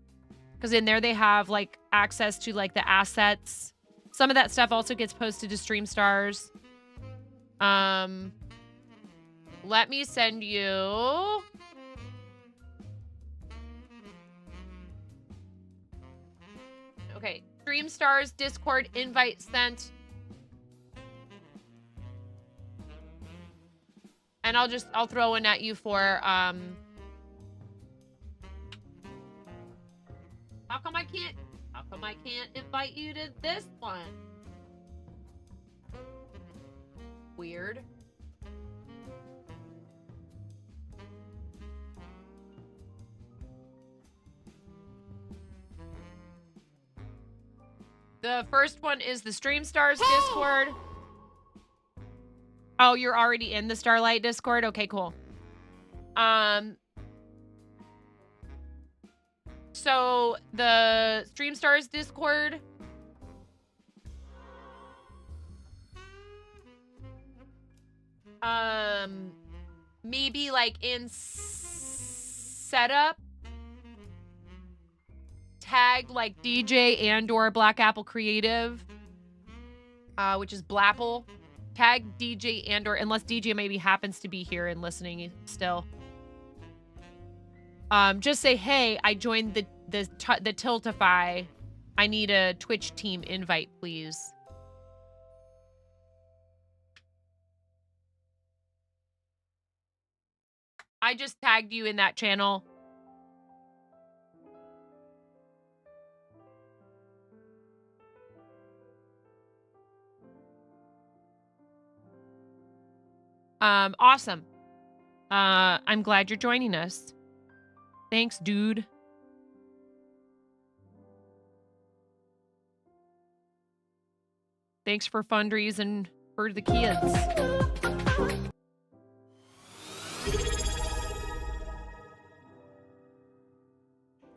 Because in there they have like access to like the assets. Some of that stuff also gets posted to StreamStars. Let me send you... Okay, StreamStars Discord invite sent. And I'll throw one at you for how come I can't invite you to this one? Weird. The first one is the StreamStars Discord. Oh, you're already in the Starlight Discord? Okay, cool. So the StreamStars Discord. Maybe like in setup. Tag like DJ and/or Black Apple Creative, which is Blapple. Tag DJ and/or, unless DJ maybe happens to be here and listening still. Just say, hey, I joined the Tiltify. I need a Twitch team invite, please. I just tagged you in that channel. Awesome. I'm glad you're joining us. Thanks, dude. Thanks for fundraising for the kids.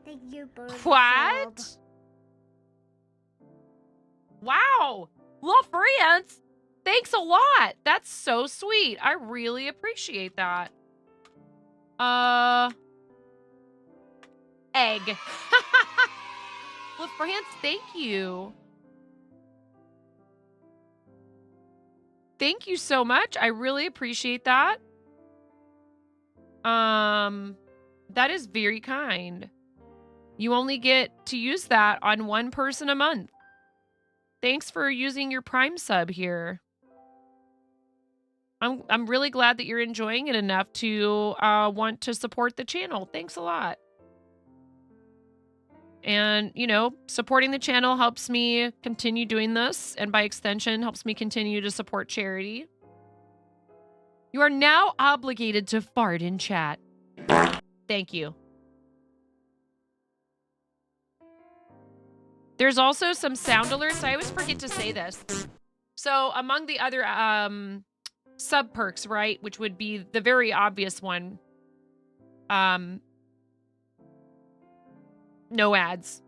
Thank you, bird. What? Wow. Little friends. Thanks a lot. That's so sweet. I really appreciate that. Egg. Well, France, thank you. Thank you so much. I really appreciate that. That is very kind. You only get to use that on one person a month. Thanks for using your Prime sub here. I'm really glad that you're enjoying it enough to want to support the channel. Thanks a lot. And, you know, supporting the channel helps me continue doing this, and by extension, helps me continue to support charity. You are now obligated to fart in chat. Thank you. There's also some sound alerts. I always forget to say this. So among the other sub perks, right, which would be the very obvious one, no ads,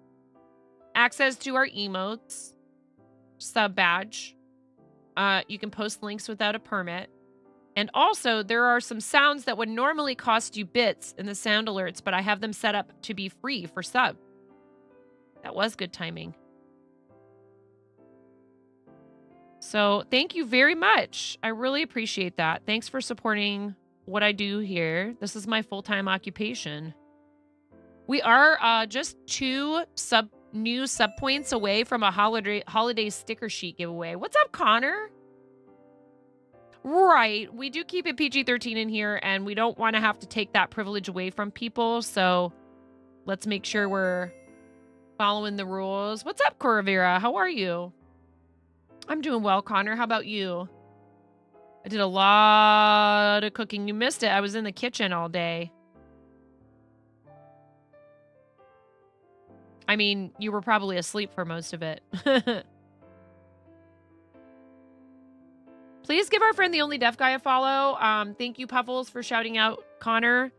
access to our emotes, sub badge, You can post links without a permit. And also, there are some sounds that would normally cost you bits in the sound alerts, but I have them set up to be free for sub. That was good timing. So thank you very much. I really appreciate that. Thanks for supporting what I do here. This is my full-time occupation. We are just 2 new sub points away from a holiday sticker sheet giveaway. What's up, Connor? Right. We do keep it PG-13 in here, and we don't want to have to take that privilege away from people. So let's make sure we're following the rules. What's up, Coravera? How are you? I'm doing well, Connor. How about you? I did a lot of cooking. You missed it. I was in the kitchen all day. I mean, you were probably asleep for most of it. Please give our friend the Only Deaf Guy a follow. Thank you, Puffles, for shouting out Connor.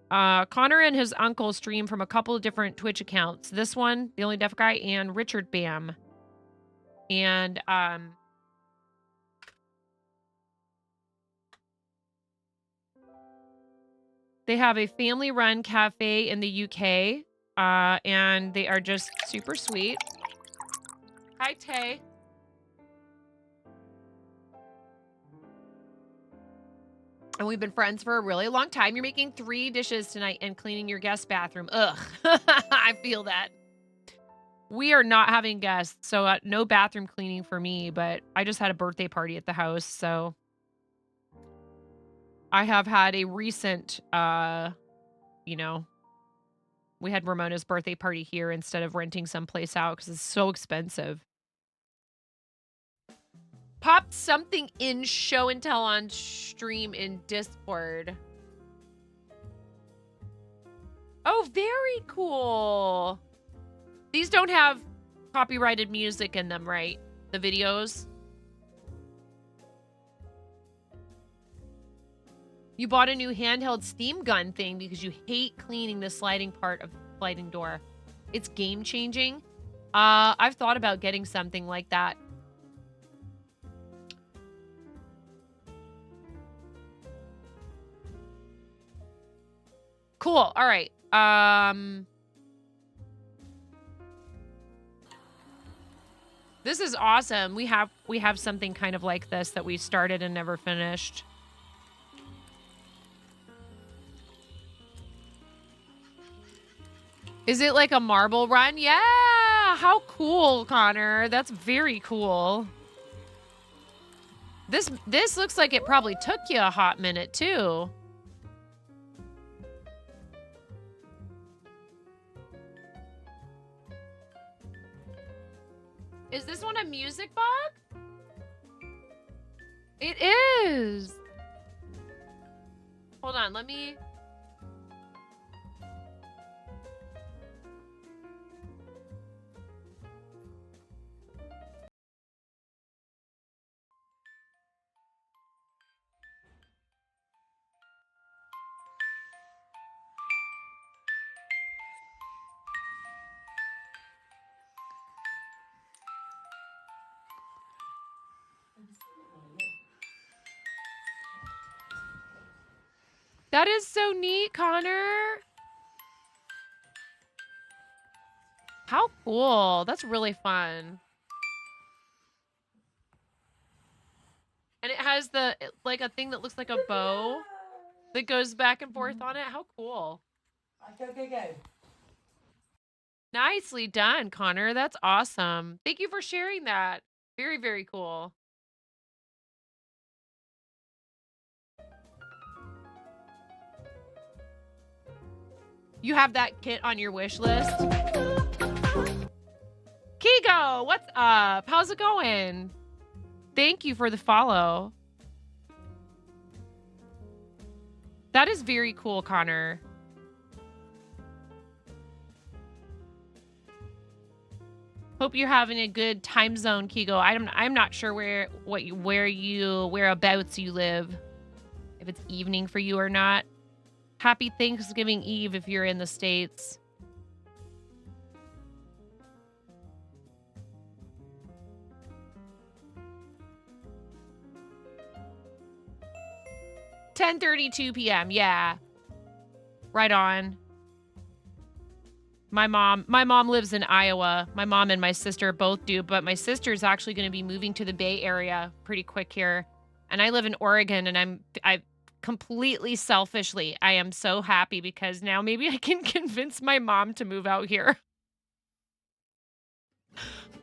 Connor and his uncle stream from a couple of different Twitch accounts. This one, the Only Deaf Guy, and Richard Bam. And they have a family-run cafe in the UK, and they are just super sweet. Hi, Tay. And we've been friends for a really long time. You're making 3 dishes tonight and cleaning your guest bathroom. Ugh, I feel that. We are not having guests, so no bathroom cleaning for me, but I just had a birthday party at the house, so I have had a recent, you know, we had Ramona's birthday party here instead of renting someplace out because it's so expensive. Popped something in show and tell on stream in Discord. Oh, very cool. These don't have copyrighted music in them, right? The videos. You bought a new handheld steam gun thing because you hate cleaning the sliding part of the sliding door. It's game changing. I've thought about getting something like that. Cool. All right. This is awesome. We have something kind of like this that we started and never finished. Is it like a marble run? Yeah. How cool, Connor. That's very cool. This looks like it probably took you a hot minute too. Is this one a music box? It is. Hold on, let me... That is so neat, Connor. How cool. That's really fun. And it has like a thing that looks like a bow that goes back and forth on it. How cool. Go. Nicely done, Connor. That's awesome. Thank you for sharing that. Very, very cool. You have that kit on your wish list? Kigo, what's up? How's it going? Thank you for the follow. That is very cool, Connor. Hope you're having a good time zone, Kigo. I'm not sure whereabouts you live. If it's evening for you or not. Happy Thanksgiving Eve if you're in the States. 10:32 p.m. Yeah. Right on. My mom lives in Iowa. My mom and my sister both do, but my sister's actually going to be moving to the Bay Area pretty quick here. And I live in Oregon, and I completely selfishly, I am so happy because now maybe I can convince my mom to move out here.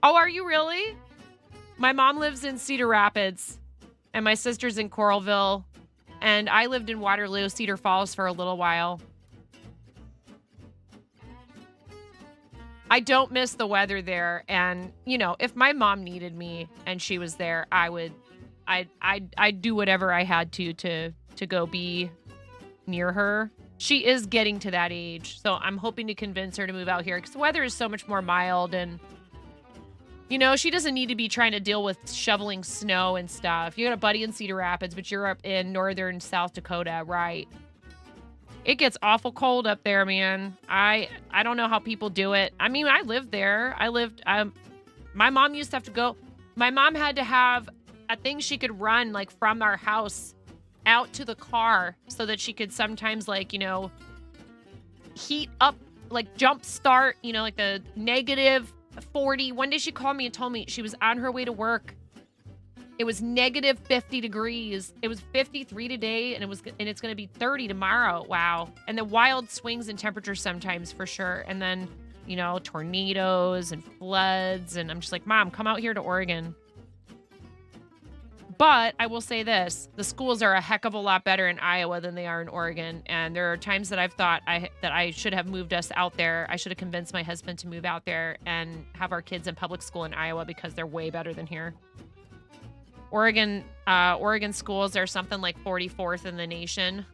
Oh, are you really? My mom lives in Cedar Rapids, and my sister's in Coralville, and I lived in Waterloo, Cedar Falls for a little while. I don't miss the weather there, and you know, if my mom needed me and she was there, I'd do whatever I had to go be near her. She is getting to that age, so I'm hoping to convince her to move out here because the weather is so much more mild, and you know, she doesn't need to be trying to deal with shoveling snow and stuff. You got a buddy in Cedar Rapids, but you're up in northern South Dakota, right? It gets awful cold up there, man. I don't know how people do it. I mean, I lived there. My mom used to have to go. My mom had to have a thing she could run like from our house out to the car so that she could sometimes like, you know, heat up, like jump start, you know, like the negative 40. One day she called me and told me she was on her way to work. It was negative 50 degrees. It was 53 today, and it's going to be 30 tomorrow. Wow. And the wild swings in temperature sometimes for sure. And then, you know, tornadoes and floods. And I'm just like, Mom, come out here to Oregon. But I will say this, the schools are a heck of a lot better in Iowa than they are in Oregon. And there are times that I've thought that I should have moved us out there. I should have convinced my husband to move out there and have our kids in public school in Iowa because they're way better than here. Oregon schools are something like 44th in the nation.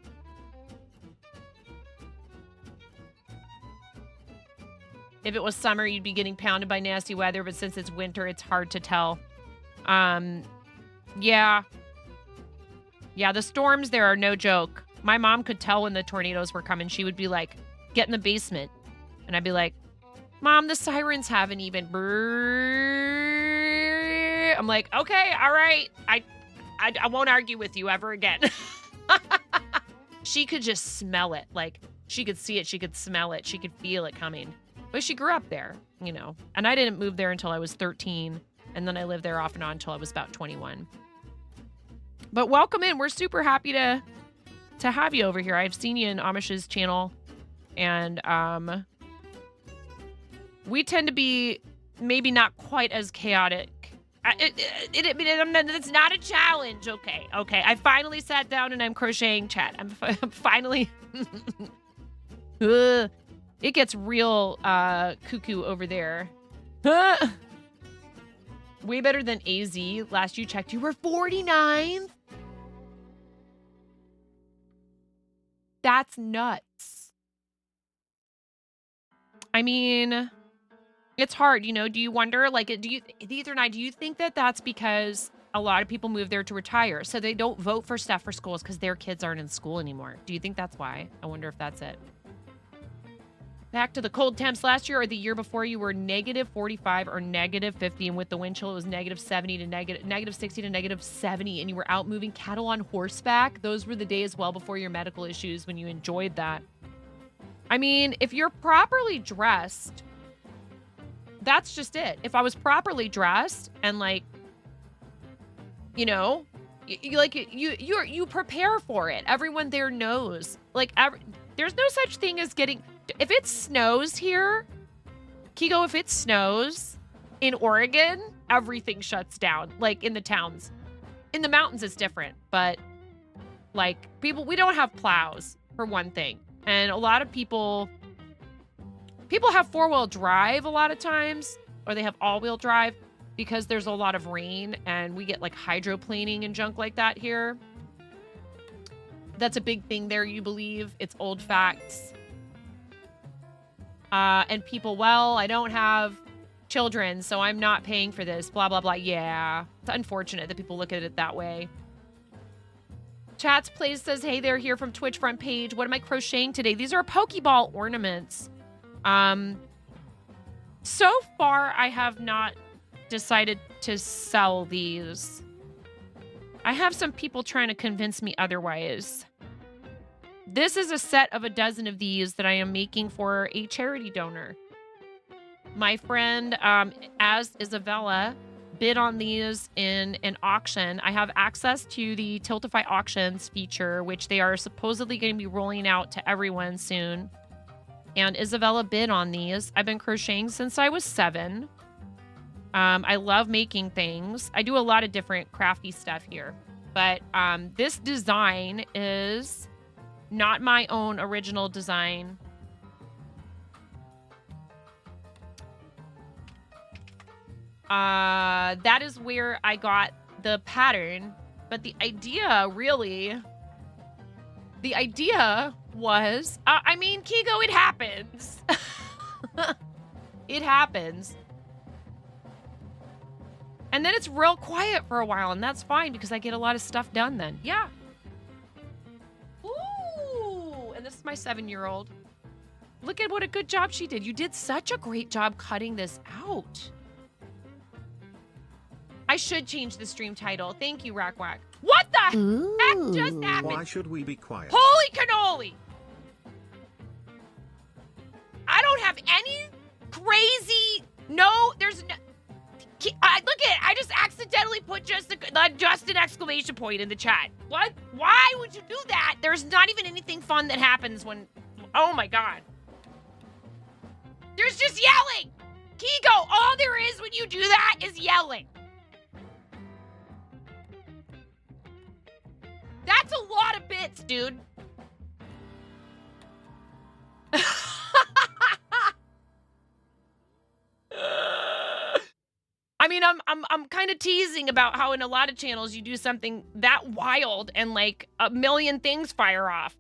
If it was summer, you'd be getting pounded by nasty weather, but since it's winter, it's hard to tell. Yeah, the storms there are no joke. My mom could tell when the tornadoes were coming. She would be like, get in the basement. And I'd be like, Mom, the sirens haven't even... I'm like, okay, all right. I won't argue with you ever again. She could just smell it. Like, she could see it. She could smell it. She could feel it coming. But she grew up there, you know. And I didn't move there until I was 13. And then I lived there off and on until I was about 21. But welcome in. We're super happy to have you over here. I've seen you in Amish's channel. And we tend to be maybe not quite as chaotic. It's not a challenge. Okay. I finally sat down and I'm crocheting, chat. I'm finally... It gets real cuckoo over there. Way better than AZ. Last you checked, you were 49th? That's nuts. I mean... It's hard, you know. Do you wonder, like, do you think that that's because a lot of people move there to retire, so they don't vote for stuff for schools because their kids aren't in school anymore? Do you think that's why? I wonder if that's it. Back to the cold temps last year or the year before, you were negative 45 or negative 50, and with the wind chill, it was negative 70 to negative 60 to negative 70, and you were out moving cattle on horseback. Those were the days well before your medical issues when you enjoyed that. I mean, if you're properly dressed... That's just it. If I was properly dressed and like, you know, you prepare for it. Everyone there knows. Like, there's no such thing as getting. If it snows here, Kigo, if it snows in Oregon, everything shuts down. Like in the towns, in the mountains, it's different. But like we don't have plows for one thing, and a lot of people have four-wheel drive a lot of times, or they have all-wheel drive because there's a lot of rain and we get like hydroplaning and junk like that here. That's a big thing there, you believe. It's old facts. And people, well, I don't have children, so I'm not paying for this, blah, blah, blah. Yeah, it's unfortunate that people look at it that way. Chats Plays says, hey there, here from Twitch front page. What am I crocheting today? These are Pokeball ornaments. So far, I have not decided to sell these. I have some people trying to convince me otherwise. This is a set of a dozen of these that I am making for a charity donor. My friend, as Isabella, bid on these in an auction. I have access to the Tiltify auctions feature, which they are supposedly going to be rolling out to everyone soon. And Isabella bid on these. I've been crocheting since I was 7. I love making things. I do a lot of different crafty stuff here. But this design is not my own original design. That is where I got the pattern. But the idea, really... The idea was... I mean, Kigo, it happens. It happens. And then it's real quiet for a while, and that's fine because I get a lot of stuff done then. Yeah. Ooh, and this is my 7-year-old. Look at what a good job she did. You did such a great job cutting this out. I should change the stream title. Thank you, Rackwack. What the heck just happened? Why should we be quiet? Holy cannoli! I don't have any crazy... No, there's no... look at it. I just accidentally put just an exclamation point in the chat. What? Why would you do that? There's not even anything fun that happens when... Oh, my God. There's just yelling. Kigo, all there is when you do that is yelling. That's a lot of bits, dude. I mean, I'm kind of teasing about how in a lot of channels you do something that wild and like a million things fire off.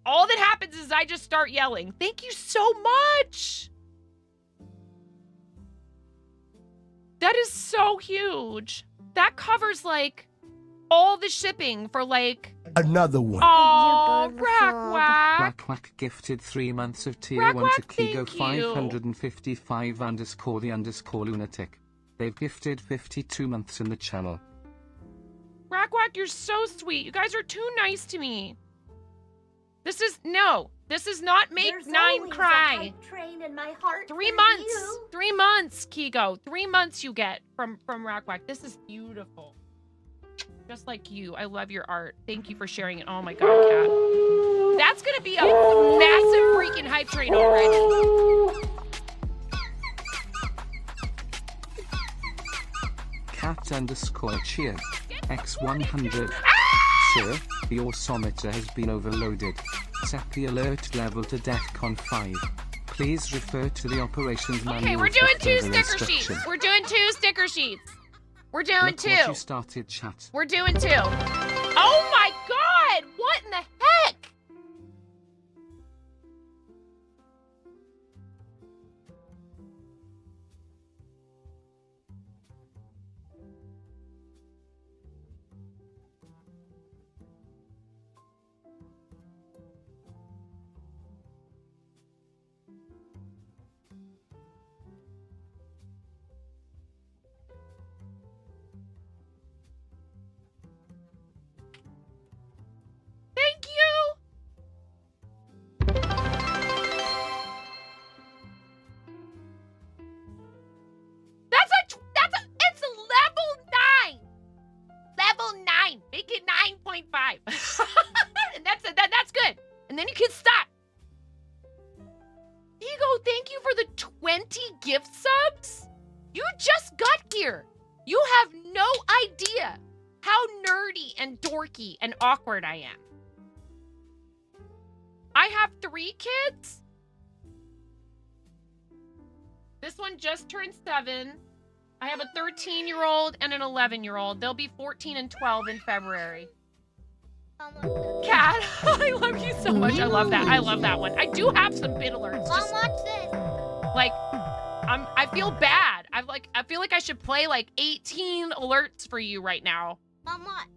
All that happens is I just start yelling. Thank you so much. That is so huge. That covers like all the shipping for like another one. Oh, Rackwack. Rackwack gifted 3 months of tier 1 to Kigo thank you. 555_the_lunatic. They've gifted 52 months in the channel. Rackwack, you're so sweet. You guys are too nice to me. This is not make There's 9 always cry. a hype train in my heart 3 for months. you. 3 months, Kigo. 3 months you get from Rackwack. This is beautiful. Just like you. I love your art. Thank you for sharing it. Oh my God, Cat. That's gonna be a massive freaking hype train already. Cat_cheer. X100. Sir, the orsometer has been overloaded. Set the alert level to DEFCON 5. Please refer to the operations manual. Okay, we're for doing 2 further sticker sheets. instruction. We're doing 2 sticker sheets. We're doing Look 2. what you started, chat. We're doing 2. Oh my God! What in the heck? Thank you. It's level 9. Level 9. Make it 9.5. And that's good. And then you can stop. Diego, thank you for the 20 gift subs. You just got here. You have no idea how nerdy and dorky and awkward I am. I have 3 kids. This one just turned 7. I have a 13-year-old and an 11-year-old. They'll be 14 and 12 in February. Cat, I love you so much. I love that. I love that one. I do have some bit alerts. Mom, watch this. Like, I feel bad. I feel like I should play like 18 alerts for you right now. Mom, what?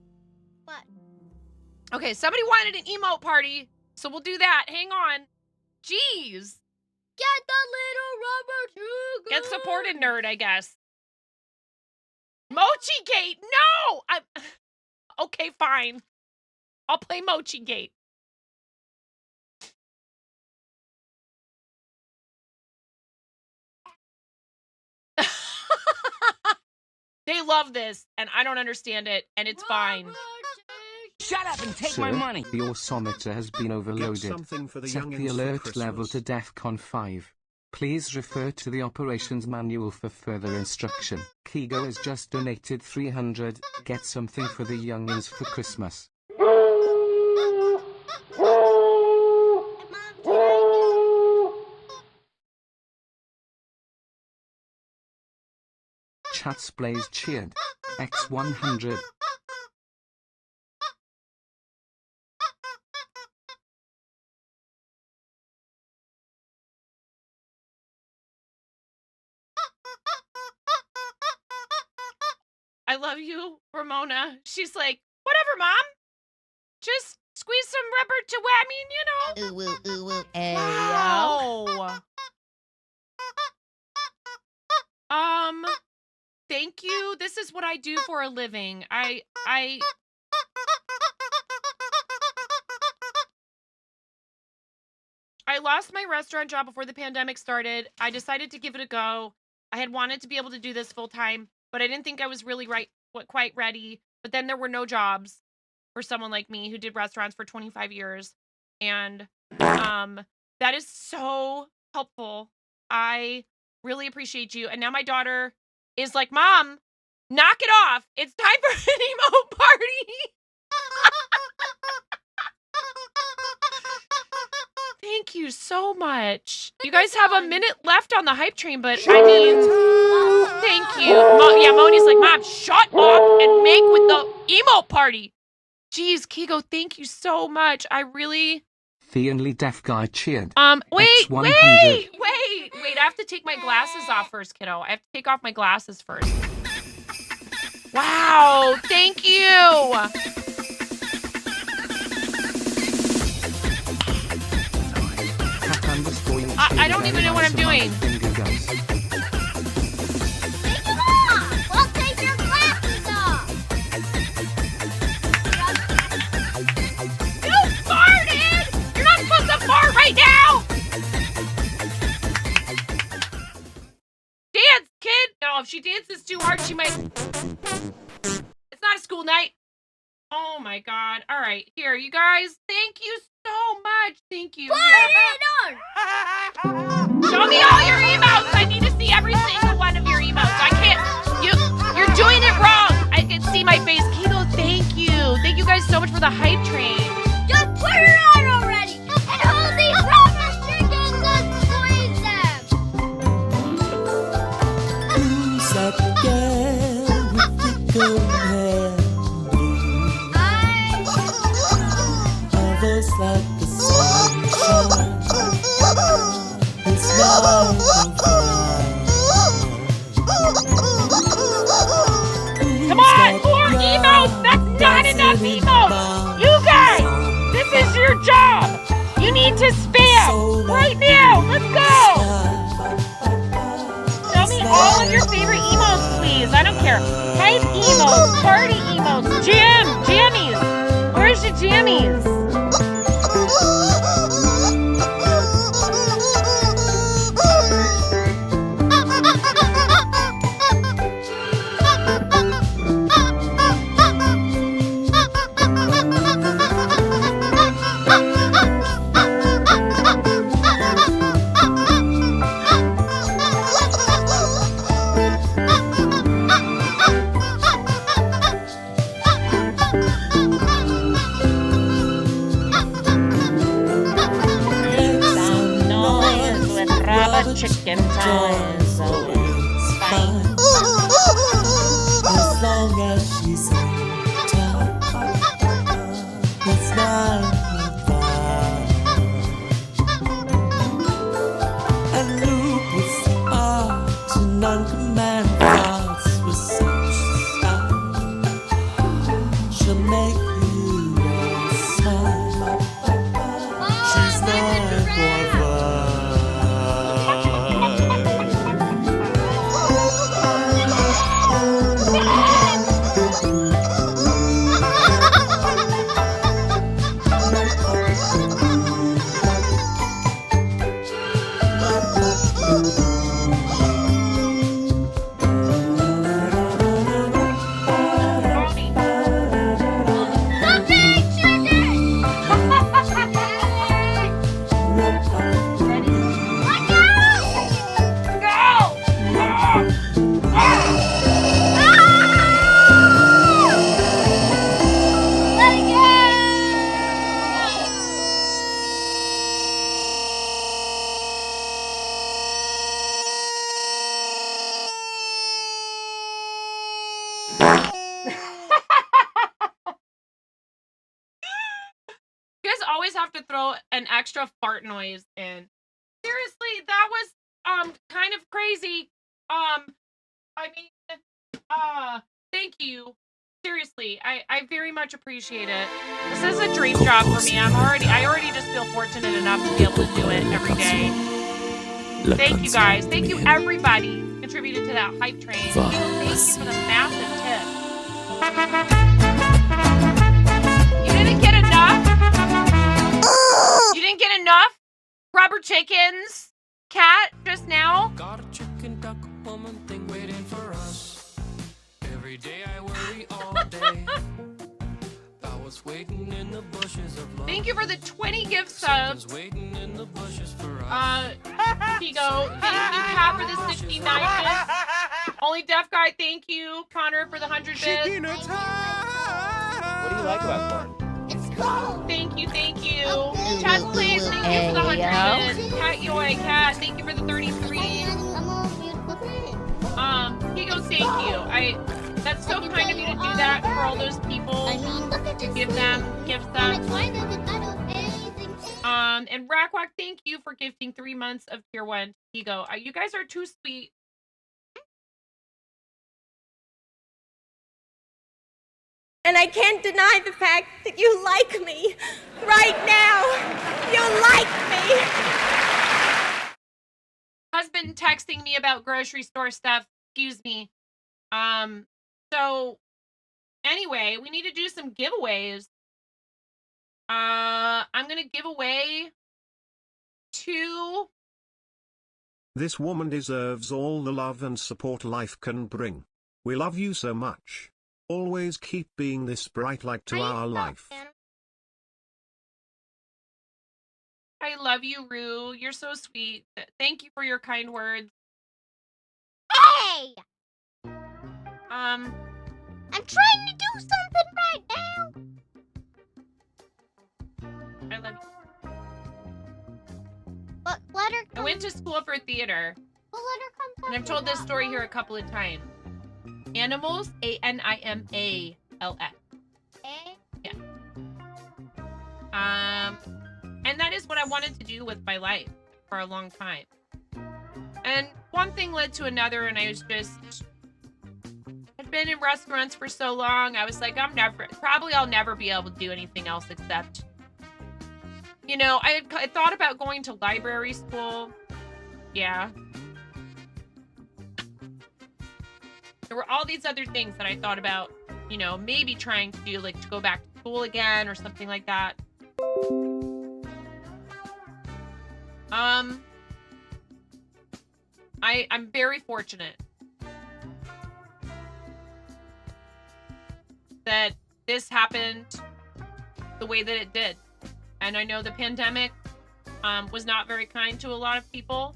Okay, somebody wanted an emote party, so we'll do that. Hang on. Jeez. Get the little rubber sugar. Get supported, nerd, I guess. Mochi Gate, no! Okay, fine. I'll play Mochi Gate. They love this, and I don't understand it, and it's fine. Shut up and take Sir, my money. the Osometer has been overloaded. something for the Set the youngins for alert level to Christmas. DEFCON 5. Please refer to the operations manual for further instruction. Kigo has just donated 300. Get something for the youngins for Christmas. Chats Blaze cheered. X100. I love you, Ramona. She's like, whatever, Mom. Just squeeze some rubber to whammy, you know. Ooh, ooh, ooh, ooh. Wow. Thank you. This is what I do for a living. I lost my restaurant job before the pandemic started. I decided to give it a go. I had wanted to be able to do this full time, but I didn't think I was really quite ready. But then there were no jobs for someone like me who did restaurants for 25 years. And that is so helpful. I really appreciate you. And now my daughter is like, Mom, knock it off. It's time for an emo party. Thank you so much. You guys have a minute left on the hype train, but I mean, thank you. Yeah, Moni's like, Mom, shut up and make with the emo party. Jeez, Kigo, thank you so much. I really... The only deaf guy cheered. Wait, X100. wait. I have to take my glasses off first, kiddo. I have to take off my glasses first. Wow, thank you. I don't even know what I'm doing. Take them off! Well, take your glasses off! You farted! You're not supposed to fart right now! Dance, kid! No, if she dances too hard, she might... It's not a school night. Oh my god. Alright, here, you guys. Thank you so much. Thank you. Show me all your emotes. I need to see every single one of your emotes. I can't. You're doing it wrong. I can see my face. Kigo, thank you. Thank you guys so much for the hype train. Just put it on already! And hold these breakfast chickens and squeeze them! Who's that girl with the gold hair? Are those like the sunshine? It's not Come on, more emotes. That's not enough emotes. You guys, this is your job. You need to spam right now. Let's go. Tell me all of your favorite emotes, please. I don't care. Hype emotes, party emotes, jammies. Where's your jammies? Chicken toys, so it's fine. As long as she's in town, it's not and lupus art and non-command thoughts with such style. She'll make you all smile. She's not bothered. throw an extra fart noise in. Seriously, that was kind of crazy. I mean, thank you. Seriously, I very much appreciate it. This is a dream job for me. I already just feel fortunate enough to be able to do it every day. Thank you guys. Thank you everybody who contributed to that hype train. Thank you for the massive tip. You didn't get enough? You didn't get enough? Rubber chickens? Cat just now? Got a chicken duck woman thing waiting for us. Every day I worry all day. I was waiting in the bushes of love. Thank you for the 20 gift subs. Waiting in the bushes for us. Pigo. Thank you, Cat, for the 69 bits. Only Deaf Guy, thank you. Connor for the 100 bits. What do you like about corn? Thank you, thank you. Chat please, thank you for the 100 bits. Cat Yoy, Cat, thank you for the 33. Pigo, thank you. That's so kind of you to do that for all those people. Give them gifts. And Rackwack, thank you for gifting 3 months of tier 1 Pigo. You guys are too sweet. And I can't deny the fact that you like me. Right now. You like me. Husband texting me about grocery store stuff. Excuse me. So anyway, we need to do some giveaways. I'm gonna give away 2. This woman deserves all the love and support life can bring. We love you so much. Always keep being this bright light to our life. I love you, Rue. You're so sweet. Thank you for your kind words. Hey! I'm trying to do something right now. I love you. What letter comes? I went to school for theater. What letter comes? And I've told this story here a couple of times. Animals, Animals. Yeah. And that is what I wanted to do with my life for a long time. And one thing led to another, and I was just had been in restaurants for so long. I was like, I'll never be able to do anything else except, you know, I thought about going to library school. Yeah. There were all these other things that I thought about, you know, maybe trying to do, like to go back to school again or something like that. I'm very fortunate that this happened the way that it did. And I know the pandemic was not very kind to a lot of people.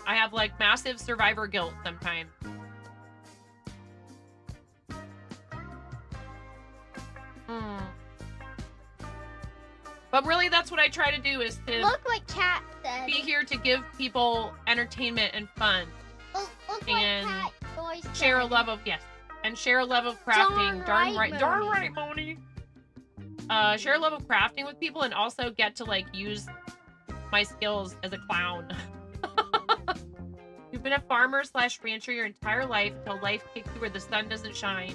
I have like massive survivor guilt sometimes. But really, that's what I try to do, is to look what Cat said. Be here to give people entertainment and fun. Look and what Cat share a love of share a love of crafting. Darn right, Moni. Share a love of crafting with people, and also get to like use my skills as a clown. You've been a farmer / rancher your entire life until life kicks you where the sun doesn't shine.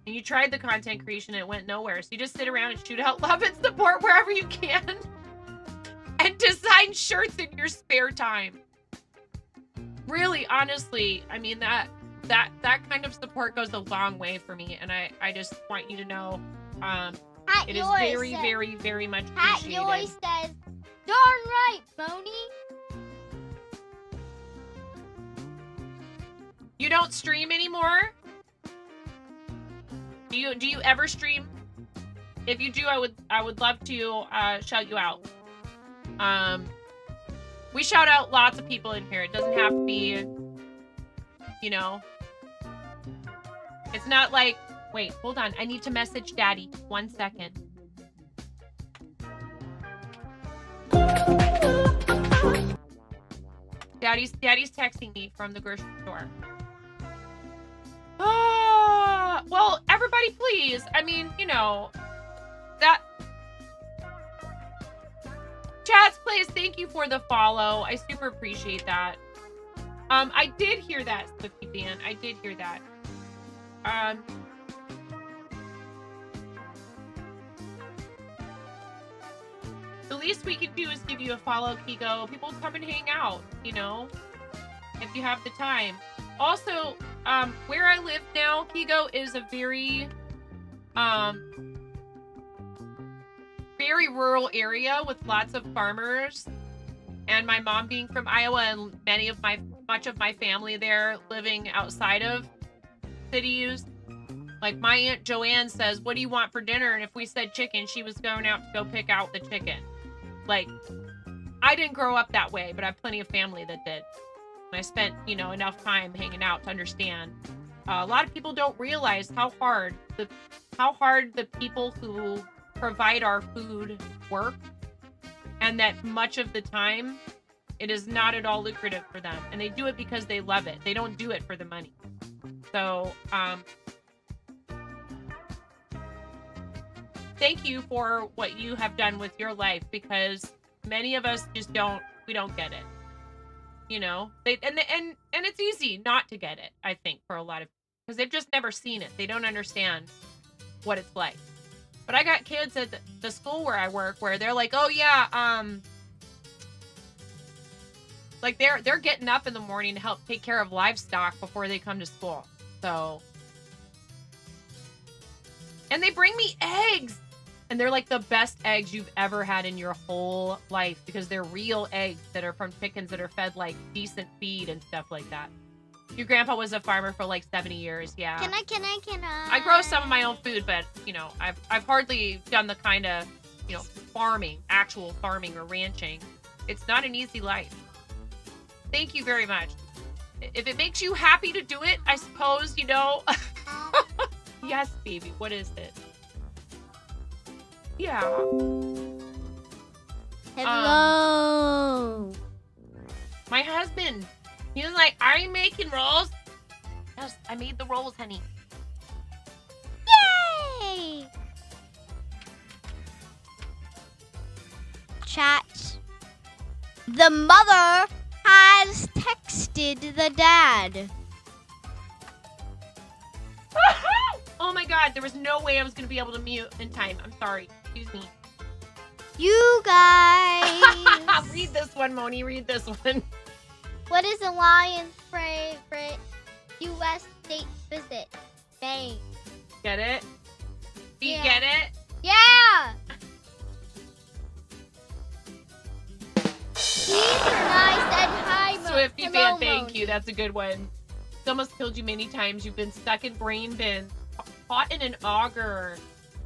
And you tried the content creation and it went nowhere. So you just sit around and shoot out love and support wherever you can. And design shirts in your spare time. Really, honestly, I mean, that kind of support goes a long way for me. And I just want you to know it is very, very, very much appreciated. Pat Yoy says, darn right, Moni. You don't stream anymore? Do you ever stream? If you do, I would love to shout you out. We shout out lots of people in here. It doesn't have to be, you know. It's not like, wait, hold on. I need to message Daddy. 1 second. Daddy's texting me from the grocery store. Well, everybody, please. I mean, you know, Place, thank you for the follow. I super appreciate that. I did hear that, Swifty Dan. I did hear that. The least we can do is give you a follow, Kigo. People come and hang out, you know, if you have the time. Also, where I live now, Kigo, is a very, very rural area with lots of farmers. And my mom being from Iowa and much of my family there living outside of cities. Like my Aunt Joanne says, what do you want for dinner? And if we said chicken, she was going out to go pick out the chicken. Like, I didn't grow up that way, but I have plenty of family that did. And I spent, you know, enough time hanging out to understand. A lot of people don't realize how hard the people who provide our food work, and that much of the time it is not at all lucrative for them, and they do it because they love it. They don't do it for the money. So thank you for what you have done with your life, because many of us just don't get it, you know. And it's easy not to get it, I think, for a lot of, because they've just never seen it. They don't understand what it's like. But I got kids at the school where I work where they're like, oh yeah, like they're getting up in the morning to help take care of livestock before they come to school. So, and they bring me eggs, and they're like the best eggs you've ever had in your whole life, because they're real eggs that are from chickens that are fed like decent feed and stuff like that. Your grandpa was a farmer for like 70 years, yeah. Can I? I grow some of my own food, but you know, I've hardly done the kind of, you know, actual farming or ranching. It's not an easy life. Thank you very much. If it makes you happy to do it, I suppose, you know. Yes, baby. What is it? Yeah. Hello. My husband. He was like, are you making rolls? Yes, I made the rolls, honey. Yay! Chat. The mother has texted the dad. Oh my god, there was no way I was going to be able to mute in time. I'm sorry. Excuse me. You guys. Read this one, Moni. Read this one. What is the Lion's favorite U.S. state visit? Maine. Get it? Do you Yeah. get it? Yeah! These are nice and high. Swifty Hello, fan, thank Moni. you. That's a good one. It's almost killed you many times. You've been stuck in brain bins, caught in an auger.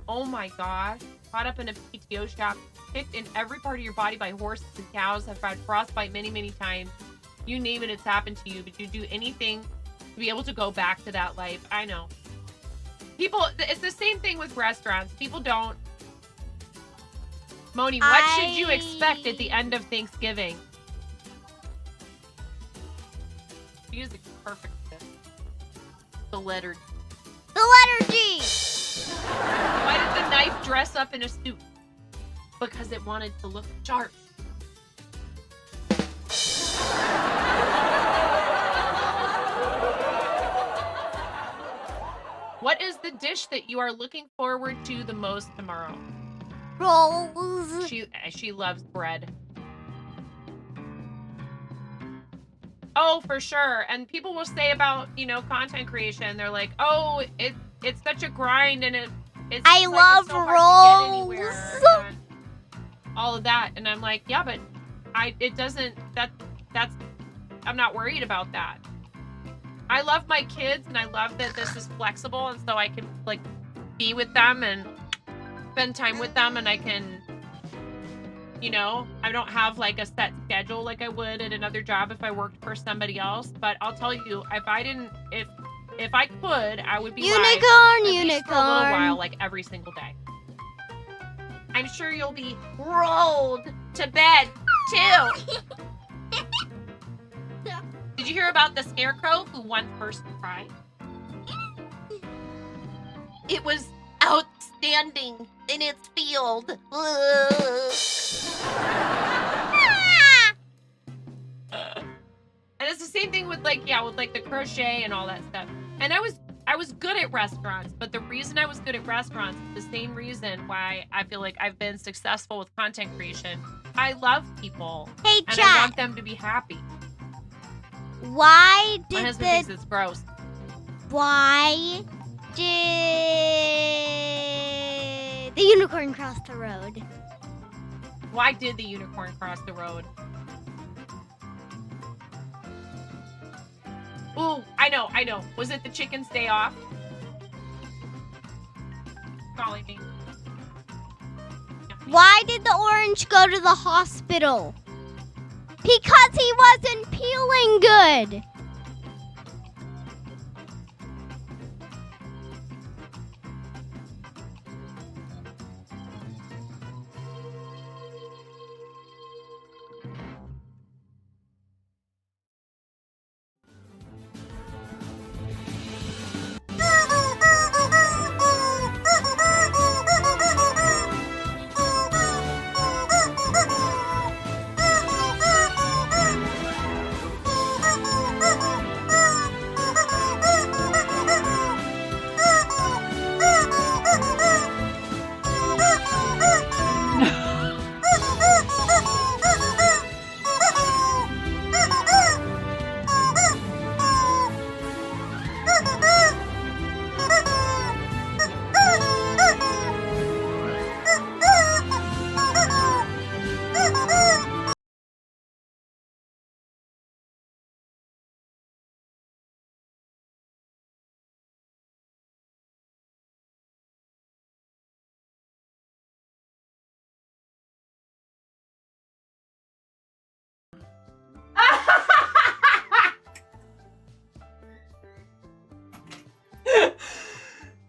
Oh my gosh. Caught up in a PTO shop, kicked in every part of your body by horses and cows, have had frostbite many, many times. You name it, it's happened to you, but you do anything to be able to go back to that life. I know. People, it's the same thing with restaurants. People don't. Moni, what should you expect at the end of Thanksgiving? Music's perfect for this. The letter. The letter D. Why did the knife dress up in a suit? Because it wanted to look sharp. What is the dish that you are looking forward to the most tomorrow? Rolls. She loves bread. Oh, for sure. And people will say about, you know, content creation, they're like, oh, it's such a grind, and it's I like love it's so hard to get anywhere, rolls. and all of that. And I'm like, yeah, but I'm not worried about that. I love my kids, and I love that this is flexible, and so I can like be with them and spend time with them, and I can, you know, I don't have like a set schedule like I would at another job if I worked for somebody else. But I'll tell you, if I could, I would be live at least for a little while, like every single day. I'm sure you'll be rolled to bed too. Did you hear about the scarecrow who won first prize? It was outstanding in its field. like, yeah, with like the crochet and all that stuff. And I was good at restaurants, but the reason I was good at restaurants is the same reason why I feel like I've been successful with content creation. I love people. Hey, and chat. I want them to be happy. Why My did husband thinks it's gross. Why did the unicorn cross the road? Why did the unicorn cross the road? Ooh, I know. Was it the chicken's day off? Calling me. Why did the orange go to the hospital? Because he wasn't peeling good.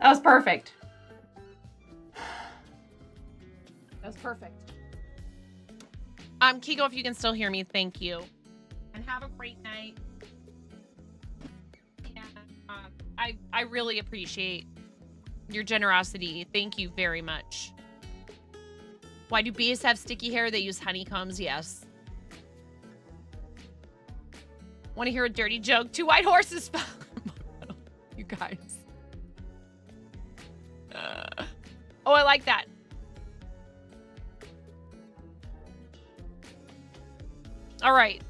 That was perfect. That was perfect. Kigo, if you can still hear me, thank you. And have a great night. And, I really appreciate your generosity. Thank you very much. Why do bees have sticky hair? They use honeycombs, yes. Want to hear a dirty joke? 2 white horses fell. You guys. Oh, I like that. All right.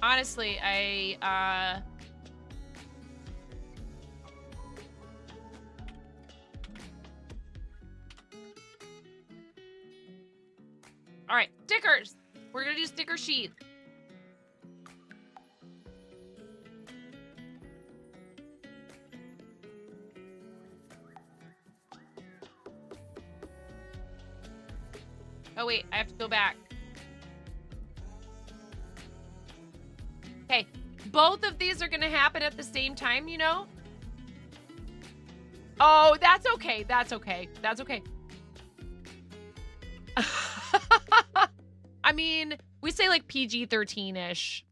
Honestly, all right, stickers. We're gonna do sticker sheets. Oh wait, I have to go back. Okay, both of these are gonna happen at the same time, you know? Oh, that's okay. That's okay. That's okay. I mean, we say like PG-13-ish.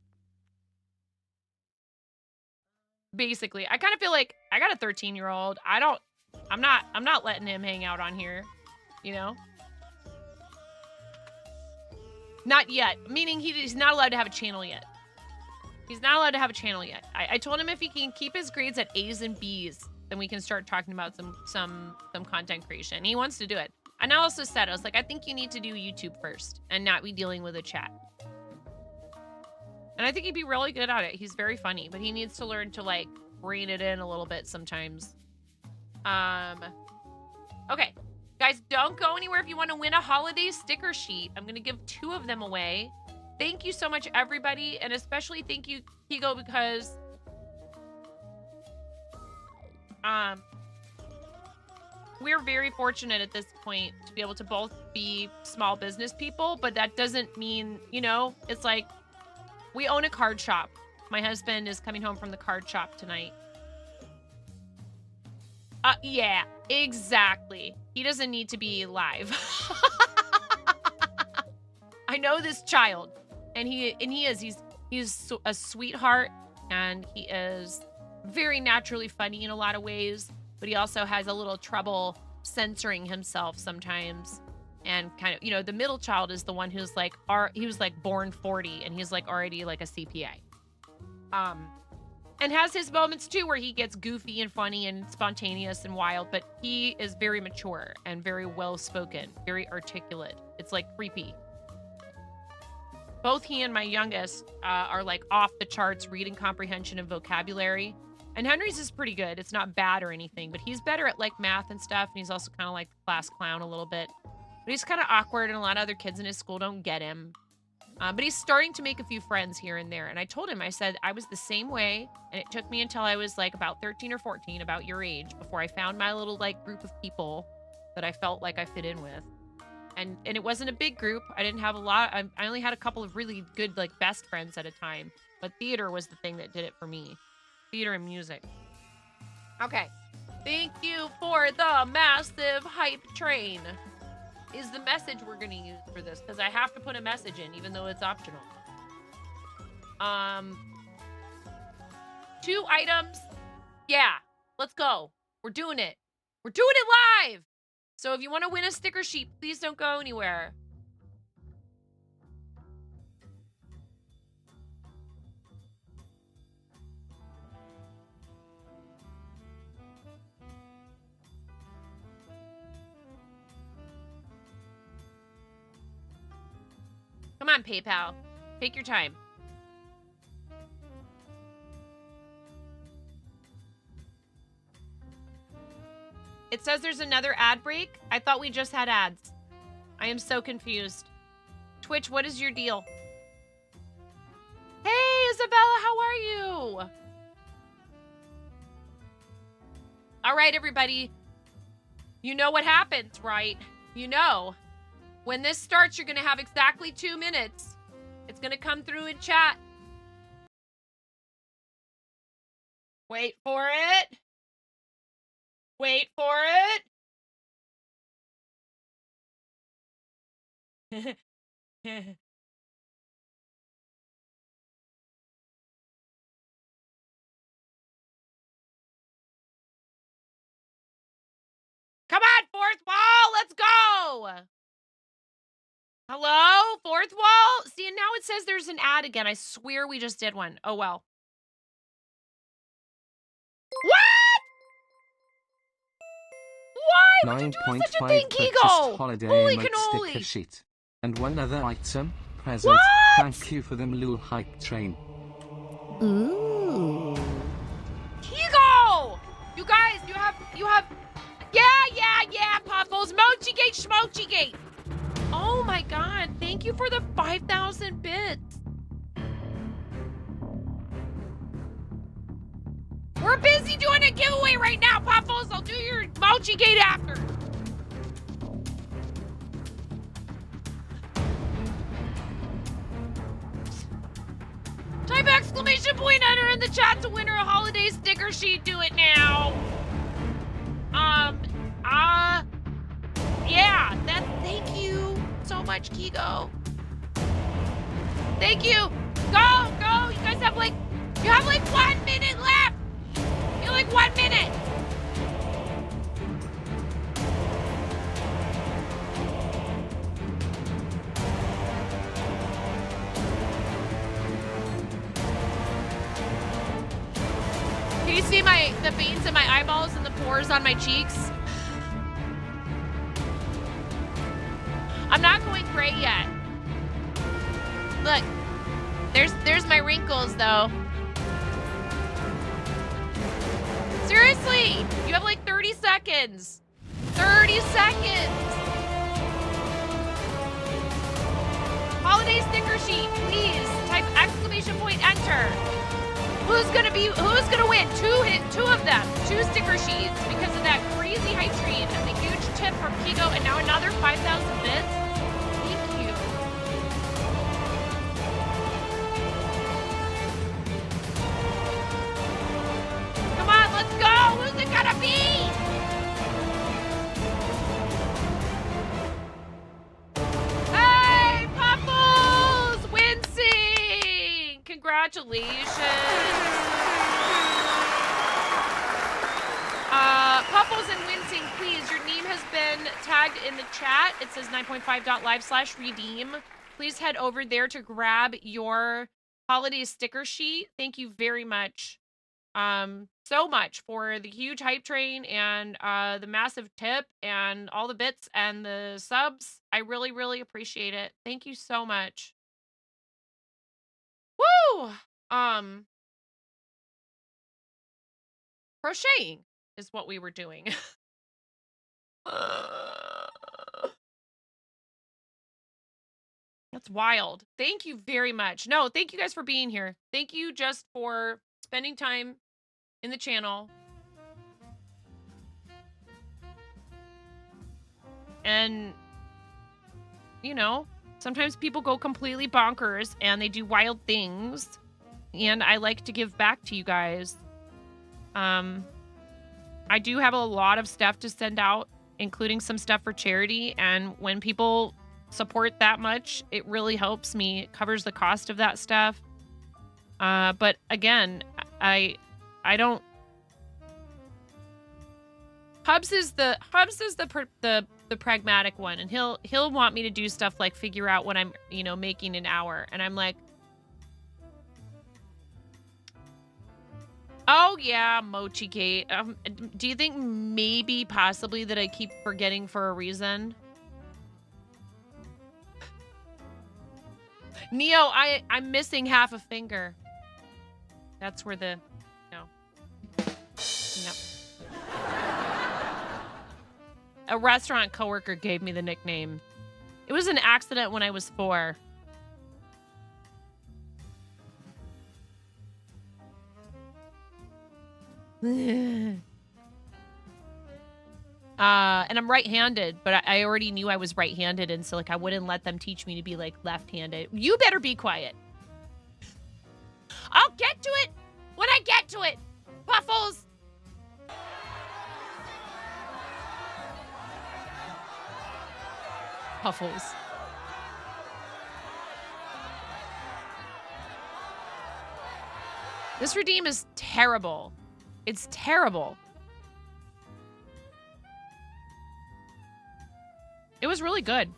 Basically, I kind of feel like I got a 13-year-old. I'm not letting him hang out on here, you know? Not yet, meaning he's not allowed to have a channel yet. He's not allowed to have a channel yet. I told him if he can keep his grades at A's and B's, then we can start talking about some content creation. He wants to do it. And I also said, I was like, I think you need to do YouTube first and not be dealing with a chat. And I think he'd be really good at it. He's very funny, but he needs to learn to like rein it in a little bit sometimes. Okay, guys, don't go anywhere if you want to win a holiday sticker sheet. I'm going to give 2 of them away. Thank you so much, everybody. And especially thank you, Kigo, because we're very fortunate at this point to be able to both be small business people, but that doesn't mean, you know, it's like we own a card shop. My husband is coming home from the card shop tonight. Yeah, exactly. He doesn't need to be live. I know this child, and he's a sweetheart, and he is very naturally funny in a lot of ways, but he also has a little trouble censoring himself sometimes. and kind of, you know, the middle child is the one who's like, he was like born 40 and he's like already like a CPA. And has his moments too where he gets goofy and funny and spontaneous and wild, but he is very mature and very well spoken, very articulate. It's like creepy. Both he and my youngest are like off the charts reading comprehension and vocabulary. And Henry's is pretty good. It's not bad or anything, but he's better at like math and stuff. And he's also kind of like the class clown a little bit. But he's kind of awkward and a lot of other kids in his school don't get him. But he's starting to make a few friends here and there. And I told him, I said, I was the same way. And it took me until I was like about 13 or 14, about your age, before I found my little like group of people that I felt like I fit in with. And it wasn't a big group. I didn't have a lot. I only had a couple of really good like best friends at a time. But theater was the thing that did it for me. Theater and music. Okay. Thank you for the massive hype train. Is the message we're going to use for this, because I have to put a message in, even though it's optional. 2 items. Yeah, let's go. We're doing it. We're doing it live. So if you want to win a sticker sheet, please don't go anywhere. Come on, PayPal. Take your time. It says there's another ad break. I thought we just had ads. I am so confused. Twitch, what is your deal? Hey, Isabella, how are you? All right, everybody. You know what happens, right? You know. When this starts, you're going to have exactly 2 minutes. It's going to come through in chat. Wait for it. Wait for it. Come on, fourth wall. Let's go. Hello? Fourth wall? See, and now it says there's an ad again. I swear we just did one. Oh, well. What? Why would you do such a thing, Kigo? Holiday Holy emote cannoli. sticker sheet. And one other item, present. What? Thank you for the Mlul hype train. Ooh. Kigo! You guys, you have... Yeah, Puffles. Mochigate, Schmochigate. Oh my god, thank you for the 5,000 bits. We're busy doing a giveaway right now, Puffles. I'll do your Mochi Gate after. Type exclamation point enter in the chat to win a holiday sticker sheet. Do it now. Yeah, thank you so much, Kigo. Thank you. Go. You guys have like 1 minute left. You have like 1 minute. Can you see the veins in my eyeballs and the pores on my cheeks? I'm not going gray yet. Look, there's my wrinkles though. Seriously, you have like 30 seconds. 30 seconds. Holiday sticker sheet, please. Type exclamation point enter. Who's gonna win? Two of them. 2 sticker sheets because of that crazy hype train and the huge tip from Kigo, and now another 5,000 bits. Thank you. Come on, let's go. Who's it gonna be? Hey, Puffles! Wincing! Congratulations. Puffles and Wincing, please, your name has been tagged in the chat. It says 9.5.live/redeem. Please head over there to grab your holiday sticker sheet. Thank you very much. So much for the huge hype train and the massive tip and all the bits and the subs. I really, really appreciate it. Thank you so much. Woo! Crocheting is what we were doing. That's wild. Thank you very much. No, thank you guys for being here. Thank you just for spending time in the channel. And, you know, sometimes people go completely bonkers and they do wild things. And I like to give back to you guys. I do have a lot of stuff to send out, including some stuff for charity. And when people support that much, it really helps me. It covers the cost of that stuff. But again, I don't. Hubs is the pragmatic one, and he'll want me to do stuff like figure out what I'm, you know, making an hour, and I'm like, oh yeah, Mochi Gate. Do you think maybe possibly that I keep forgetting for a reason? Neo, I'm missing half a finger. That's where the no. Yep. A restaurant coworker gave me the nickname. It was an accident when I was 4. And I'm right-handed, but I already knew I was right-handed, and so like I wouldn't let them teach me to be like left-handed. You better be quiet. I'll get to it when I get to it. Puffles. Puffles. This redeem is terrible. It's terrible. It was really good.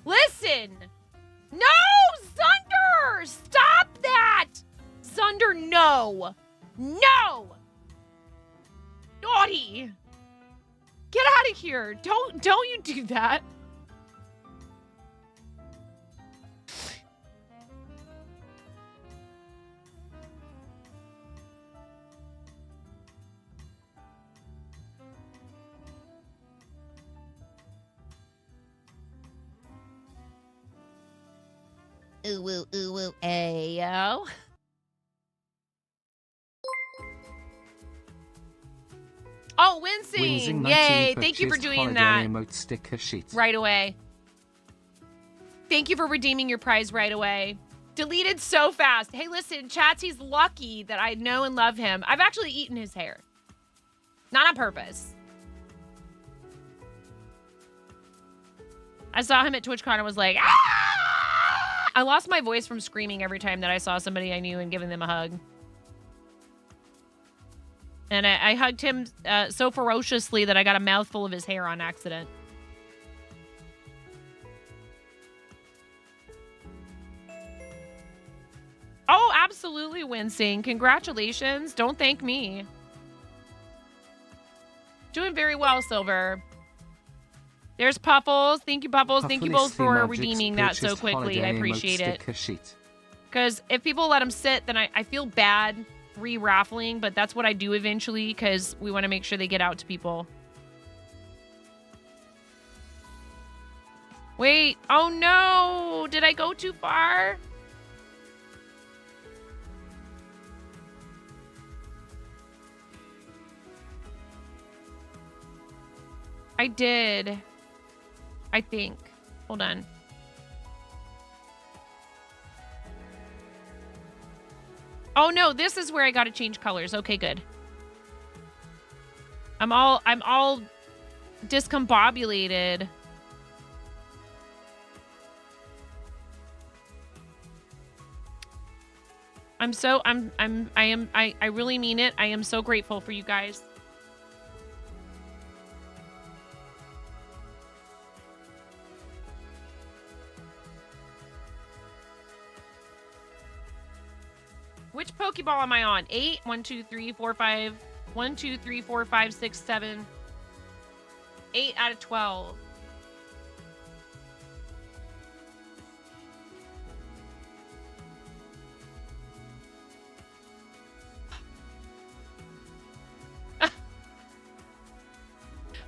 Listen! No! Zunder! Stop that! Zunder, no! No! Naughty! Get out of here! Don't you do that. Ooh, ooh, ooh, ooh, ayo. Oh, Wincing! Yay! Thank you for doing that. Emote sticker sheet. Right away. Thank you for redeeming your prize right away. Deleted so fast. Hey, listen, Chatsy's lucky that I know and love him. I've actually eaten his hair. Not on purpose. I saw him at TwitchCon and was like, ah! I lost my voice from screaming every time that I saw somebody I knew and giving them a hug. And I hugged him so ferociously that I got a mouthful of his hair on accident. Oh, absolutely, Wincing. Congratulations. Don't thank me. Doing very well, Silver. There's Puffles. Thank you, Puffles. Thank you both for redeeming that so quickly. I appreciate it. Because if people let them sit, then I feel bad re-raffling, but that's what I do eventually because we want to make sure they get out to people. Wait. Oh, no. Did I go too far? I did. I think. Hold on. Oh no, this is where I gotta change colors. Okay, good. I'm all discombobulated. I really mean it. I am so grateful for you guys. Which Pokeball am I on? 8? 1, 2, 3, 4, 5. 1, 2, 3, 4, 5, 6, 7. 8 out of 12.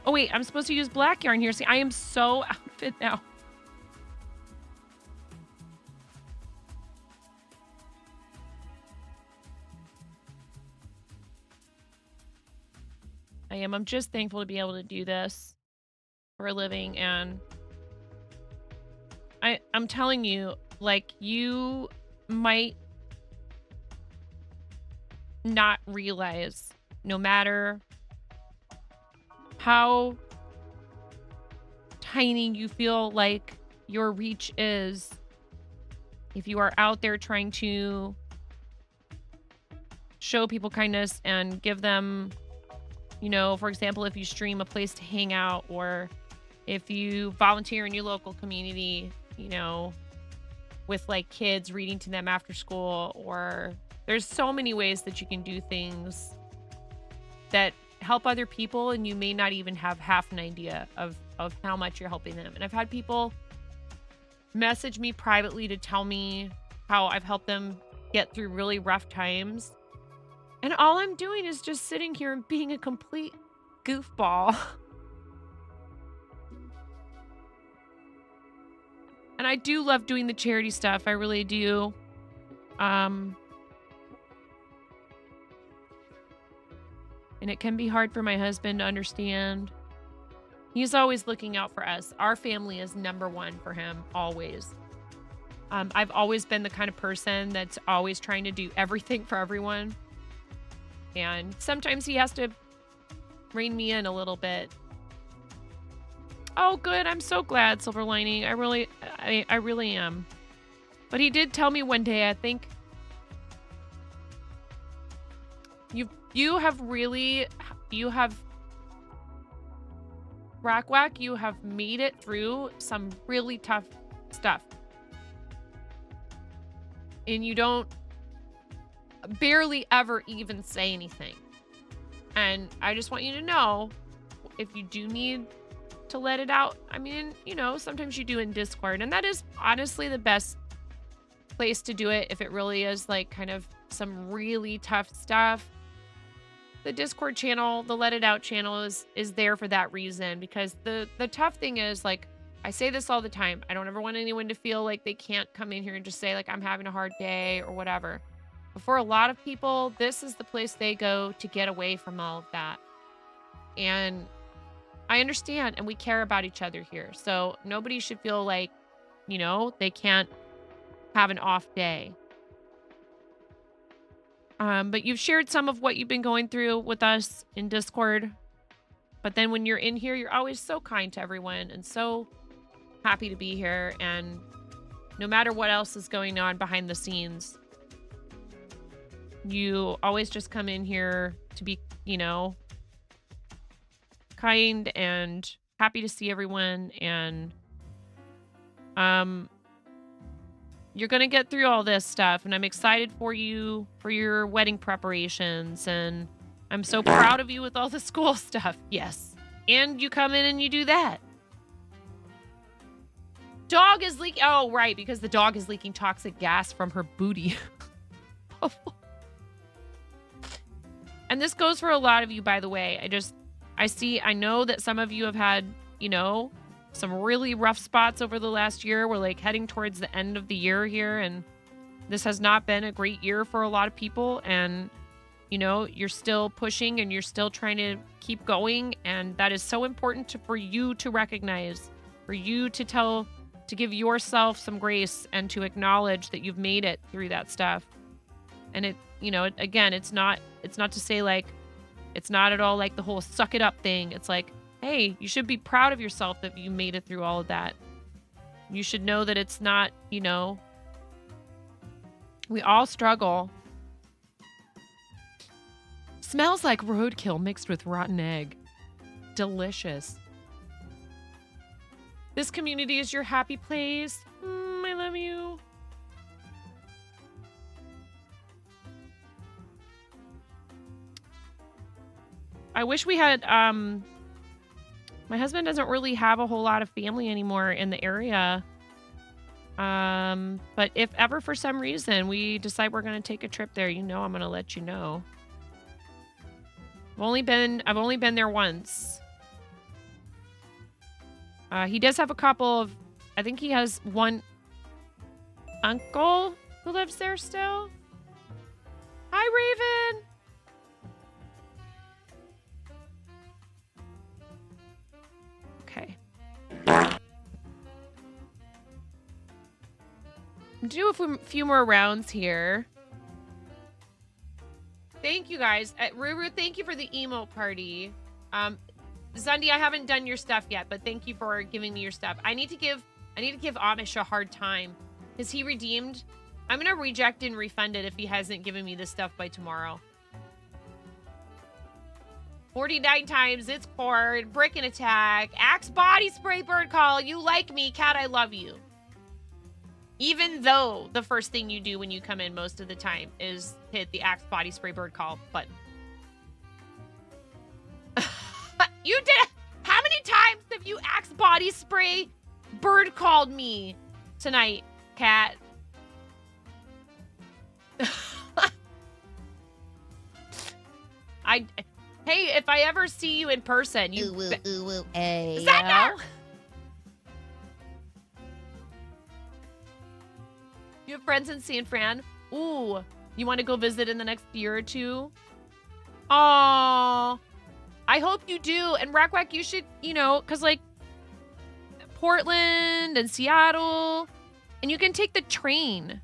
Oh wait, I'm supposed to use black yarn here. See, I am so out of it now. I am. I'm just thankful to be able to do this for a living, and I'm telling you, like, you might not realize, no matter how tiny you feel like your reach is, if you are out there trying to show people kindness and give them, you know, for example, if you stream a place to hang out, or if you volunteer in your local community, you know, with like kids, reading to them after school, or there's so many ways that you can do things that help other people, and you may not even have half an idea of how much you're helping them. And I've had people message me privately to tell me how I've helped them get through really rough times. And all I'm doing is just sitting here and being a complete goofball. And I do love doing the charity stuff. I really do. And it can be hard for my husband to understand. He's always looking out for us. Our family is number one for him, always. I've always been the kind of person that's always trying to do everything for everyone. And sometimes he has to rein me in a little bit. Oh, good. I'm so glad, Silver Lining. I really am. But he did tell me one day, I think, you have Rack, you have made it through some really tough stuff. And you don't barely ever even say anything. And I just want you to know, if you do need to let it out, I mean, you know, sometimes you do in Discord, and that is honestly the best place to do it if it really is like kind of some really tough stuff. The Discord channel, the Let It Out channel is there for that reason, because the tough thing is, like, I say this all the time, I don't ever want anyone to feel like they can't come in here and just say, like, I'm having a hard day or whatever. But for a lot of people, this is the place they go to get away from all of that. And I understand, and we care about each other here. So nobody should feel like, you know, they can't have an off day. But you've shared some of what you've been going through with us in Discord. But then when you're in here, you're always so kind to everyone and so happy to be here. And no matter what else is going on behind the scenes, you always just come in here to be, you know, kind and happy to see everyone. And you're going to get through all this stuff, and I'm excited for you for your wedding preparations, and I'm so proud of you with all the school stuff. Yes. And you come in and you do that. Dog is leaking. Oh, right, because the dog is leaking toxic gas from her booty. And this goes for a lot of you, by the way. I know that some of you have had, you know, some really rough spots over the last year. We're like heading towards the end of the year here, and this has not been a great year for a lot of people. And, you know, you're still pushing and you're still trying to keep going. And that is so important for you to recognize, for you to give yourself some grace and to acknowledge that you've made it through that stuff. And it, again, it's not to say like, it's not at all like the whole suck it up thing. It's like, hey, you should be proud of yourself that you made it through all of that. You should know that it's not, we all struggle. Smells like roadkill mixed with rotten egg. Delicious. This community is your happy place. I love you. I wish we had, my husband doesn't really have a whole lot of family anymore in the area. But if ever for some reason we decide we're going to take a trip there, I'm going to let you know. I've only been there once. He does have a couple of, I think he has one uncle who lives there still. Hi, Raven. Okay. Do a few more rounds here. Thank you guys. Ruru, thank you for the emo party. Zundi, I haven't done your stuff yet, but thank you for giving me your stuff. I need to give Amish a hard time. Because he redeemed. I'm gonna reject and refund it if he hasn't given me this stuff by tomorrow. 49 times, it's poured, brick and attack, axe body spray, bird call, you like me, cat, I love you. Even though the first thing you do when you come in most of the time is hit the axe body spray bird call button. You did. How many times have you axe body spray bird called me tonight, cat? Hey, if I ever see you in person, you. Is that no? You have friends in San Fran? Ooh, you want to go visit in the next year or two? Aww. I hope you do. And Rack, you should, because like Portland and Seattle, and you can take the train.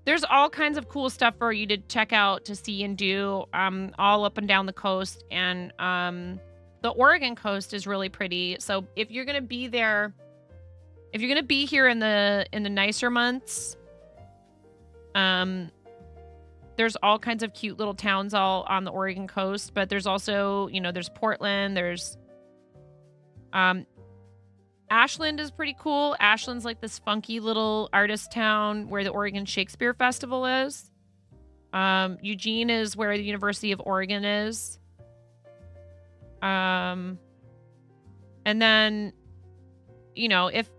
There's all kinds of cool stuff for you to check out, to see and do, all up and down the coast. And the Oregon coast is really pretty. So if you're gonna be there, if you're gonna be here in the nicer months, there's all kinds of cute little towns all on the Oregon coast. But there's also, there's Portland, there's Ashland is pretty cool. Ashland's like this funky little artist town where the Oregon Shakespeare Festival is. Eugene is where the University of Oregon is. And then, if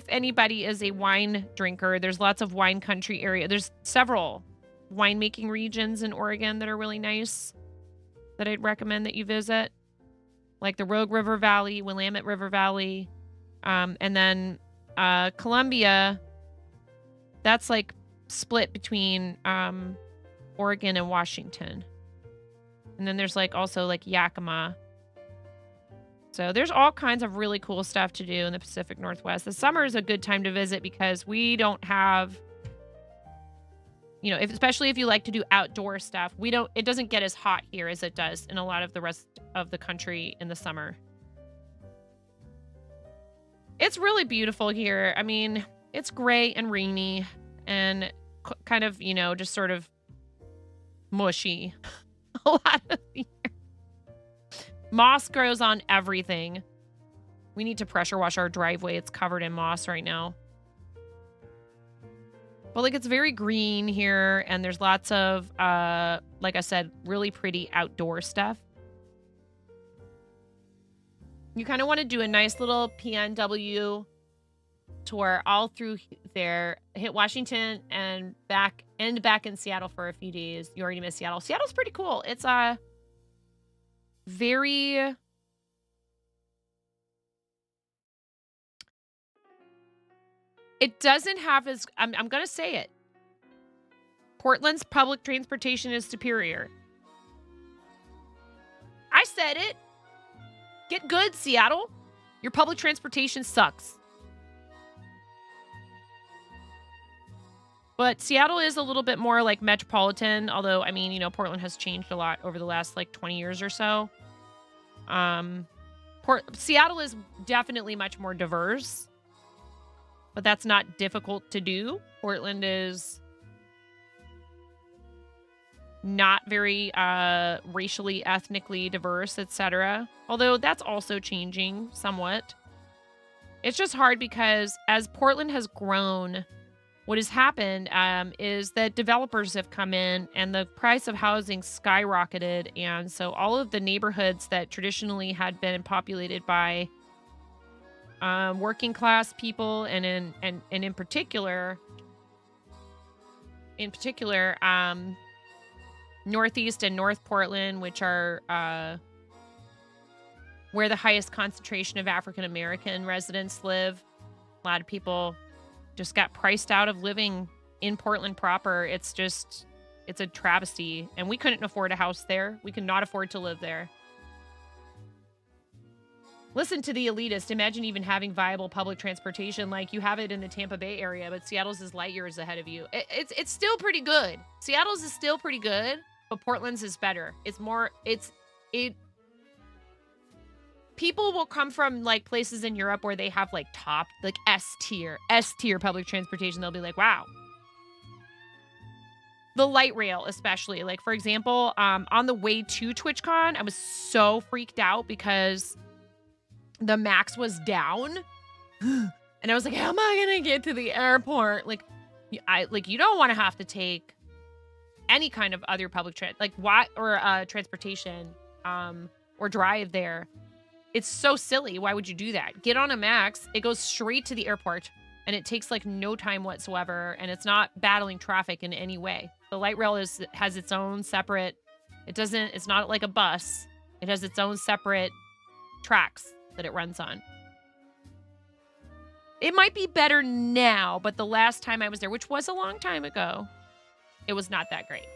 anybody is a wine drinker, there's lots of wine country area. There's several winemaking regions in Oregon that are really nice that I'd recommend that you visit. Like the Rogue River Valley, Willamette River Valley. And then Columbia, that's like split between Oregon and Washington. And then there's like also like Yakima. So there's all kinds of really cool stuff to do in the Pacific Northwest. The summer is a good time to visit because we don't have, especially if you like to do outdoor stuff, it doesn't get as hot here as it does in a lot of the rest of the country in the summer. It's really beautiful here. I mean, it's gray and rainy and kind of, just sort of mushy a lot of the year. Moss grows on everything. We need to pressure wash our driveway. It's covered in moss right now. But like it's very green here, and there's lots of like I said, really pretty outdoor stuff. You kind of want to do a nice little PNW tour all through there, hit Washington and back in Seattle for a few days. You already missed Seattle. Seattle's pretty cool. It's very it doesn't have as I'm gonna say it. Portland's public transportation is superior. I said it. Get good, Seattle. Your public transportation sucks. But Seattle is a little bit more like metropolitan, although, I mean, you know, Portland has changed a lot over the last like 20 years or so. Seattle is definitely much more diverse, but that's not difficult to do. Portland is not very racially, ethnically diverse, etc. Although that's also changing somewhat. It's just hard because as Portland has grown, what has happened is that developers have come in and the price of housing skyrocketed. And so all of the neighborhoods that traditionally had been populated by working class people and in particular, Northeast and North Portland, which are where the highest concentration of African American residents live. A lot of people just got priced out of living in Portland proper. It's a travesty. And we couldn't afford a house there. We could not afford to live there. Listen to the elitist. Imagine even having viable public transportation like you have it in the Tampa Bay area, but Seattle's is light years ahead of you. It's still pretty good. Seattle's is still pretty good, but Portland's is better. People will come from like places in Europe where they have like top, like S tier public transportation. They'll be like, wow. The light rail, especially. Like, for example, on the way to TwitchCon, I was so freaked out because the max was down. And I was like, how am I going to get to the airport? Like, you don't want to have to take any kind of other public transportation or drive there. It's so silly. Why would you do that? Get on a max. It goes straight to the airport and it takes like no time whatsoever. And it's not battling traffic in any way. The light rail has its own separate, it's not like a bus. It has its own separate tracks that it runs on. It might be better now, but the last time I was there, which was a long time ago, it was not that great.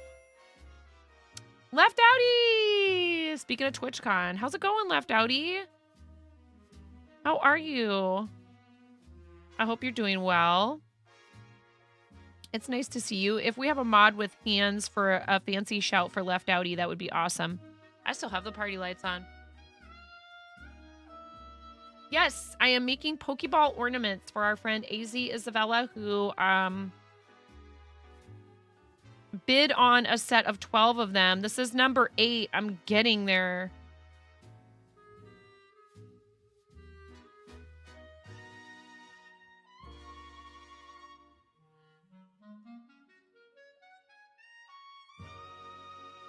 Left Outie! Speaking of TwitchCon, how's it going, Left Outie? How are you? I hope you're doing well. It's nice to see you. If we have a mod with hands for a fancy shout for Left Outie, that would be awesome. I still have the party lights on. Yes, I am making Pokeball ornaments for our friend AZ Isabella, who bid on a set of 12 of them. This is number 8. I'm getting there.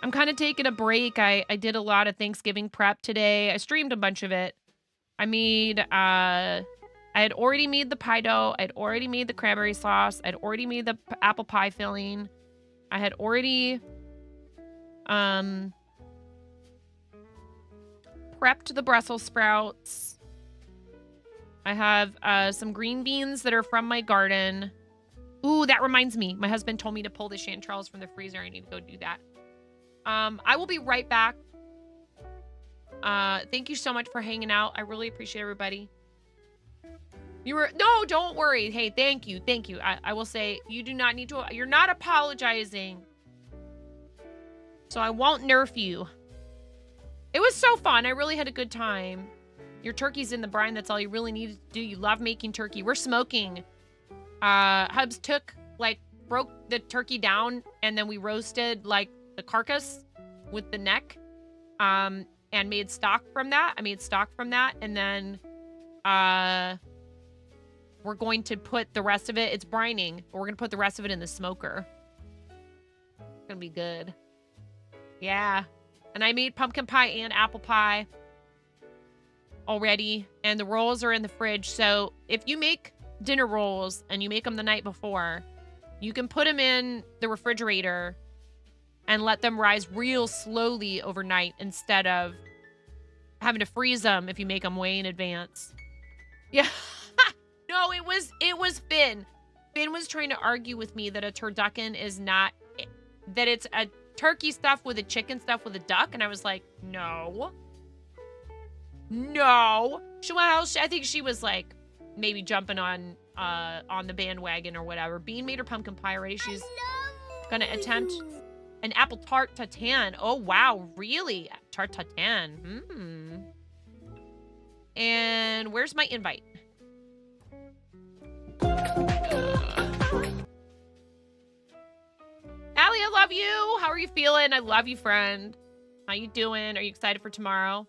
I'm kind of taking a break. I did a lot of Thanksgiving prep today. I streamed a bunch of it. I made, I had already made the pie dough. I'd already made the cranberry sauce. I'd already made the apple pie filling. I had already, prepped the Brussels sprouts. I have, some green beans that are from my garden. Ooh, that reminds me. My husband told me to pull the chanterelles from the freezer. I need to go do that. I will be right back. Thank you so much for hanging out. I really appreciate everybody. No, don't worry. Hey, thank you. Thank you. I will say you do not need to, you're not apologizing. So I won't nerf you. It was so fun. I really had a good time. Your turkey's in the brine. That's all you really need to do. You love making turkey. We're smoking. Hubs broke the turkey down and then we roasted like the carcass with the neck. And made stock from that. I made stock from that. And then we're going to put the rest of it, it's brining, but we're going to put the rest of it in the smoker. It's going to be good. Yeah. And I made pumpkin pie and apple pie already, and the rolls are in the fridge. So if you make dinner rolls and you make them the night before, you can put them in the refrigerator and let them rise real slowly overnight instead of having to freeze them if you make them way in advance. Yeah. No, it was Finn. Finn was trying to argue with me that a turducken is not, that it's a turkey stuffed with a chicken stuffed with a duck, and I was like, no. I think she was like maybe jumping on the bandwagon or whatever. Bean made her pumpkin pie already. She's gonna attempt an apple tart tatin. Oh wow, really? Tart tatin. And where's my invite? Allie, I love you. How are you feeling? I love you, friend. How you doing? Are you excited for tomorrow?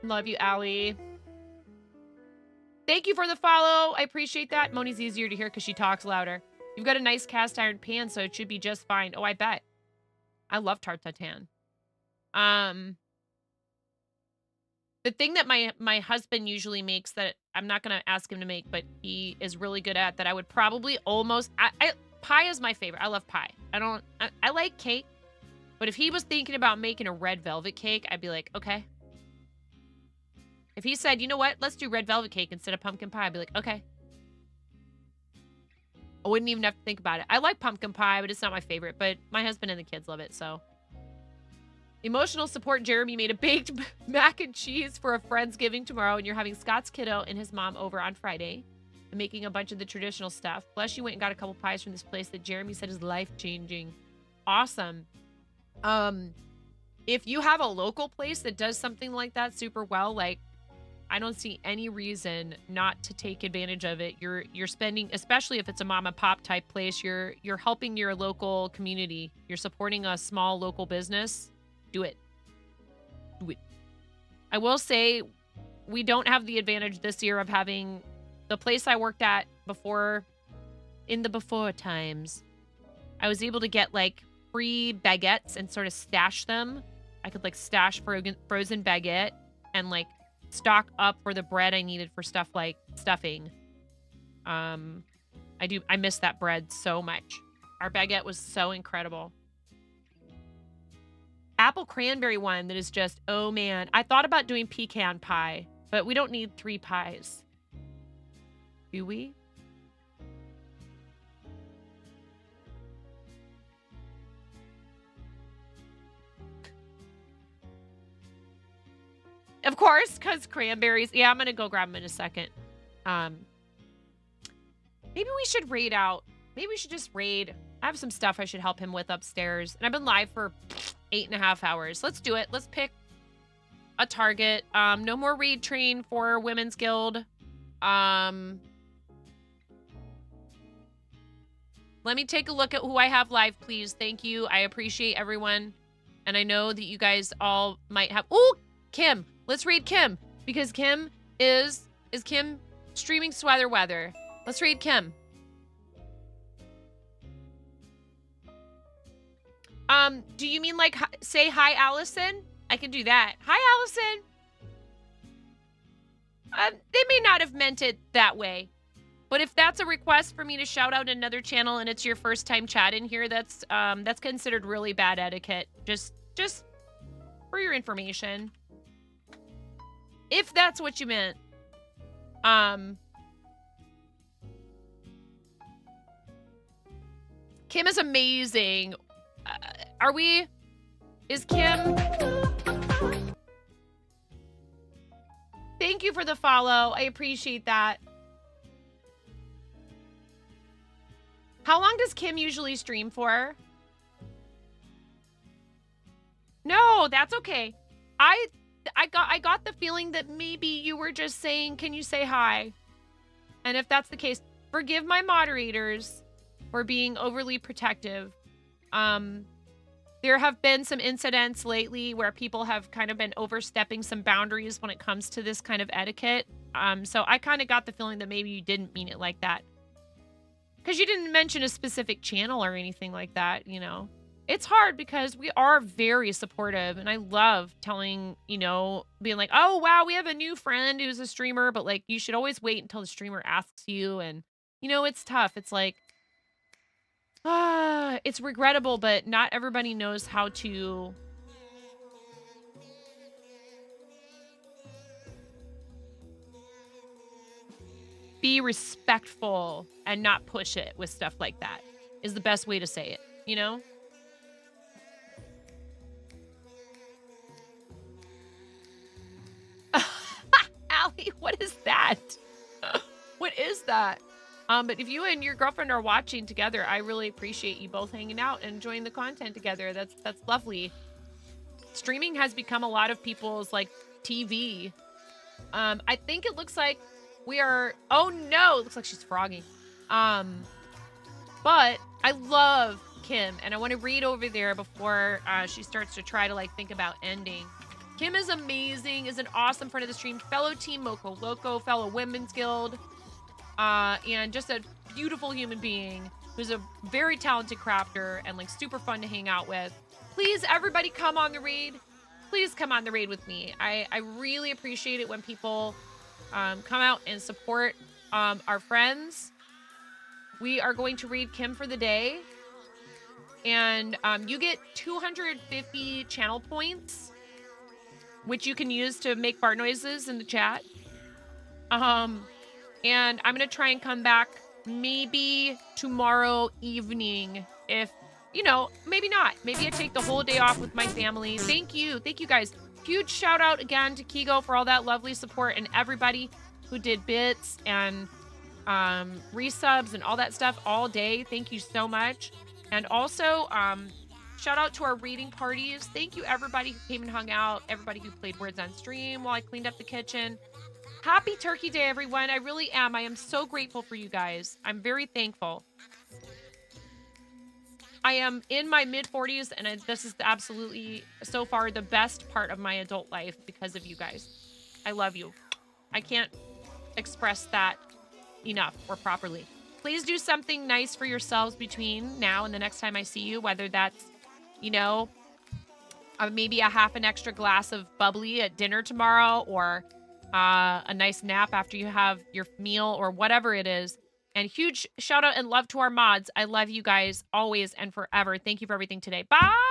Love you, Allie. Thank you for the follow. I appreciate that. Moni's easier to hear because she talks louder. You've got a nice cast iron pan, so it should be just fine. Oh, I bet. I love tart tatin. The thing that my husband usually makes that I'm not going to ask him to make, but he is really good at, that I would probably almost... pie is my favorite. I love pie. I like cake, but if he was thinking about making a red velvet cake, I'd be like, okay. If he said, you know what, let's do red velvet cake instead of pumpkin pie, I'd be like, okay. I wouldn't even have to think about it. I like pumpkin pie, but it's not my favorite, but my husband and the kids love it, so... Emotional support. Jeremy made a baked mac and cheese for a Friendsgiving tomorrow, and you're having Scott's kiddo and his mom over on Friday and making a bunch of the traditional stuff. Plus, you went and got a couple pies from this place that Jeremy said is life-changing. Awesome. If you have a local place that does something like that super well, like, I don't see any reason not to take advantage of it. You're spending, especially if it's a mom and pop type place, you're helping your local community. You're supporting a small local business. Do it. Do it. I will say we don't have the advantage this year of having the place I worked at before, in the before times. I was able to get like free baguettes and sort of stash them. I could like stash frozen baguette and like stock up for the bread I needed for stuff like stuffing. I miss that bread so much. Our baguette was so incredible. Apple cranberry one that is just, oh man. I thought about doing pecan pie, but we don't need 3 pies. Do we? Of course, because cranberries. Yeah, I'm going to go grab them in a second. Maybe we should raid out. Maybe we should just raid. I have some stuff I should help him with upstairs. And I've been live for 8.5 hours. Let's do it. Let's pick a target. No more raid train for Women's Guild. Let me take a look at who I have live, please. Thank you. I appreciate everyone. And I know that you guys all might have... Ooh, Kim. Let's raid Kim. Because Kim is Kim streaming Sweather Weather. Let's raid Kim. Do you mean like say hi, Allison? I can do that. Hi, Allison. They may not have meant it that way, but if that's a request for me to shout out another channel and it's your first time chatting here, that's considered really bad etiquette. Just for your information. If that's what you meant. Kim is amazing. Is Kim? Thank you for the follow. I appreciate that. How long does Kim usually stream for? No, that's okay. I got the feeling that maybe you were just saying, can you say hi? And if that's the case, forgive my moderators for being overly protective. There have been some incidents lately where people have kind of been overstepping some boundaries when it comes to this kind of etiquette. So I kind of got the feeling that maybe you didn't mean it like that. Because you didn't mention a specific channel or anything like that, you know. It's hard because we are very supportive, and I love telling, you know, being like, oh, wow, we have a new friend who's a streamer, but like, you should always wait until the streamer asks you. And, you know, it's tough. It's like, it's regrettable, but not everybody knows how to be respectful and not push it with stuff like that is the best way to say it, you know? Allie, what is that? What is that? But if you and your girlfriend are watching together, I really appreciate you both hanging out and enjoying the content together. That's lovely. Streaming has become a lot of people's like TV. I think it looks like we are, oh no, it looks like she's frogging. But I love Kim, and I want to read over there before she starts to try to like think about ending. Kim is amazing, is an awesome friend of the stream, fellow Team Moco Loco, fellow Women's Guild, and just a beautiful human being who's a very talented crafter and like super fun to hang out with. Please, everybody, come on the raid. Please come on the raid with me. I really appreciate it when people come out and support our friends. We are going to raid Kim for the day, and you get 250 channel points, which you can use to make fart noises in the chat. And I'm going to try and come back maybe tomorrow evening. If, you know, maybe not. Maybe I take the whole day off with my family. Thank you. Thank you guys. Huge shout out again to Kigo for all that lovely support and everybody who did bits and resubs and all that stuff all day. Thank you so much. And also, shout out to our reading parties. Thank you, everybody who came and hung out, everybody who played Words on Stream while I cleaned up the kitchen. Happy Turkey Day, everyone. I really am. I am so grateful for you guys. I'm very thankful. I am in my mid-40s, and this is absolutely, so far, the best part of my adult life because of you guys. I love you. I can't express that enough or properly. Please do something nice for yourselves between now and the next time I see you, whether that's, you know, maybe a half an extra glass of bubbly at dinner tomorrow, or a nice nap after you have your meal, or whatever it is. And huge shout out and love to our mods. I love you guys always and forever. Thank you for everything today. Bye!